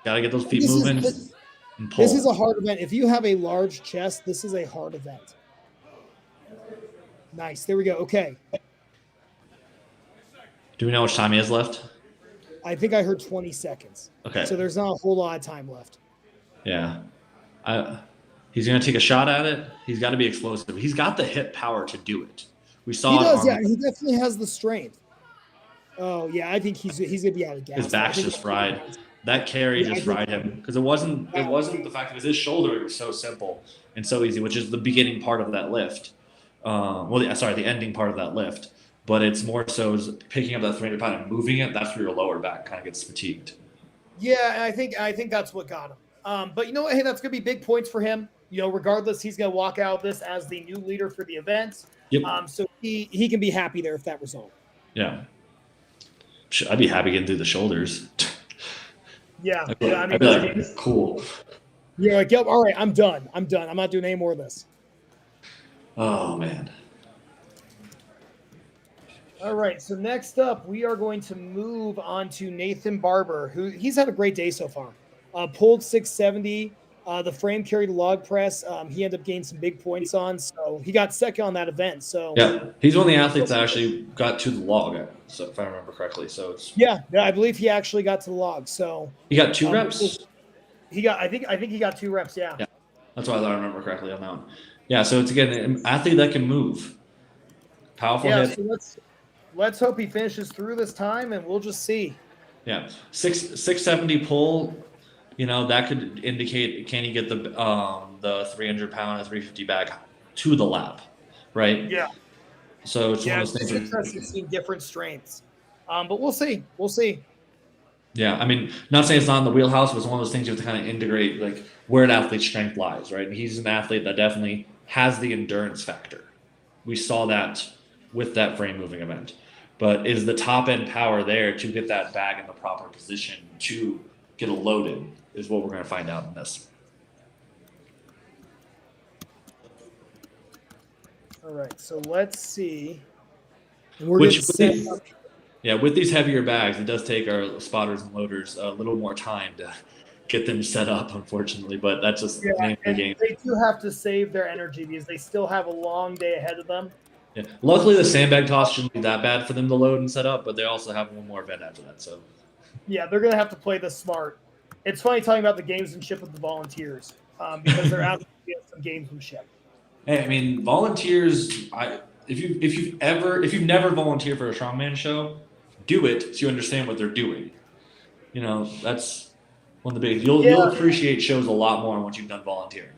Gotta get those feet moving and pull. This is a hard event. If you have a large chest, this is a hard event. Nice. There we go. Okay. Do we know how much time he has left? I think I heard 20 seconds. Okay. So there's not a whole lot of time left. Yeah. He's going to take a shot at it. He's got to be explosive. He's got the hip power to do it. We saw he it. Does, yeah. He definitely has the strength. Oh, yeah. I think he's going to be out of gas. His back's just fried. That carry just fried him because it wasn't the fact that his shoulder was so simple and so easy, which is the beginning part of that lift. The ending part of that lift. But it's more so is picking up that 300-pound and moving it. That's where your lower back kind of gets fatigued. Yeah, and I think that's what got him. But you know what? Hey, that's going to be big points for him. Regardless, he's going to walk out of this as the new leader for the event. Yep. So he can be happy there if that result. Yeah. I'd be happy getting through the shoulders. Yeah. I'd be like, cool. You're like, yep, all right, I'm done. I'm not doing any more of this. Oh, man. All right, so next up, we are going to move on to Nathan Barber, who he's had a great day so far. Pulled 670. The frame carried log press. He ended up getting some big points on, so he got second on that event. So yeah, he's one of the athletes that actually got to the log, so if I remember correctly. So it's I believe he actually got to the log. So he got 2 reps. I think he got 2 reps. Yeah. That's why I thought I remember correctly on that one. Yeah, so it's again an athlete that can move. Powerful hit. So let's hope he finishes through this time, and we'll just see. Yeah, 670 pull. That could indicate can he get the 300-pound and 350 bag to the lap, right? Yeah. So it's one of those things. things. It's interesting seeing different strengths, but we'll see. We'll see. Yeah, I mean, not saying it's not in the wheelhouse, but it's one of those things you have to kind of integrate, like where an athlete's strength lies, right? And he's an athlete that definitely has the endurance factor. We saw that with that frame moving event. But is the top end power there to get that bag in the proper position to get a load in is what we're going to find out in this. All right, so let's see. With these heavier bags, it does take our spotters and loaders a little more time get them set up, unfortunately. But that's just Yeah, the name of the and game. they do have to save their energy because they still have a long day ahead of them. Yeah. Luckily, the sandbag toss shouldn't be that bad for them to load and set up, but they also have one more event after that. So Yeah, they're going to have to play this smart. It's funny talking about the gamesmanship with the volunteers because they're asking to get some gamesmanship. hey, I mean, volunteers. If you've never volunteered for a strongman show, do it so you understand what they're doing. You know, that's one of the big. You'll Yeah, appreciate shows a lot more once you've done volunteering.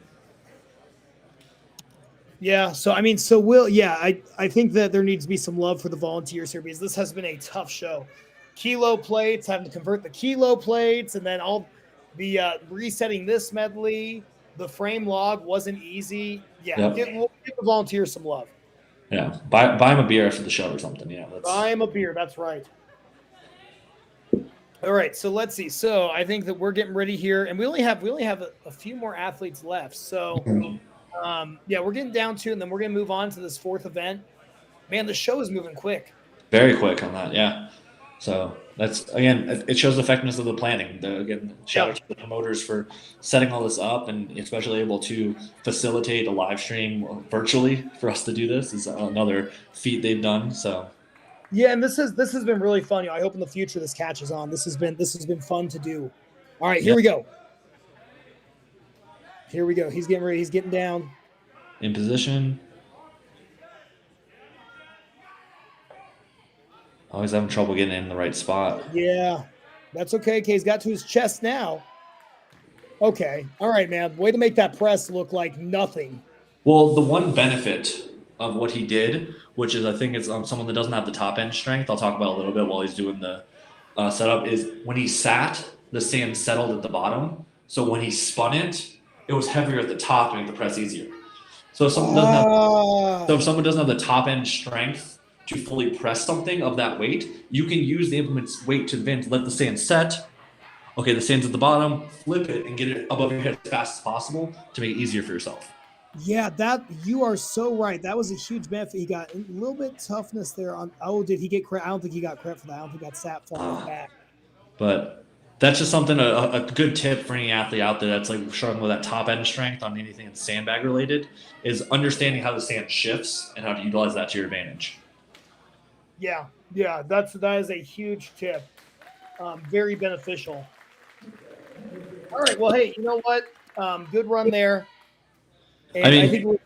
yeah. So I mean, so will yeah. I think that there needs to be some love for the volunteers here because this has been a tough show. Kilo plates, having to convert the kilo plates, and then all the resetting this medley. The frame log wasn't easy. Yeah, Yep. we'll give the volunteers some love. Yeah. Buy them a beer after the show or something. Yeah. Buy him a beer. That's right. All right, so let's see. So I think that we're getting ready here, and we only have a few more athletes left. So yeah, we're getting down to, and then we're gonna move on to this fourth event. Man, the show is moving quick. Very quick on that. Yeah. So that's again, it shows the effectiveness of the planning. Again, shout out to the promoters for setting all this up and especially able to facilitate a live stream virtually for us to do this is another feat they've done. So Yeah, and this has been really fun. I hope in the future this catches on. This has been fun to do. All right, here we go. Here we go. He's getting ready. He's getting down. In position. Always having trouble getting in the right spot. Yeah, that's okay. Okay, he's got to his chest now. Okay. All right, man. Way to make that press look like nothing. Well, the one benefit of what he did, which is I think it's someone that doesn't have the top end strength, I'll talk about a little bit while he's doing the setup, is when he sat, the sand settled at the bottom. So when he spun it, it was heavier at the top to make the press easier. So if someone doesn't have the top end strength to fully press something of that weight, you can use the implement's weight to advance, let the sand set. Okay, the sand's at the bottom, flip it and get it above your head as fast as possible to make it easier for yourself. Yeah, that you are so right. That was a huge benefit. He got a little bit toughness there on. Oh, did he get credit? I don't think he got credit for that. I don't think he got sat falling back. But that's just something a good tip for any athlete out there that's like struggling with that top end strength on anything that's sandbag related is understanding how the sand shifts and how to utilize that to your advantage. Yeah, that is a huge tip. Very beneficial. All right. Well, hey, you know what? Good run there. And I think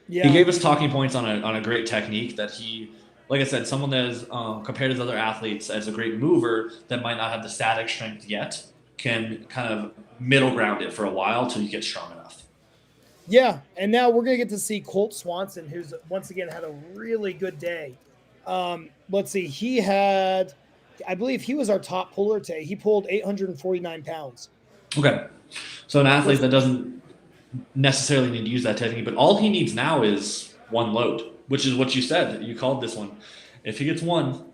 he gave us talking points on a great technique that he, like I said, someone that is compared to other athletes as a great mover that might not have the static strength yet can kind of middle ground it for a while till you get strong enough. Yeah, and now we're gonna get to see Colt Swanson, who's once again had a really good day. Let's see, he had, I believe he was our top puller today. He pulled 849 pounds. Okay, so an athlete that doesn't necessarily need to use that technique, but all he needs now is one load, which is what you said. You called this one. If he gets one,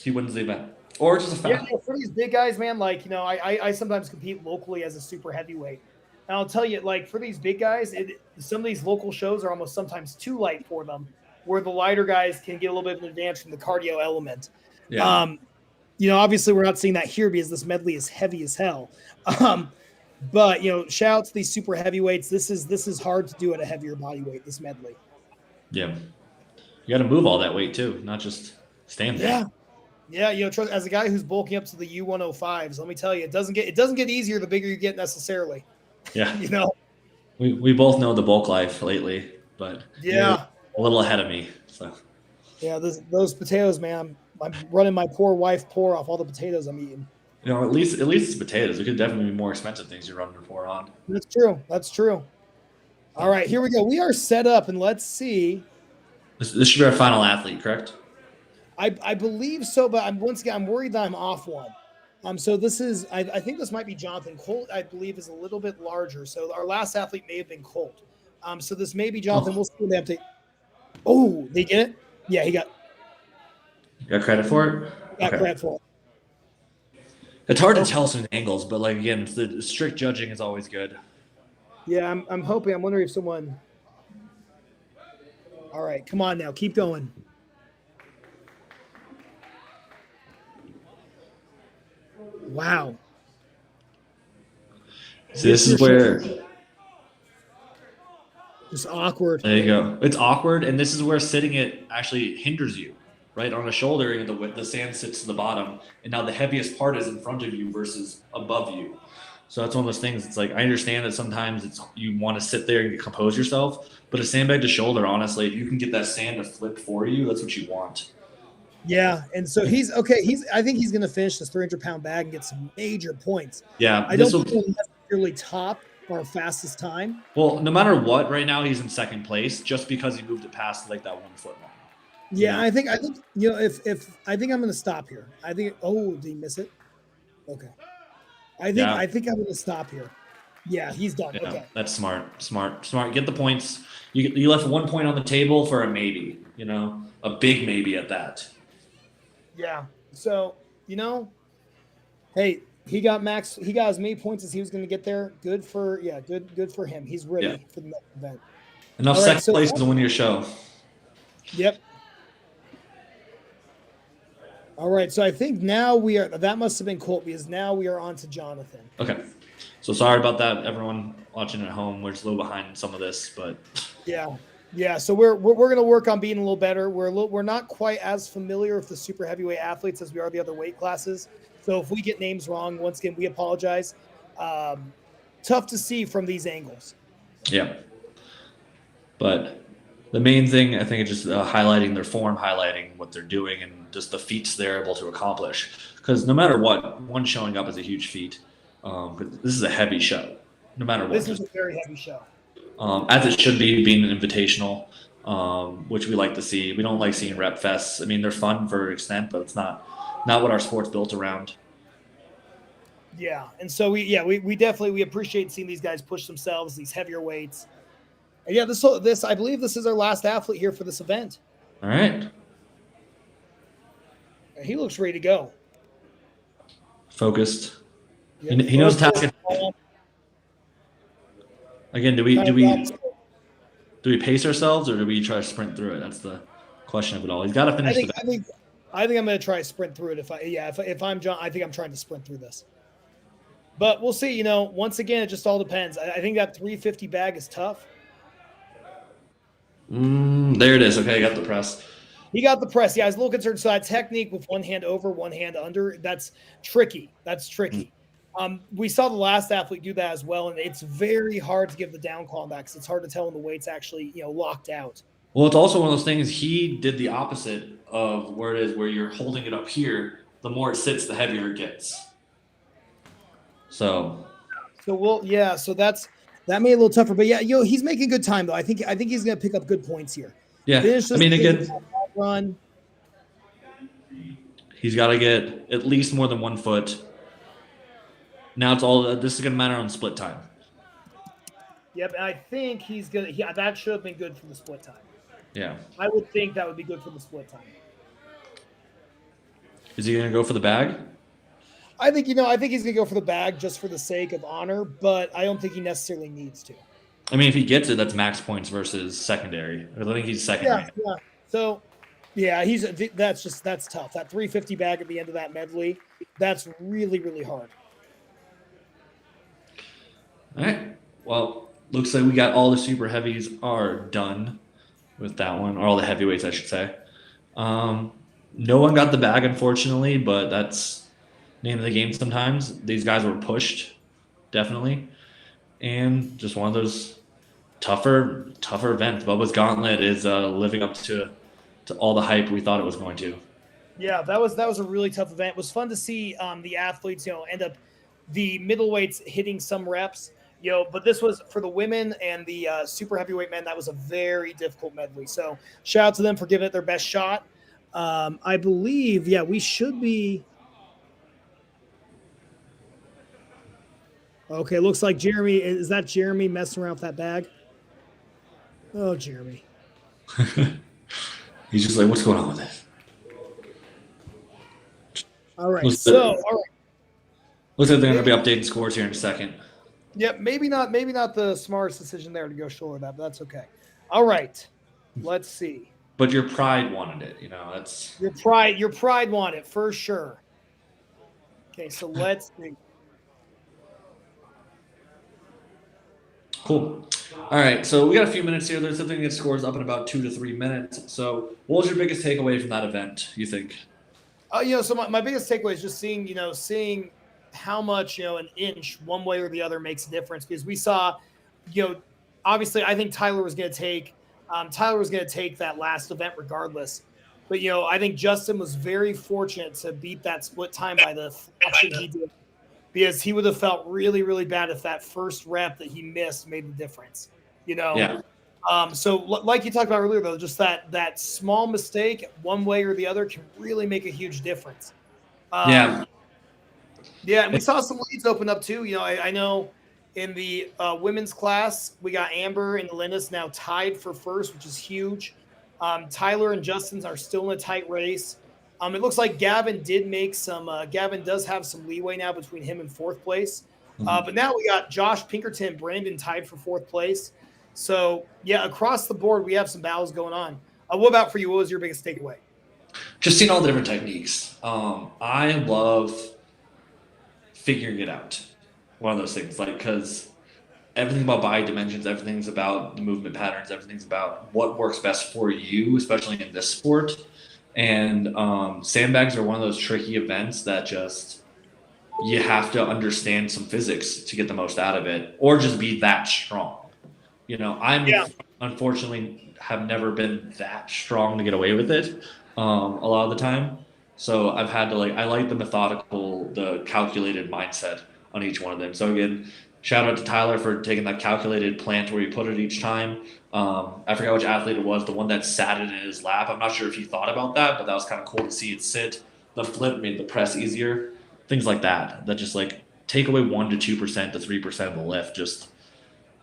he wins the event. Or just a foul. Yeah, for these big guys, man, like, I sometimes compete locally as a super heavyweight. And I'll tell you, like, for these big guys, some of these local shows are almost sometimes too light for them, where the lighter guys can get a little bit of an advantage from the cardio element. Yeah. Obviously we're not seeing that here because this medley is heavy as hell. But shout out to these super heavyweights. This is hard to do at a heavier body weight, this medley. Yeah. You got to move all that weight too, not just stand there. Yeah. Trust, as a guy who's bulking up to the U105s, let me tell you, it doesn't get easier the bigger you get necessarily. Yeah. We both know the bulk life lately, but yeah, you're a little ahead of me. So yeah, those potatoes, man. I'm running my poor wife poor off all the potatoes I'm eating. At least it's potatoes. It could definitely be more expensive things you're running your pour on. That's true. All right, here we go. We are set up, and let's see. This should be our final athlete, correct? I believe so, but I'm worried that I'm off one. So this is, I think this might be Jonathan. Colt, I believe, is a little bit larger. So our last athlete may have been Colt. So this may be Jonathan. We'll see what they have to. Oh, they get it? Yeah, he got. You got credit for it? Got credit for it. It's hard to tell some angles, but like again, the strict judging is always good. Yeah, I'm hoping. I'm wondering if someone. All right, come on now, keep going. Wow. See, this is where just awkward. there you go. It's awkward, and this is where sitting it actually hinders you. Right on the shoulder, the sand sits to the bottom, and now the heaviest part is in front of you versus above you. So that's one of those things. It's like I understand that sometimes you want to sit there and compose yourself, but a sandbag to shoulder, honestly, if you can get that sand to flip for you, that's what you want. Yeah, and so he's okay. I think he's going to finish this 300-pound bag and get some major points. Yeah, I don't think he'll necessarily top our fastest time. Well, no matter what, right now he's in second place just because he moved it past like that 1 foot line. Yeah, I think if I think I'm going to stop here. I think did he miss it? Okay. I think I'm going to stop here. Yeah, he's done. Yeah, okay. That's smart. Get the points. You left 1 point on the table for a maybe, a big maybe at that. Yeah. So, hey, he got as many points as he was going to get there. Good for him. He's ready for the next event. Enough second place to win your show. Yep. All right, so I think now that must have been Colt because now we are on to Jonathan. Okay. So sorry about that, everyone watching at home. We're just a little behind some of this, but yeah. So we're going to work on being a little better. We're not quite as familiar with the super heavyweight athletes as we are the other weight classes. So if we get names wrong, once again, we apologize. Tough to see from these angles. Yeah. But the main thing, I think, is just highlighting their form, highlighting what they're doing, and just the feats they're able to accomplish. Because no matter what, one showing up is a huge feat. This is a heavy show, no matter what. This is a very heavy show. As it should be, being an invitational, which we like to see. We don't like seeing rep fests. I mean, they're fun for an extent, but it's not what our sport's built around. Yeah, and so we definitely appreciate seeing these guys push themselves, these heavier weights. And yeah, this I believe this is our last athlete here for this event. All right. He looks ready to go. Focused. Yeah, he knows task. Again, do we pace ourselves or do we try to sprint through it? That's the question of it all. He's got to finish I think I'm going to try to sprint through it. If I'm John, I think I'm trying to sprint through this. But we'll see. Once again, it just all depends. I think that 350 bag is tough. There it is. Okay, I got the press. He got the press. Yeah, I was a little concerned. So that technique with one hand over, one hand under, that's tricky. We saw the last athlete do that as well, and it's very hard to give the down call on that because it's hard to tell when the weight's actually locked out. Well, it's also one of those things. He did the opposite of where it is, where you're holding it up here. The more it sits, the heavier it gets. So that made it a little tougher. But yeah, he's making good time though. I think he's going to pick up good points here. Yeah, I mean, again, run. He's got to get at least more than 1 foot. Now this is going to matter on split time. Yep, and I think he's gonna. Yeah, that should have been good for the split time. Yeah, I would think that would be good for the split time. Is he going to go for the bag? I think he's going to go for the bag just for the sake of honor, but I don't think he necessarily needs to. I mean, if he gets it, that's max points versus secondary. I think he's second. Yeah. So, yeah, that's tough. That 350 bag at the end of that medley, that's really, really hard. All right. Well, looks like we got all the super heavies are done with that one, or all the heavyweights, I should say. No one got the bag, unfortunately, but that's name of the game sometimes. These guys were pushed, definitely. And just one of those tougher events. Bubba's Gauntlet is living up to all the hype we thought it was going to. Yeah, that was a really tough event. It was fun to see the athletes, end up the middleweights hitting some reps. But this was for the women and the super heavyweight men. That was a very difficult medley. So shout out to them for giving it their best shot. I believe, we should be. Okay, looks like Jeremy. Is that Jeremy messing around with that bag? Oh, Jeremy. He's just like, what's going on with this? All right. Looks like they're going to be updating scores here in a second. Yep, maybe not the smartest decision there to go short of that, but that's okay. All right. Let's see. But your pride wanted it, that's your pride wanted it for sure. Okay, so let's see. Cool. All right, so we got a few minutes here. There's something that scores up in about 2 to 3 minutes. So, what was your biggest takeaway from that event, you think? So my biggest takeaway is just seeing how much, an inch one way or the other makes a difference because we saw, obviously I think Tyler was going to take that last event regardless. But, I think Justin was very fortunate to beat that split time by the fraction he did because he would have felt really, really bad if that first rep that he missed made the difference, you know? Yeah. So like you talked about earlier, though, just that small mistake one way or the other can really make a huge difference. Um, Yeah. yeah, and we saw some leads open up too. I know in the women's class, we got Amber and Linus now tied for first, which is huge. Tyler and Justin's are still in a tight race. It looks like Gavin did make some. Gavin does have some leeway now between him and fourth place. Mhm. But now we got Josh Pinkerton, and Brandon tied for fourth place. So yeah, across the board, we have some battles going on. What about for you? What was your biggest takeaway? Just seeing all the different techniques. I love figuring it out. One of those things, like, because everything about body dimensions, everything's about the movement patterns, everything's about what works best for you, especially in this sport. And sandbags are one of those tricky events that just you have to understand some physics to get the most out of it, or just be that strong. I'm Yeah, unfortunately have never been that strong to get away with it a lot of the time. So I've had to I like the methodical, the calculated mindset on each one of them. So again, shout out to Tyler for taking that calculated plan to where you put it each time. I forgot which athlete it was, the one that sat it in his lap. I'm not sure if he thought about that, but that was kind of cool to see it sit. The flip made the press easier. Things like that. That just take away 1 to 2% to 3% of the lift. Just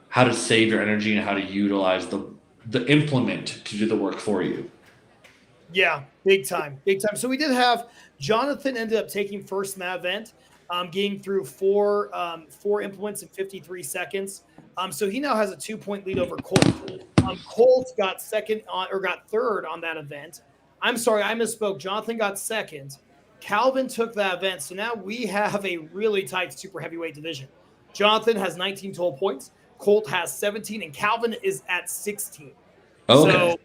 how to save your energy and how to utilize the implement to do the work for you. yeah, big time, big time. So we did have Jonathan ended up taking first in that event, getting through four implements in 53 seconds. So he now has a 2 point lead over Colt. Colt got got third on that event. I'm sorry, I misspoke. Jonathan got second. Calvin took that event. So now we have a really tight super heavyweight division. Jonathan has 19 total points. Colt has 17, and Calvin is at 16. Oh, okay. So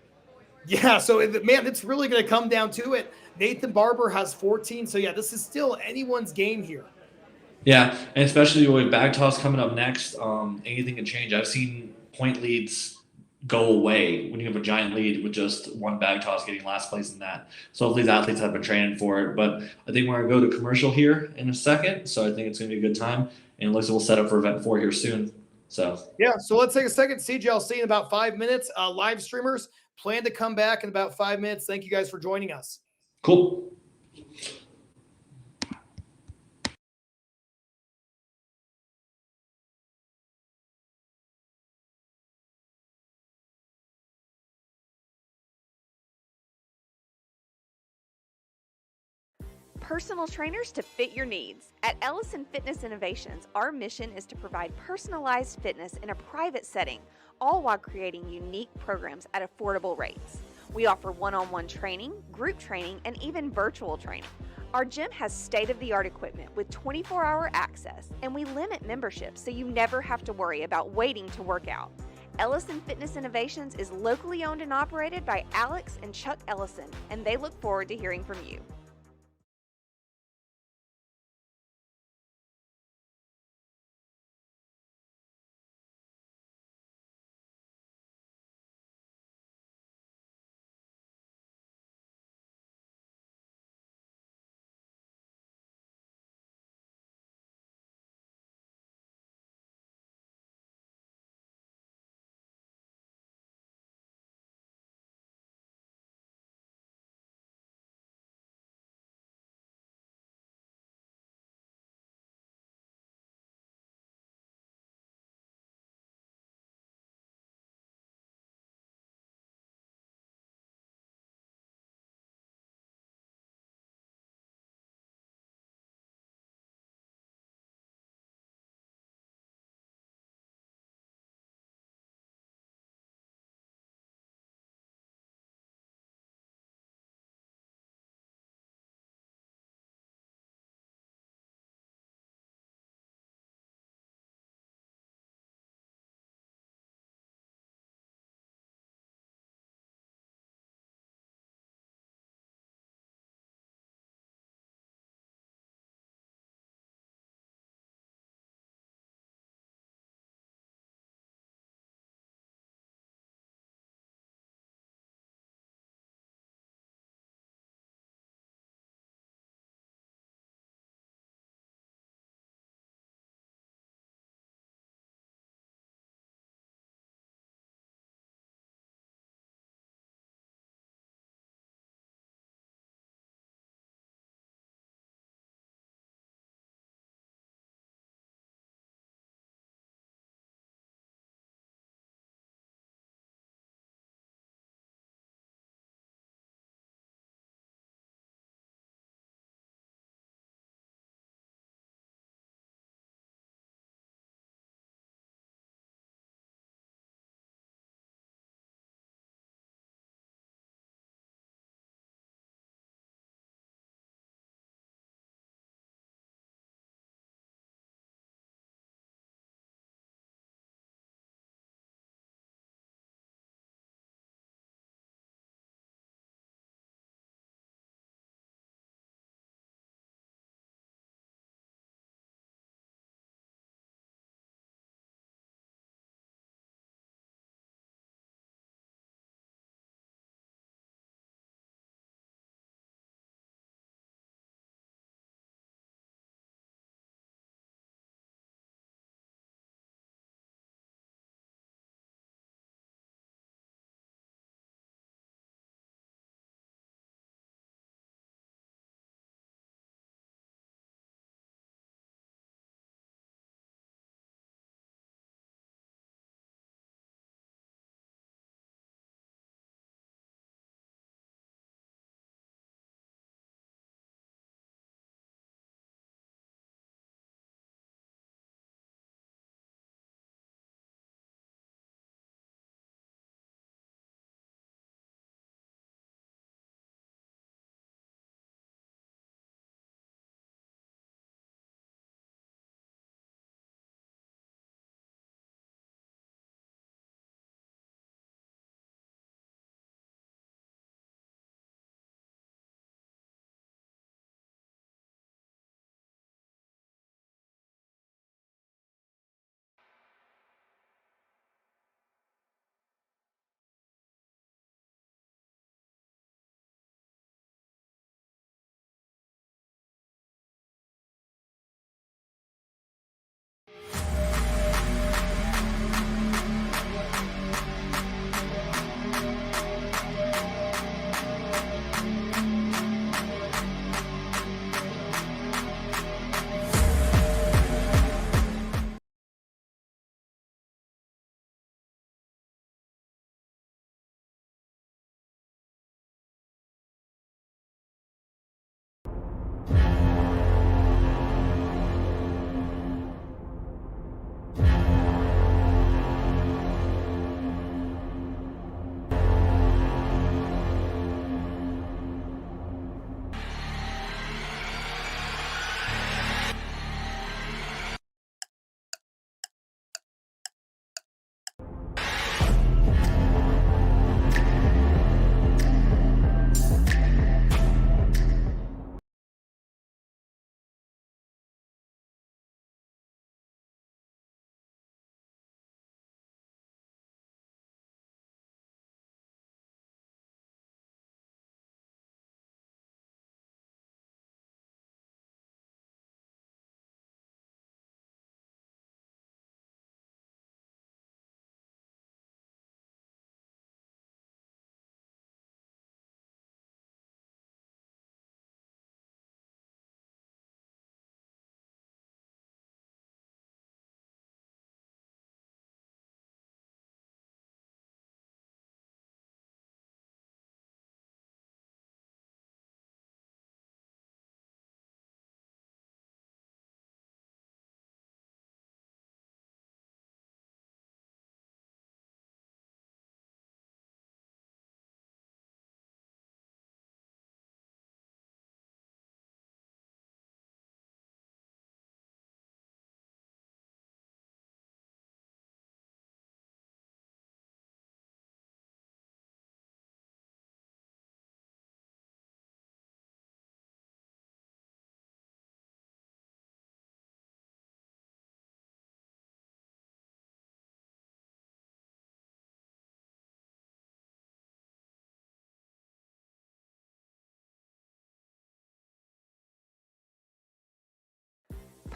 yeah, so man, it's really going to come down to it. Nathan Barber has 14. So yeah, this is still anyone's game here. Yeah, and especially with bag toss coming up next, anything can change. I've seen point leads go away when you have a giant lead with just one bag toss getting last place in that. So hopefully these athletes have been training for it. But I think we're going to go to commercial here in a second. So I think it's going to be a good time. And it looks like we'll set up for event 4 here soon. So Yeah, so let's take a second. CJ, I'll see you in about 5 minutes. Live streamers plan to come back in about 5 minutes. Thank you guys for joining us. cool. Personal trainers to fit your needs. At Ellison Fitness Innovations, our mission is to provide personalized fitness in a private setting, all while creating unique programs at affordable rates. We offer one-on-one training, group training, and even virtual training. Our gym has state-of-the-art equipment with 24-hour access, and we limit memberships so you never have to worry about waiting to work out. Ellison Fitness Innovations is locally owned and operated by Alex and Chuck Ellison, and they look forward to hearing from you.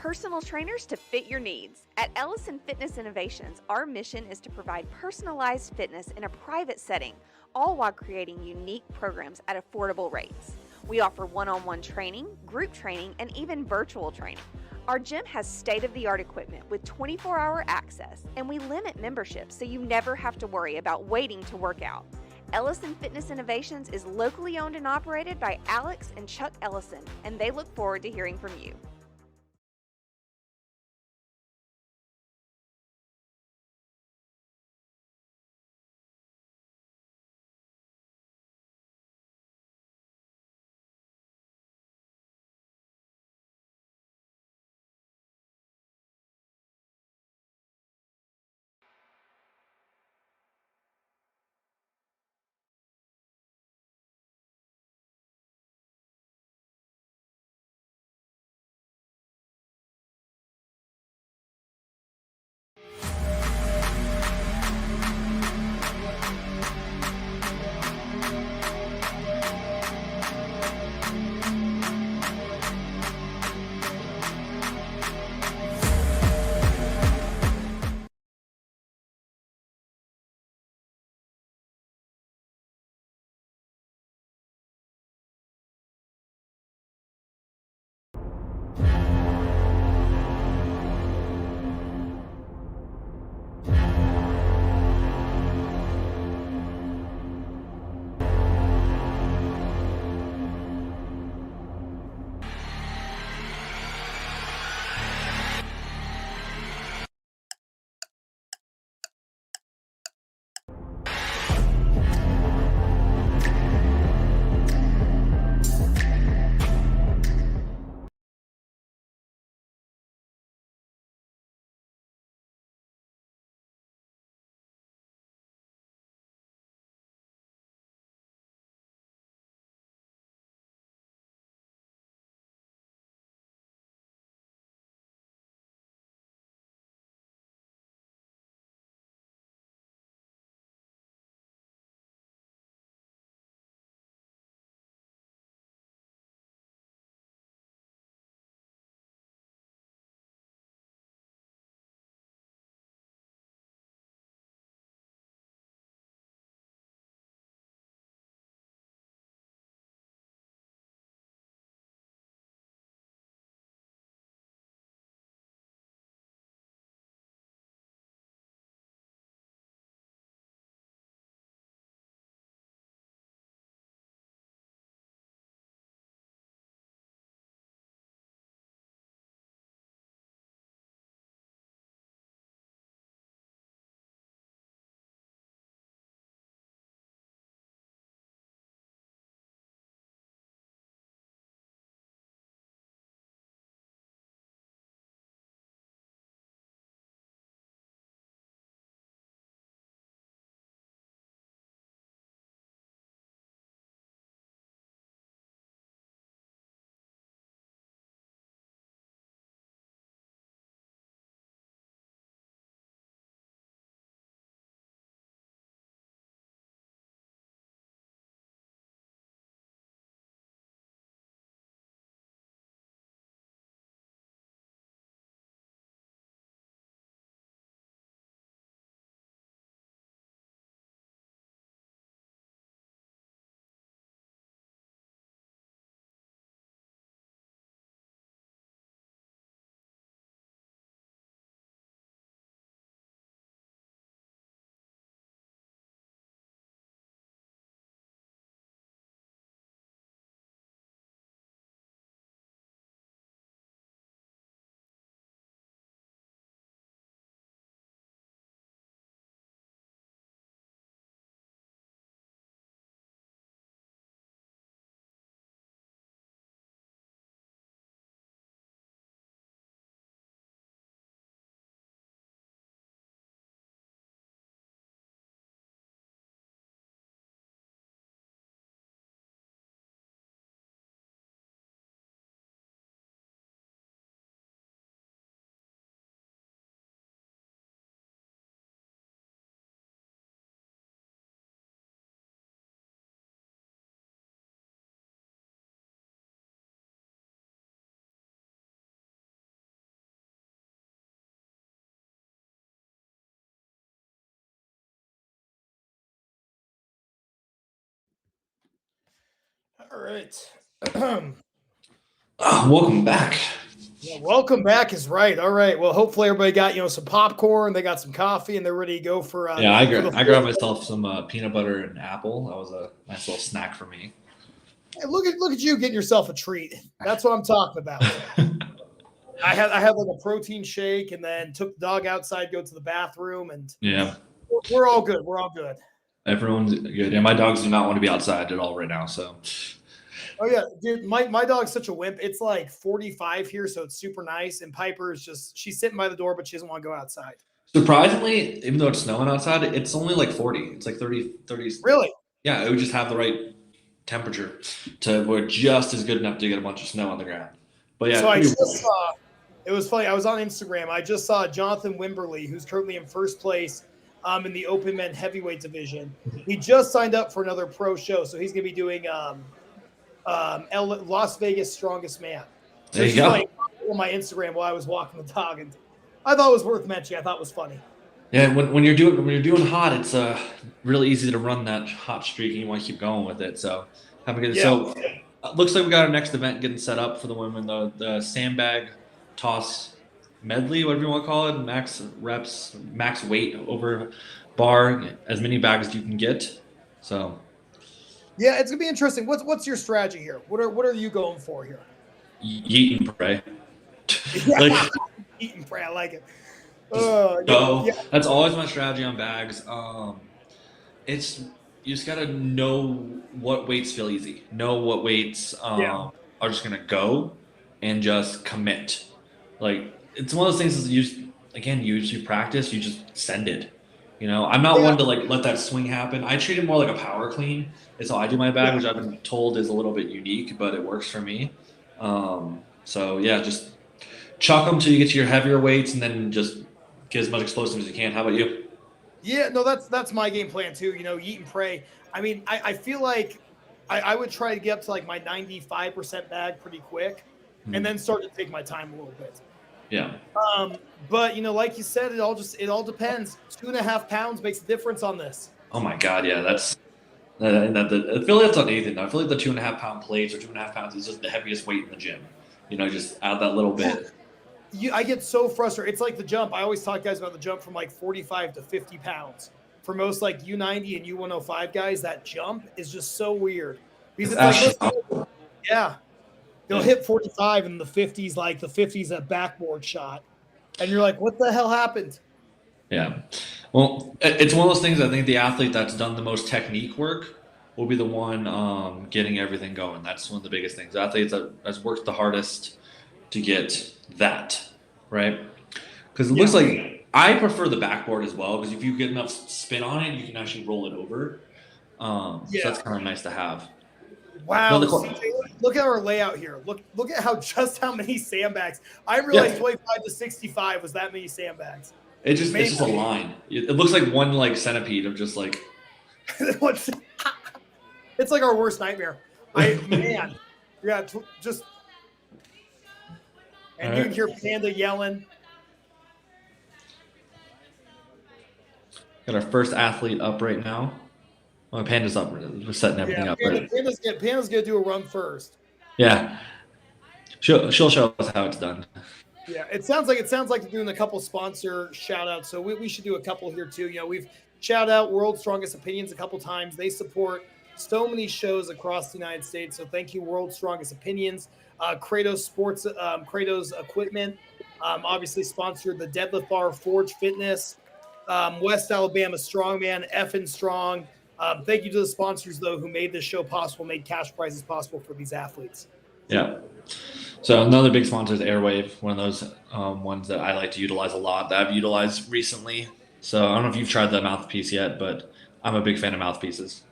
personal trainers to fit your needs. At Ellison Fitness Innovations, our mission is to provide personalized fitness in a private setting, all while creating unique programs at affordable rates. We offer one-on-one training, group training, and even virtual training. Our gym has state-of-the-art equipment with 24-hour access, and we limit membership so you never have to worry about waiting to work out. Ellison Fitness Innovations is locally owned and operated by Alex and Chuck Ellison, and they look forward to hearing from you. All right. Welcome back. Yeah, welcome back is right. All right. Well, hopefully everybody got some popcorn, they got some coffee, and they're ready to go for Yeah, I the grabbed myself some peanut butter and apple. That was a nice little snack for me. Hey, look at you getting yourself a treat. That's what I'm talking about. I had like a protein shake and then took the dog outside, go to the bathroom, and Yeah, we're all good. We're all good. everyone's good. Yeah, my dogs do not want to be outside at all right now. So Oh yeah, dude, my dog's such a wimp. It's like 45 here, so it's super nice. And Piper is she's sitting by the door, but she doesn't want to go outside. surprisingly, even though it's snowing outside, it's only like 40. It's like 30. Really? Yeah, it would just have the right temperature to where just is good enough to get a bunch of snow on the ground. But yeah, So I just saw. It was funny. I was on Instagram. I just saw Jonathan Wimberly, who's currently in first place in the open men heavyweight division. He just signed up for another pro show, so he's going to be doing Las Vegas Strongest Man. So there you go. On my Instagram while I was walking the dog, and I thought it was worth mentioning. I thought it was funny. Yeah, when you're doing hot, it's really easy to run that hot streak, and you want to keep going with it. So have a good. Yeah. So looks like we got our next event getting set up for the women. The sandbag toss medley, whatever you want to call it, max reps, max weight over bar, as many bags as you can get. So yeah, it's gonna be interesting. What's your strategy here? What are you going for here? yeet and pray. Eat and pray. I like it. That's always my strategy on bags. It's you just gotta know what weights feel easy, know what weights are just gonna go, and just commit. Like it's one of those things that you practice, you just send it. I'm not one to let that swing happen. I treat it more like a power clean. It's how I do my bag, which I've been told is a little bit unique, but it works for me. So yeah, just chuck them till you get to your heavier weights, and then just get as much explosive as you can. How about you? Yeah, no, that's my game plan too. Eat and pray. I mean, I feel like I would try to get up to like my 95% bag pretty quick, and then start to take my time a little bit. Yeah. But like you said, it all depends. 2.5 pounds makes a difference on this. Oh my God, yeah, I feel like that's on anything. I feel like the 2.5 pound plates or 2.5 pounds is just the heaviest weight in the gym. Just add that little bit. I get so frustrated. It's like the jump. I always talk guys about the jump from like 45 to 50 pounds. For most like U90 and U105 guys, that jump is just so weird. Because it's like, yeah. They'll hit 45 in the 50s, like the 50s a backboard shot. And you're like, what the hell happened? Yeah. Well, it's one of those things. I think the athlete that's done the most technique work will be the one getting everything going. That's one of the biggest things. The athlete that has worked the hardest to get that, right? Because it looks like I prefer the backboard as well, because if you get enough spin on it, you can actually roll it over. So that's kind of nice to have. Wow, CJ, look at our layout here. Look at how many sandbags. I realized 25 to 65 was that many sandbags. It's just a line. It looks like one centipede of just like. It's like our worst nightmare. Just. And you can hear Panda yelling. Got our first athlete up right now. Well, Panda's up. We're setting everything up. Panda's gonna do a run first. Yeah, she'll show us how it's done. Yeah, it sounds like they're doing a couple sponsor shout outs. So we should do a couple here too. We've shout out World's Strongest Opinions a couple times. They support so many shows across the United States. So thank you, World's Strongest Opinions. Kratos Sports, Kratos Equipment, obviously sponsored the Deadlift Bar, Forge Fitness, West Alabama Strongman, Effin Strong. Thank you to the sponsors, though, who made this show possible, made cash prizes possible for these athletes. Yeah. So another big sponsor is Airwave, one of those ones that I like to utilize a lot, that I've utilized recently. So I don't know if you've tried the mouthpiece yet, but I'm a big fan of mouthpieces.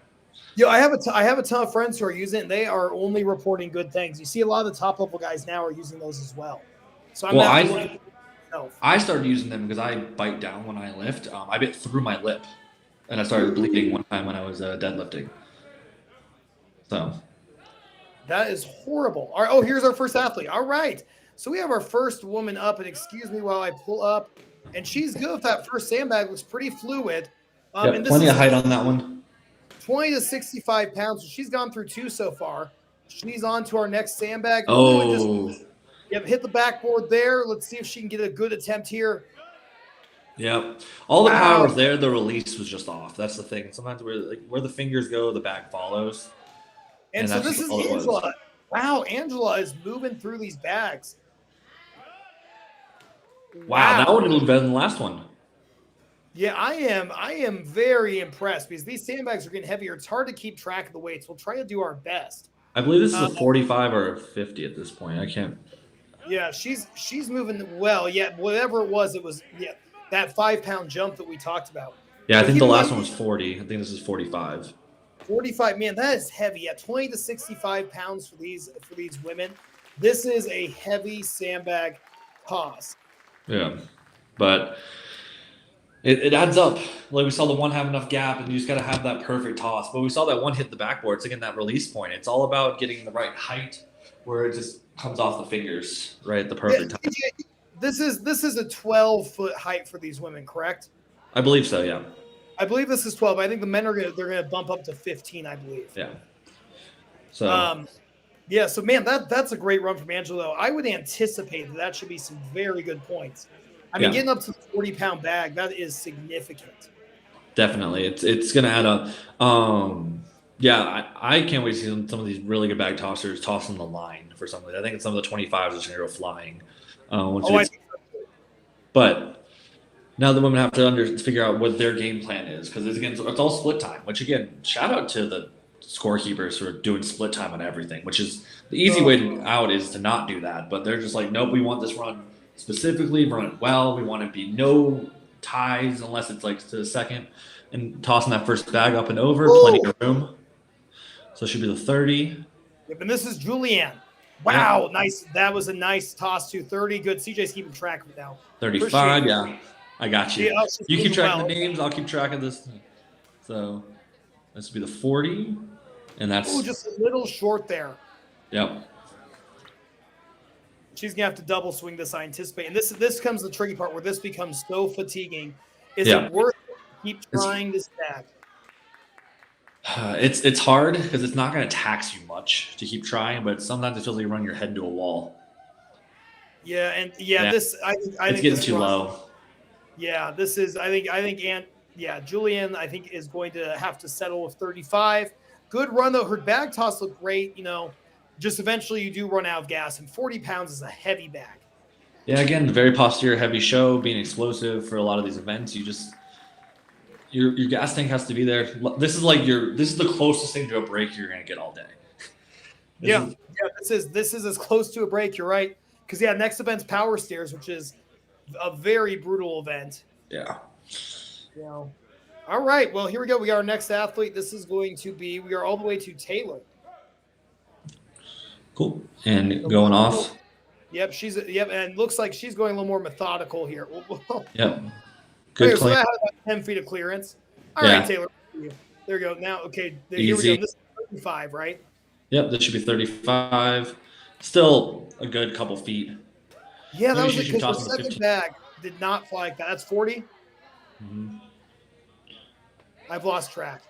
Yeah, I have a ton of friends who are using it, and they are only reporting good things. You see a lot of the top level guys now are using those as well. So I started using them because I bite down when I lift. I bit through my lip, and I started bleeding one time when I was deadlifting. So that is horrible. All right, oh, here's our first athlete. All right, so we have our first woman up, and excuse me while I pull up, and she's good with that first sandbag. Looks pretty fluid. And plenty of height on that one. 20 to 65 pounds. So she's gone through 2 so far. She's on to our next sandbag. Oh. Yep, hit the backboard there. Let's see if she can get a good attempt here. Yep. All the Wow. power was there. The release was just off. That's the thing. Sometimes where the fingers go, the bag follows. And so that's this is all it was. Angela. Wow, Angela is moving through these bags. Wow, that one looked better than the last one. Yeah, I am very impressed because these sandbags are getting heavier. It's hard to keep track of the weights. We'll try to do our best. I believe this is a 45 or a 50 at this point. I can't. Yeah, she's moving well. Yeah, whatever it was that 5-pound jump that we talked about. Yeah, I think the last one was 40. I think this is 45. 45, man, that is heavy. At 20 to 65 pounds for these women, this is a heavy sandbag toss. Yeah, but it adds up. Like we saw the one have enough gap, and you just got to have that perfect toss. But we saw that one hit the backboard. It's again that release point. It's all about getting the right height where it just comes off the fingers right at the perfect time. This is a 12-foot height for these women, correct? I believe so. Yeah. I believe this is 12. I think the men they're gonna bump up to 15. I believe. Yeah. So. Yeah. So man, that's a great run from Angelo. I would anticipate that should be some very good points. I mean, getting up to the 40-pound bag, that is significant. Definitely, it's gonna add up. Yeah, I can't wait to see some of these really good bag tossers tossing the line for something. I think some of the 25s are just gonna go flying. But now the women have to figure out what their game plan is because it's all split time. Which again, shout out to the scorekeepers who are doing split time on everything. Which is the easy way out is to not do that, but they're just like, nope, we want this run specifically, run it well. We want it to be no ties unless it's like to the second, and tossing that first bag up and over, plenty of room. So it should be the 30. Yep, and this is Julianne. Wow, nice. That was a nice toss to 30. Good. CJ's keeping track of it now. 35, yeah. I got you. Yeah, you keep track of the names, I'll keep track of this. So this would be the 40. And that's just a little short there. Yep. She's gonna have to double swing this, I anticipate. And this comes the tricky part where this becomes so fatiguing. Is it worth it to keep trying this bag? It's hard because it's not going to tax you much to keep trying, but sometimes it feels like you run your head into a wall. Yeah, and this I think it's getting too low. Yeah, this is I think Julianne I think is going to have to settle with 35. Good run though. Her bag toss looked great. Just eventually you do run out of gas, and 40 pounds is a heavy bag. Yeah, again, very posterior heavy show, being explosive for a lot of these events. You just your gas tank has to be there. This is the closest thing to a break you're gonna get all day. This is as close to a break. You're right. Because next event's power stairs, which is a very brutal event. Yeah. All right. Well, here we go. We got our next athlete. This is going to be. We are all the way to Taylor. Cool. And going off. Yep. And looks like she's going a little more methodical here. Yep. Good. So that had about 10 feet of clearance. All right, Taylor. There we go. Now, okay. Here we go. This is 35, right? Yep. This should be 35. Still a good couple feet. Yeah, that was it because the second bag did not fly like that. That's 40. Mm-hmm. I've lost track.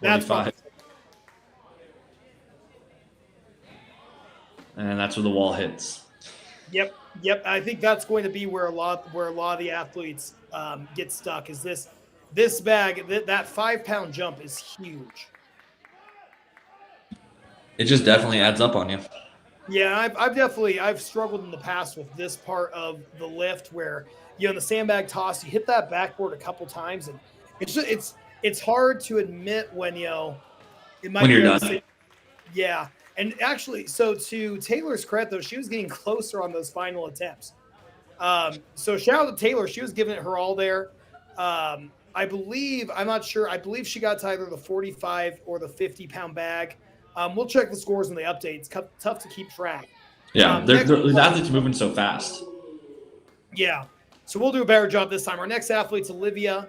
That's 45. And that's where the wall hits. Yep. I think that's going to be where a lot of the athletes get stuck. Is this bag that 5-pound jump is huge. It just definitely adds up on you. Yeah, I've struggled in the past with this part of the lift where in the sandbag toss you hit that backboard a couple times and it's hard to admit when it might be done. Yeah. And actually, so to Taylor's credit, though, she was getting closer on those final attempts. So shout out to Taylor. She was giving it her all there. I'm not sure. I believe she got to either the 45 or the 50-pound bag. We'll check the scores in the updates. Tough to keep track. Yeah, the athletes are moving so fast. Yeah. So we'll do a better job this time. Our next athlete's Olivia.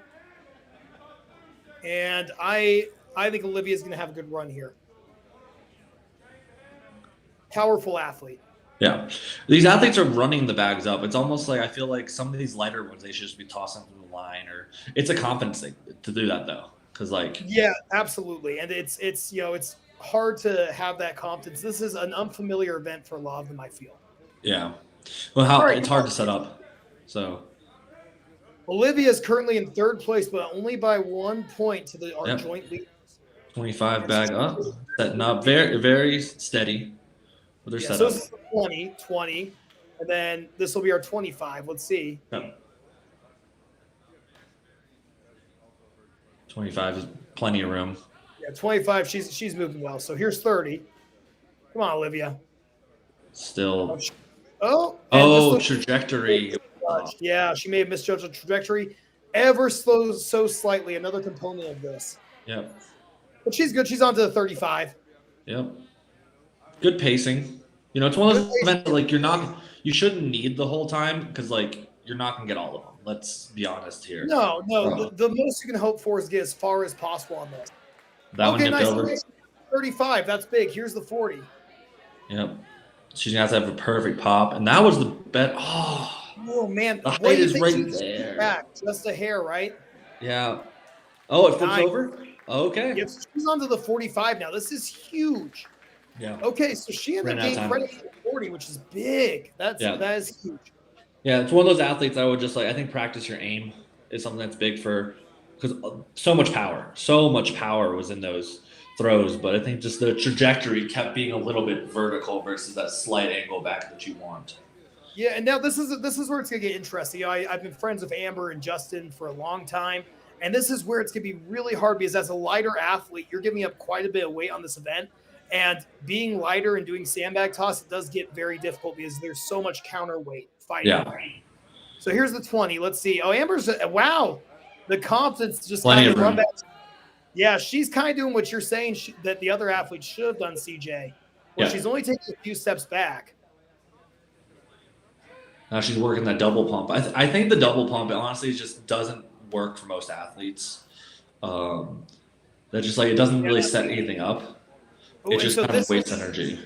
And I think Olivia's going to have a good run here. Powerful athlete. Yeah. These athletes are running the bags up. It's almost like I feel like some of these lighter ones, they should just be tossing through the line, or it's a confidence thing to do that though. Because yeah, absolutely. And it's hard to have that confidence. This is an unfamiliar event for a lot of them, I feel. Yeah. Well, All right, it's hard to set up. So. Olivia is currently in third place, but only by 1 point to our Yep. joint leaders. 25 bag up, setting up very, very steady with their setup. So this is 20, and then this will be our 25. Let's see. Yep. 25 is plenty of room. Yeah, 25. She's moving well. So here's 30. Come on, Olivia. Still. Oh, trajectory. Yeah, she may have misjudged the trajectory ever so slightly. Another component of this. Yep. But she's good. She's on to the 35. Yep. Good pacing. You know, it's one of those events like you shouldn't need the whole time because like you're not gonna get all of them. Let's be honest here. No. The most you can hope for is get as far as possible on this. That one nipped over. 35. That's big. Here's the 40. Yep. She's gonna have to have a perfect pop, and that was the bet. Oh man, the height is right there. Back? Just a hair, right? Yeah. Oh, it flips over. Okay. Yep, she's on to the 45 now. This is huge. Yeah. Okay, so she ended up getting credit for the 40, which is big. That is huge. Yeah, it's one of those athletes I would just like. I think practice your aim is something that's big for because so much power was in those throws, but I think just the trajectory kept being a little bit vertical versus that slight angle back that you want. Yeah, and now this is where it's gonna get interesting. You know, I've been friends with Amber and Justin for a long time, and this is where it's gonna be really hard because as a lighter athlete, you're giving up quite a bit of weight on this event, and being lighter and doing sandbag toss, it does get very difficult because there's so much counterweight fighting. Yeah. So here's the 20. Let's see. Oh, Amber's wow, the confidence just plenty kind of of run room. back. Yeah, she's kind of doing what you're saying that the other athletes should have done, CJ, where she's only taking a few steps back. Now she's working that double pump. I think the double pump, honestly, just doesn't work for most athletes. That just like it doesn't really set anything up. It just kind of wastes energy.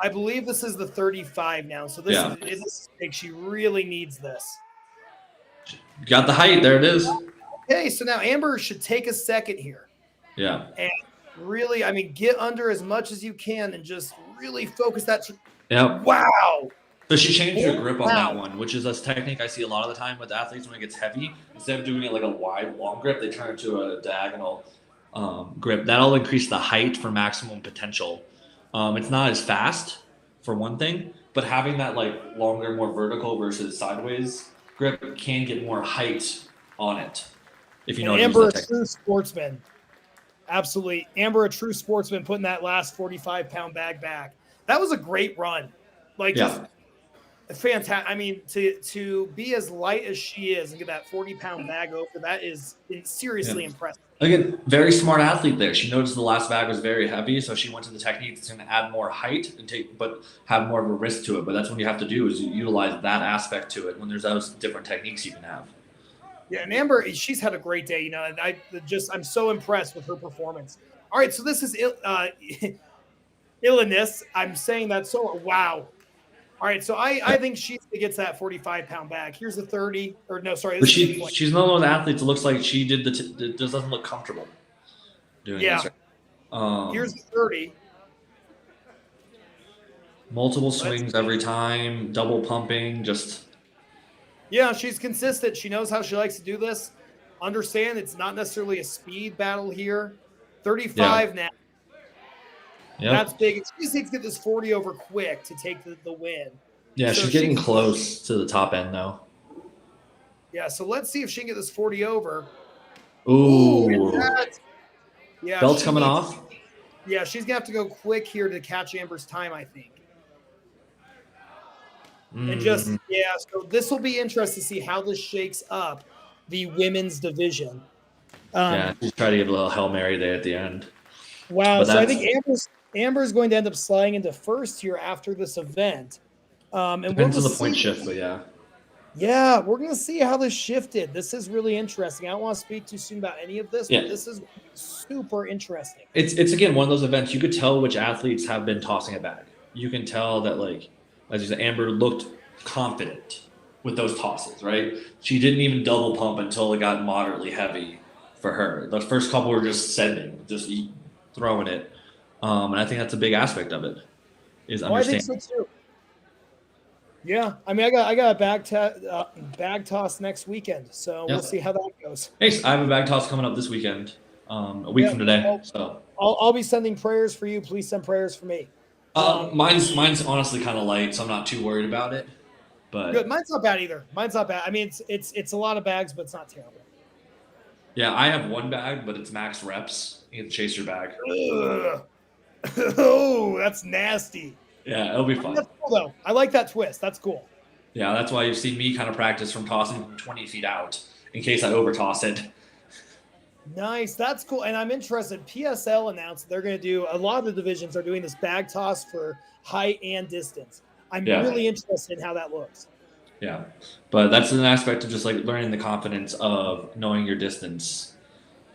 I believe this is the 35 now. So this is big. She really needs this. You got the height. There it is. Okay, so now Amber should take a second here. Yeah. And really, I mean, get under as much as you can and just really focus that. Yep. Wow. So she changed her grip on that one, which is a technique I see a lot of the time with athletes when it gets heavy. Instead of doing it like a wide, long grip, they turn it to a diagonal grip. That'll increase the height for maximum potential. It's not as fast for one thing, but having that like longer, more vertical versus sideways grip can get more height on it. If you know, Amber, a true sportsman. Absolutely. Amber, a true sportsman, putting that last 45-pound bag back. That was a great run. Like, just fantastic. I mean, to be as light as she is and get that 40-pound bag over, that is seriously impressive. Again, very smart athlete there. She noticed the last bag was very heavy, so she went to the technique that's going to add more height but have more of a risk to it. But that's what you have to do is utilize that aspect to it when there's those different techniques you can have. Yeah, and Amber, she's had a great day, you know, and I'm so impressed with her performance. All right, so this is Illinois. I'm saying that so wow. All right, so I think she gets that 45-pound bag. Here's the 30, or no, sorry. But she's not one of the athletes that looks like she did it just doesn't look comfortable doing this. Here's the 30. Multiple swings every time, double pumping, just. Yeah, she's consistent. She knows how she likes to do this. Understand it's not necessarily a speed battle here. 35 now. Yep. That's big. She just needs to get this 40 over quick to take the win. Yeah, so she's getting close to the top end, though. Yeah, so let's see if she can get this 40 over. Ooh. Yeah, belt's coming off. Yeah, she's going to have to go quick here to catch Amber's time, I think. And so this will be interesting to see how this shakes up the women's division. She's trying to give a little Hail Mary there at the end. Wow, so I think Amber's going to end up sliding into first here after this event. And depends on the point shift, but yeah. Yeah, we're going to see how this shifted. This is really interesting. I don't want to speak too soon about any of this, but this is super interesting. It's again, one of those events you could tell which athletes have been tossing it back. You can tell that, like, as you said, Amber looked confident with those tosses, right? She didn't even double pump until it got moderately heavy for her. The first couple were just sending, just throwing it. And I think that's a big aspect of it is Oh, I think understanding. so too. Yeah, I mean, I got a bag toss next weekend, so we'll Yep. see how that goes. Hey, I have a bag toss coming up this weekend, a week Yeah, from today. well, So I'll be sending prayers for you. Please send prayers for me. mine's honestly kind of light, so I'm not too worried about it. Good. But Mine's not bad either. Mine's not bad. I mean, it's a lot of bags, but it's not terrible. yeah, I have one bag, but it's max reps. You can chase your bag. Ugh. Oh, that's nasty. Yeah, it'll be I mean, fun. that's cool though. I like that twist. That's cool. Yeah, that's why you see me kind of practice from tossing from 20 feet out in case I over toss it. Nice. That's cool. And I'm interested. PSL announced they're going to do a lot of the divisions are doing this bag toss for height and distance. I'm Yeah. really interested in how that looks. Yeah, but that's an aspect of just like learning the confidence of knowing your distance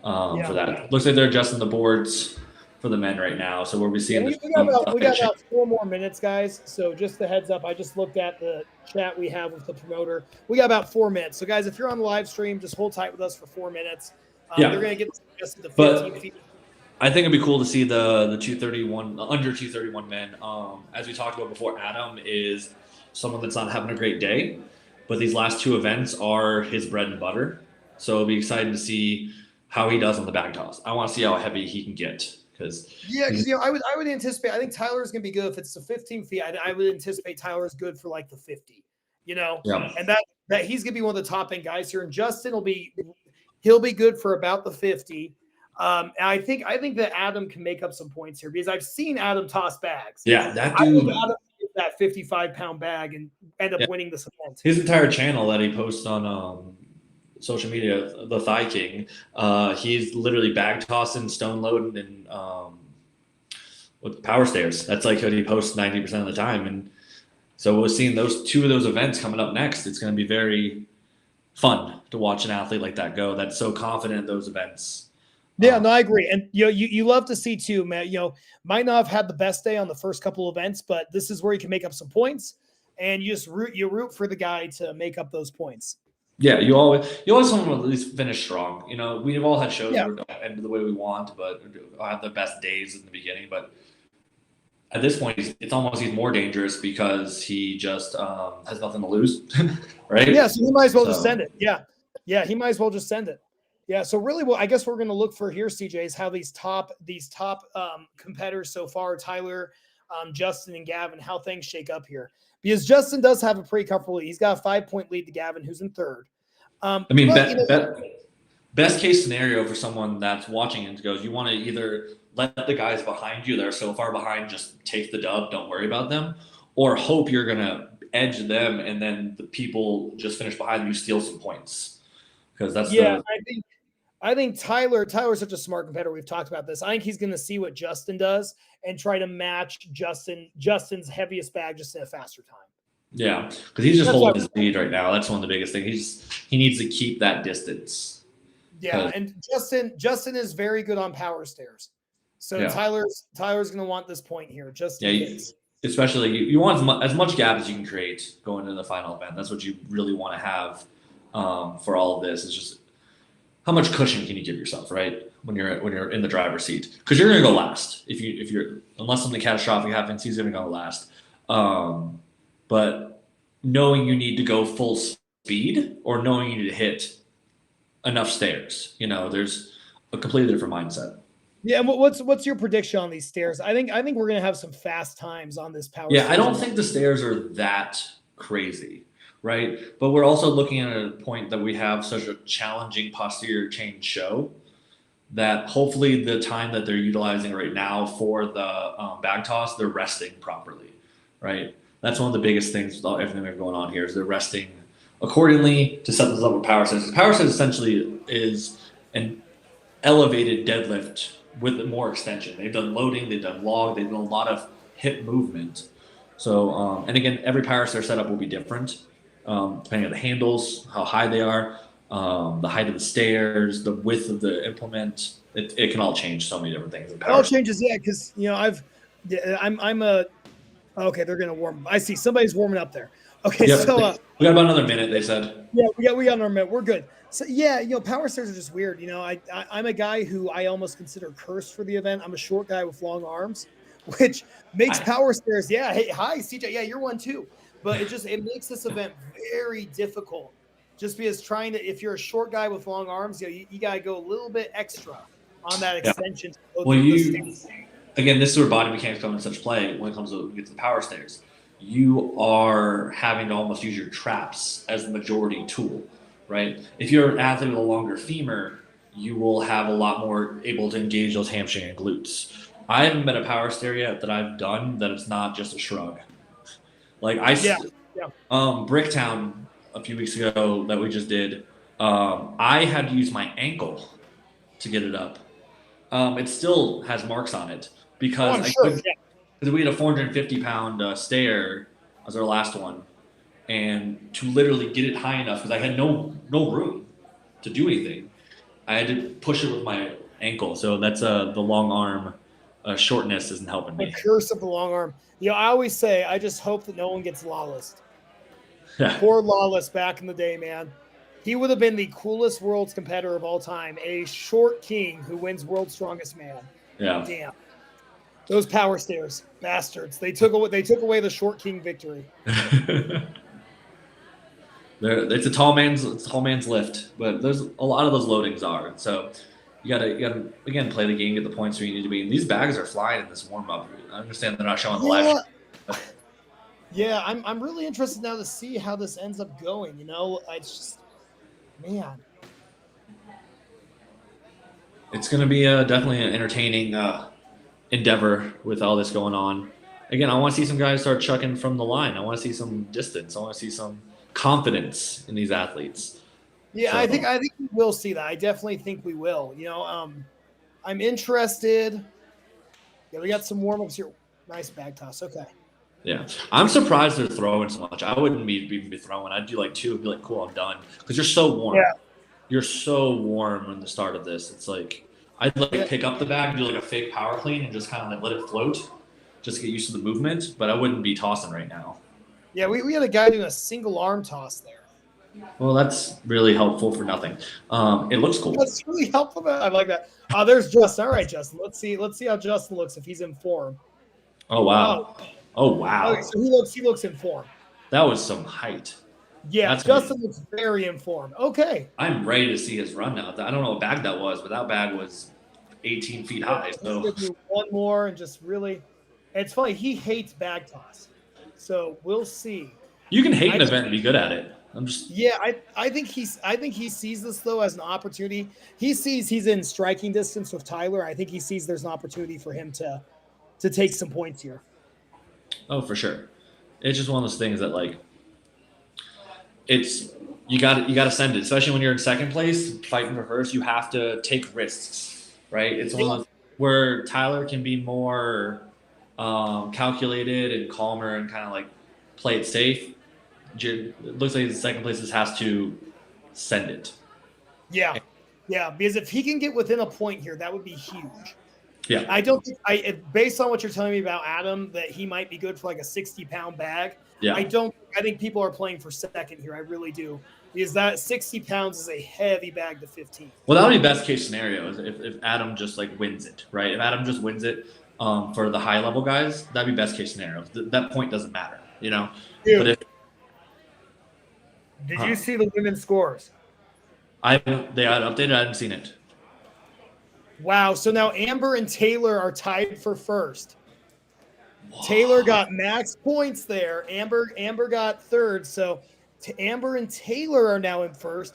for that. Looks like they're adjusting the boards for the men right now, so we'll be seeing. We got about 4 more minutes, guys. So just a heads up, I just looked at the chat we have with the promoter. We got about 4 minutes. So guys, if you're on the live stream, just hold tight with us for 4 minutes. Yeah. They're going to get suggested to 15 feet. I think it'd be cool to see the 231 under 231 men. As we talked about before, Adam is someone that's not having a great day, but these last 2 events are his bread and butter. So it'll be exciting to see how he does on the bag toss. I want to see how heavy he can get because I would anticipate. I think Tyler's going to be good if it's the 15 feet. I would anticipate Tyler's good for like the 50. Yeah. And that he's going to be one of the top end guys here, and Justin he'll be good for about the 50. And I think that Adam can make up some points here because I've seen Adam toss bags. Yeah, that dude. Adam that 55-pound bag and end up winning this event. His entire channel that he posts on social media, the Thigh King, he's literally bag tossing, stone loading, and with power stairs. That's like what he posts 90% of the time. And so we're seeing those 2 of those events coming up next. It's going to be very fun to watch an athlete like that go. That's so confident in those events. Yeah, no, I agree. And you love to see too, Matt. Might not have had the best day on the first couple events, but this is where you can make up some points, and you just root for the guy to make up those points. Yeah, you always want to at least finish strong. We've all had shows where we don't end the way we want, but have the best days in the beginning. But at this point, it's almost he's more dangerous because he just has nothing to lose, right? Yeah, so he might as well just send it. Yeah, he might as well just send it. Yeah, so really, what I guess we're going to look for here, CJ, is how these top competitors so far, Tyler, Justin, and Gavin, how things shake up here. Because Justin does have a pretty comfortable lead. He's got a 5-point lead to Gavin, who's in third. Best case scenario for someone that's watching it goes, you want to either let the guys behind you that are so far behind just take the dub, don't worry about them, or hope you're going to edge them and then the people just finish behind you steal some points. Because that's I think Tyler's such a smart competitor. We've talked about this. I think he's going to see what Justin does and try to match Justin's heaviest bag just in a faster time. Yeah, because he's just holding his lead right now. That's one of the biggest things. He needs to keep that distance. Yeah, and Justin is very good on power stairs. So Tyler's going to want this point here. Especially you want as much gap as you can create going into the final event. That's what you really want to have for all of this. It's just how much cushion can you give yourself, right? When you're in the driver's seat, because you're going to go last. If you're unless something catastrophic happens, he's going to go last. But knowing you need to go full speed or knowing you need to hit enough stairs, there's a completely different mindset. Yeah, and what's your prediction on these stairs? I think we're going to have some fast times on this power. Yeah, I don't think the stairs are that crazy. Right. But we're also looking at a point that we have such a challenging posterior chain show that hopefully the time that they're utilizing right now for the bag toss, they're resting properly. Right. That's one of the biggest things with everything we have going on here is they're resting accordingly to set this up with power sets. Power sets essentially is an elevated deadlift with more extension. They've done loading, they've done log, they've done a lot of hip movement. So, and again, every power stair setup will be different. Depending on the handles, how high they are, the height of the stairs, the width of the implement, it can all change so many different things. It all changes, yeah, because okay, they're gonna warm. I see somebody's warming up there. Okay, yep. So we got about another minute. They said. Yeah, we got another minute. We're good. So yeah, power stairs are just weird. I'm a guy who I almost consider cursed for the event. I'm a short guy with long arms, which makes I, power stairs. Yeah, hey, hi CJ. Yeah, you're one too. But it makes this event very difficult. Just because if you're a short guy with long arms, you gotta go a little bit extra on that yeah. extension to go Well, through the stairs. again, this is where body mechanics come into such play when it comes to get to the power stairs. You are having to almost use your traps as the majority tool, right? If you're an athlete with a longer femur, you will have a lot more able to engage those hamstring and glutes. I haven't been a power stair yet that I've done that it's not just a shrug. Like Yeah, yeah. Bricktown a few weeks ago that we just did, I had to use my ankle to get it up. It still has marks on it Oh, because I'm I sure. could because we had a 450-pound stair as our last one, and to literally get it high enough because I had no room to do anything, I had to push it with my ankle. So that's the long arm shortness isn't helping The me. curse of the long arm. I always say I just hope that no one gets Lawless. Yeah, Poor Lawless back in the day, man. He would have been the coolest world's competitor of all time. A short king who wins world's strongest man. yeah. Damn. Those power stairs, bastards. They took away the short king victory. It's a tall man's lift, but there's a lot of those loadings are. So you gotta again play the game, get the points where you need to be. And these bags are flying in this warm up. I understand they're not showing the live Yeah. stream. Yeah, I'm really interested now to see how this ends up going. It's just, man. It's going to be definitely an entertaining endeavor with all this going on. Again, I want to see some guys start chucking from the line. I want to see some distance. I want to see some confidence in these athletes. Yeah, So, I think we will see that. I definitely think we will. I'm interested. Yeah, we got some warm-ups here. Nice bag toss. Okay. yeah, I'm surprised they're throwing so much. I wouldn't even be throwing. I'd do like two and be like, cool, I'm done. Because you're so warm. Yeah. You're so warm in the start of this. It's like I'd like pick up the bag and do like a fake power clean and just kind of like let it float, just to get used to the movement. But I wouldn't be tossing right now. Yeah, we had a guy doing a single arm toss there. Well, that's really helpful for nothing. It looks cool. That's really helpful. I like that. There's Justin. All right, Justin. Let's see how Justin looks if he's in form. Oh wow! Oh wow! Okay, so he looks in form. That was some height. Yeah, That's Justin amazing. looks very informed. Okay. I'm ready to see his run now. I don't know what bag that was, but that bag was 18 feet high. Let's So do one more and just really. It's funny. He hates bag toss, so we'll see. you can hate an event and be good at it. I'm just Yeah, I think he sees this though as an opportunity. He sees he's in striking distance with Tyler. I think he sees there's an opportunity for him to take some points here. oh for sure. It's just one of those things that like it's you got to send it, especially when you're in second place fighting for first. You have to take risks, right? It's one of those where Tyler can be more calculated and calmer and kind of like play it safe. It looks like the second place just has to send it. Yeah, because if he can get within a point here, that would be huge. Yeah, I don't think based on what you're telling me about Adam, that he might be good for like a 60-pound bag. yeah. I think people are playing for second here. I really do. Because that 60 pounds is a heavy bag to 15. Well, that would be best case scenario is if Adam just like wins it, right? If Adam just wins it for the high level guys, that'd be best case scenario. That point doesn't matter, you know. Dude, but if did you see the women's scores? they got updated, I haven't seen it. Wow. So now Amber and Taylor are tied for first. Whoa. Taylor got max points there. Amber got third. So Amber and Taylor are now in first.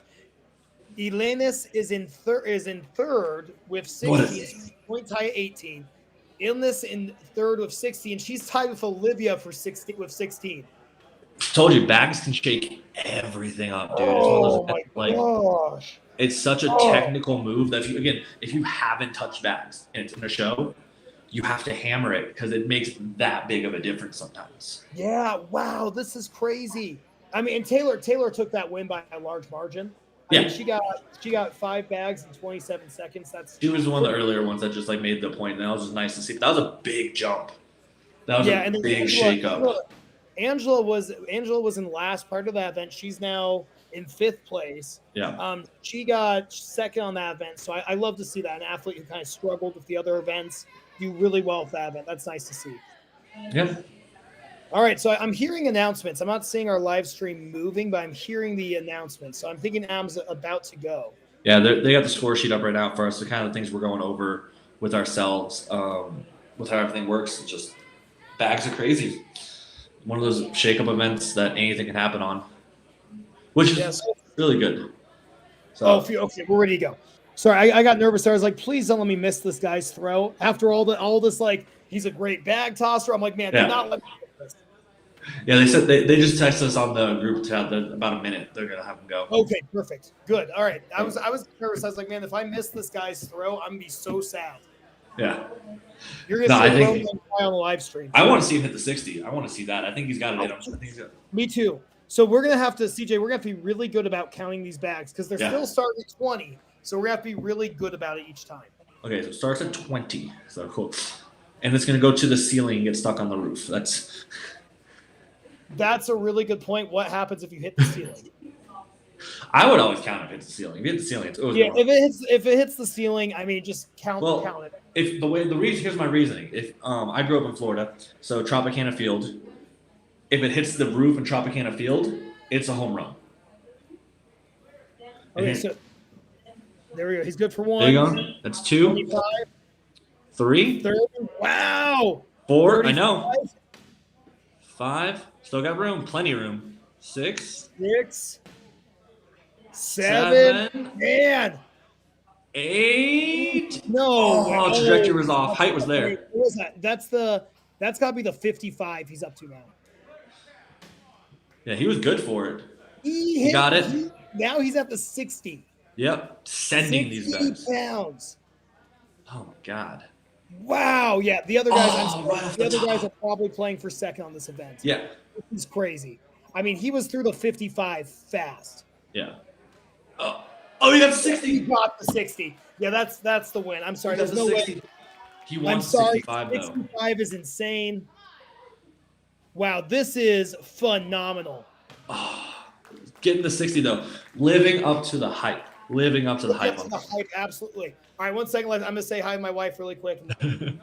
Elenis is in third with 16, point tie at 18. Illness in third with 16. She's tied with Olivia for 16. Told you, bags can shake everything up, dude. Oh It's my gosh. It's such a technical move that if you haven't touched bags and it's in a show, you have to hammer it because it makes that big of a difference sometimes. Yeah, wow, this is crazy. I mean, and Taylor took that win by a large margin. I Yeah. mean, she got 5 bags in 27 seconds. She was one of the earlier ones that just like made the point, and that was just nice to see. But that was a big jump. That was a big shake up. Angela was in last part of that event. She's now in 5th place. Yeah. She got 2nd on that event. So I love to see that. An athlete who kind of struggled with the other events do really well with that event. That's nice to see. Yeah. All right, so I'm hearing announcements. I'm not seeing our live stream moving, but I'm hearing the announcements. So I'm thinking Adam's about to go. Yeah, they got the score sheet up right now for us. The kind of things we're going over with ourselves, with how everything works. It's just bags are crazy. One of those shake-up events that anything can happen on, which is really good. So, okay, we're ready to go. Sorry, I got nervous there. I was like, please don't let me miss this guy's throw. After all this, like, he's a great bag tosser. I'm like, man, do not let me miss this. Yeah, they said they just texted us on the group chat that about a minute they're gonna have him go. Okay, perfect, good. All right, I was nervous. I was like, man, if I miss this guy's throw, I'm gonna be so sad. Yeah, you're gonna see a throw on the live stream. I want to see him hit the 60. I want to see that. I think he's got it in him. I think he's got... Me too. So we're gonna have to, CJ. We're gonna have to be really good about counting these bags because they're still starting at 20. So we're gonna have to be really good about it each time. Okay, so it starts at 20. So cool, and it's gonna go to the ceiling and get stuck on the roof. That's a really good point. What happens if you hit the ceiling? I would always count if it hits the ceiling. If you hit the ceiling, it's always wrong. If it hits the ceiling, I mean, just count it. Here's my reasoning. If I grew up in Florida, so Tropicana Field, if it hits the roof in Tropicana Field, it's a home run. Okay, so there we go. He's good for 1. There you go. That's 2. 25, 3. 30. Wow. 4. 35. I know. 5. Still got room. Plenty of room. 6. 7. Man. 8. No. Trajectory was off. Height was there. What was that? That's got to be the 55 he's up to now. Yeah, he was good for it. He got it. Now he's at the 60. Yep. Sending these guys. Pounds. Oh my God. Wow. Yeah. The other guys, guys are probably playing for 2nd on this event. Yeah. This is crazy. I mean, he was through the 55 fast. Yeah. Oh, he got the 60. He got the 60. Yeah, that's the win. I'm sorry. There's no way. He won 65 though. 65 is insane. Wow, this is phenomenal. Getting the 60 though, living up to the hype. Living up to the hype. Absolutely. All right, 1 second. I'm gonna say hi to my wife really quick. Do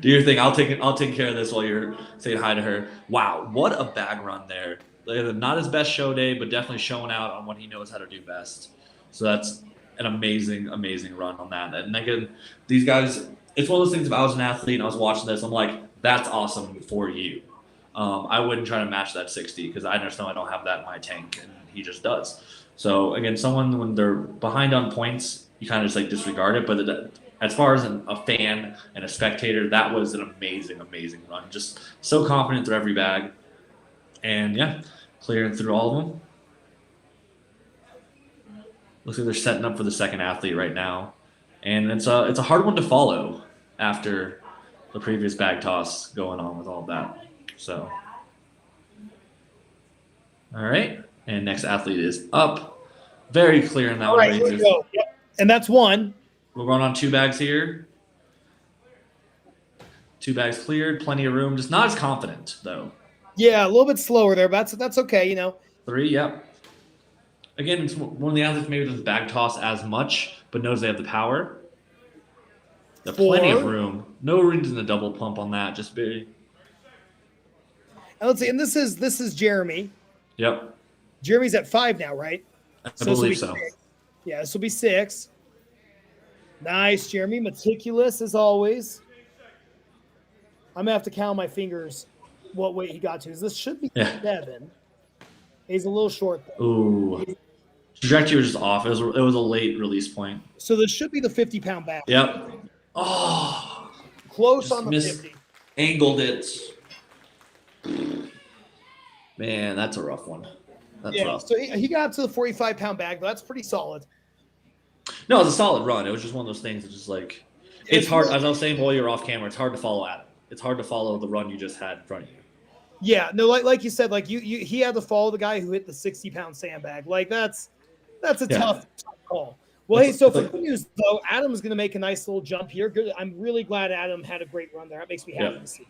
your thing. I'll take care of this while you're saying hi to her. Wow, what a bag run there. Not his best show day, but definitely showing out on what he knows how to do best. So that's an amazing, amazing run on that. And again, these guys, it's one of those things. If I was an athlete and I was watching this, I'm like, that's awesome for you. I wouldn't try to match that 60 because I understand I don't have that in my tank, and he just does. So again, someone when they're behind on points, you kind of just like disregard it. But as far as a fan and a spectator, that was an amazing, amazing run. Just so confident through every bag, and yeah, clearing through all of them. Looks like they're setting up for the 2nd athlete right now, and it's a hard one to follow after the previous bag toss going on with all of that. So, all right, and next athlete is up. Very clear in that one. All right, here we go. Yep. And that's 1. We're going on 2 bags here. 2 bags cleared, plenty of room. Just not as confident though. Yeah, a little bit slower there, but that's okay. 3, yep. Again, it's one of the athletes maybe doesn't bag toss as much, but knows they have the power. There's plenty of room. No reason to double pump on that. Just very. And let's see. And this is Jeremy. Yep. Jeremy's at 5 now, right? I believe so. 6. Yeah, this will be 6. Nice, Jeremy. Meticulous as always. I'm gonna have to count my fingers what weight he got to. This should be 7. He's a little short though. Ooh. Trajectory was just off. It was a late release point. So this should be the 50-pound bag. Yep. Oh. Close on the 50. Angled it. Man, that's a rough one. That's rough. So he got to the 45-pound bag, but that's pretty solid. No, it was a solid run. It was just one of those things that's just like it's hard. As I was saying while you're off camera, it's hard to follow Adam. It's hard to follow the run you just had in front of you. Yeah, no, like you said, like he had to follow the guy who hit the 60-pound sandbag. Like that's a tough call. Well, hey, so for good news though, Adam's going to make a nice little jump here. Good. I'm really glad Adam had a great run there. That makes me happy to see.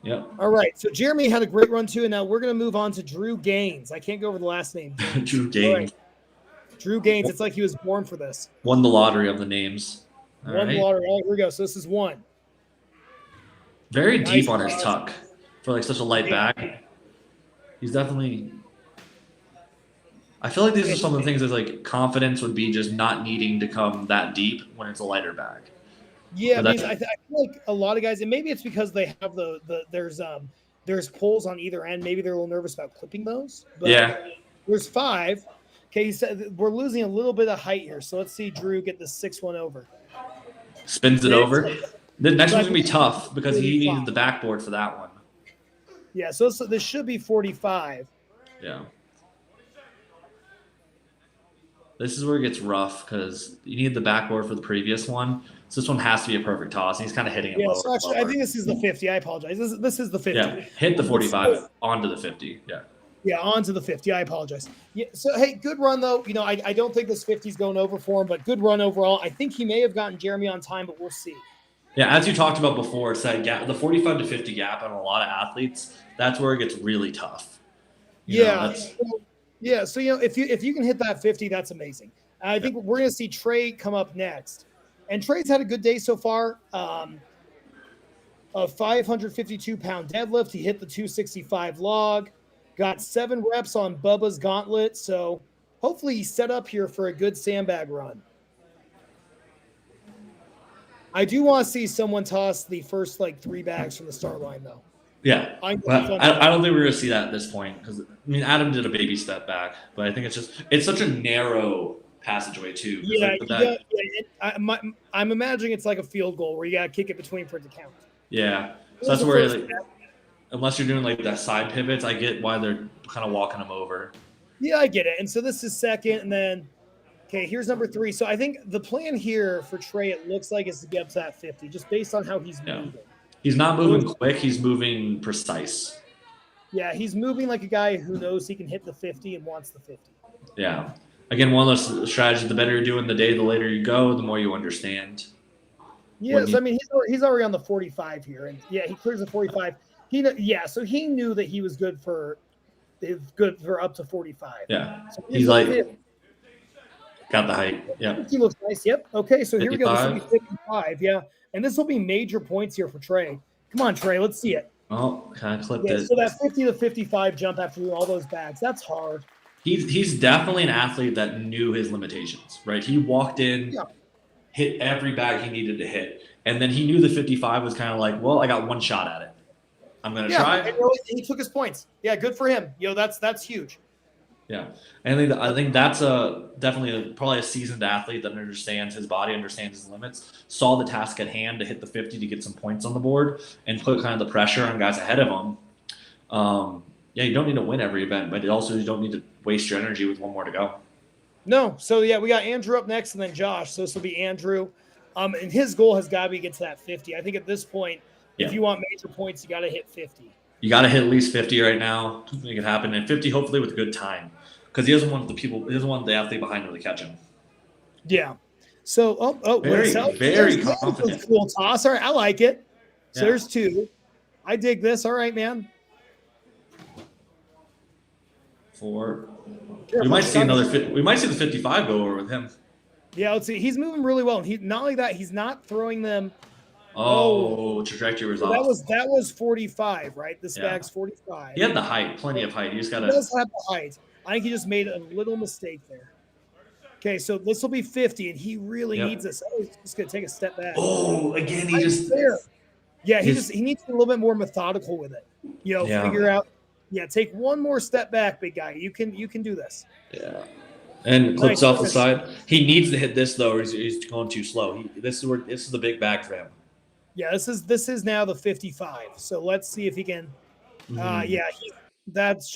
Yep. All right. So Jeremy had a great run too, and now we're going to move on to Drew Gaines. I can't go over the last name. Drew All Gaines right. Drew Gaines. It's like he was born for this. won the lottery of the names. All One right. lottery. All right, here we go. So this is one. Very Nice deep on his cross. tuck for like such a light Yeah. bag. He's definitely. I feel like these are some of the things that like confidence would be just not needing to come that deep when it's a lighter bag. Yeah, But because I feel like a lot of guys, and maybe it's because they have there's poles on either end. Maybe they're a little nervous about clipping those. But yeah. there's 5. Okay, he said we're losing a little bit of height here. So let's see Drew get the 6-1 over. Spins it over. The next one's gonna be tough because he 45. needed the backboard for that one. Yeah, so this should be 45. Yeah. This is where it gets rough because you need the backboard for the previous one. So this one has to be a perfect toss. And he's kind of hitting it Yeah, lower. so actually, I think this is the 50. I apologize. This is the 50. Yeah, hit the 45 onto the 50. Yeah. Yeah, on to the 50. I apologize. Yeah, so, hey, good run, though. You know, I don't think this 50 is going over for him, but good run overall. I think he may have gotten Jeremy on time, but we'll see. Yeah, as you talked about before, it's that gap, the 45 to 50 gap on a lot of athletes. That's where it gets really tough. Yeah, so you know, if you can hit that 50, that's amazing. I think we're going to see Trey come up next, and Trey's had a good day so far. A 552-pound deadlift. He hit the 265 log. Got 7 reps on Bubba's gauntlet, so hopefully he's set up here for a good sandbag run. I do want to see someone toss the first 3 bags from the start line, though. Yeah, I don't think we're going to see that at this point because I mean Adam did a baby step back, but I think it's such a narrow passageway too. Yeah, I'm imagining it's like a field goal where you got to kick it between for it to count. Yeah, so that's where unless you're doing like that side pivots, I get why they're kind of walking them over. Yeah, I get it. And so this is second, and then here's number 3. So I think the plan here for Trey, it looks like, is to get up to that 50, just based on how he's moving. He's not moving quick. He's moving precise. Yeah, he's moving like a guy who knows he can hit the 50 and wants the 50. Yeah. Again, one of those strategies, the better you're doing the day, the later you go, the more you understand. Yes, I mean, he's already on the 45 here. And, yeah, he clears the 45. So he knew that he was good for up to 45. Yeah. So he's like, got the height. Yeah. He looks nice. Yep. Okay, so 55. Here we go. This will be 55. Yeah. And this will be major points here for Trey. Come on, Trey. Let's see it. Oh, kind of clipped it. So that 50 to 55 jump after doing all those bags, that's hard. He's definitely an athlete that knew his limitations, right? He walked in, hit every bag he needed to hit. And then he knew the 55 was kind of like, well, I got one shot at it. I'm going to try. And he took his points. Yeah, good for him. That's huge. Yeah. And I think that's probably a seasoned athlete that understands his body, understands his limits, saw the task at hand to hit the 50 to get some points on the board and put kind of the pressure on guys ahead of him. You don't need to win every event, but also you don't need to waste your energy with one more to go. No. So, we got Andrew up next and then Josh. So this will be Andrew. And his goal has got to be to get to that 50. I think at this point, if you want major points, you got to hit 50. You got to hit at least 50 right now to make it happen. And 50, hopefully, with good time. Because he doesn't want the athlete behind him to catch him. Yeah. So, very confident. Cool toss. All right, I like it. So there's 2. I dig this. All right, man. 4. We might see the 55 go over with him. Yeah, let's see. He's moving really well. And not only that, he's not throwing them. Trajectory was off. That was 45, right? This bag's 45. He had the height, plenty of height. He just got to. He does have the height. I think he just made a little mistake there. Okay, so this will be 50, and he really needs this. Oh, he's just going to take a step back. Oh, again, he just. There. Yeah, he needs to be a little bit more methodical with it. Figure out. Yeah, take one more step back, big guy. You can do this. Yeah. And clips off the side. He needs to hit this though, or he's going too slow. This is the big bag for him. Yeah, this is now the 55. So let's see if he can. That's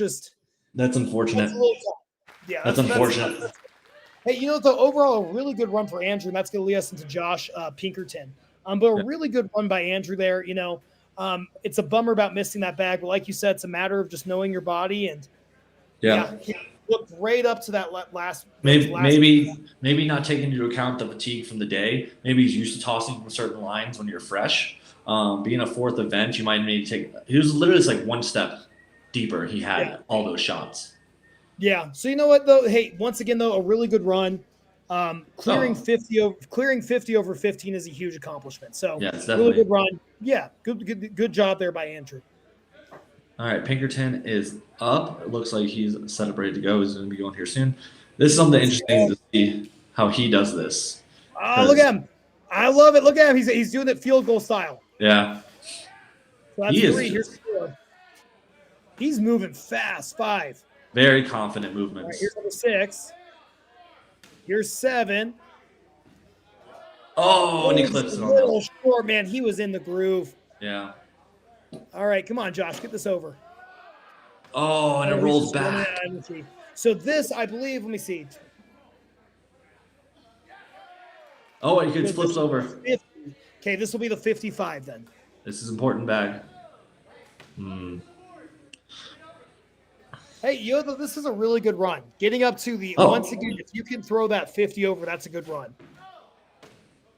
unfortunate. That's unfortunate. Hey, though, overall, a really good run for Andrew, and that's going to lead us into Josh Pinkerton. But a really good run by Andrew there. It's a bummer about missing that bag, but like you said, it's a matter of just knowing your body and he looked right up to that last. Maybe not taking into account the fatigue from the day. Maybe he's used to tossing from certain lines when you're fresh. being a fourth event, you might need to take. He was literally just like one step deeper. He had all those shots. Yeah. So you know what though? Hey, once again though, a really good run. Clearing 50 over 15 is a huge accomplishment. So yeah, it's really definitely good run. Yeah, good job there by Andrew. all right. Pinkerton is up. It looks like he's set up ready to go. He's going to be going here soon. This is something interesting to see how he does this. Oh, look at him! I love it. Look at him. He's doing it field goal style. Yeah, So that's 3. Here's 4. He's moving fast. 5. Very confident All movements. right, here's number 6. Here's 7. Oh, and he clips it on a little short, man. He was in the groove. Yeah. All right, come on, Josh, get this over. Oh, and it rolls back. So this, I believe, let me see. Oh, and he flips over. 50. Okay, this will be the 55 then. This is important bag. Hey, this is a really good run. Getting up to the once again, if you can throw that 50 over, that's a good run.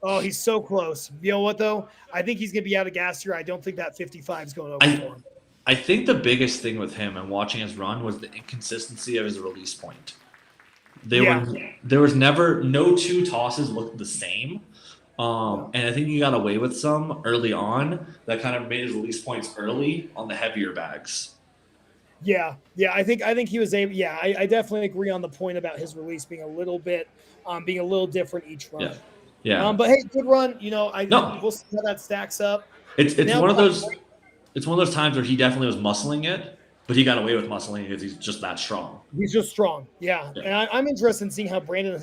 Oh, he's so close. You know what though? I think he's gonna be out of gas here. I don't think that 55 is going over for him. I think the biggest thing with him and watching his run was the inconsistency of his release point. There was never no 2 tosses looked the same. And I think he got away with some early on that kind of made his release points early on the heavier bags. Yeah. I think he was able. Yeah, I definitely agree on the point about his release being a little different each run. Yeah. But hey, good run. We'll see how that stacks up. It's one of those. It's one of those times where he definitely was muscling it, but he got away with muscling it because he's just that strong. He's just strong. Yeah. And I'm interested in seeing how Brandon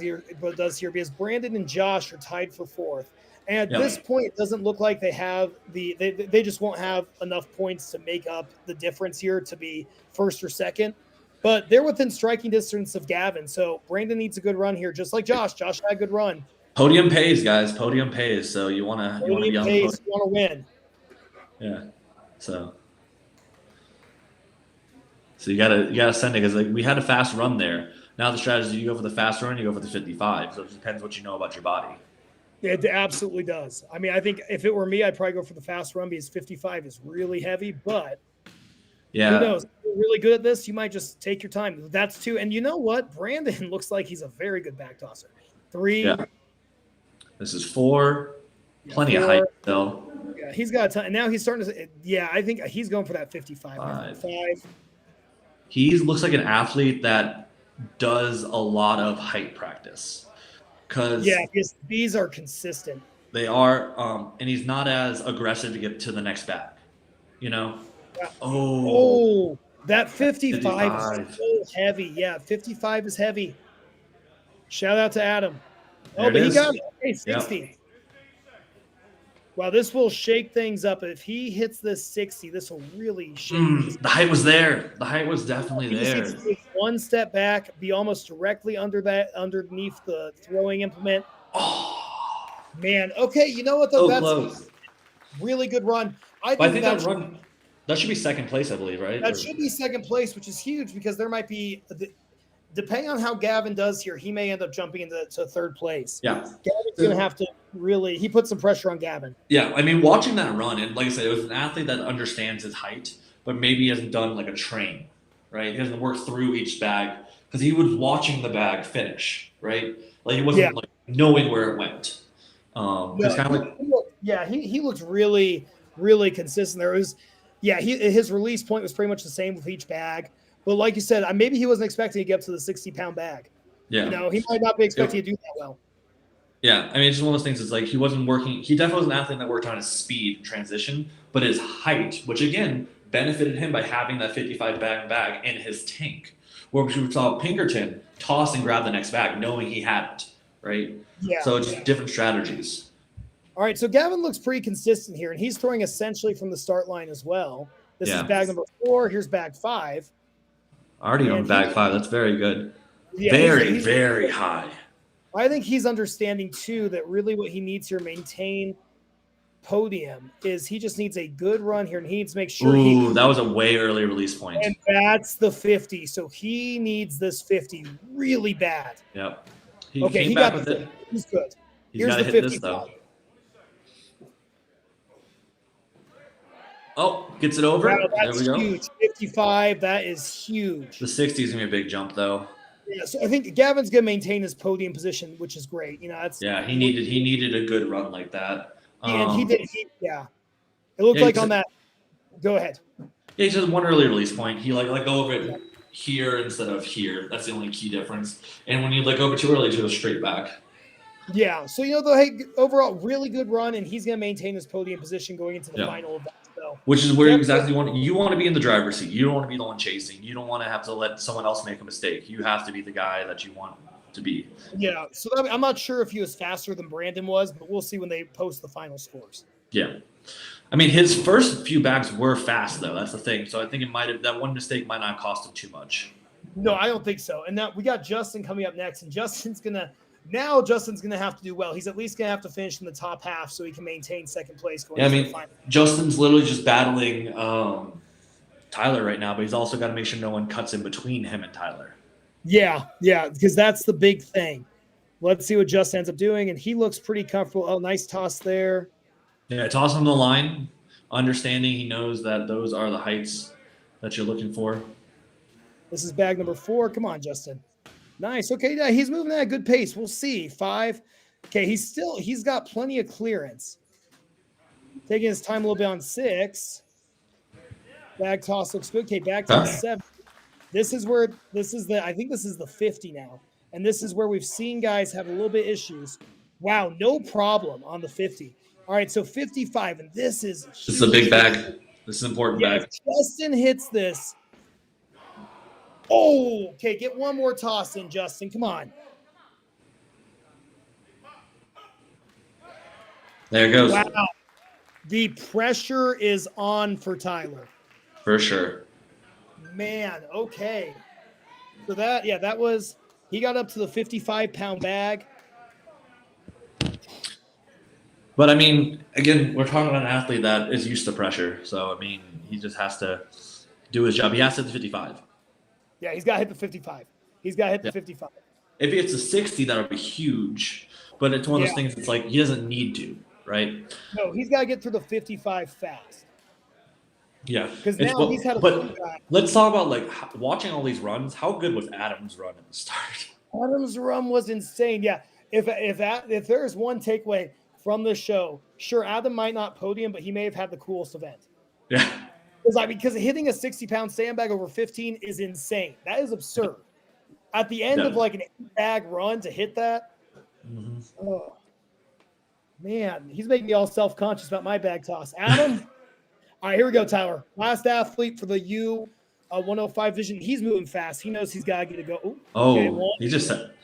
does here because Brandon and Josh are tied for 4th. And at this point, it doesn't look like they have they just won't have enough points to make up the difference here to be 1st or 2nd. But they're within striking distance of Gavin. So Brandon needs a good run here, just like Josh. Josh had a good run. Podium pays, guys. Podium pays. So you want to be on the podium. You want to win. Yeah. So you gotta send it because we had a fast run there. Now the strategy: you go for the fast run, you go for the 55. So it depends what you know about your body. It absolutely does. I mean, I think if it were me, I'd probably go for the fast run because 55 is really heavy. But who knows? If you're really good at this, you might just take your time. That's 2. And you know what? Brandon looks like he's a very good back tosser. 3. Yeah. This is 4. Plenty 4. Of height still. Yeah, he's got a ton. And now he's starting to. Yeah, I think he's going for that 55. 5. He looks like an athlete that does a lot of height practice. Because these are consistent. They are, and he's not as aggressive to get to the next bag. Yeah. Oh, that 55 is so heavy. Yeah, 55 is heavy. Shout out to Adam. But he got it. Okay, 60. Yep. Wow, this will shake things up. If he hits this 60, this will really shake things up. The height was there. The height was definitely there. He take one step back, be almost directly underneath the throwing implement. Oh, man. Okay, you know what, though? That's close. Really good run. I think that should be 2nd place, I believe, right? That should be 2nd place, which is huge because there might be depending on how Gavin does here, he may end up jumping into 3rd place. Yeah. Gavin's going to have to he put some pressure on Gavin. Yeah. I mean, watching that run, and like I said, it was an athlete that understands his height, but maybe he hasn't done like a train, right? He hasn't worked through each bag because he was watching the bag finish, right? Like he wasn't like knowing where it went. He looked really, really consistent. There was, his release point was pretty much the same with each bag. But like you said, maybe he wasn't expecting to get up to the 60-pound bag. Yeah. He might not be expecting to do that well. Yeah. I mean, it's just one of those things. It's like he wasn't working. He definitely was an athlete that worked on his speed transition, but his height, which again benefited him by having that 55 bag in his tank. Where we saw Pinkerton toss and grab the next bag, knowing he had it, right? Yeah. So it's just different strategies. All right. So Gavin looks pretty consistent here, and he's throwing essentially from the start line as well. This is bag number 4. Here's bag 5. Already on bag 5. That's very good. Yeah, he's very high. I think he's understanding, too, that really what he needs here, maintain podium, is he just needs a good run here, and he needs to make sure that was a way early release point. And that's the 50. So he needs this 50 really bad. Yep. He got with it. He's good. He's got to hit this, though. Oh, gets it over. Wow, There we that's go. huge. 55, that is huge. The 60 is going to be a big jump, though. Yeah, so I think Gavin's going to maintain his podium position, which is great. That's He needed a good run like that. and he did. Yeah, it looked like on that. Go ahead. Yeah, he just one early release point. He let go of it here instead of here. That's the only key difference. And when you let go of it too early, it goes straight back. Yeah. So overall, really good run, and he's going to maintain his podium position going into the final event. So, which is where exactly you want to be in the driver's seat. You don't want to be the one chasing. You don't want to have to let someone else make a mistake. You have to be the guy that you want to be. Yeah. So I'm not sure if he was faster than Brandon was, but we'll see when they post the final scores. Yeah. I mean, his first few bags were fast, though. That's the thing. So I think that one mistake might not cost him too much. No, I don't think so. And now we got Justin coming up next, and Justin's going to have to do well. He's at least going to have to finish in the top half so he can maintain second place going into the final. Justin's literally just battling Tyler right now, but he's also got to make sure no one cuts in between him and Tyler. Yeah, because that's the big thing. Let's see what Justin ends up doing, and he looks pretty comfortable. Oh, nice toss there. Yeah, toss him the line, understanding he knows that those are the heights that you're looking for. This is bag number 4. Come on, Justin. Nice. Okay, yeah, he's moving at a good pace. We'll see. 5. Okay, he's got plenty of clearance. Taking his time a little bit on 6. Bag toss looks good. Okay, bag toss 7. I think this is the 50 now. And this is where we've seen guys have a little bit issues. Wow, no problem on the 50. All right, so 55, and this is huge. This is a big bag. This is an important bag. If Justin hits this. Oh, okay, get one more toss in, Justin. Come on. There it goes. Wow. The pressure is on for Tyler. For sure. Man, okay. So he got up to the 55-pound bag. But, I mean, again, we're talking about an athlete that is used to pressure. So, I mean, he just has to do his job. He has to hit the 55. Yeah, he's got to hit the 55. The 55. If he hits the 60, that would be huge. But it's one of those things it's like he doesn't need to, right? No, he's got to get through the 55 fast. Yeah. Because now he's had a But let's talk about, watching all these runs. How good was Adam's run at the start? Adam's run was insane. Yeah. If there's one takeaway from this show, sure, Adam might not podium, but he may have had the coolest event. Yeah. Because hitting a 60-pound sandbag over 15 is insane. That is absurd. At the end of an 8-bag run to hit that, oh, man, he's making me all self-conscious about my bag toss. Adam, all right, here we go, Tyler. Last athlete for the U105 division. He's moving fast. He knows he's got to get it go. He just said.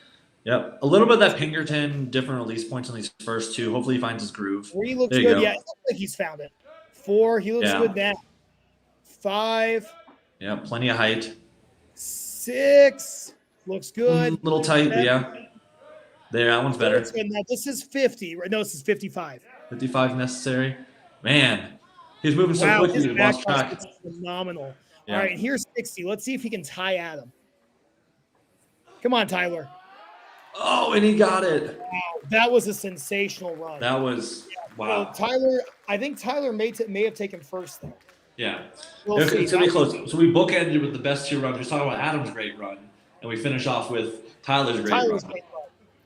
Yep. A little bit of that Pinkerton, different release points on these first two. Hopefully he finds his groove. 3 looks good. Yeah, it looks like he's found it. 4, he looks good now. 5. Yeah, plenty of height. 6 looks good. A little tight, but yeah. There, that one's better. Now, this is 50. No, this is 55. 55 necessary. Man, he's moving so quickly. He lost track. It's phenomenal. Yeah. All right, here's 60. Let's see if he can tie Adam. Come on, Tyler. Oh, and he got it. Wow, that was a sensational run. That was wow. Tyler, I think Tyler may have taken first there. Yeah, it's gonna be close. So we bookended with the best 2 runs. We're talking about Adam's great run, and we finish off with Tyler's great run.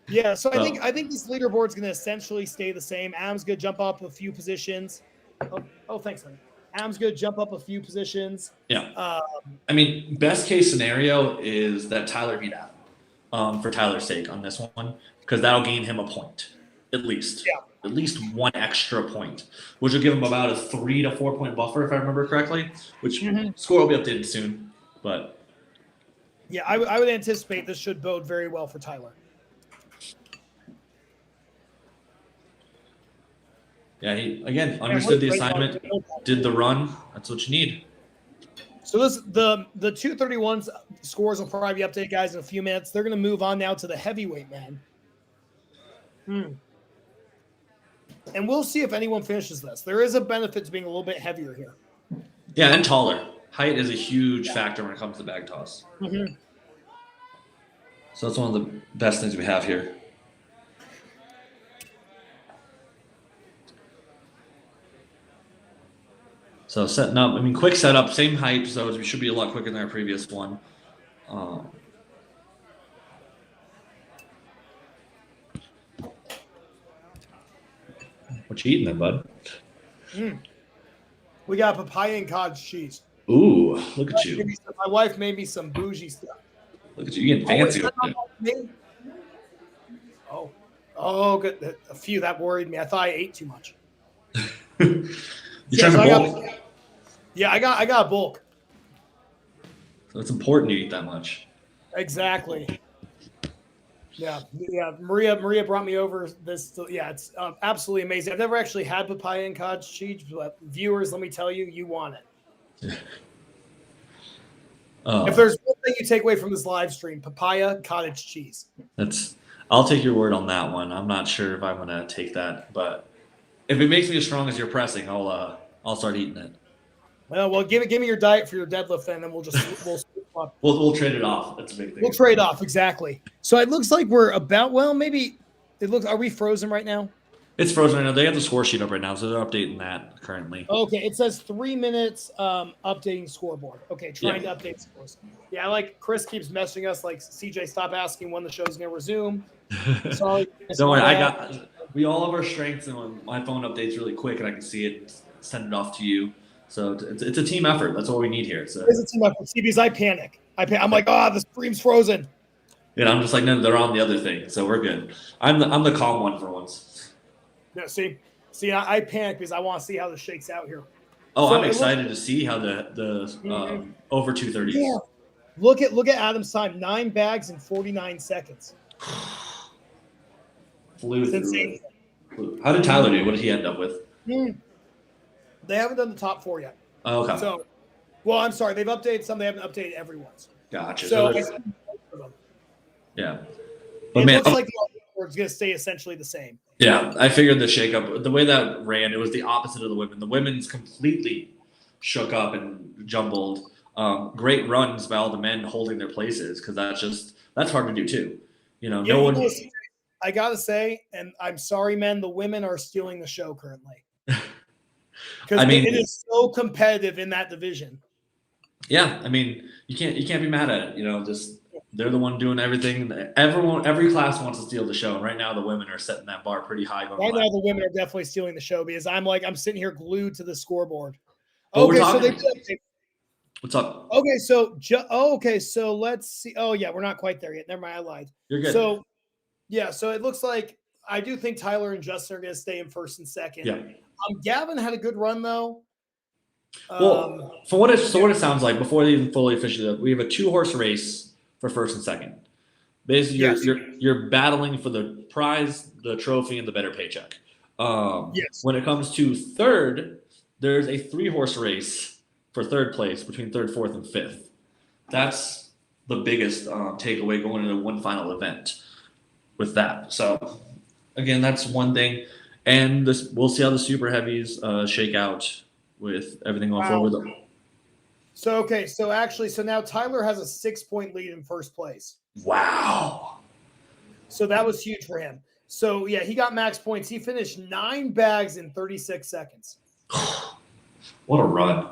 Yeah, so I think this leaderboard's going to essentially stay the same. Adam's going to jump up a few positions. Oh, thanks, honey. Adam's going to jump up a few positions. Yeah. I mean, best case scenario is that Tyler beat Adam for Tyler's sake on this one, because that'll gain him a point, at least. Yeah. At least 1 extra point, which will give him about a 3 to 4 point buffer, if I remember correctly, which score will be updated soon. But yeah, I would anticipate this should bode very well for Tyler. Yeah, he again understood the assignment, did the run. That's what you need. So the 231 scores will probably be updated, guys, in a few minutes. They're going to move on now to the heavyweight man. And we'll see if anyone finishes this. There is a benefit to being a little bit heavier here. Yeah, and taller. Height is a huge factor when it comes to bag toss. So that's one of the best things we have here. So setting up, I mean, quick setup, same height, so it should be a lot quicker than our previous one. What you eating there, bud? We got papaya and cottage cheese. Ooh, look at you. My wife made me some bougie stuff. Look at you getting fancy over there. Oh, good. A few that worried me. I thought I ate too much. You trying to bulk? Yeah, I got a bulk. So it's important you eat that much. Exactly. Yeah. Maria brought me over this. Yeah, it's absolutely amazing. I've never actually had papaya and cottage cheese, but viewers, let me tell you, you want it. If there's one thing you take away from this live stream, papaya, cottage cheese. I'll take your word on that one. I'm not sure if I'm gonna take that, but if it makes me as strong as you're pressing, I'll start eating it. Well, give me your diet for your deadlift, then, and we'll swap. We'll trade it off. That's a big thing. We'll trade off, exactly. So it looks like we're about, well, maybe it looks. Are we frozen right now? It's frozen right now. They have the score sheet up right now, so they're updating that currently. Okay, it says 3 minutes updating scoreboard. Okay, trying to update scores. Yeah, like Chris keeps messaging us, like, CJ, stop asking when the show's gonna resume. Sorry. Don't worry, we all have our strengths, and when my phone updates really quick and I can see it, send it off to you. So it's a team effort. That's what we need here. So it's a team effort. See, because I panic. I'm like, the stream's frozen. And I'm just like, no, they're on the other thing, so we're good. I'm the calm one for once. No, see, I panic because I want to see how this shakes out here. Oh, so I'm excited to see how the over 230s. Yeah. Look at Adam's time, 9 bags in 49 seconds. Flew through. How did Tyler do? What did he end up with? They haven't done the top 4 yet. Oh, okay. So, well, I'm sorry. They've updated some. They haven't updated everyone's. Gotcha. So yeah. But it looks like the it's going to stay essentially the same. Yeah, I figured the shakeup, the way that ran, it was the opposite of the women. The women's completely shook up and jumbled. Great runs by all the men holding their places, because that's hard to do too. No one. I gotta say, and I'm sorry, men, the women are stealing the show currently. Because it is so competitive in that division. Yeah, I mean, you can't be mad at it. Just they're the one doing everything. Every class wants to steal the show. And right now, the women are setting that bar pretty high. Right now, the women are definitely stealing the show, because I'm sitting here glued to the scoreboard. Okay, what's up? Okay, so let's see. Oh yeah, we're not quite there yet. Never mind, I lied. You're good. So it looks like I do think Tyler and Justin are going to stay in first and second. Yeah. Gavin had a good run though. Well, for what it sounds like, before they even fully officially, we have a 2-horse race for first and second. Basically, you're battling for the prize, the trophy, and the better paycheck. When it comes to third, there's a 3-horse race for third place between third, fourth, and fifth. That's the biggest takeaway going into one final event with that. So again, that's one thing. And we'll see how the super heavies shake out with everything going forward. So now Tyler has a 6-point lead in first place. Wow. So that was huge for him. So yeah, he got max points. He finished 9 bags in 36 seconds. What a run.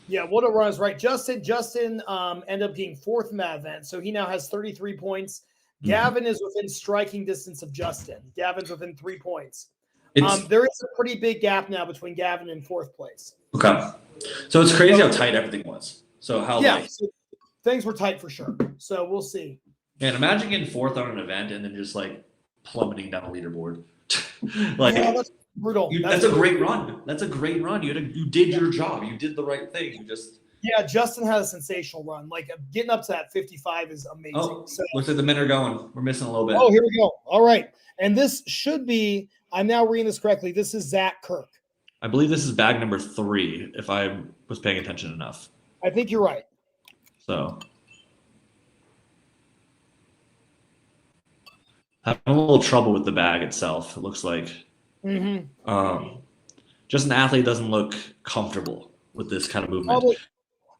Yeah, what a run is right. Justin ended up being 4th in that event. So he now has 33 points. Gavin is within striking distance of Justin. Gavin's within 3 points. There is a pretty big gap now between Gavin and 4th place. Okay. So it's crazy how tight everything was. So so things were tight for sure. So we'll see. Man, imagine getting 4th on an event and then just like plummeting down the leaderboard. That's brutal. That's a great run. That's a great run. You did your job. You did the right thing. Justin had a sensational run. Like getting up to that 55 is amazing. Oh, looks like the men are going. We're missing a little bit. Oh, here we go. All right. And this should be, I'm now reading this correctly. This is Zach Kirk. I believe this is bag number 3, if I was paying attention enough. I think you're right. So having a little trouble with the bag itself, it looks like. Just an athlete doesn't look comfortable with this kind of movement. Probably,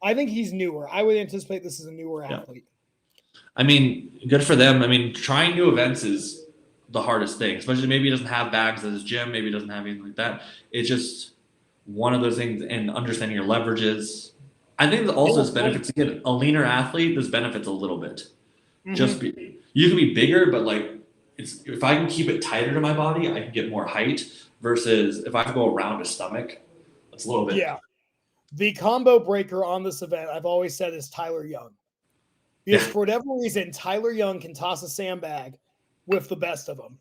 I think he's newer. I would anticipate this is a newer athlete. I mean, good for them. I mean, trying new events is the hardest thing, especially maybe he doesn't have bags at his gym. Maybe he doesn't have anything like that. It's just one of those things, and understanding your leverages. I think that also there's benefits. Again, a leaner athlete, there's benefits a little bit. Mhm. You can be bigger, but like if I can keep it tighter to my body, I can get more height. Versus if I go around a stomach, it's a little bit. Yeah. The combo breaker on this event, I've always said, is Tyler Young. Because for whatever reason, Tyler Young can toss a sandbag with the best of them.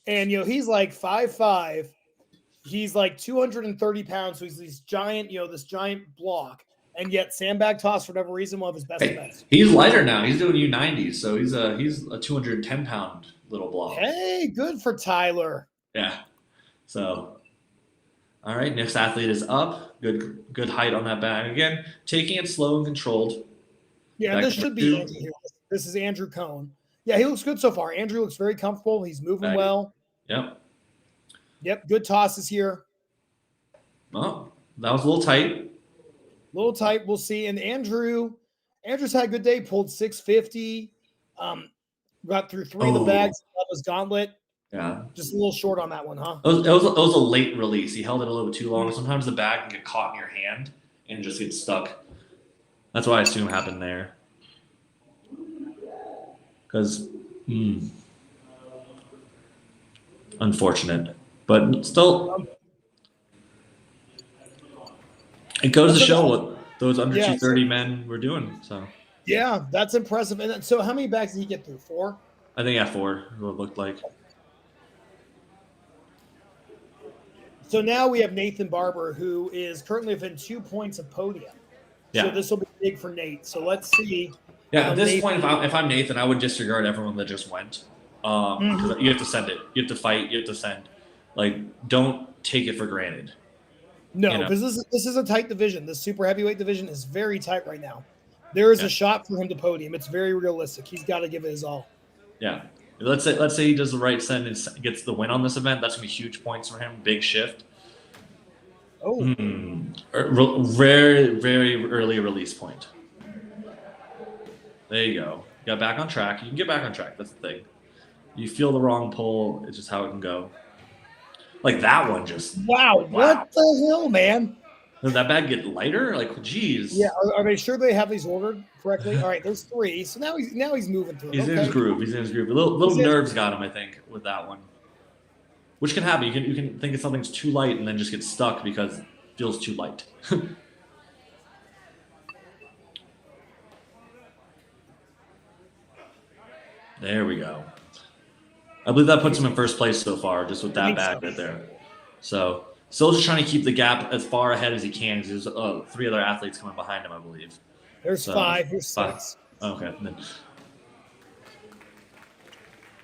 And, he's like 5'5". He's like 230 pounds. So he's this giant, this giant block. And yet sandbag toss, for whatever reason, one of his best events. He's lighter now. He's doing U90. So he's a 210-pound little block. Hey, good for Tyler. Yeah. So, all right. Next athlete is up. Good height on that bag. Again, taking it slow and controlled. Yeah, and this should be Andrew here. This is Andrew Cohn. Yeah, he looks good so far. Andrew looks very comfortable. He's moving well. Yep, good tosses here. Well, that was a little tight. A little tight. We'll see. And Andrew's had a good day. Pulled 650. Got through 3 of the bags. That was gauntlet. Yeah. Just a little short on that one, huh? It was a late release. He held it a little bit too long. Sometimes the bag can get caught in your hand and just get stuck. That's what I assume happened there. Because, unfortunate. But still, it goes to show what those under 230 men were doing. So yeah, that's impressive. And so how many bags did he get through? 4? I think 4, what it looked like. So now we have Nathan Barber, who is currently within 2 points of podium. Yeah. So this will be big for Nate. So let's see. Yeah, at this point, if I'm Nathan, I would disregard everyone that just went. Because you have to send it. You have to fight. You have to send. Like, don't take it for granted. No, because this is a tight division. This super heavyweight division is very tight right now. There is a shot for him to podium. It's very realistic. He's got to give it his all. Yeah. Let's say he does the right send and gets the win on this event. That's going to be huge points for him. Big shift. Oh. Very, very early release point. There you go. Got back on track. You can get back on track. That's the thing. You feel the wrong pull. It's just how it can go. Like that one just. Wow. What the hell, man? Did that bag get lighter? Like, geez. Yeah. Are they sure they have these ordered correctly? All right. There's 3. So now he's moving through. He's in his groove. A little nerves got him, I think, with that one. Which can happen. You can think something's too light and then just get stuck because it feels too light. There we go. I believe that puts him in first place so far, just with that bag right there. So still just trying to keep the gap as far ahead as he can. Because there's 3 other athletes coming behind him, I believe. There's 5. There's 6. Okay.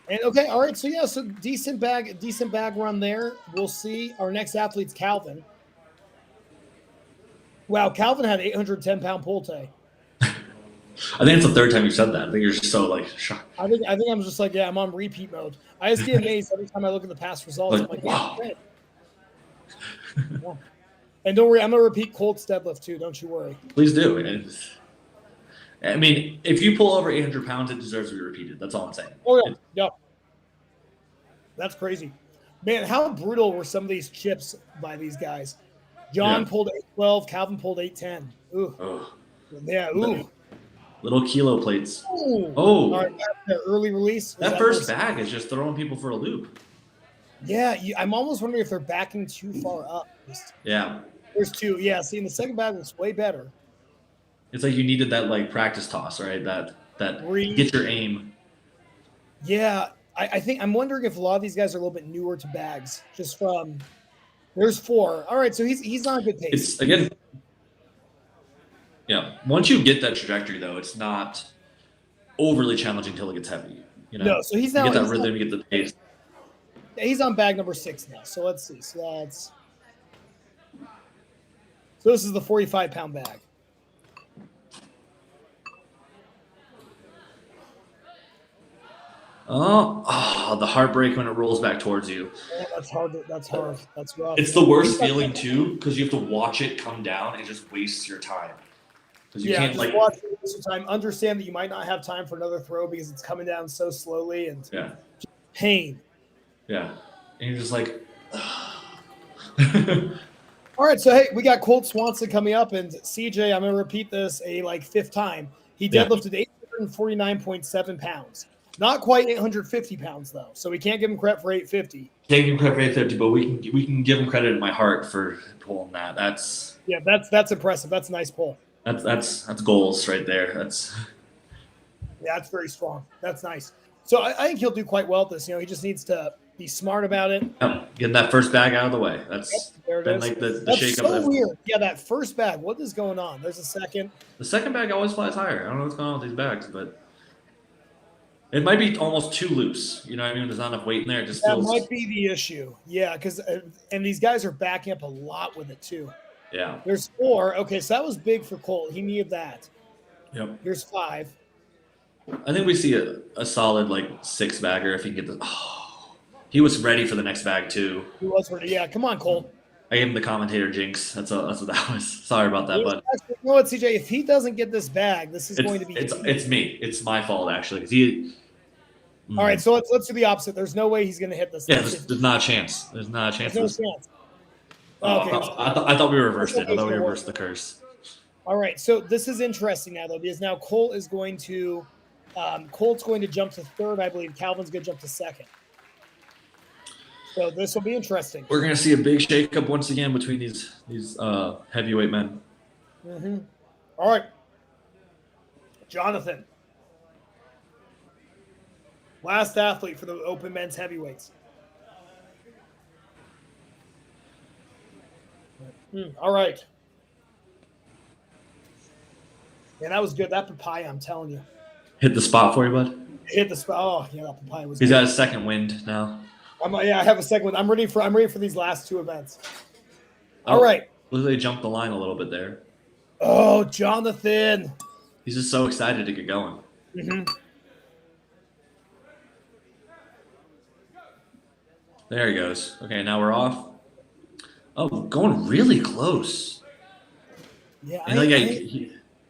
And okay, all right. So yeah, so decent bag run there. We'll see. Our next athlete's Calvin. Wow, Calvin had 810-pound pull tay. I think it's the 3rd time you said that. I think you're just so like shocked. I think I'm just like, yeah, I'm on repeat mode. I just get amazed every time I look at the past results. I'm like, wow. Yeah. And don't worry, I'm gonna repeat Colt's deadlift too. Don't you worry. Please do. I mean, if you pull over 800 pounds, it deserves to be repeated. That's all I'm saying. Oh yeah, yeah. That's crazy, man. How brutal were some of these chips by these guys? John pulled 812. Calvin pulled 810. Ooh. Oh. Yeah. Ooh. Little kilo plates. Ooh. Oh. All right, early release. That first bag is just throwing people for a loop. Yeah, I'm almost wondering if they're backing too far up. Yeah. There's 2. Yeah, see, in the second bag was way better. It's like you needed that like practice toss, right? That get your aim. Yeah, I think I'm wondering if a lot of these guys are a little bit newer to bags. Just from there's 4. All right, so he's on a good pace. It's again. Yeah, once you get that trajectory, though, it's not overly challenging until it gets heavy. No, so he's now you get that rhythm, you get the pace. He's on bag number 6 now. So let's see. So this is the 45-pound bag. Oh, the heartbreak when it rolls back towards you. Yeah, that's hard. That's hard. That's rough. It's the worst feeling too, because you have to watch it come down and it just wastes your time. Because you can't just watch it waste your time. Understand that you might not have time for another throw because it's coming down so slowly and pain. Yeah, and you're just like, All right, so hey, we got Colt Swanson coming up, and CJ, I'm going to repeat this a fifth time. He deadlifted 849.7 pounds. Not quite 850 pounds though, so we can't give him credit for 850. Can't give him credit for 850, but we can give him credit in my heart for pulling that. That's impressive. That's a nice pull. That's goals right there. That's very strong. That's nice. So I think he'll do quite well at this. He just needs to be smart about it. Getting that first bag out of the way. That's been like the that's shake so up. Weird. Yeah, that first bag. What is going on? There's a second. The second bag always flies higher. I don't know what's going on with these bags, but it might be almost too loose. You know what I mean? There's not enough weight in there. It just feels. That might be the issue. Yeah, because and these guys are backing up a lot with it too. Yeah. There's 4. Okay, so that was big for Colt. He needed that. Yep. Here's 5. I think we see a solid 6 bagger if he can get the. Oh, he was ready for the next bag too. He was ready. Yeah, come on, Colt. I gave him the commentator jinx. That's what that was. Sorry about that, but you know what, CJ? If he doesn't get this bag, this is going to be. It's me. It's my fault actually. Because he. All right, so let's do the opposite. There's no way he's going to hit this. Yeah, there's not a chance. There's not a chance. There's no chance. Okay. I thought we reversed it. I thought we reversed the curse. All right, so this is interesting now though, because now Colt is going to, Colt's going to jump to 3rd, I believe. Calvin's going to jump to 2nd. So this will be interesting. We're going to see a big shakeup once again between these heavyweight men. Mm-hmm. All right, Jonathan, last athlete for the open men's heavyweights. All right. Yeah, that was good. That papaya, I'm telling you. Hit the spot for you, bud? Hit the spot. Oh, yeah, that papaya was He's good. got a second wind now. I have a second one. I'm ready for these last 2 events. All right. Look, they jumped the line a little bit there. Oh, Jonathan. He's just so excited to get going. Mm-hmm. There he goes. Okay, now we're off. Oh, going really close. Yeah, and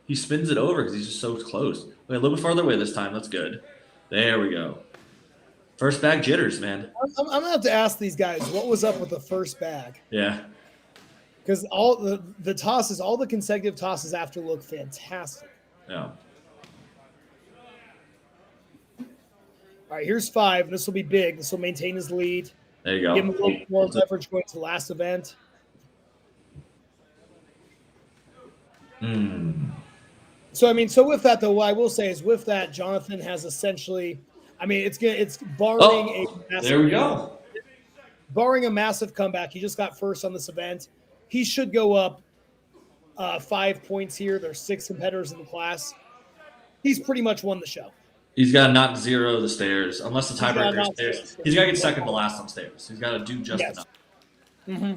he spins it over because he's just so close. Okay, a little bit farther away this time. That's good. There we go. First bag jitters, man. I'm going to have to ask these guys, what was up with the first bag? Yeah. Because all the tosses, all the consecutive tosses after look fantastic. Yeah. All right, here's 5. This will be big. This will maintain his lead. There you go. Give him a little more leverage going to the last event. So with that though, what I will say is with that, Jonathan has essentially, it's barring a massive, there we go. Barring a massive comeback. He just got first on this event. He should go up 5 points here. There's 6 competitors in the class. He's pretty much won the show. He's got to not zero the stairs unless the tiebreaker stairs. He's got to get second to last on stairs. He's got to do just enough. Mm-hmm.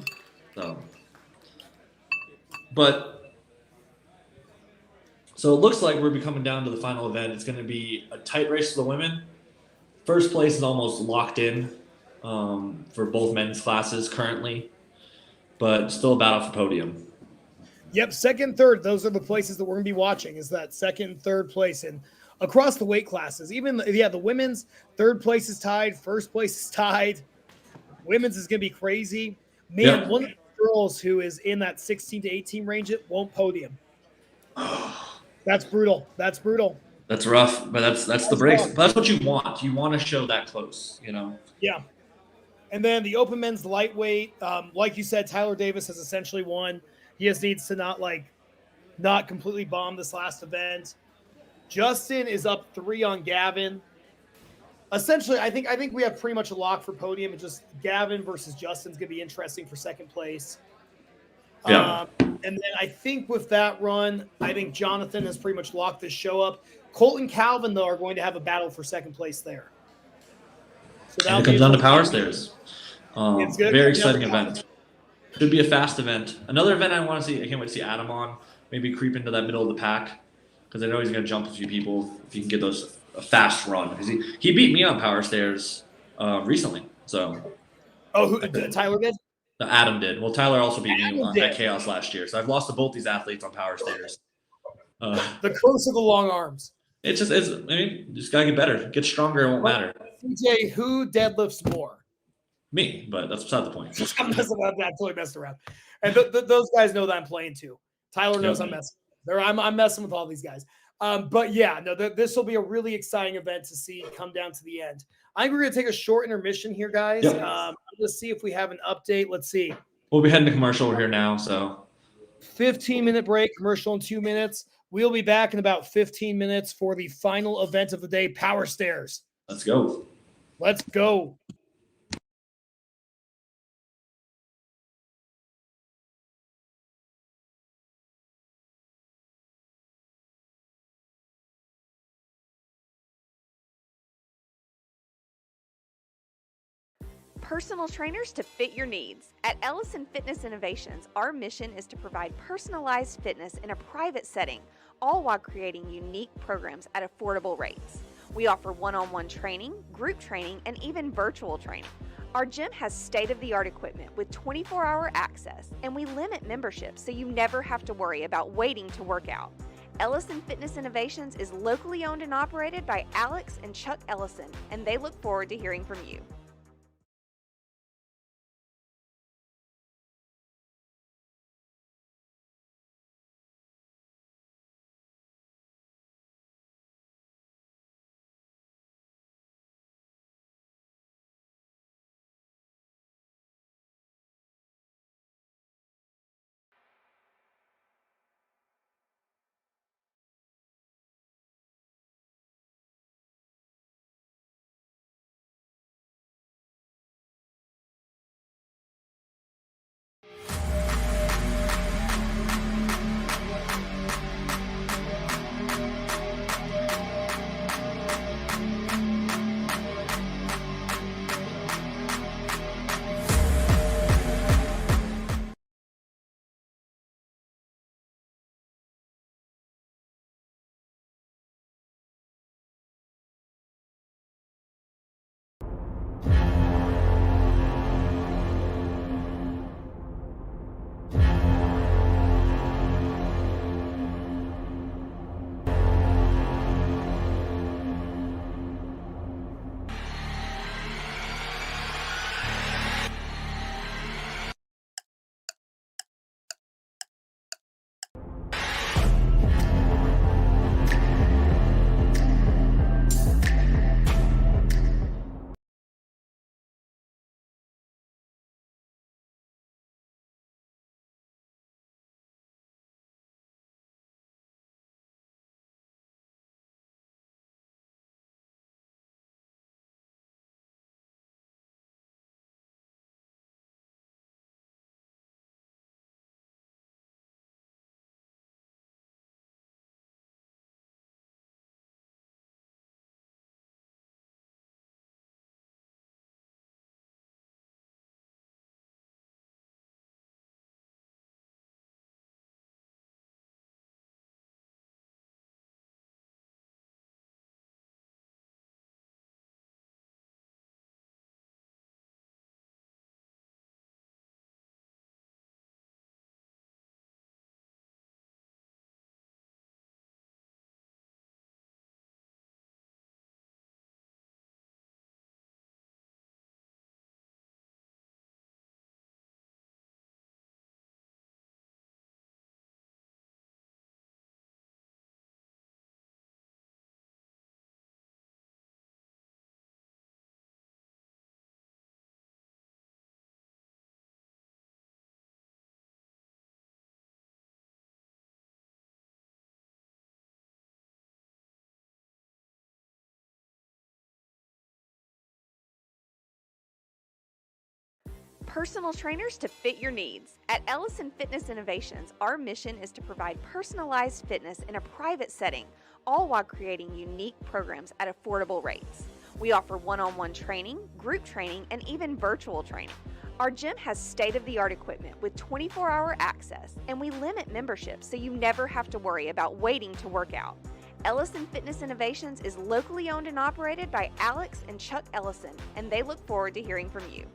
So it looks like we're coming down to the final event. It's going to be a tight race for the women. First place is almost locked in for both men's classes currently, but still a battle for podium. Yep, second, third. Those are the places that we're going to be watching. Is that second, third place, and across the weight classes. Even the women's third place is tied, first place is tied. Women's is going to be crazy. Man, one of the girls who is in that 16 to 18 range, it won't podium. That's brutal. That's rough, but that's the breaks. That's what you want. You want to show that close, Yeah. And then the open men's lightweight, like you said, Tyler Davis has essentially won. He just needs to not completely bomb this last event. Justin is up 3 on Gavin. Essentially, I think we have pretty much a lock for podium. It's just Gavin versus Justin's going to be interesting for second place. Yeah. And then I think with that run, I think Jonathan has pretty much locked this show up. Colt and Calvin, though, are going to have a battle for second place there. So it comes down to power stairs. It's good. Very exciting event. Should be a fast event. Another event I want to see. I can't wait to see Adam on. Maybe creep into that middle of the pack because I know he's going to jump a few people if he can get a fast run. Because he beat me on power stairs recently. So. Oh, who Tyler did? No, Adam did. Well, Tyler also beat me at Chaos last year. So I've lost to both these athletes on power stairs. The curse of the long arms. Just gotta get better, get stronger. It won't matter. CJ, who deadlifts more? Me, but that's beside the point. I'm messing around. I totally messed around. And those guys know that I'm playing too. Tyler knows Yep. I'm messing. I'm messing with all these guys. But yeah, no, this will be a really exciting event to see come down to the end. I think we're going to take a short intermission here, guys. Yep. Let's see if we have an update. Let's see. We'll be heading to commercial over here now, so 15-minute break, commercial in 2 minutes. We'll be back in about 15 minutes for the final event of the day, Power Stairs. let's go. Let's go. Personal trainers to fit your needs. At Ellison Fitness Innovations, our mission is to provide personalized fitness in a private setting, all while creating unique programs at affordable rates. We offer one-on-one training, group training, and even virtual training. Our gym has state-of-the-art equipment with 24-hour access, and we limit memberships so you never have to worry about waiting to work out. Ellison Fitness Innovations is locally owned and operated by Alex and Chuck Ellison, and they look forward to hearing from you. Personal trainers to fit your needs. At Ellison Fitness Innovations, our mission is to provide personalized fitness in a private setting, all while creating unique programs at affordable rates. We offer one-on-one training, group training, and even virtual training. Our gym has state-of-the-art equipment with 24-hour access, and we limit memberships so you never have to worry about waiting to work out. Ellison Fitness Innovations is locally owned and operated by Alex and Chuck Ellison, and they look forward to hearing from you.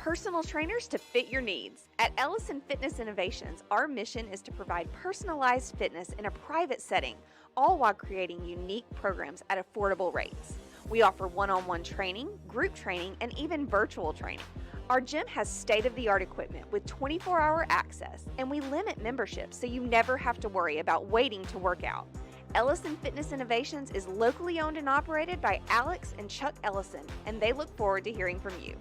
Personal trainers to fit your needs. At Ellison Fitness Innovations, our mission is to provide personalized fitness in a private setting, all while creating unique programs at affordable rates. We offer one-on-one training, group training, and even virtual training. Our gym has state-of-the-art equipment with 24-hour access, and we limit memberships so you never have to worry about waiting to work out. Ellison Fitness Innovations is locally owned and operated by Alex and Chuck Ellison, and they look forward to hearing from you.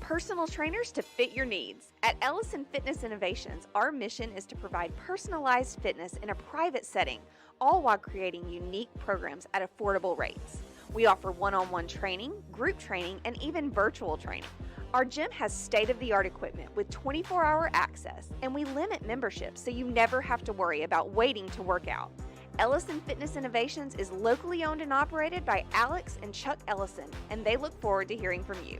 Personal trainers to fit your needs. At Ellison Fitness Innovations, our mission is to provide personalized fitness in a private setting, all while creating unique programs at affordable rates. We offer one-on-one training, group training, and even virtual training. Our gym has state-of-the-art equipment with 24-hour access, and we limit memberships so you never have to worry about waiting to work out. Ellison Fitness Innovations is locally owned and operated by Alex and Chuck Ellison, and they look forward to hearing from you.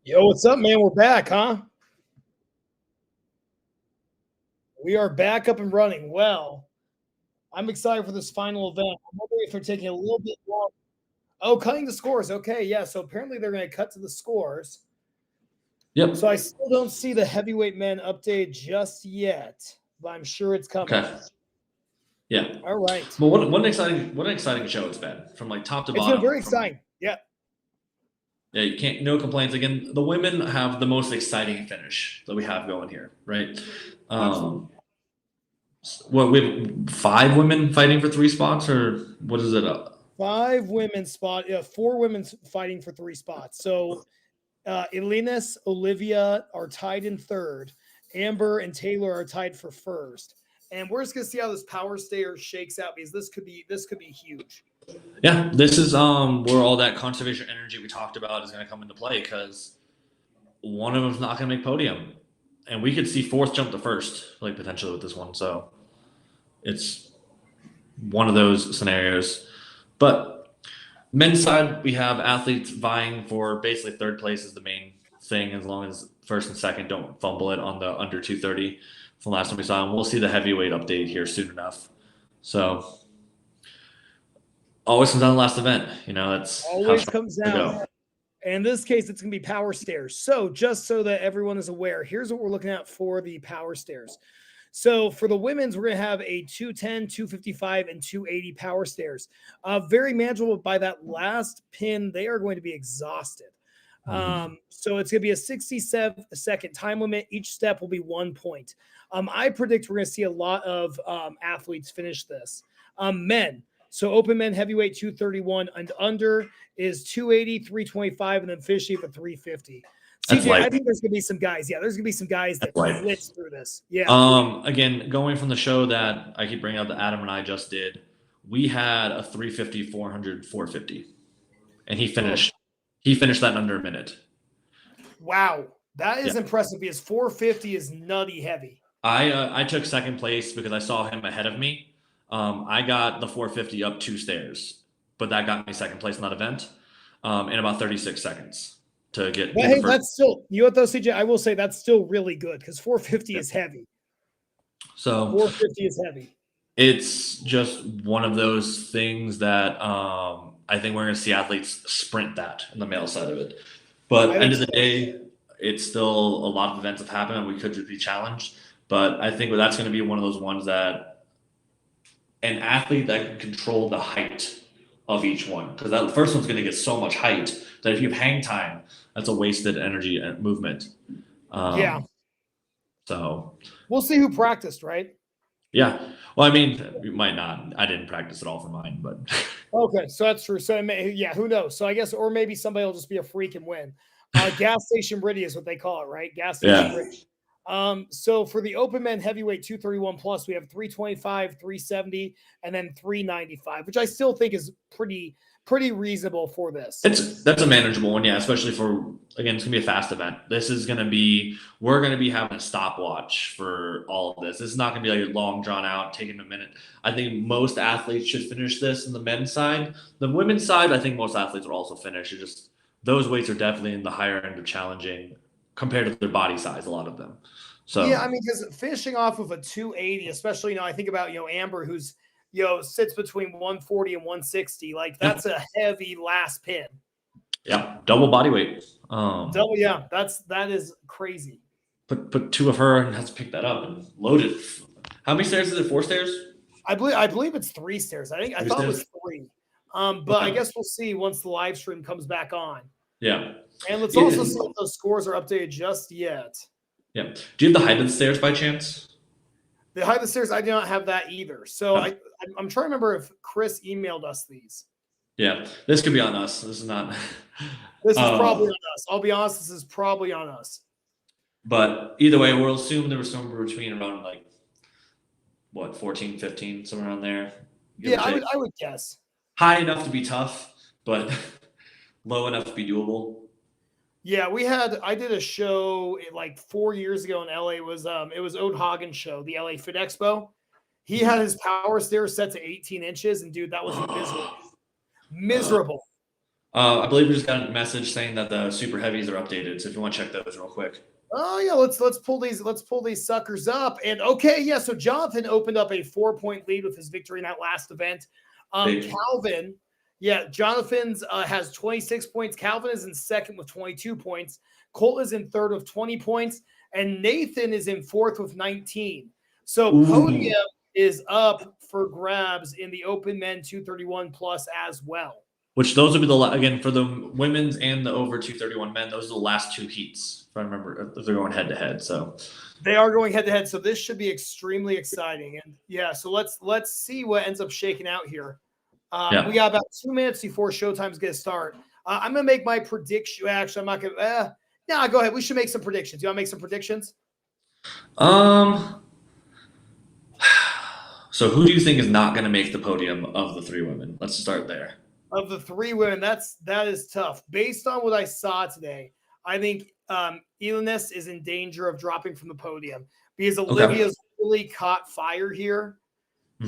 Yo, what's up, man? We're back, huh? We are back up and running. Well, I'm excited for this final event. I'm wondering if they're taking a little bit long. Oh, cutting the scores. Okay, yeah. So apparently they're going to cut to the scores. Yep. So I still don't see the heavyweight men update just yet, but I'm sure it's coming. Okay. Yeah. All right. Well, what an exciting show it's been from like top to bottom. It's been very exciting. Yeah. Yeah, you can't no complaints. Again, the women have the most exciting finish that we have going here, right? What we have 5 women fighting for 3 spots, or what is it? 5 women spot. Yeah, 4 women fighting for 3 spots. So Elinas, Olivia are tied in 3rd. Amber and Taylor are tied for 1st. And we're just gonna see how this power stayer shakes out because this could be huge. Yeah, this is where all that conservation energy we talked about is going to come into play because one of them's not going to make podium, and we could see 4th jump to 1st, like potentially with this one. So it's one of those scenarios. But men's side, we have athletes vying for basically 3rd place is the main thing, as long as 1st and 2nd don't fumble it on the under 230 from the last time we saw them. We'll see the heavyweight update here soon enough. So always comes down to the last event. That's always comes down. In this case, it's going to be power stairs. So just so that everyone is aware, here's what we're looking at for the power stairs. So for the women's, we're going to have a 210, 255, and 280 power stairs. Very manageable. By that last pin, they are going to be exhausted. So it's going to be a 67-second time limit. Each step will be 1 point. I predict we're going to see a lot of athletes finish this. Men. So open men heavyweight 231 and under is 280, 325, and then finishing for 350. CJ, I think there's going to be some guys. Yeah, there's going to be some guys that blitz through this. Yeah. Again, going from the show that I keep bringing up that Adam and I just did, we had a 350, 400, 450, and he finished that in under a minute. Wow, that is impressive because 450 is nutty heavy. I took 2nd place because I saw him ahead of me. I got the 450 up 2 stairs, but that got me 2nd place in that event in about 36 seconds to get. But hey, that's still, you know what though, CJ? I will say that's still really good because 450 is heavy. So 450 is heavy. It's just one of those things that I think we're going to see athletes sprint that in the male side of it. But end of the day, it's still a lot of events have happened and we could just be challenged. But I think that's going to be one of those ones that an athlete that can control the height of each one, because that first one's going to get so much height that if you have hang time, that's a wasted energy and movement. So we'll see who practiced, right? Yeah. Well, I mean, you might not. I didn't practice at all for mine, but okay, so that's true. So who knows? So I guess, or maybe somebody will just be a freak and win. Gas station Britty is what they call it, right? Gas station Britty. So for the open men heavyweight 231 plus, we have 325, 370, and then 395, which I still think is pretty reasonable for this. That's a manageable one, yeah, especially for, again, it's gonna be a fast event. We're gonna be having a stopwatch for all of this. This is not gonna be like long drawn out, taking a minute. I think most athletes should finish this in the men's side. The women's side, I think most athletes will also finish. It's just those weights are definitely in the higher end of challenging compared to their body size, a lot of them. So yeah, I mean, because finishing off of a 280, especially, I think about, Amber, who's, sits between 140 and 160. Like that's a heavy last pin. Yeah. Double body weight. Double. Yeah. That is crazy. Put 2 of her and has to pick that up and load it. How many stairs is it? 4 stairs? I believe it's 3 stairs. I thought it was 3. But I guess we'll see once the live stream comes back on. Yeah. And let's also see if those scores are updated just yet. Yeah. Do you have the height of the stairs by chance? The height of the stairs, I do not have that either. So I'm trying to remember if Chris emailed us these. Yeah. This could be on us. This is not. This is probably on us. I'll be honest, this is probably on us. But either way, we'll assume there was somewhere between around 14, 15, somewhere around there. Yeah, I would guess. High enough to be tough, but low enough to be doable. Yeah, I did a show 4 years ago in LA. It was Ode Hagen's show, the LA Fit Expo. He had his power stairs set to 18 inches, and dude, that was miserable. I believe we just got a message saying that the super heavies are updated. So if you want to check those real quick. Oh yeah, let's pull these suckers up. And okay, yeah. So Jonathan opened up a 4-point lead with his victory in that last event. Calvin, yeah, Jonathan's has 26 points. Calvin is in second with 22 points. Colt is in third with 20 points, and Nathan is in fourth with 19. So podium is up for grabs in the Open Men 231 plus as well. Which those would be again for the women's and the over 231 men. Those are the last two heats, if I remember, if they're going head to head. So they are going head to head. So this should be extremely exciting. And yeah, so let's see what ends up shaking out here. We got about 2 minutes before showtime's going to start. I'm going to make my prediction. Actually, I'm not going to. No, go ahead. We should make some predictions. You want to make some predictions? So who do you think is not going to make the podium of the three women? Let's start there. Of the three women, that is tough. Based on what I saw today, I think Ellison is in danger of dropping from the podium because Olivia's really caught fire here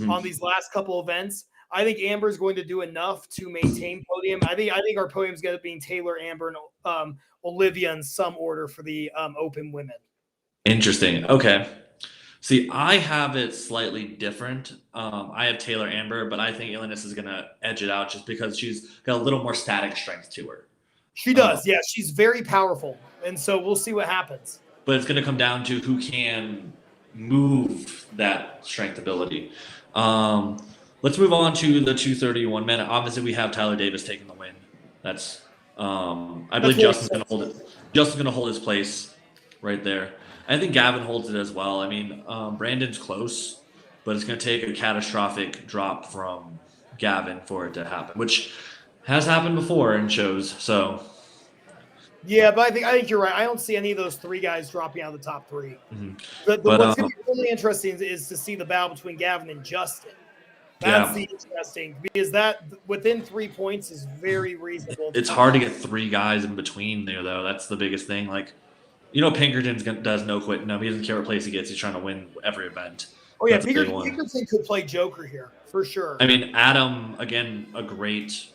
on these last couple events. I think Amber's going to do enough to maintain podium. I think our podium's going to be Taylor, Amber, and Olivia in some order for the Open women. Interesting. Okay. See, I have it slightly different. I have Taylor Amber, but I think Ellison is going to edge it out just because she's got a little more static strength to her. She does. Yeah, she's very powerful. And so we'll see what happens. But it's going to come down to who can move that strength ability. Let's move on to the 231 men. Obviously, we have Tyler Davis taking the win. That's I believe Justin's going to hold it. Justin's going to hold his place right there. I think Gavin holds it as well. I mean, Brandon's close, but it's going to take a catastrophic drop from Gavin for it to happen, which has happened before in shows. So, yeah, but I think you're right. I don't see any of those three guys dropping out of the top three. Mm-hmm. What's going to be really interesting is to see the battle between Gavin and Justin. That's the interesting, because that within 3 points is very reasonable. It's hard to get three guys in between there, though. That's the biggest thing. Like, Pinkerton does no quit. No, he doesn't care what place he gets. He's trying to win every event. Oh, yeah, Pinkerton could play Joker here, for sure. I mean, Adam, again, a great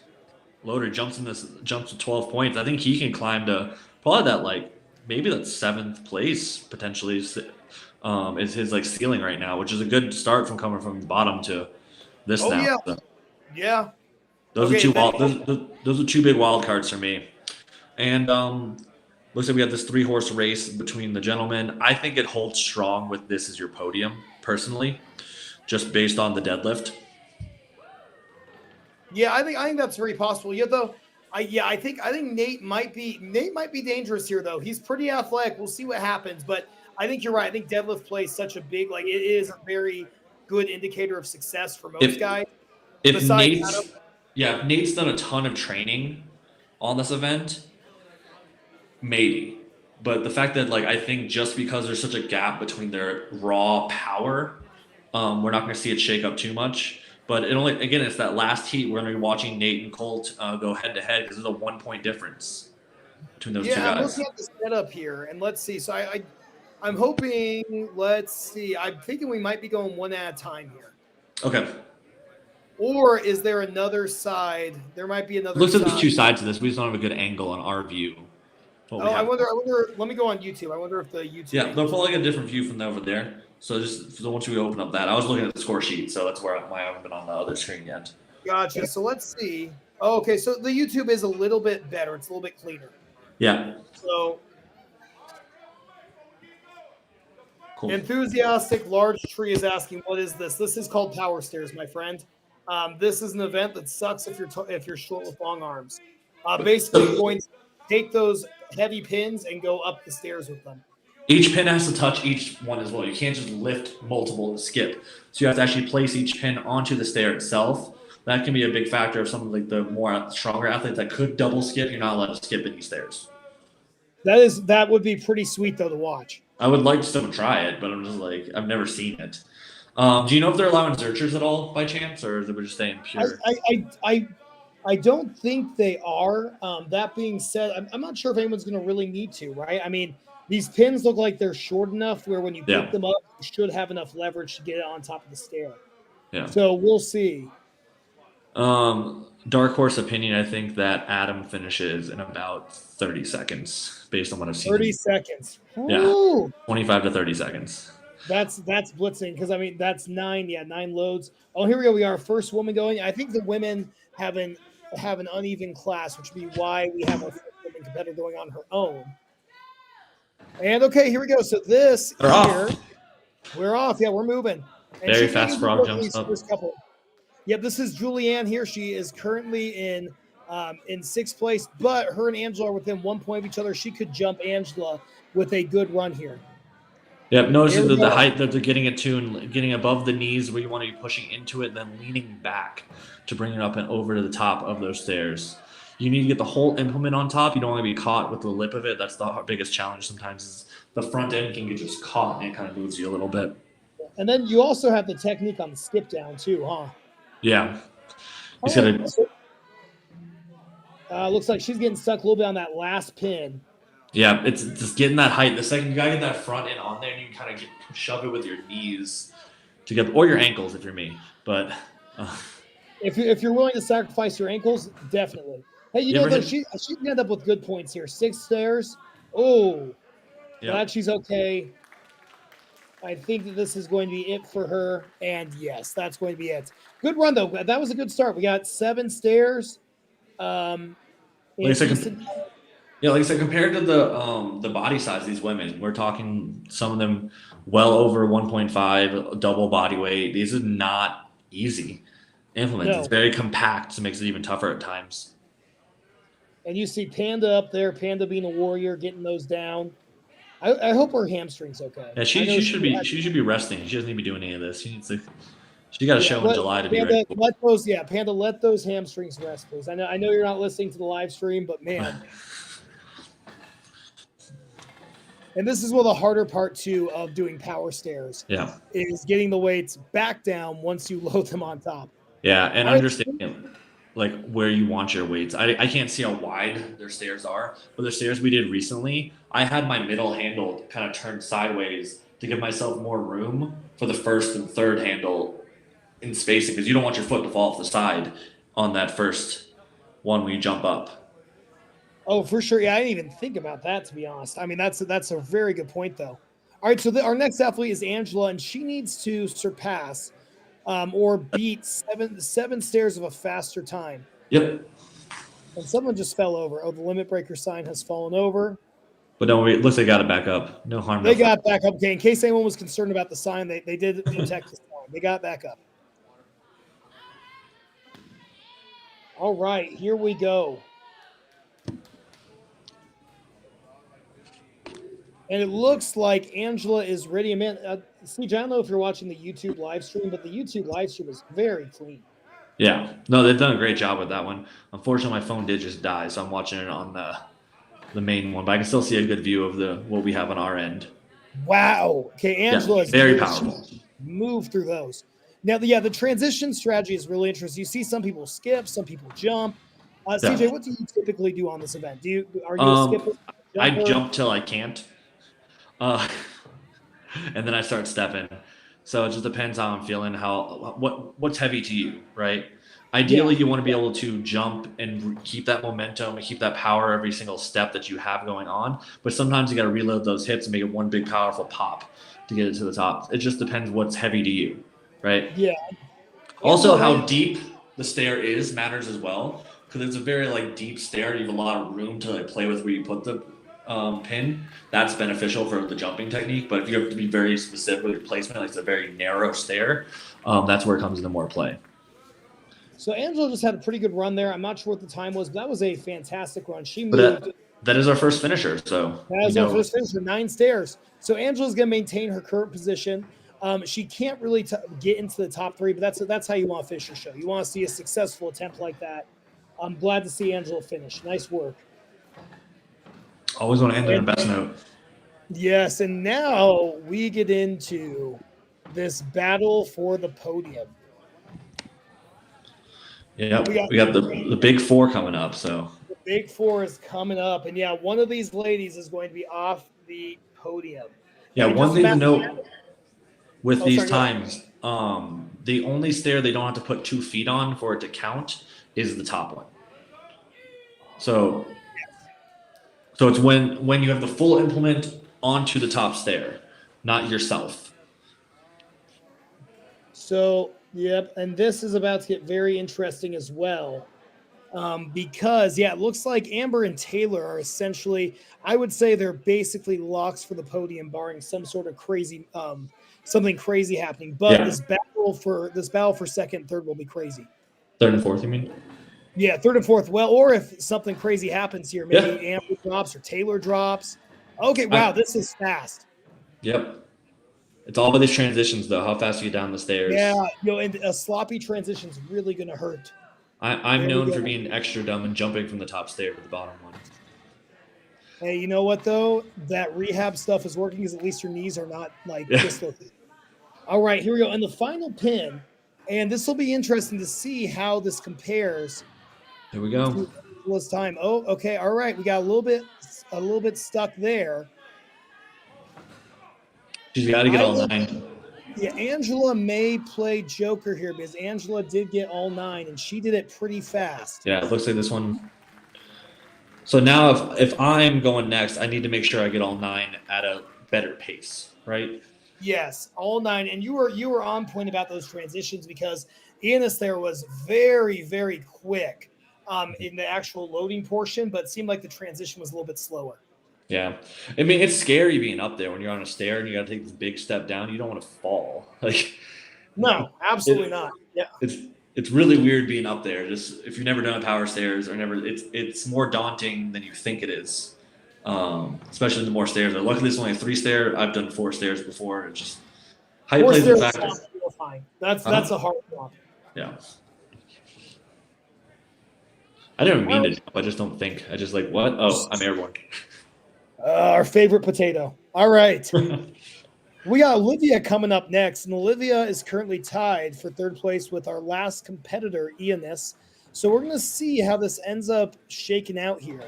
loader, jumps to 12 points. I think he can climb to probably that, maybe that 7th place, potentially, is his, ceiling right now, which is a good start from coming from the bottom to this now. Yeah. So. Yeah. Those are two big wild cards for me. And looks like we have this 3-horse race between the gentlemen. I think it holds strong with this as your podium, personally, just based on the deadlift. Yeah, I think that's very possible. Yeah, though, I think Nate might be dangerous here, though. He's pretty athletic. We'll see what happens, but I think you're right. I think deadlift plays such a big, it is a very good indicator of success for most guys. If Nate's done a ton of training on this event, maybe. But the fact that, I think just because there's such a gap between their raw power, we're not going to see it shake up too much. But it's that last heat. We're going to be watching Nate and Colt go head-to-head because there's a 1-point difference between those two guys. Yeah, I'm looking at the setup here, and let's see. So I'm hoping, let's see. I'm thinking we might be going one at a time here. Okay. Or is there another side? There might be another Looks side. like there's two sides to this. We just don't have a good angle on our view. I wonder. Let me go on YouTube. I wonder if the YouTube. Yeah, they'll probably get a different view from over there. So once we open up that, I was looking at the score sheet, so that's why I haven't been on the other screen yet. Gotcha. So let's see. Oh, okay, so the YouTube is a little bit better. It's a little bit cleaner. Yeah. So. Cool. Enthusiastic Large Tree is asking, "What is this?" This is called power stairs, my friend. This is an event that sucks if you're short with long arms. Basically, you're going to take those heavy pins and go up the stairs with them. Each pin has to touch each one as well. You can't just lift multiple and skip. So you have to actually place each pin onto the stair itself. That can be a big factor of some of the more stronger athletes that could double skip. You're not allowed to skip any stairs. That would be pretty sweet though to watch. I would like to still try it, but I'm just I've never seen it. Do you know if they're allowing searchers at all by chance, or is it just staying pure? I don't think they are. That being said, I'm not sure if anyone's going to really need to, right? I mean, these pins look like they're short enough where when you pick them up, you should have enough leverage to get it on top of the stair. Yeah. So we'll see. dark horse opinion, I think that Adam finishes in about 30 seconds based on what I've seen. 30 seconds. Yeah, Ooh, 25 to 30 seconds. that's blitzing because I mean that's 9 loads. Oh, here we go. We are first woman going. I think the women have an uneven class, which would be why we have our first woman competitor going on her own. And okay, here we go. So this They're here, off. we're off. Yeah, we're moving. And Very she's fast making good frog work of jumps these up. first couple. Yep, this is Julianne here. She is currently in sixth place, but her and Angela are within 1 point of each other. She could jump Angela with a good run here. Yep, notice Here we the go. height that they're getting it to and getting above the knees where you want to be pushing into it, then leaning back to bring it up and over to the top of those stairs. You need to get the whole implement on top. You don't want to be caught with the lip of it. That's the biggest challenge sometimes is the front end can get just caught and it kind of moves you a little bit. And then you also have the technique on the skip down too, huh? Yeah. All He's right. gonna, So, looks like she's getting stuck a little bit on that last pin. yeah, it's just getting that height. The second you gotta get that front end on there, and you can kind of shove it with your knees to get, or your ankles if you're me. But If you're willing to sacrifice your ankles, definitely. Hey, you You know ever though, hit- she can end up with good points here. 6 stairs. Oh, yeah, glad she's okay. I think that this is going to be it for her. And yes, that's going to be it. Good run though. That was a good start. We got 7 stairs. like I said, yeah, like I said, compared to the body size of these women, we're talking some of them well over 1.5 double body weight. These are not easy implements. No. It's very compact, so it makes it even tougher at times. And you see Panda up there, Panda being a warrior, getting those down. I hope her hamstring's okay. Yeah, I she know should be had- she should be resting. She doesn't need to be doing any of this. She needs to. She got a show in let- July to be Panda, ready. Panda, let those hamstrings rest, please. I know you're not listening to the live stream, but man. And this is one of the harder part too of doing power stairs. Yeah. Is getting the weights back down once you load them on top. Yeah, and All right. understanding like where you want your weights. I can't see how wide their stairs are, but the stairs we did recently, I had my middle handle kind of turned sideways to give myself more room for the first and third handle in spacing because you don't want your foot to fall off the side on that first one when you jump up. Oh, for sure. Yeah, I didn't even think about that, to be honest. I mean, that's a very good point, though. All right, so our next athlete is Angela, and she needs to surpass or beat seven stairs of a faster time. Yep. And someone just fell over. Oh, the limit breaker sign has fallen over. But no, it looks like they got it back up. No harm. They no got back up. Okay, in case anyone was concerned about the sign, they did protect the sign. They got back up. All right, here we go. And it looks like Angela is ready. Man, CJ, I don't know if you're watching the YouTube live stream, but the YouTube live stream is very clean. Yeah. No, they've done a great job with that one. Unfortunately, my phone did just die, so I'm watching it on the main one, but I can still see a good view of what we have on our end. Wow. Okay, Angela is very powerful. Move through those. Now, the transition strategy is really interesting. You see some people skip, some people jump. CJ, what do you typically do on this event? Are you a skipper? I jump till I can't. And then I start stepping. So it just depends how I'm feeling, what's heavy to you, right? Ideally, you want to be able to jump and keep that momentum and keep that power every single step that you have going on. But sometimes you got to reload those hits and make it one big powerful pop to get it to the top. It just depends what's heavy to you, right? Yeah. Also, how deep the stair is matters as well, because it's a very deep stair. You have a lot of room to play with where you put the pin. That's beneficial for the jumping technique. But if you have to be very specific with your placement, like it's a very narrow stair, that's where it comes into more play. So Angela just had a pretty good run there. I'm not sure what the time was, but that was a fantastic run. She moved. That is our first finisher. So that is our first finisher, 9 stairs. So Angela's going to maintain her current position. She can't really get into the top 3, but that's how you want to finish your show. You want to see a successful attempt like that. I'm glad to see Angela finish. Nice work. Always want to end on the best note. Yes, and now we get into this battle for the podium. Yeah, we got the big 4 coming up. So the big 4 is coming up, and one of these ladies is going to be off the podium. Yeah, one thing to note with these times, the only stair they don't have to put 2 feet on for it to count is the top one. So it's when you have the full implement onto the top stair, not yourself. So, yep, and this is about to get very interesting as well. Because it looks like Amber and Taylor are essentially, I would say they're basically locks for the podium, barring some sort of crazy, something crazy happening. But Yeah. this battle for second and third will be crazy. Third and fourth, you mean? Yeah, third and fourth. Well, or if something crazy happens here, maybe Amber drops or Taylor drops. Okay, wow, this is fast. Yep. It's all about these transitions, though. How fast you get down the stairs. Yeah, and a sloppy transition is really going to hurt. I'm known for being extra dumb and jumping from the top stair to the bottom one. Hey, you know what, though? That rehab stuff is working because at least your knees are not dislocated. All right, here we go. And the final pin, and this will be interesting to see how this compares. Here we go. This time. Oh, okay. All right. We got a little bit stuck there. She's got to get all 9. Yeah, Angela may play Joker here because Angela did get all 9, and she did it pretty fast. Yeah, it looks like this one. So now if I'm going next, I need to make sure I get all 9 at a better pace, right? Yes, all 9. And you were on point about those transitions because Ionis there was very, very quick in the actual loading portion, but it seemed like the transition was a little bit slower. Yeah. I mean, it's scary being up there when you're on a stair and you got to take this big step down. You don't want to fall. No, absolutely not. Yeah. It's really weird being up there. Just if you've never done power stairs or it's more daunting than you think it is. Especially the more stairs. Luckily, it's only a 3 stair. I've done 4 stairs before. It's just how you play the factor. That's a hard job. Yeah. I didn't mean to jump. I just don't think. I just what? Oh, I'm airborne. Our favorite potato. All right. We got Olivia coming up next, and Olivia is currently tied for third place with our last competitor, Ionis. So we're going to see how this ends up shaking out here.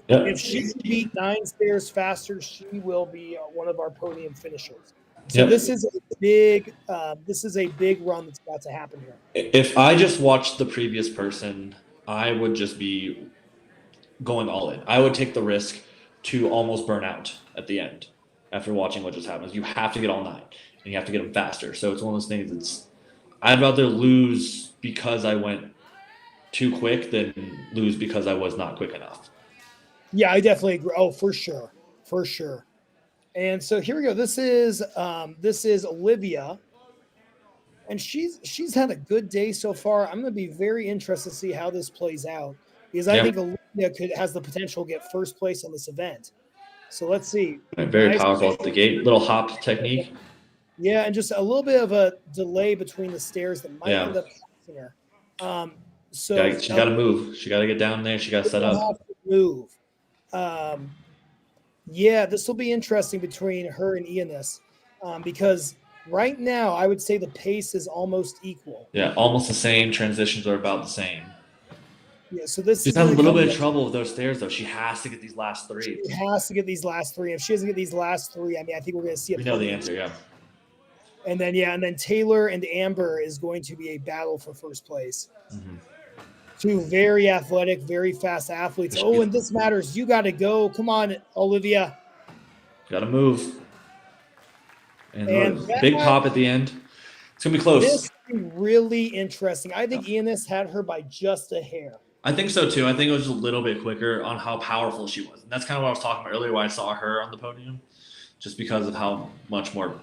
If she can beat 9 stairs faster, she will be one of our podium finishers. So this is a big run that's about to happen here. If I just watched the previous person, I would just be going all in. I would take the risk to almost burn out at the end after watching what just happened. You have to get all 9, and you have to get them faster. So it's one of those things I'd rather lose because I went too quick than lose because I was not quick enough. Yeah, I definitely agree. Oh, for sure. For sure. And so here we go. This is Olivia. And she's had a good day so far. I'm going to be very interested to see how this plays out because I think Olivia has the potential to get first place on this event. So let's see. Very powerful at the gate. Little hop technique. Yeah, and just a little bit of a delay between the stairs that might end up passing her. So she got to move. She got to get down there. She got to set up. Have to move. This will be interesting between her and Ionis because right now I would say the pace is almost equal. Yeah, almost the same. Transitions are about the same. Yeah, so this she's having a little bit of trouble with those stairs, though. She has to get these last 3. She has to get these last 3. If she doesn't get these last 3, I mean, I think we're going to see it. We know the answer, yeah. And then Taylor and Amber is going to be a battle for first place. Mm-hmm. 2 very athletic, very fast athletes. Oh, and this matters. You got to go. Come on, Olivia. Got to move. And big pop at the end. It's going to be close. This is really interesting. I think Ionis had her by just a hair. I think so, too. I think it was a little bit quicker on how powerful she was. And that's kind of what I was talking about earlier when I saw her on the podium, just because of how much more,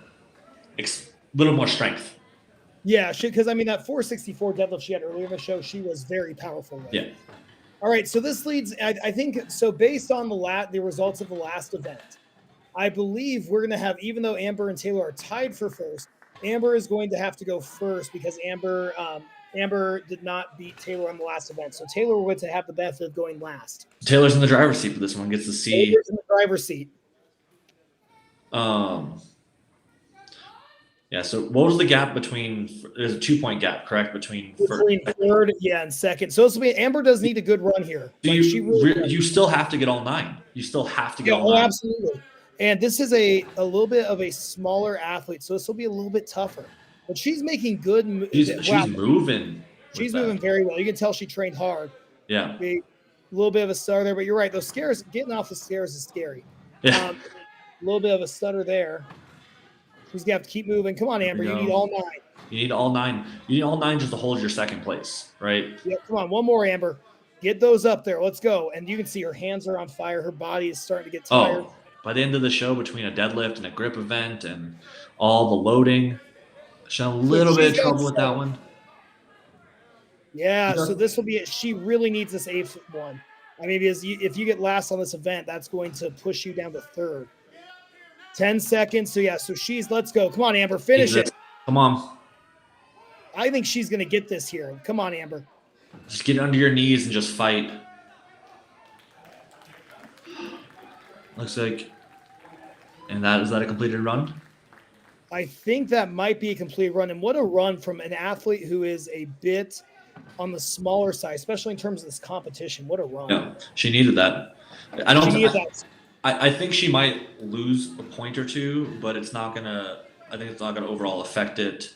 little more strength. Yeah, because, I mean, that 464 deadlift she had earlier in the show, she was very powerful. Right? Yeah. All right, so this leads, I think, so based on the results of the last event, I believe we're going to have, even though Amber and Taylor are tied for first, Amber is going to have to go first because Amber did not beat Taylor on the last event. So Taylor would to have the benefit of going last. Taylor's in the driver's seat for this one. Gets to see. Taylor's in the driver's seat. Yeah, so what was the gap between – there's a 2-point gap, correct, between third, and second. So Amber does need a good run here. You still have to get all 9. You still have to get all 9. Oh, absolutely. And this is a little bit of a smaller athlete, so this will be a little bit tougher. But she's making good – She's moving. She's moving very well. You can tell she trained hard. Yeah. A little bit of a stutter there, but you're right. Those stairs, getting off the stairs is scary. Yeah. A little bit of a stutter there. She's gonna have to keep moving. Come on, Amber. You need all 9. You need all 9. You need all 9 just to hold your second place, right? Yeah, come on. One more, Amber. Get those up there. Let's go. And you can see her hands are on fire. Her body is starting to get tired. Oh, by the end of the show, between a deadlift and a grip event and all the loading, she's had a little bit of trouble with that one. Yeah, so this will be it. She really needs this 8th one. I mean, because if you get last on this event, that's going to push you down to 3rd. 10 seconds. So, yeah, so let's go. Come on, Amber. Finish it. Come on. I think she's going to get this here. Come on, Amber. Just get under your knees and just fight. Looks like, and is that a completed run? I think that might be a complete run. And what a run from an athlete who is a bit on the smaller side, especially in terms of this competition. What a run. Yeah, she needed that. I think she might lose a point or two, but it's not gonna. I think it's not gonna overall affect it.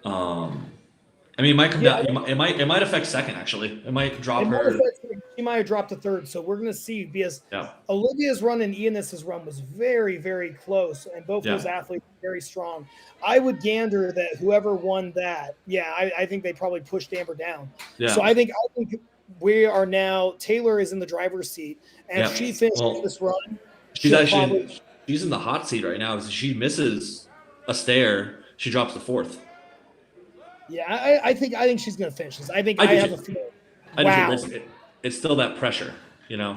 I mean, it might come down. It might affect second. Actually, it might drop her. She might have dropped to 3rd. So we're gonna see because Olivia's run and Eunice's run was very, very close, and both those athletes are very strong. I would gander that whoever won that, I think they probably pushed Amber down. Yeah. So I think we are now. Taylor is in the driver's seat, and if she finishes this run, she's in the hot seat right now. If she misses a stair, she drops to 4th. Yeah, I think she's going to finish this. I have a feeling. Wow. It's still that pressure, you know?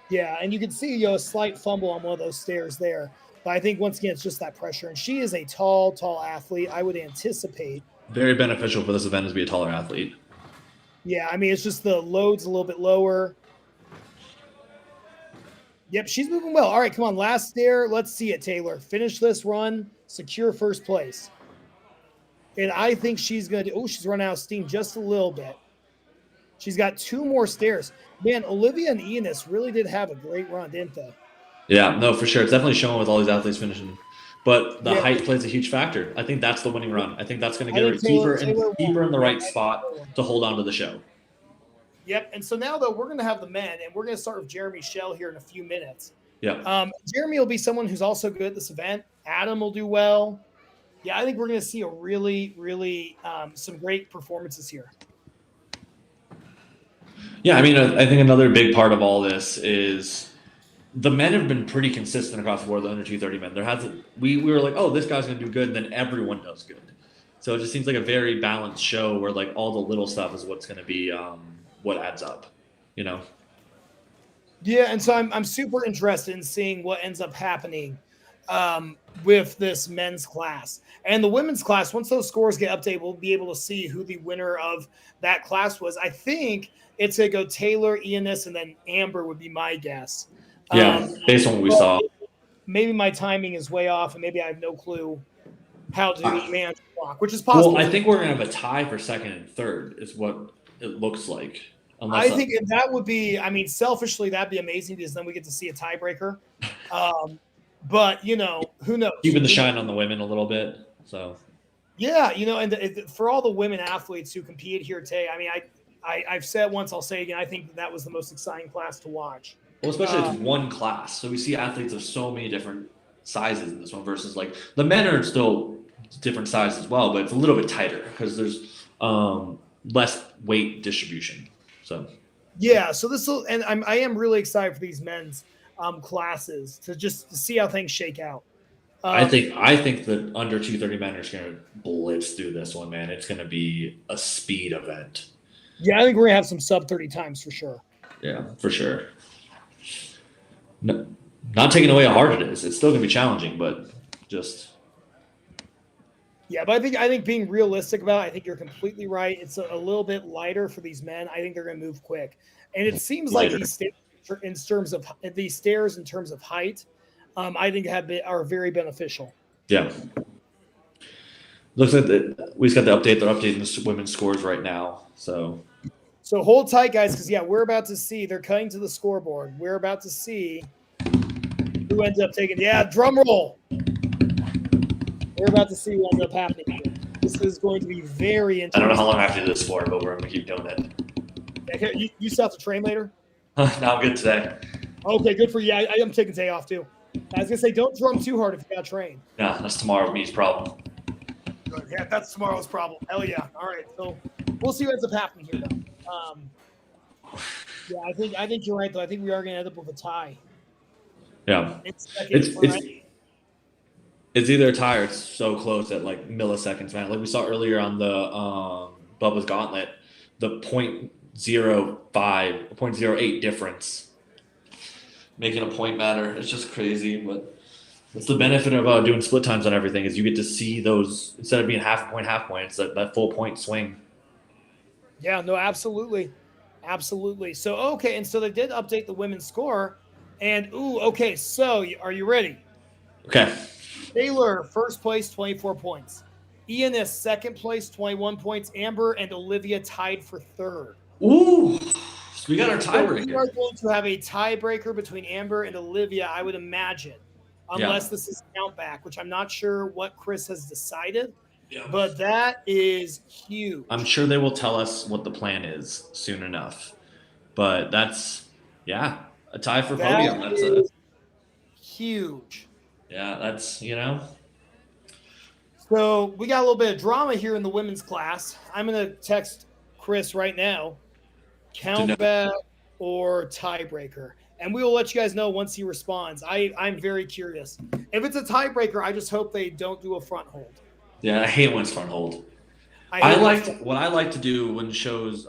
Yeah, and you can see a slight fumble on one of those stairs there. But I think, once again, it's just that pressure. And she is a tall athlete. I would anticipate. Very beneficial for this event is to be a taller athlete. Yeah, I mean, it's just the load's a little bit lower. Yep, she's moving well. All right, come on, last stair. Let's see it, Taylor. Finish this run. Secure 1st place. And I think she's going to she's run out of steam just a little bit. She's got 2 more stairs. Man, Olivia and Eunice really did have a great run, didn't they? Yeah, no, for sure. It's definitely showing with all these athletes finishing. But the height plays a huge factor. I think that's the winning run. I think that's going to get her deeper in the right spot to hold on to the show. Yep. And so now, though, we're going to have the men, and we're going to start with Jeremy Schell here in a few minutes. Yeah. Jeremy will be someone who's also good at this event. Adam will do well. Yeah, I think we're going to see a really, really some great performances here. Yeah, I mean, I think another big part of all this is the men have been pretty consistent across the board. The under 230 men. We were like, oh, this guy's going to do good, and then everyone does good. So it just seems like a very balanced show where like all the little stuff is what's going to be what adds up, you know. Yeah, and so I'm super interested in seeing what ends up happening with this men's class. And the women's class, once those scores get updated, we'll be able to see who the winner of that class was. I think it's going to go Taylor, Eunice, and then Amber would be my guess. Yeah, based on what we saw. Maybe my timing is way off, and maybe I have no clue how to manage the clock, which is possible. Well, I think we're going to have a tie for 2nd and 3rd is what it looks like. I think that would be, I mean, selfishly, that'd be amazing because then we get to see a tiebreaker. But, who knows? Keeping the shine on the women a little bit. So, yeah, and for all the women athletes who competed here today, I mean, I've said it once, I'll say it again. I think that was the most exciting class to watch. Well, especially it's one class. So we see athletes of so many different sizes in this one versus like the men are still different sizes as well, but it's a little bit tighter because there's less weight distribution. So yeah, so I am really excited for these men's classes to see how things shake out. I think the under 230 men are just going to blitz through this one, man. It's going to be a speed event. Yeah, I think we're going to have some sub 30 times for sure. Yeah, for sure. No, not taking away how hard it is. It's still going to be challenging, but just. Yeah, but I think being realistic about it, I think you're completely right. It's a little bit lighter for these men. I think they're going to move quick. And it seems like these stairs in terms of height, I think are very beneficial. Yeah. Looks like we just got the update. They're updating the women's scores right now. So hold tight, guys, because, we're about to see. They're cutting to the scoreboard. We're about to see who ends up taking. Yeah, drum roll. We're about to see what ends up happening here. This is going to be very I interesting. don't know how long I have to do this for, but we're gonna keep doing it. Okay, you still have to train later? No, I'm good today. Okay, good for you. I am taking today off too. I was gonna say, don't drum too hard if you got to train. Yeah, that's tomorrow me's problem. Good. Yeah, that's tomorrow's problem. Hell yeah. All right, so we'll see what ends up happening here, though. Yeah, I think you're right though. I think we are gonna end up with a tie. Yeah, It's either a tie or it's so close at like milliseconds, man. Like we saw earlier on the Bubba's Gauntlet, the 0.08 difference, making a point matter. It's just crazy, but it's the benefit of doing split times on everything is you get to see those instead of being half point. It's that full point swing. Yeah, no, absolutely. So okay, and so they did update the women's score, and okay. So are you ready? Okay. Taylor, first place, 24 points. Ian is second place, 21 points. Amber and Olivia tied for third. Ooh, so we got our So tiebreaker. we are going to have a tiebreaker between Amber and Olivia, I would imagine, unless this is count back, which I'm not sure what Chris has decided. Yeah. But that is huge. I'm sure they will tell us what the plan is soon enough. But that's a tie for podium. That's huge. Yeah, that's So we got a little bit of drama here in the women's class. I'm gonna text Chris right now. Count back or tiebreaker. And we will let you guys know once he responds. I'm very curious. If it's a tiebreaker, I just hope they don't do a front hold. Yeah, I hate when it's front hold. What I like to do when shows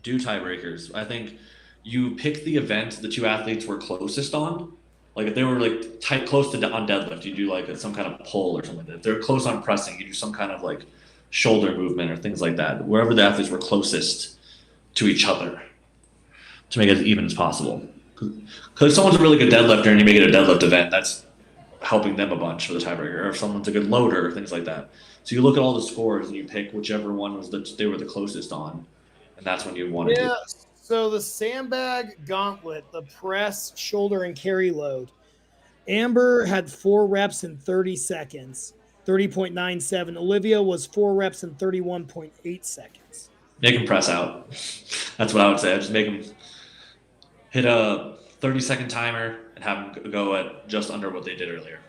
do tiebreakers. I think you pick the event the two athletes were closest on. Like if they were like tight close to on deadlift, you do like some kind of pull or something like that. If they're close on pressing, you do some kind of like shoulder movement or things like that. Wherever the athletes were closest to each other to make it as even as possible. Because if someone's a really good deadlifter and you make it a deadlift event, that's helping them a bunch for the tiebreaker. Or if someone's a good loader, things like that. So you look at all the scores and you pick whichever one was they were the closest on, and that's when you want to do. Yeah. So the sandbag gauntlet, the press, shoulder, and carry load. Amber had 4 reps in 30 seconds, 30.97. Olivia was 4 reps in 31.8 seconds. Make them press out. That's what I would say. Just make them hit a 30-second timer and have them go at just under what they did earlier.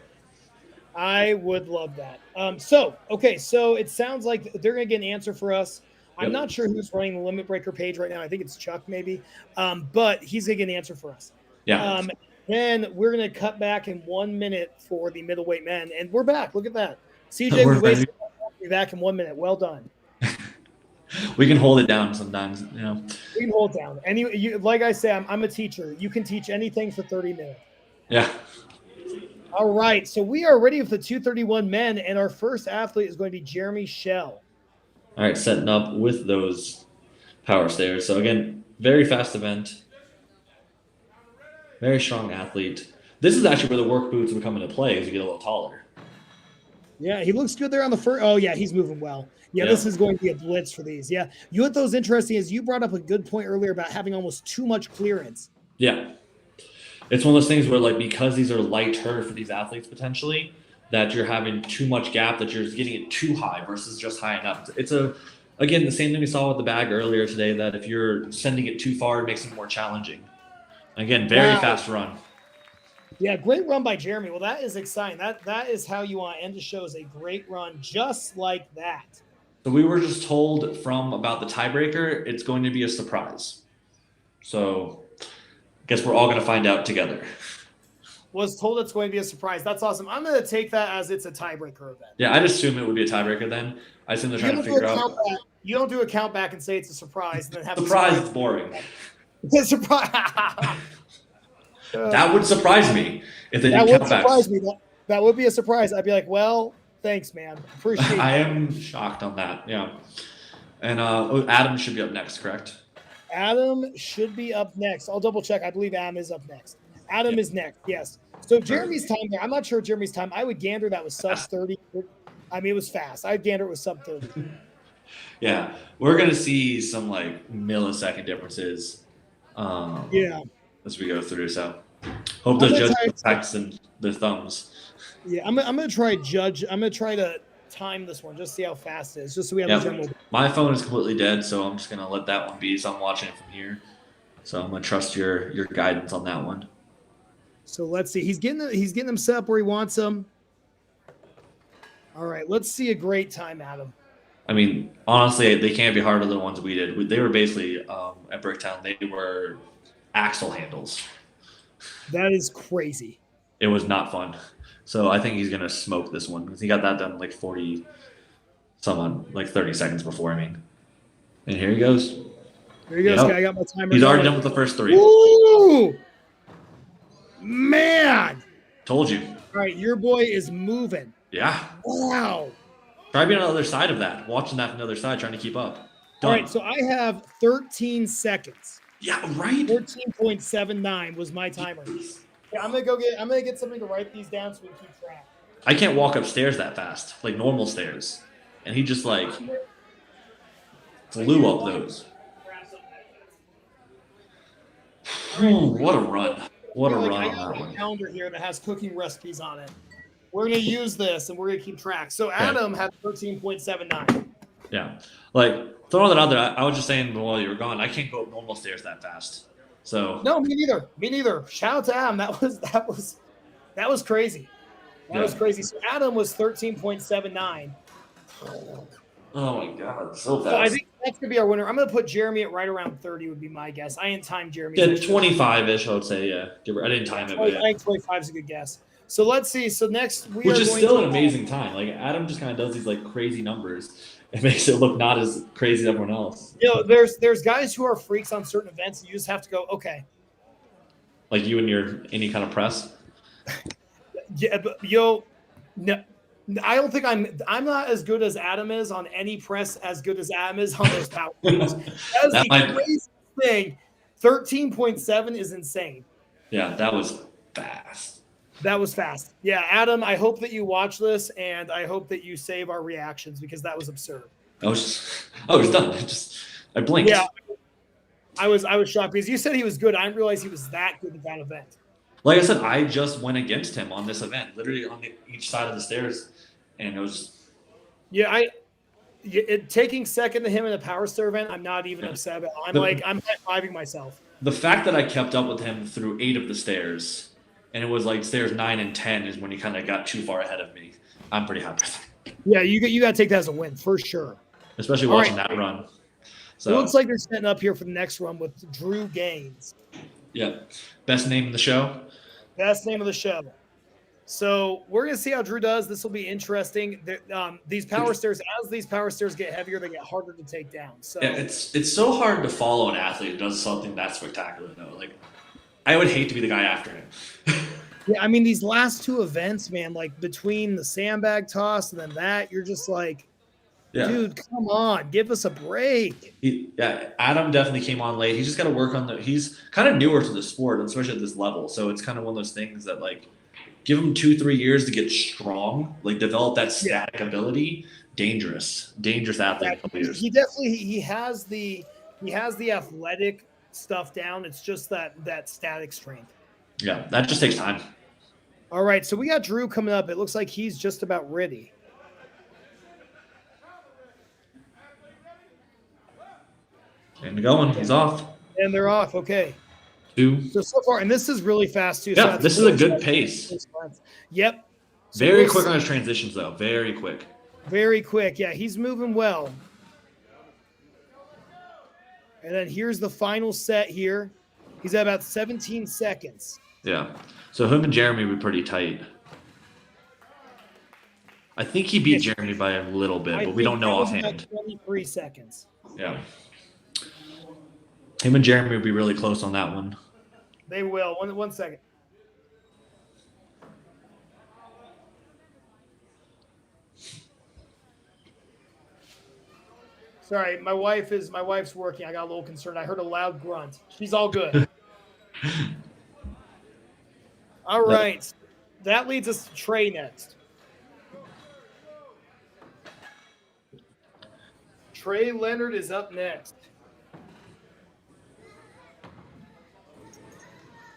I would love that. So it sounds like they're going to get an answer for us. I'm not sure who's running the Limit Breaker page right now. I think it's Chuck maybe, but he's going to get an answer for us. Yeah. Then we're going to cut back in 1 minute for the middleweight men, and we're back. Look at that. CJ, we'll be back in 1 minute. Well done. We can hold it down sometimes, We can hold it down. Like I say, I'm a teacher. You can teach anything for 30 minutes. Yeah. All right. So we are ready for the 231 men, and our first athlete is going to be Jeremy Schell. All right, setting up with those power stairs. So again, very fast event, very strong athlete. This is actually where the work boots would come into play as you get a little taller. Yeah, he looks good there on the first. Oh, yeah, he's moving well. Yeah, this is going to be a blitz for these. Yeah, you know what those interesting is you brought up a good point earlier about having almost too much clearance. Yeah. It's one of those things where, like, because these are lighter for these athletes potentially, that you're having too much gap, that you're getting it too high versus just high enough. It's again, the same thing we saw with the bag earlier today, that if you're sending it too far, it makes it more challenging. Again, very fast run. Yeah, great run by Jeremy. Well, that is exciting. That is how you want to end the show, is a great run just like that. So we were just told about the tiebreaker, it's going to be a surprise. So I guess we're all going to find out together. Was told it's going to be a surprise. That's awesome. I'm going to take that as it's a tiebreaker event. Yeah, I'd assume it would be a tiebreaker then. I assume they're trying to figure out. You don't do a count back and say it's a surprise and then have surprise. It's boring. It's a surprise. That would surprise me if they did count backs. That would be a surprise. I'd be like, well, thanks, man. Appreciate it. I am shocked on that. Yeah. And Adam should be up next, correct? Adam should be up next. I'll double check. I believe Adam is up next. Adam is next. Yes. So Jeremy's time there, I'm not sure Jeremy's time. I would gander that was sub 30. I mean, it was fast. I'd gander it was sub 30. Yeah. We're going to see some like millisecond differences. As we go through. So hope those judges practicing their thumbs. Yeah. I'm going to try to time this one, just see how fast it is, just so we have a general. My phone is completely dead, so I'm just gonna let that one be. So I'm watching it from here. So I'm gonna trust your guidance on that one. So let's see. He's getting them set up where he wants them. All right, let's see a great time, Adam. I mean, honestly, they can't be harder than the ones we did. They were basically at Bricktown. They were axle handles. That is crazy. It was not fun. So I think he's gonna smoke this one because he got that done like 30 seconds before. I mean, and here he goes. There he goes. Yep. I got my timer. He's already done with the first 3. Ooh, man! Told you. All right, your boy is moving. Yeah. Wow. Try being on the other side of that, watching that from the other side, trying to keep up. Done. All right, so I have 13 seconds. Yeah, right. 14.79 was my timer. Yeah, I'm gonna get something to write these down so we can keep track. I can't walk upstairs that fast, like normal stairs, and he just like flew up those. What a run! What a run on that one. I got a calendar here that has cooking recipes on it. We're gonna use this and we're gonna keep track. So Adam had 13.79. Yeah, like throwing that out there. I was just saying while you were gone, I can't go up normal stairs that fast. So no, me neither. Me neither. Shout out to Adam. That was crazy. That was crazy. So Adam was 13.79. Oh my god, so fast. So I think that's gonna be our winner. I'm gonna put Jeremy at right around 30 would be my guess. I didn't time Jeremy. Yeah, 25-ish, I would say. Yeah, I didn't time it. I think 25 is a good guess. So let's see. So next which is still an amazing time. Like Adam just kind of does these like crazy numbers. It makes it look not as crazy as everyone else. You know, there's guys who are freaks on certain events, and you just have to go, okay. Like you and your any kind of press. Yeah, but no, I don't think I'm not as good as Adam is on any press as good as Adam is on those power moves. That was the crazy thing. 13.7 is insane. Yeah, that was fast. That was fast. Yeah, Adam, I hope that you watch this, and I hope that you save our reactions because that was absurd. I was done. I blinked. Yeah, I was shocked because you said he was good. I didn't realize he was that good at that event. Like I said, I just went against him on this event, literally on each side of the stairs, and it was. Yeah, taking second to him in the power stair event, I'm not even upset about. I'm high-fiving myself. The fact that I kept up with him through 8 of the stairs. And it was like stairs 9 and 10 is when he kind of got too far ahead of me. I'm pretty happy with that. Yeah, you got to take that as a win for sure. Especially watching that run. So it looks like they're setting up here for the next run with Drew Gaines. Yeah. Best name in the show? Best name of the show. So we're going to see how Drew does. This will be interesting. These power stairs, as these power stairs get heavier, they get harder to take down. So yeah, it's so hard to follow an athlete who does something that spectacular, though. Like, I would hate to be the guy after him. Yeah, I mean, these last 2 events, man, like between the sandbag toss and then that, you're just like, dude, come on, give us a break. Adam definitely came on late. He's just got to work on he's kind of newer to the sport, especially at this level. So it's kind of one of those things that, like, give him 2-3 years to get strong, like develop that static ability. Dangerous athlete. He definitely has the athletic stuff down. It's just that static strength. Yeah, that just takes time. All right, so we got Drew coming up. It looks like he's just about ready. And going, he's off. And they're off. Okay. 2. So far, and this is really fast too. Yeah, so this is a good pace. Yep. So very quick on his transitions, though. Very quick. Very quick. Yeah, he's moving well. And then here's the final set here. He's at about 17 seconds. Yeah. So him and Jeremy were pretty tight. I think he beat Jeremy by a little bit, but we don't know offhand. 23 seconds. Yeah. Him and Jeremy will be really close on that one. They will. One second. Sorry, my wife's working. I got a little concerned. I heard a loud grunt. She's all good. All right. That leads us to Trey next. Trey Leonard is up next.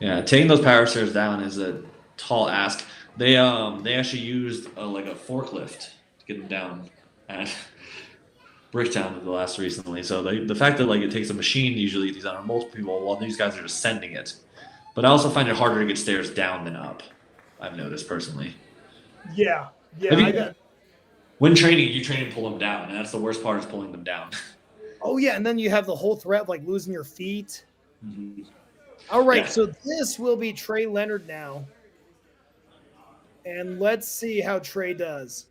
Yeah, taking those power stairs down is a tall ask. They actually used a forklift to getting down at Bricktown the last recently. So the fact that like it takes a machine to usually these on multiple people, while these guys are just sending it. But I also find it harder to get stairs down than up. I've noticed personally. Yeah, yeah. When training, you train and pull them down, and that's the worst part is pulling them down. Oh yeah, and then you have the whole threat of like losing your feet. Mm-hmm. All right, Yeah. so this will be Trey Leonard now. And let's see how Trey does.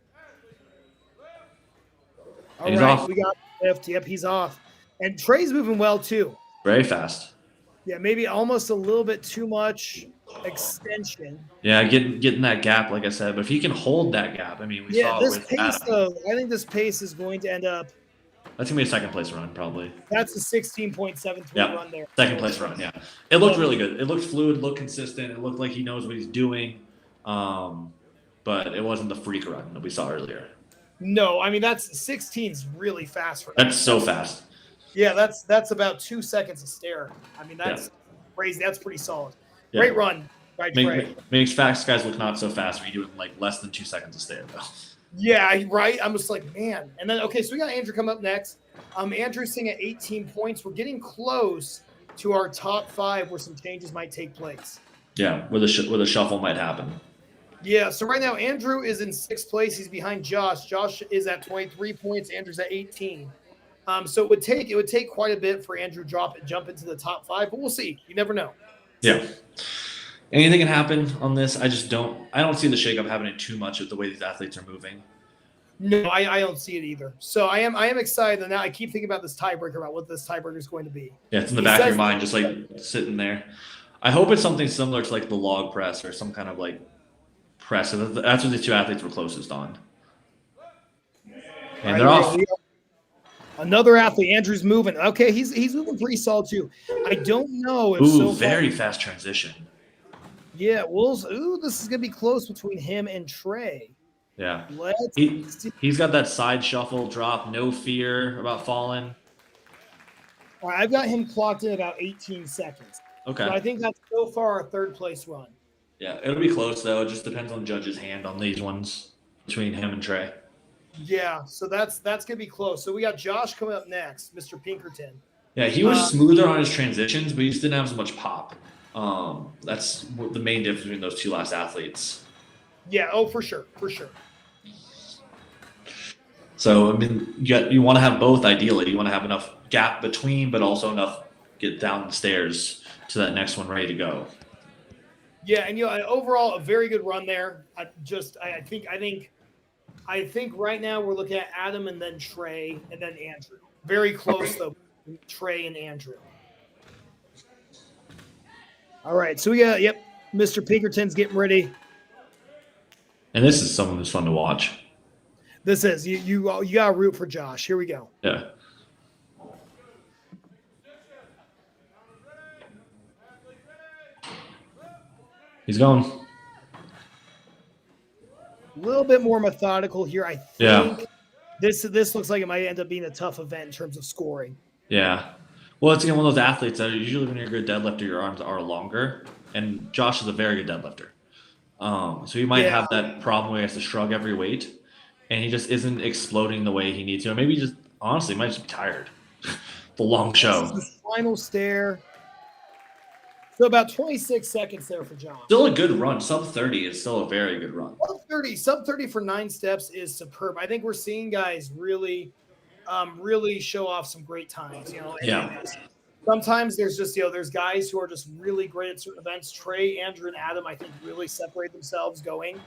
All He's right, off. we got lift. Yep, he's off. And Trey's moving well too. Very fast. Yeah, maybe almost a little bit too much extension. Yeah, getting that gap, like I said. But if he can hold that gap, I mean, we saw this it with pace Adam. though. I think this pace is going to end up. That's gonna be a second place run, probably. That's a 16.73 run there. Second place run, yeah. It looked really good. It looked fluid, looked consistent. It looked like he knows what he's doing. But it wasn't the freak run that we saw earlier. No, I mean that's 16's really fast for him. That's so fast. Yeah, that's about 2 seconds a stare. I mean that's crazy. That's pretty solid. Yeah. Great run by Trey. Makes fast guys look not so fast when you do it in like less than 2 seconds a stare though. Yeah, right. I'm just like, man. And then so we got Andrew come up next. Andrew's sitting at 18 points. We're getting close to our top 5 where some changes might take place. Yeah, where the shuffle might happen. Yeah, so right now Andrew is in 6th place. He's behind Josh. Josh is at 23 points. Andrew's at 18. So it would take quite a bit for Andrew jump into the top 5, but we'll see. You never know. Yeah. Anything can happen on this. I don't see the shakeup happening too much with the way these athletes are moving. No, I don't see it either. So I am excited, and now I keep thinking about this tiebreaker, about what this tiebreaker is going to be. Yeah, it's in the back of your mind, just like sitting there. I hope it's something similar to like the log press or some kind of like press. That's what the two athletes were closest on. And they're off. Another athlete, Andrew's moving. Okay, he's moving pretty solid too. I don't know if very fast transition. Yeah, this is gonna be close between him and Trey. Yeah. He's got that side shuffle drop, no fear about falling. All right, I've got him clocked in about 18 seconds. Okay. So I think that's so far a 3rd place run. Yeah, it'll be close though. It just depends on the judge's hand on these ones between him and Trey. Yeah, so that's gonna be close. So we got Josh coming up next, Mr. Pinkerton. Yeah, he was smoother on his transitions, but he just didn't have as much pop. That's the main difference between those two last athletes. Yeah, for sure. So, I mean, you want to have both ideally. You want to have enough gap between, but also enough get down the stairs to that next one ready to go. Yeah, and overall a very good run there. I think right now we're looking at Adam and then Trey and then Andrew. Very close though, Trey and Andrew. All right, so we got Mr. Pinkerton's getting ready. And this is someone who's fun to watch. This is you gotta root for Josh. Here we go. Yeah. He's going. A little bit more methodical here. I think this looks like it might end up being a tough event in terms of scoring. Yeah. Well, it's one of those athletes that usually when you're a good deadlifter, your arms are longer. And Josh is a very good deadlifter. So he might have that problem where he has to shrug every weight. And he just isn't exploding the way he needs to. Or maybe he honestly might just be tired. The long show. This is the final stare. So about 26 seconds there for John. Still a good run. Sub 30 is still a very good run. Sub 30 for 9 steps is superb. I think we're seeing guys really show off some great times. Sometimes there's just there's guys who are just really great at certain events. Trey, Andrew, and Adam, I think, really separate themselves going.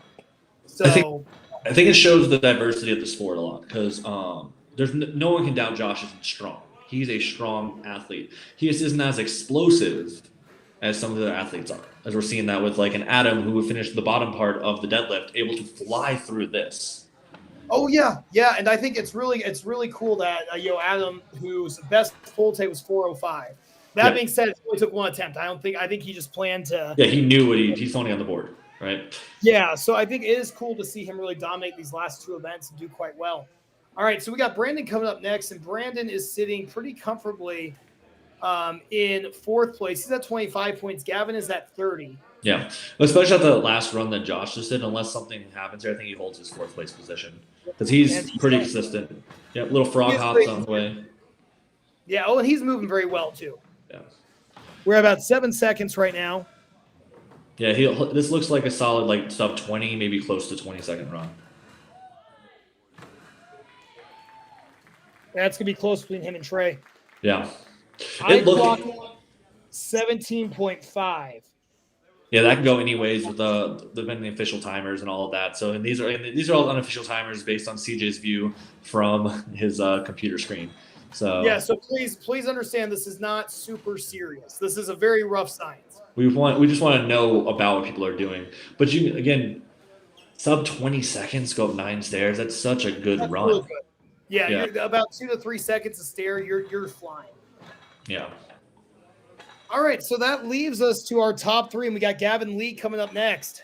So I think it shows the diversity of the sport a lot because there's no one can doubt Josh isn't strong. He's a strong athlete. He just isn't as explosive as some of the other athletes are. As we're seeing that with like an Adam who would finish the bottom part of the deadlift, able to fly through this. Oh yeah, and I think it's really cool that Adam, whose best full take was 405. That being said, it only took one attempt. I think he just planned to. Yeah, he knew he's only on the board, right? Yeah, so I think it is cool to see him really dominate these last 2 events and do quite well. All right, so we got Brandon coming up next, and Brandon is sitting pretty comfortably in 4th place. He's at 25 points. Gavin is at 30. Yeah, especially at the last run that Josh just did. Unless something happens here, I think he holds his 4th place position. because he's And pretty consistent. Yeah, little frog hops on the way. Yeah. Oh, and he's moving very well too. Yeah. We're about 7 seconds right now. Yeah, this looks like a solid like sub 20, maybe close to 20-second run. That's gonna be close between him and Trey. Yeah. I clocked 17.5. Yeah, that can go anyways with the official timers and all of that. So, and these are all unofficial timers based on CJ's view from his computer screen. So yeah, so please understand this is not super serious. This is a very rough science. we just want to know about what people are doing. But you again, sub 20 seconds, go up 9 stairs. That's such a good run. Really good. Yeah, you're about 2 to 3 seconds a stair. You're flying. Yeah. All right, so that leaves us to our top 3, and we got Gavin Lee coming up next.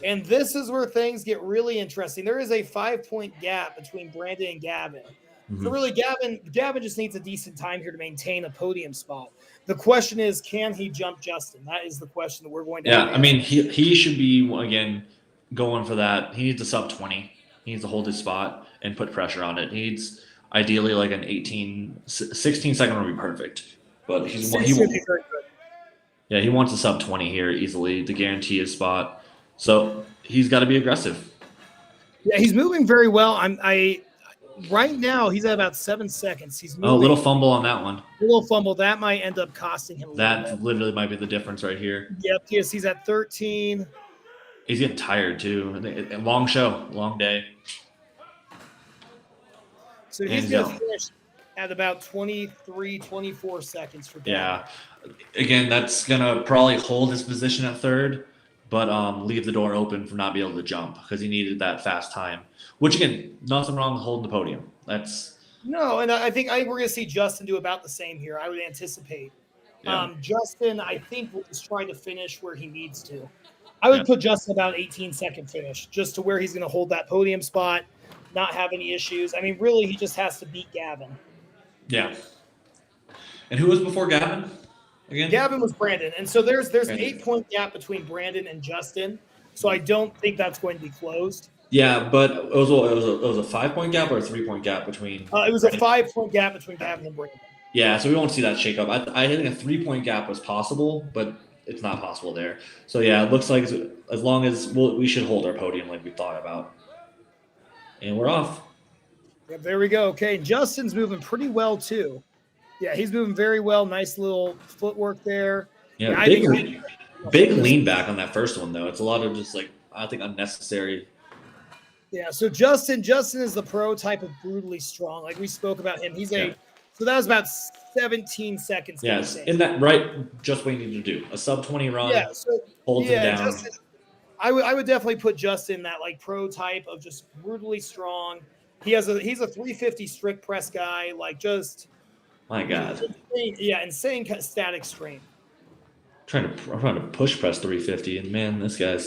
And this is where things get really interesting. There is a 5-point gap between Brandon and Gavin. Mm-hmm. So really, Gavin just needs a decent time here to maintain a podium spot. The question is, can he jump Justin? That is the question that we're going to I mean, he should be, again, going for that. He needs a sub 20. He needs to hold his spot and put pressure on it. He needs ideally like an 16-second would be perfect. But he wants a sub 20 here easily to guarantee his spot. So he's got to be aggressive. Yeah, he's moving very well. Right now he's at about 7 seconds. He's moving. Oh, a little fumble on that one. A little fumble that might end up costing him. That literally might be the difference right here. Yep. Yes, he's at 13. He's getting tired too. Long show, long day. So he's going to finish at about 23, 24 seconds for Gavin. Yeah. Again, that's going to probably hold his position at third, but leave the door open for not being able to jump because he needed that fast time. Which, again, nothing wrong with holding the podium. No, and I think we're going to see Justin do about the same here. I would anticipate. Yeah. Justin, I think, is trying to finish where he needs to. I would put Justin about 18-second finish, just to where he's going to hold that podium spot, not have any issues. I mean, really, he just has to beat Gavin. Yeah. And who was before Gavin again? Gavin was Brandon. And so there's an 8-point gap between Brandon and Justin. So I don't think that's going to be closed. Yeah, but it was a 5-point gap or a 3-point gap between. It was a 5-point gap between Gavin and Brandon. Yeah, so we won't see that shake up. I think a 3-point gap was possible, but it's not possible there. So yeah, it looks like as long as we should hold our podium like we thought about. And we're off. Yep, there we go. Okay, Justin's moving pretty well too. Yeah, he's moving very well. Nice little footwork there. Yeah, big lean back on that first one though. It's a lot of just I think unnecessary. Yeah, so Justin is the pro type of brutally strong. Like we spoke about him. So that was about 17 seconds. Yes, in that just what you need to do. A sub 20 run. Yeah, holds him down. Justin, I would definitely put Justin that pro type of just brutally strong. He's a 350 strict press guy. My God. Insane static strength. I'm trying to push press 350, and man, this guy.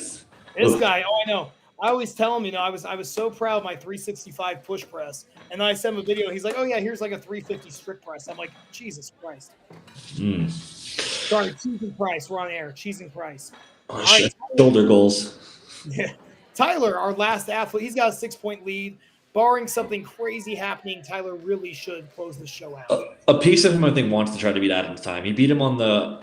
Oh, I know. I always tell him, I was so proud of my 365 push press, and then I send him a video. He's like, "Oh yeah, here's a 350 strict press." I'm like, Jesus Christ. Sorry, Cheese and Price. We're on air. Cheese and Price. Oh, shit. Shoulder goals. Yeah. Tyler, our last athlete, he's got a 6-point lead. Barring something crazy happening, Tyler really should close the show out. A piece of him, I think, wants to try to beat Adam's time. He beat him on the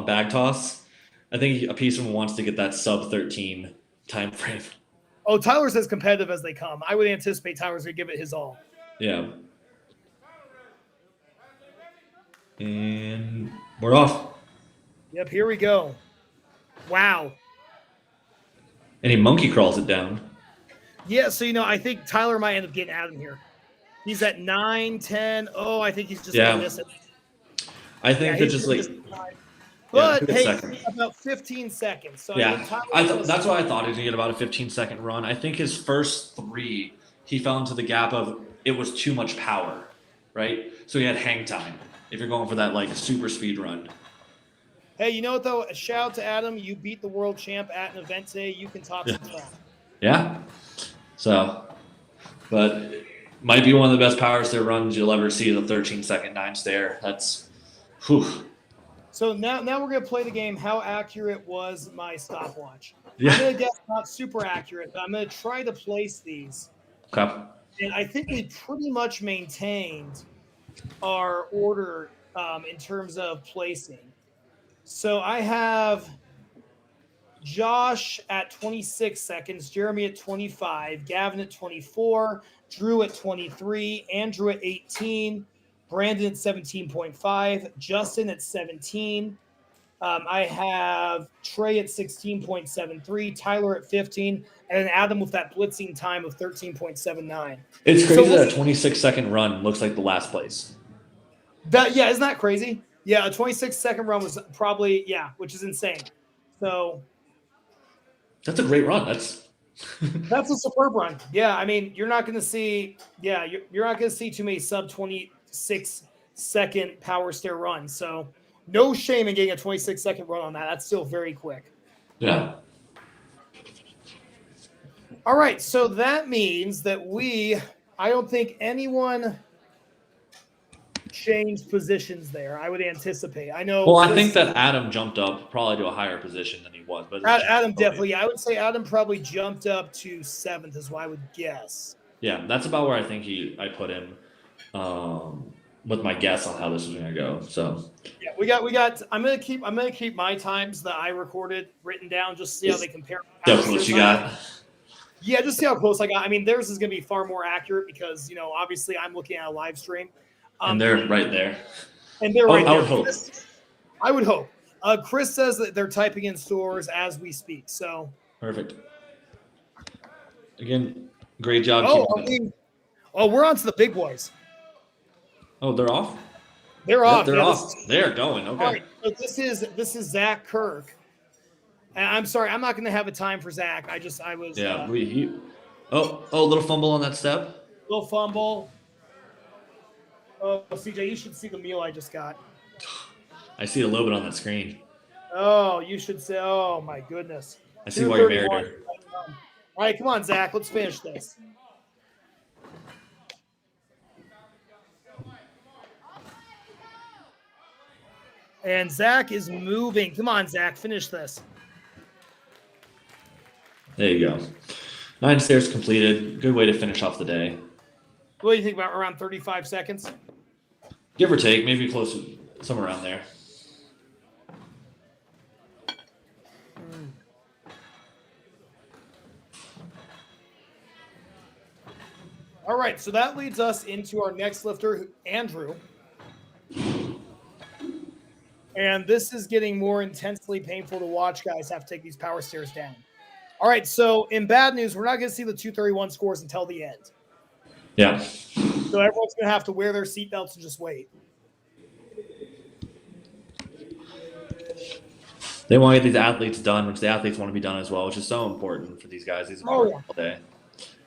bag toss. I think a piece of him wants to get that sub 13 time frame. Oh, Tyler's as competitive as they come. I would anticipate Tyler's going to give it his all. Yeah. And we're off. Yep, here we go. Wow. And he monkey crawls it down. Yeah, so, I think Tyler might end up getting Adam here. He's at 9, 10. Oh, I think he's just going to miss it. I think that just But, about 15 seconds. So that's why I thought he was going to get about a 15-second run. I think his first 3, he fell into the gap of it was too much power, right? So he had hang time if you're going for that, super speed run. Hey, you know what, though? A shout out to Adam. You beat the world champ at an event today. You can talk some track. Yeah. So, but might be one of the best power stair runs you'll ever see, the 13-second 9 stair. That's, whew. So now we're gonna play the game. How accurate was my stopwatch? Yeah. I'm gonna guess not super accurate, but I'm gonna try to place these. Okay. And I think we pretty much maintained our order in terms of placing. So I have Josh at 26 seconds, Jeremy at 25, Gavin at 24, Drew at 23, Andrew at 18, Brandon at 17.5, Justin at 17. I have Trey at 16.73, Tyler at 15, and then Adam with that blitzing time of 13.79. It's So crazy that a 26-second run looks like the last place. yeah, isn't that crazy? Yeah, a 26-second run was probably, which is insane. So that's a great run. That's a superb run. Yeah, I mean, you're not going to see, you're not going to see too many sub 26-second power stair runs. So no shame in getting a 26-second run on that. That's still very quick. Yeah. All right, so that means that I don't think anyone changed positions there. I would anticipate. I know. Well, I think that Adam jumped up probably to a higher position than he was. But Adam definitely. I would say Adam probably jumped up to 7th, is what I would guess. Yeah, that's about where I think I put him with my guess on how this is going to go. So yeah, we got. I'm gonna keep my times that I recorded written down, just to see how they compare. That's what you got. Yeah, just see how close I got. I mean, theirs is going to be far more accurate because obviously I'm looking at a live stream. And they're right there. And they're right there. I would hope. I would hope. Chris says that they're typing in stores as we speak. So perfect. Again, great job. We're on to the big boys. Oh, they're off? They're off. They're off. They're going. Okay. All right, so this is Zach Kirk. And I'm sorry, I'm not going to have a time for Zach. I was. Yeah. Little fumble on that step. Little fumble. Oh, CJ, you should see the meal I just got. I see a little bit on that screen. Oh, you should say, oh my goodness. I see why you married her. All right, come on, Zach. Let's finish this. And Zach is moving. Come on, Zach. Finish this. There you go. 9 stairs completed. Good way to finish off the day. What do you think about around 35 seconds? Give or take. Maybe close to somewhere around there. All right, so that leads us into our next lifter, Andrew. And this is getting more intensely painful to watch guys have to take these power stairs down. All right, so in bad news, we're not going to see the 231 scores until the end. Yeah. So everyone's going to have to wear their seatbelts and just wait. They want to get these athletes done, which the athletes want to be done as well, which is so important for these guys. These are all day.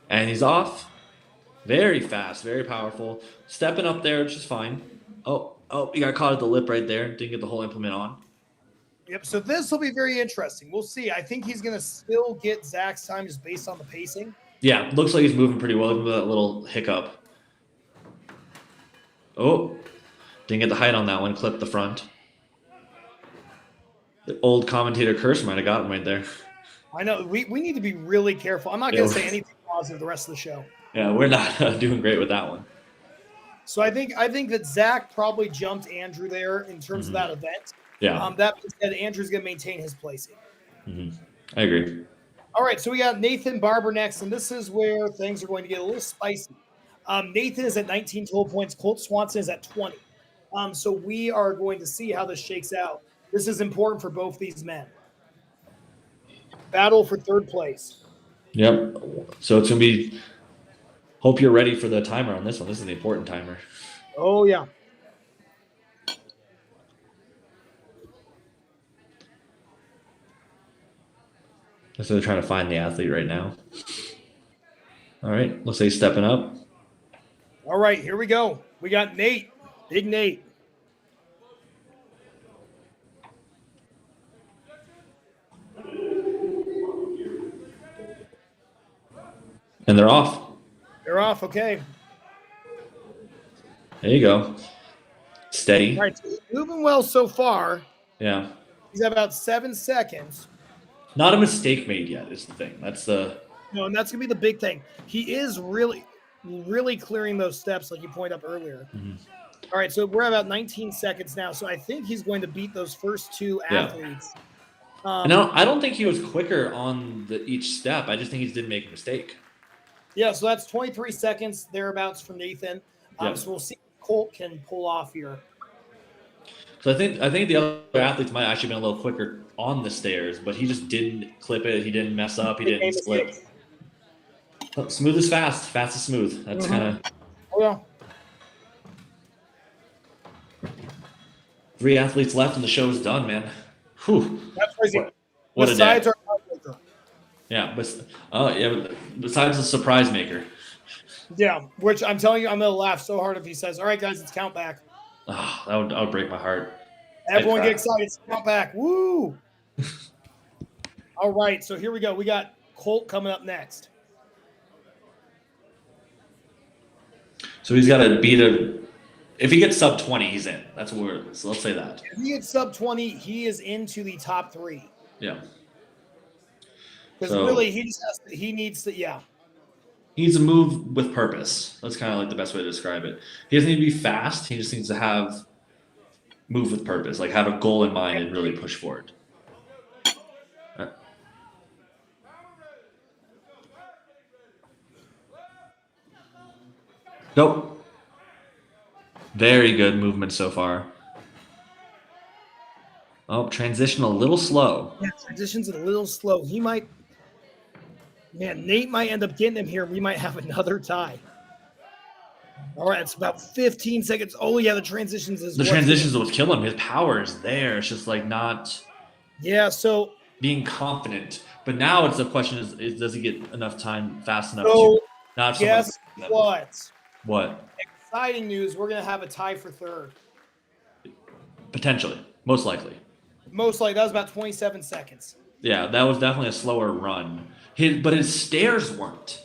And he's off. Very fast, very powerful. Stepping up there, which is fine. Oh, he got caught at the lip right there. Didn't get the whole implement on. Yep, so this will be very interesting. We'll see. I think he's going to still get Zach's time just based on the pacing. Yeah, looks like he's moving pretty well, even with that little hiccup. Oh, didn't get the height on that one. Clipped the front. The old commentator curse might have got him right there. I know. We need to be really careful. I'm not going to say anything positive the rest of the show. Yeah, we're not doing great with that one. So I think that Zach probably jumped Andrew there in terms of that event. Yeah. That being said, Andrew's going to maintain his placing. I agree. All right, so we got Nathan Barber next, and this is where things are going to get a little spicy. Nathan is at 19 total points. Colt Swanson is at 20. So we are going to see how this shakes out. This is important for both these men. Battle for third place. Yep. So it's going to be – hope you're ready for the timer on this one. This is the important timer. Oh, yeah. So they're trying to find the athlete right now. All right. Looks like he's stepping up. All right, here we go. We got Nate. Big Nate. And they're off. They're off, okay. There you go. Steady. All right, so moving well so far. Yeah. He's at about 7 seconds. Not a mistake made yet is the thing. That's the No, and that's gonna be the big thing. He is really, really clearing those steps, like you pointed up earlier. All right, so we're at about 19 seconds now. So I think he's going to beat those first two yeah. athletes. And I don't think he was quicker on each step. I just think he didn't make a mistake. Yeah, so that's 23 seconds thereabouts from Nathan. Yeah. So we'll see if Colt can pull off here. So I think the other athletes might actually been a little quicker on the stairs, but he just didn't clip it. He didn't mess up. He didn't slip. Smooth is fast. Fast is smooth. That's kind of. Oh, yeah. 3 athletes left and the show's done, man. Whew. That's crazy. What Besides a day. our tiebreaker. Yeah, besides the surprise maker. Yeah, which I'm telling you, I'm gonna laugh so hard if he says, "All right, guys, it's count back." Oh, that would break my heart. Everyone get excited. It's count back. Woo! All right, so here we go. We got Colt coming up next. So he's got to beat a. If he gets sub 20, he's in. That's what we're. So let's say that. If he gets sub 20, he is into the top 3. Yeah. Because really, he just has to, he needs to, yeah. He needs to move with purpose. That's kind of like the best way to describe it. He doesn't need to be fast. He just needs to move with purpose, like have a goal in mind and really push forward. Nope. Very good movement so far. Oh, transition a little slow. Yeah, transition's a little slow. He might, man, Nate might end up getting him here. We might have another tie. All right, it's about 15 seconds. Oh, yeah, the transitions is the transitions is what's killing him. His power is there. It's just like not being confident. But now it's the question is does he get enough time fast enough to not guess what? What? Exciting news. We're going to have a tie for third. Potentially. Most likely. Most likely. That was about 27 seconds. Yeah, that was definitely a slower run. But his stairs weren't.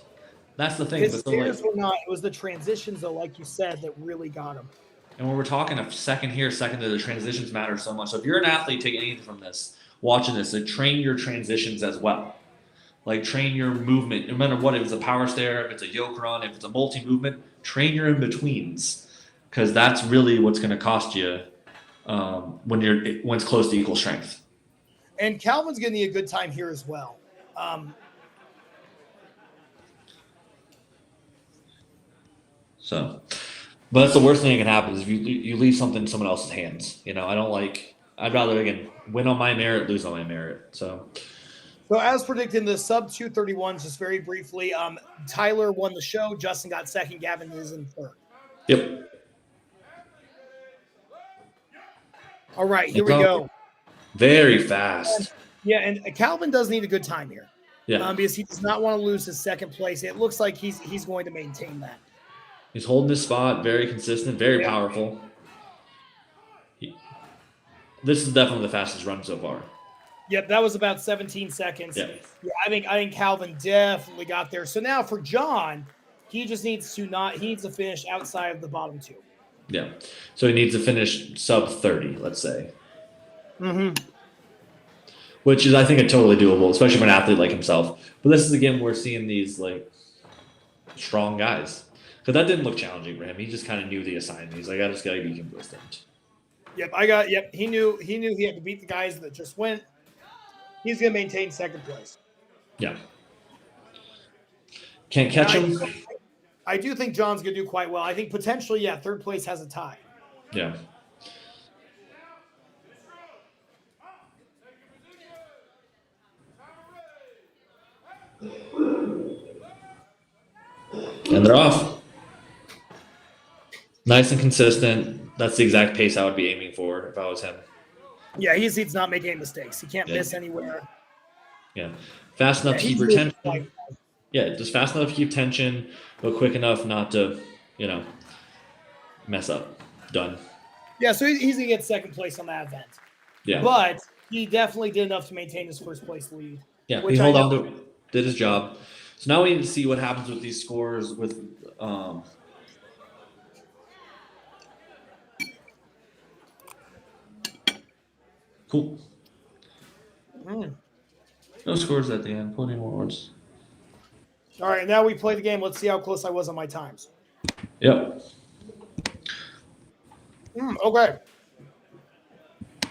That's the thing. His stairs were not. It was the transitions, though, like you said, that really got him. And when we're talking a second here, second there, the transitions matter so much. So if you're an athlete, take anything from this, watching this, like train your transitions as well. Like train your movement, no matter what, if it's a power stair, if it's a yoke run, if it's a multi-movement, train your in-betweens. Because that's really what's going to cost you when it's close to equal strength. And Calvin's going to need a good time here as well. But that's the worst thing that can happen is if you leave something in someone else's hands. You know, I'd rather, again, win on my merit, lose on my merit. So as predicted in the sub 231s, just very briefly, Tyler won the show. Justin got second. Gavin is in third. Yep. All right, here we go. Very fast. And Calvin does need a good time here. Yeah. Because he does not want to lose his second place. It looks like he's going to maintain that. He's holding his spot, very consistent, very powerful. This is definitely the fastest run so far. Yep, that was about 17 seconds. Yeah, I think Calvin definitely got there. So now for John, he just needs to finish outside of the bottom 2. Yeah. So he needs to finish sub 30, let's say. Mm-hmm. Which is, I think, totally doable, especially for an athlete like himself. But this is, again, we're seeing these, like, strong guys. Because that didn't look challenging for him. He just kind of knew the assignment. He's like, I just got to be consistent. He knew he had to beat the guys that just went. He's going to maintain second place. Yeah. Can't catch him. I do think John's going to do quite well. I think potentially, third place has a tie. Yeah. And they're off. Nice and consistent. That's the exact pace I would be aiming for if I was him. Yeah, he's not making any mistakes. He can't miss anywhere. Yeah. Fast enough to keep retention. Yeah, just fast enough to keep tension, but quick enough not to, mess up. Done. Yeah, so he's going to get second place on that event. Yeah. But he definitely did enough to maintain his first place lead. Yeah, he held on to it, did his job. So now we need to see what happens with these scores with Cool. Mm. No scores at the end. Podium awards. All right, now we play the game. Let's see how close I was on my times. Yep. Okay.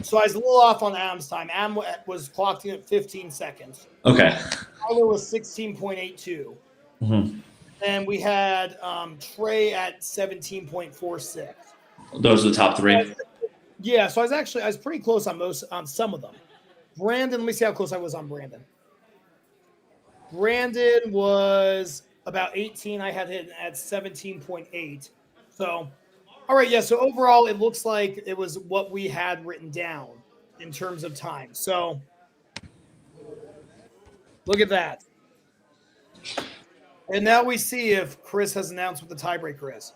So I was a little off on Adam's time. Adam was clocked in at 15 seconds. Okay. Tyler was 16.82. Mm-hmm. And we had Trey at 17.46. Those are the top three. Yeah, so I was pretty close on some of them. Brandon, let me see how close I was on Brandon. Brandon was about 18. I had hit at 17.8. So, all right, yeah. So overall, it looks like it was what we had written down in terms of time. So, look at that. And now we see if Chris has announced what the tiebreaker is.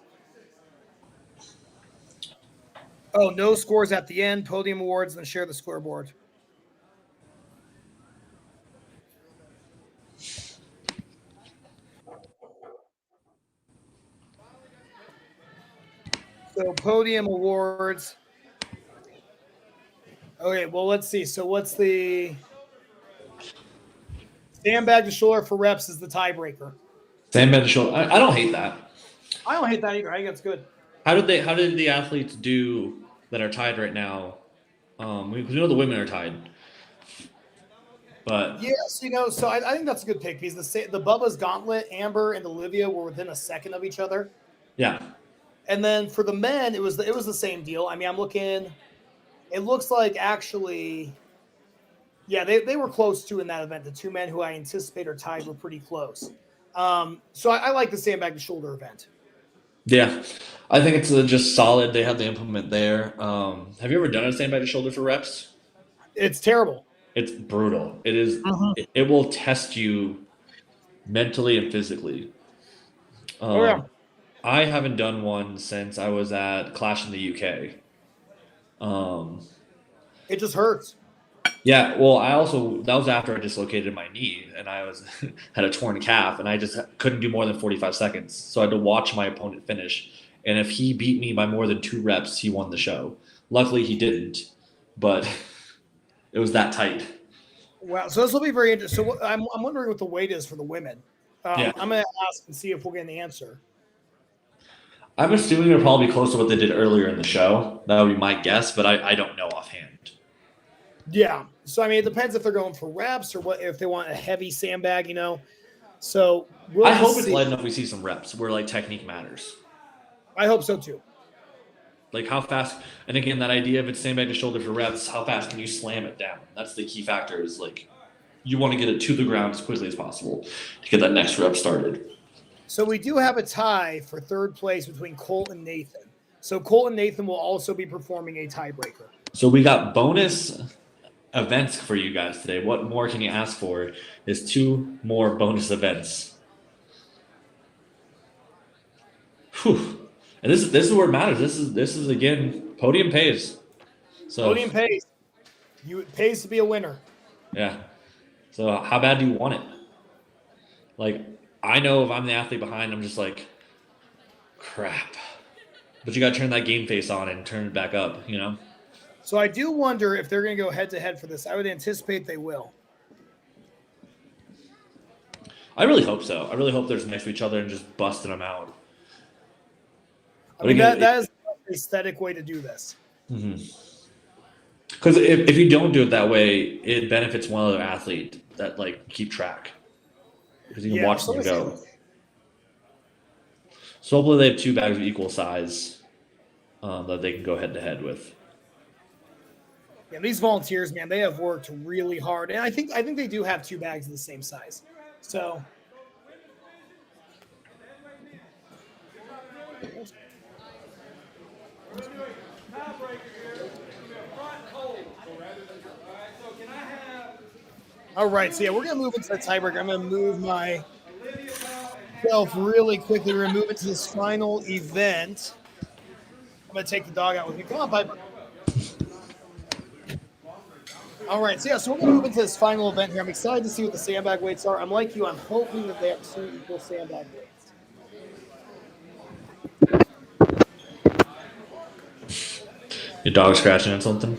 Oh, no scores at the end, podium awards, and then share the scoreboard. So podium awards. Okay, well, let's see. So what's the sandbag to shoulder for reps is the tiebreaker. Sandbag to shoulder. I don't hate that. I don't hate that either. I think that's good. How did the athletes do that are tied right now? We know the women are tied. But yes, so I think that's a good pick because the Bubba's Gauntlet, Amber and Olivia were within a second of each other. Yeah. And then for the men, it was the same deal. I mean, I'm looking. It looks like actually, yeah, they were close too in that event. The two men who I anticipate are tied were pretty close. So I like the sandbag to shoulder event. Yeah, I think it's just solid. They have the implement there. Have you ever done a sandbag to shoulder for reps? It's terrible. It's brutal. It is. It will test you mentally and physically. Yeah. I haven't done one since I was at Clash in the UK. It just hurts. Yeah, well, that was after I dislocated my knee and I had a torn calf and I just couldn't do more than 45 seconds. So I had to watch my opponent finish. And if he beat me by more than 2 reps, he won the show. Luckily, he didn't, but it was that tight. Wow. So this will be very interesting. So I'm wondering what the weight is for the women. Yeah. I'm going to ask and see if we'll get an answer. I'm assuming they're probably close to what they did earlier in the show. That would be my guess, but I don't know offhand. Yeah. So, I mean, it depends if they're going for reps or if they want a heavy sandbag, So I hope it's light enough we see some reps where, like, technique matters. I hope so, too. Like, how fast – and, again, that idea of it's sandbag to shoulder for reps, how fast can you slam it down? That's the key factor is, like, you want to get it to the ground as quickly as possible to get that next rep started. So we do have a tie for third place between Colt and Nathan. So Colt and Nathan will also be performing a tiebreaker. So we got bonus events for you guys today. What more can you ask for? Is 2 more bonus events. Whew. And this is where it matters. This is again, podium pays. So podium pays. It pays to be a winner. Yeah. So how bad do you want it? Like, I know if I'm the athlete behind, I'm just like, crap. But you got to turn that game face on and turn it back up, So I do wonder if they're going to go head-to-head for this. I would anticipate they will. I really hope so. I really hope they're next to each other and just busting them out. I mean, that is the aesthetic way to do this. Because if you don't do it that way, it benefits one other athlete that, like, keep track. Because you can watch them go. So hopefully they have 2 bags of equal size that they can go head-to-head with. Yeah, these volunteers, man, they have worked really hard. And I think they do have 2 bags of the same size. So all right, so yeah, we're going to move into the tiebreaker. I'm going to move myself really quickly. We're going to move into this final event. I'm going to take the dog out with me. Come on, Piper. All right, so we're going to move into this final event here. I'm excited to see what the sandbag weights are. I'm like you. I'm hoping that they have 2 equal sandbag weights. Your dog scratching on something?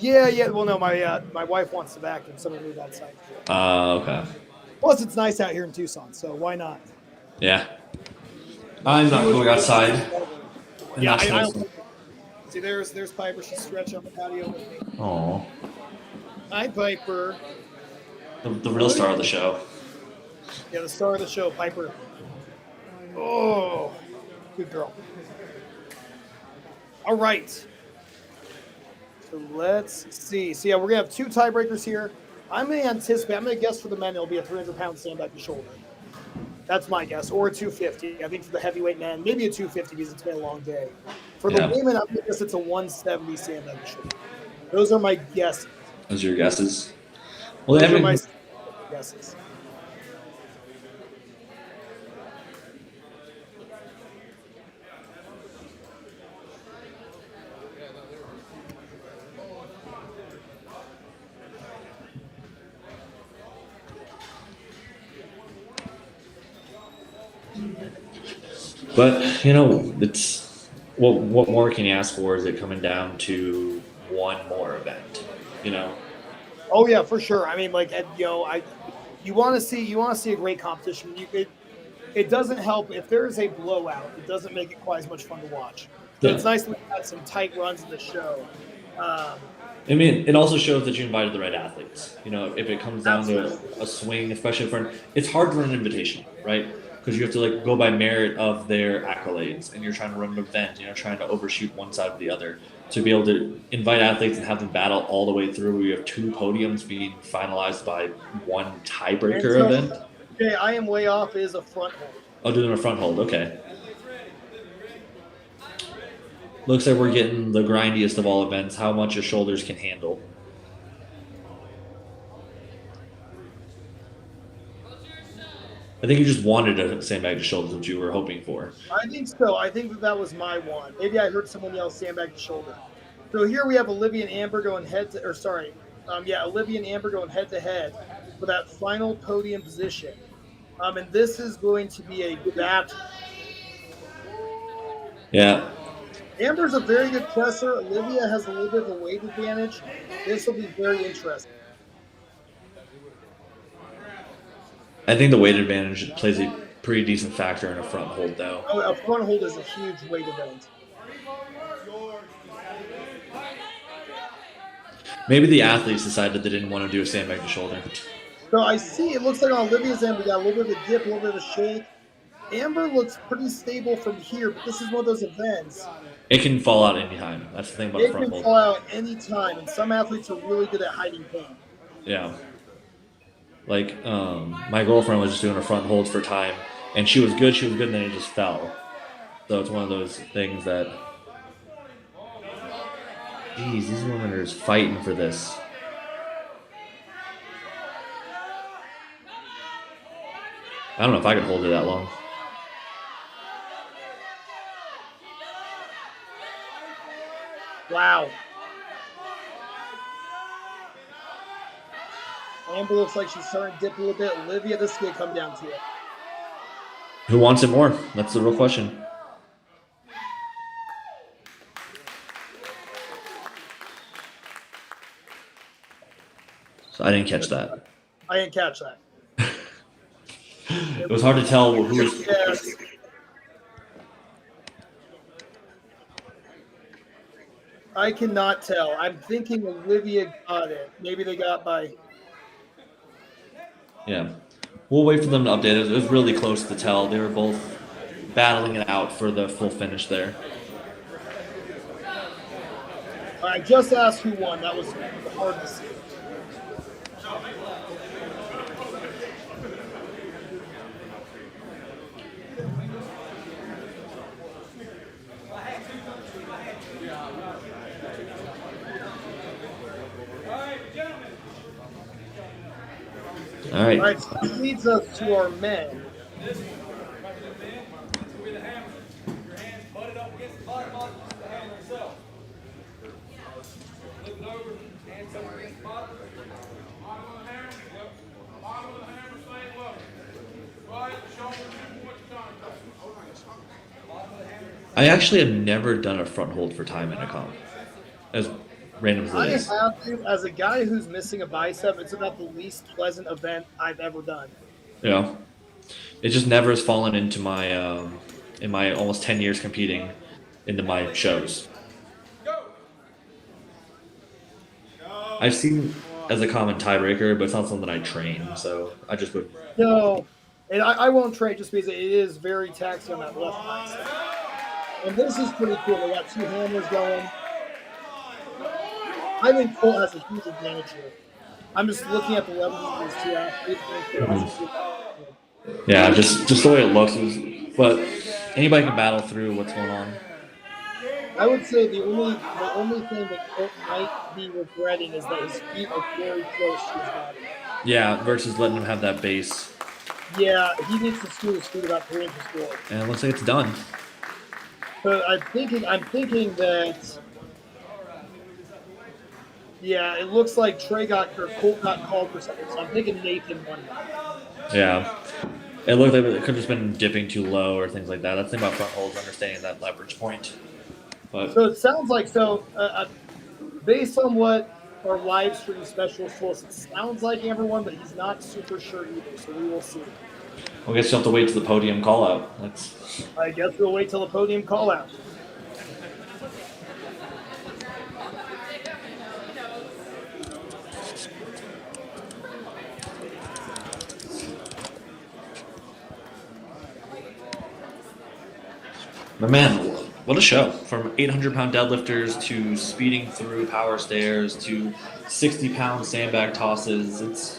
Yeah. Well, no, my wife wants to vacuum, so I'm gonna move outside. Okay. Plus, it's nice out here in Tucson, so why not? Yeah. I'm not going outside in Yeah, that I snowstorm. don't. See, there's Piper. She's stretching on the patio with me. Oh, Hi, Piper. the real star of the show. Yeah, the star of the show, Piper. Oh, good girl. All right. So let's see. So yeah, we're gonna have two tiebreakers here. I'm gonna anticipate. I'm gonna guess for the men it'll be a 300-pound sandbag to shoulder. That's my guess, or a 250. I think for the heavyweight men, maybe a 250 because it's been a long day. For the Yeah. women, I'm gonna guess it's a 170 sandbag to shoulder. Those are my guesses. Those are your guesses. Well, they Those are my haven't. guesses. But it's what more can you ask for? Is it coming down to one more event? You know. Oh yeah, for sure. I mean, like you want to see a great competition. It doesn't help if there is a blowout. It doesn't make it quite as much fun to watch. So Yeah. it's nice that we had some tight runs in the show. I mean, it also shows that you invited the right athletes. If it comes down to Absolutely. a swing, especially it's hard to run an invitational, right? Because you have to go by merit of their accolades, and you're trying to run an event. Trying to overshoot one side or the other. To be able to invite athletes and have them battle all the way through, where you have two podiums being finalized by one tiebreaker event. Okay, I am way off. Is a front hold. Oh, doing a front hold. Okay. Looks like we're getting the grindiest of all events. How much your shoulders can handle. I think you just wanted a sandbag to shoulders, what you were hoping for. I think so. I think that was my one. Maybe I heard someone yell sandbag to shoulder. So here we have Olivia and Amber going Olivia and Amber going head to head for that final podium position. And this is going to be a battle. Yeah. Amber's a very good presser. Olivia has a little bit of a weight advantage. This will be very interesting. I think the weight advantage plays a pretty decent factor in a front hold, though. Oh, a front hold is a huge weight event. Maybe the athletes decided they didn't want to do a sandbag to shoulder. So I see it looks like on Olivia's end we got a little bit of a dip, a little bit of a shake. Amber looks pretty stable from here, but this is one of those events. It can fall out anytime. That's the thing about the front hold. It can fall out anytime, and some athletes are really good at hiding pain. Yeah. My girlfriend was just doing a front hold for time, and she was good, and then it just fell. So it's one of those things that... Geez, these women are just fighting for this. I don't know if I could hold it that long. Wow. Amber looks like she's starting to dip a little bit. Olivia, this is going to come down to it. Who wants it more? That's the real question. So I didn't catch that. I didn't catch that. It was hard to tell who was... Yes. I cannot tell. I'm thinking Olivia got it. Maybe they got by... Yeah. We'll wait for them to update it. It was really close to tell. They were both battling it out for the full finish there. I just asked who won. That was hard to see. All right. All right, so this leads us to our men. I actually have never done a front hold for time in a comp. random as I it is. have to, as a guy who's missing a bicep, it's about the least pleasant event I've ever done. Yeah, it just never has fallen into my in my almost 10 years competing into my shows. I've seen as a common tiebreaker, but it's not something I train, so I just would. No, and I won't trade just because it is very taxing on that left bicep. And this is pretty cool. They got two hammers going. I think Cole has a huge advantage here. I'm just looking at the levels of these two athletes. I think Cole has a huge advantage. Yeah, just the way it looks. But anybody can battle through what's going on. I would say the only thing that Colt might be regretting is that his feet are very close to his body. Yeah, versus letting him have that base. Yeah, he needs to scoot his feet about 3 inches forward. And it looks like it's done. But I'm thinking that. Yeah, it looks like Colt got called for something. So I'm thinking Nathan won that. Yeah. It looked like it could have just been dipping too low or things like that. That's the thing about front holds, understanding that leverage point. But So it sounds like based on what our live stream specialist told us, it sounds like everyone, but he's not super sure either. So we will see. I guess you'll have to wait to the podium call out. I guess we'll wait till the podium call out. But man, what a show. From 800-pound deadlifters to speeding through power stairs to 60-pound sandbag tosses. It's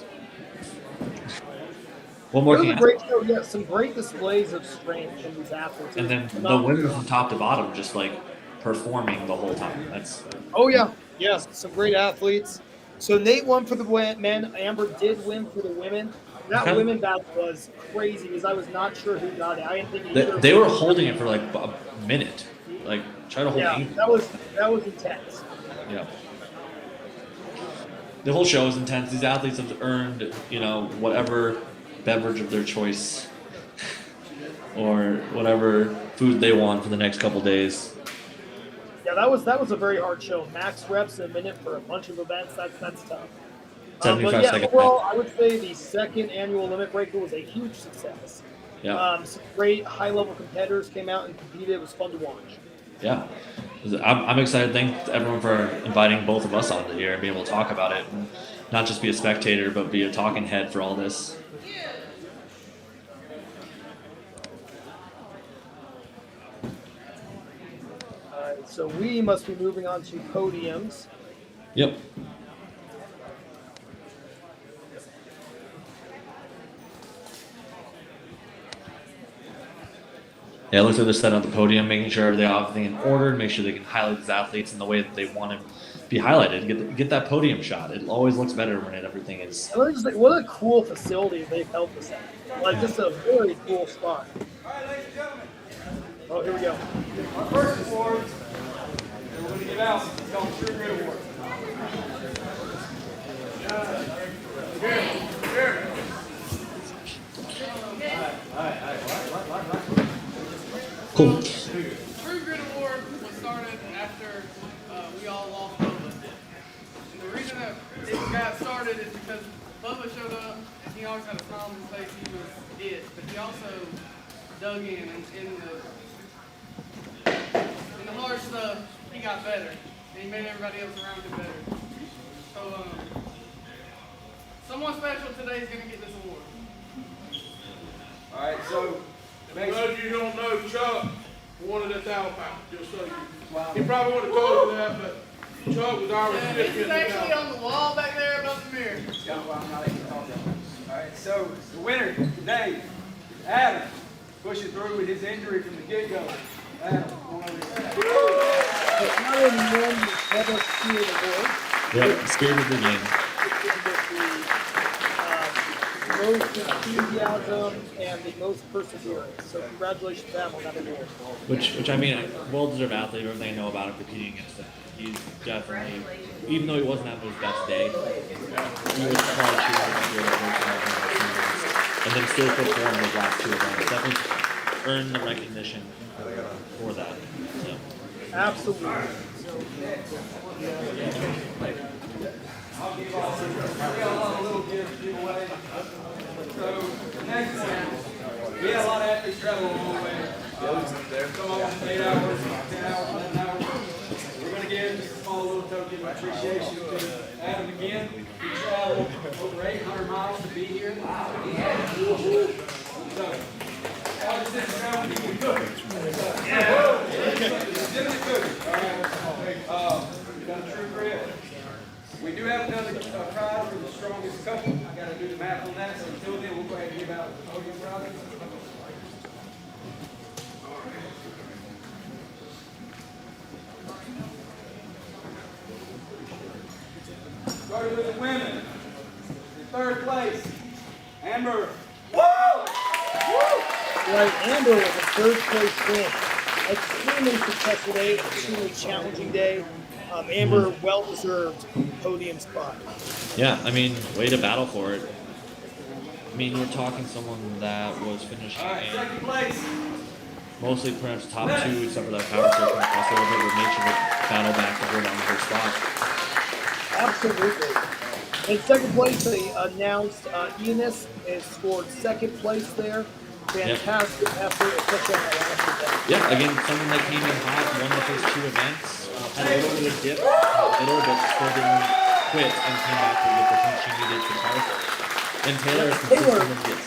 one more It was thing. a great show. Yeah, some great displays of strength from these athletes. And then the women from top to bottom just like performing the whole time. That's Oh yeah, yes, some great athletes. So Nate won for the men. Amber did win for the women. That Okay. women battle was crazy because I was not sure who got it. I didn't think either. they were holding it for like a minute, like try to hold. Yeah, aim. that was intense. Yeah. The whole show is intense. These athletes have earned, whatever beverage of their choice or whatever food they want for the next couple days. Yeah, that was a very hard show. Max reps in a minute for a bunch of events. That's tough. 75 But yeah, seconds. overall, I would say the second annual Limit Breaker was a huge success. Yeah. Some great high-level competitors came out and competed. It was fun to watch. Yeah. I'm excited. Thank everyone for inviting both of us onto here and being able to talk about it and not just be a spectator, but be a talking head for all this. All right, so we must be moving on to podiums. Yep. Yeah, it looks like they're setting up the podium, making sure they have everything in order, make sure they can highlight these athletes in the way that they want to be highlighted. Get that podium shot. It always looks better when everything is. And let me just say, what a cool facility they've helped us at. Like, just a very cool spot. Oh, here we go. Our first award, and we're going to give out, it's called True Grit Award. Here. Cool. True Grit Award was started after we all lost Bubba. And the reason that it got started is because Bubba showed up and he always had a smile on his face. He was it, but he also dug in the hard stuff. He got better, and he made everybody else around him better. So someone special today is going to get this award. All right, so For those of you who don't know, Chuck wanted a towel pouch, just so you. He probably would have told you that, but Chuck was our And recipient this is of the actually towel. on the wall back there above the mirror. all right, so the winner today is Adam, pushing through with his injury from the get-go. Adam, come on over here. But Aaron won the Public Spirit Award. Yep. Spirit of the game. With the most enthusiasm and the most perseverance. So congratulations to him on that award. Which I mean, well-deserved athlete. Everything I know about him competing against him, he's definitely, even though he wasn't having his best day, he was probably and then still performed those last two events. Definitely earned the recognition for that. So. Absolutely. go a long way. Come on, 8 hours, 10 hours, 11 hours. We're going to give just a small little token of appreciation to Adam again. He traveled over 800 miles to be here. So, Adam sits around with you. Done a true grit. We do have another prize for the strongest couple. I got to do the math on that. So until then, we'll go ahead and give out the podium prizes. Starting with the women. In third place, Amber. Right, Amber was a third place win. Extremely successful day, extremely challenging day. Amber, well-deserved podium spot. Yeah, I mean, way to battle for it. I mean, we're talking someone that was finished All right, in second place. mostly pretty much top 2, except for that power station across a little bit, would make sure to battle back to hold on to her spot. Absolutely. In second place, they announced Enos has scored second place there. Fantastic effort, especially on that last event. Yeah, again, someone that came in hot, won the first 2 events, had a little bit of dip in the middle, but still didn't quit and came back to get the punch she needed for power station. And Taylor is consistent as gets.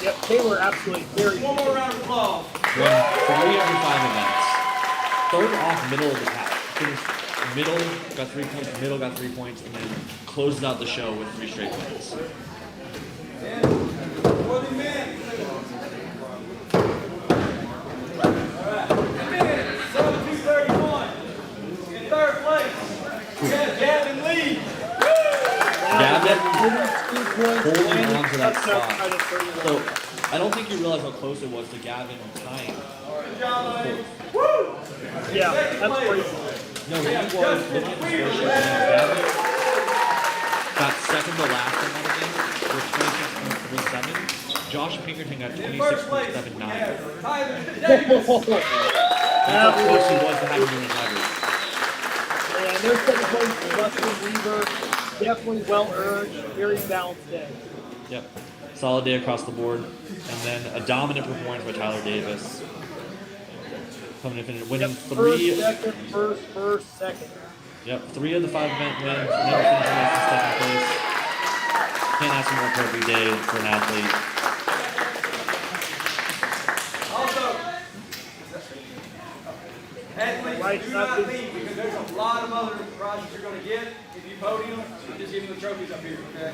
Yep, Taylor absolutely very One more round of applause. Won 3 of the 5 events. Started off middle of the pack. Finished middle, got 3 points, middle got 3 points, and then closed out the show with 3 straight wins. And for the men. All right, men, 7231. In third place, we have Gavin Lee. Gavin holding on to that spot. So I don't think you realize how close it was to Gavin tying. Good job, ladies. Yeah, that's crazy. No, he was looking at the score sheet. Gavin got second to last in that event with 26.37. Josh Pinkerton got In first place, we 26.79. have Tyler Davis. That's how close he was to having him in leverage. And their second place, Justin Weaver, definitely well earned, very balanced day. Yep. Solid day across the board. And then a dominant performance by Tyler Davis. Coming in and winning 3. First, second. Yep, 3 of the 5 event wins. Never finished in second place. Can't ask for more perfect day for an athlete. Also, athletes, do not leave because there's a lot of other prizes you're going to get if you podium. Just give them the trophies up here, okay?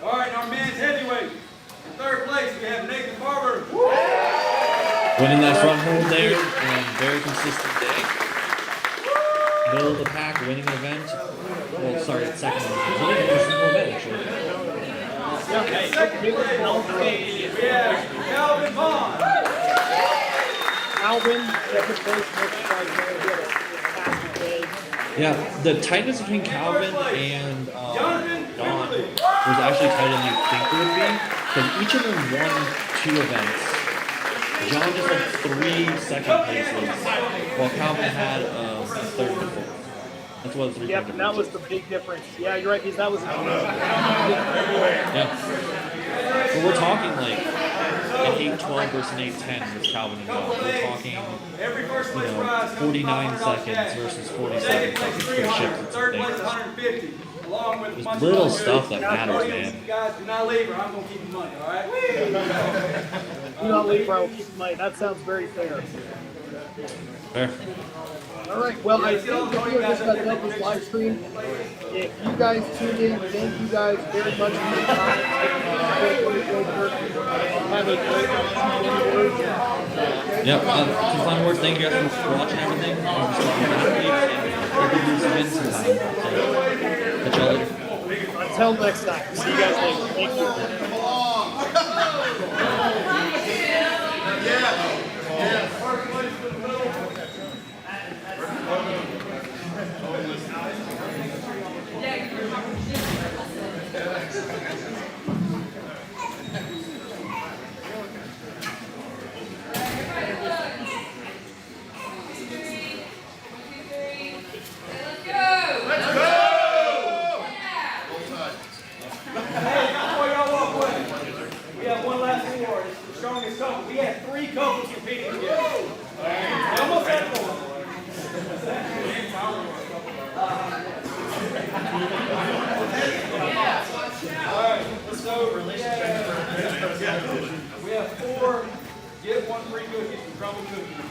All right, our men's heavyweight. In third place, we have Nathan Barber. Winning that front hold there and very consistent day. Middle of the pack, winning the event. Well, sorry, it's second. It's only a single event, actually. Second place, we have Calvin Vaughn. Alvin, second place, next prize there. He had a fantastic day. Yeah, the tightness between Calvin and Don was actually tighter than you think it would be. Because each of them won 2 events. John just had 3 second places, while Calvin had a third and 4th. That's what the 3 Yep, and that was the big difference. Yeah, you're right, because that was Yeah. But we're talking like an 8-12 versus an 8-10 with Calvin and John. We're talking, 49 seconds versus 47 seconds for shifts and Third place, things. 150. Along with There's little stuff that matters, man. You guys do not leave or I'm going to keep the money, all right? do not leave, or I will keep the money. That sounds very fair. Fair. All right, well, I think we're just going to end this live stream. If you guys tuned in, thank you guys very much for your time. Have a great words. Yep. Some final words. Thank you guys for watching everything. Catch y'all later. Until next time. See you guys later. Thank you. Let's go! Hey, before y'all walk away, cooking.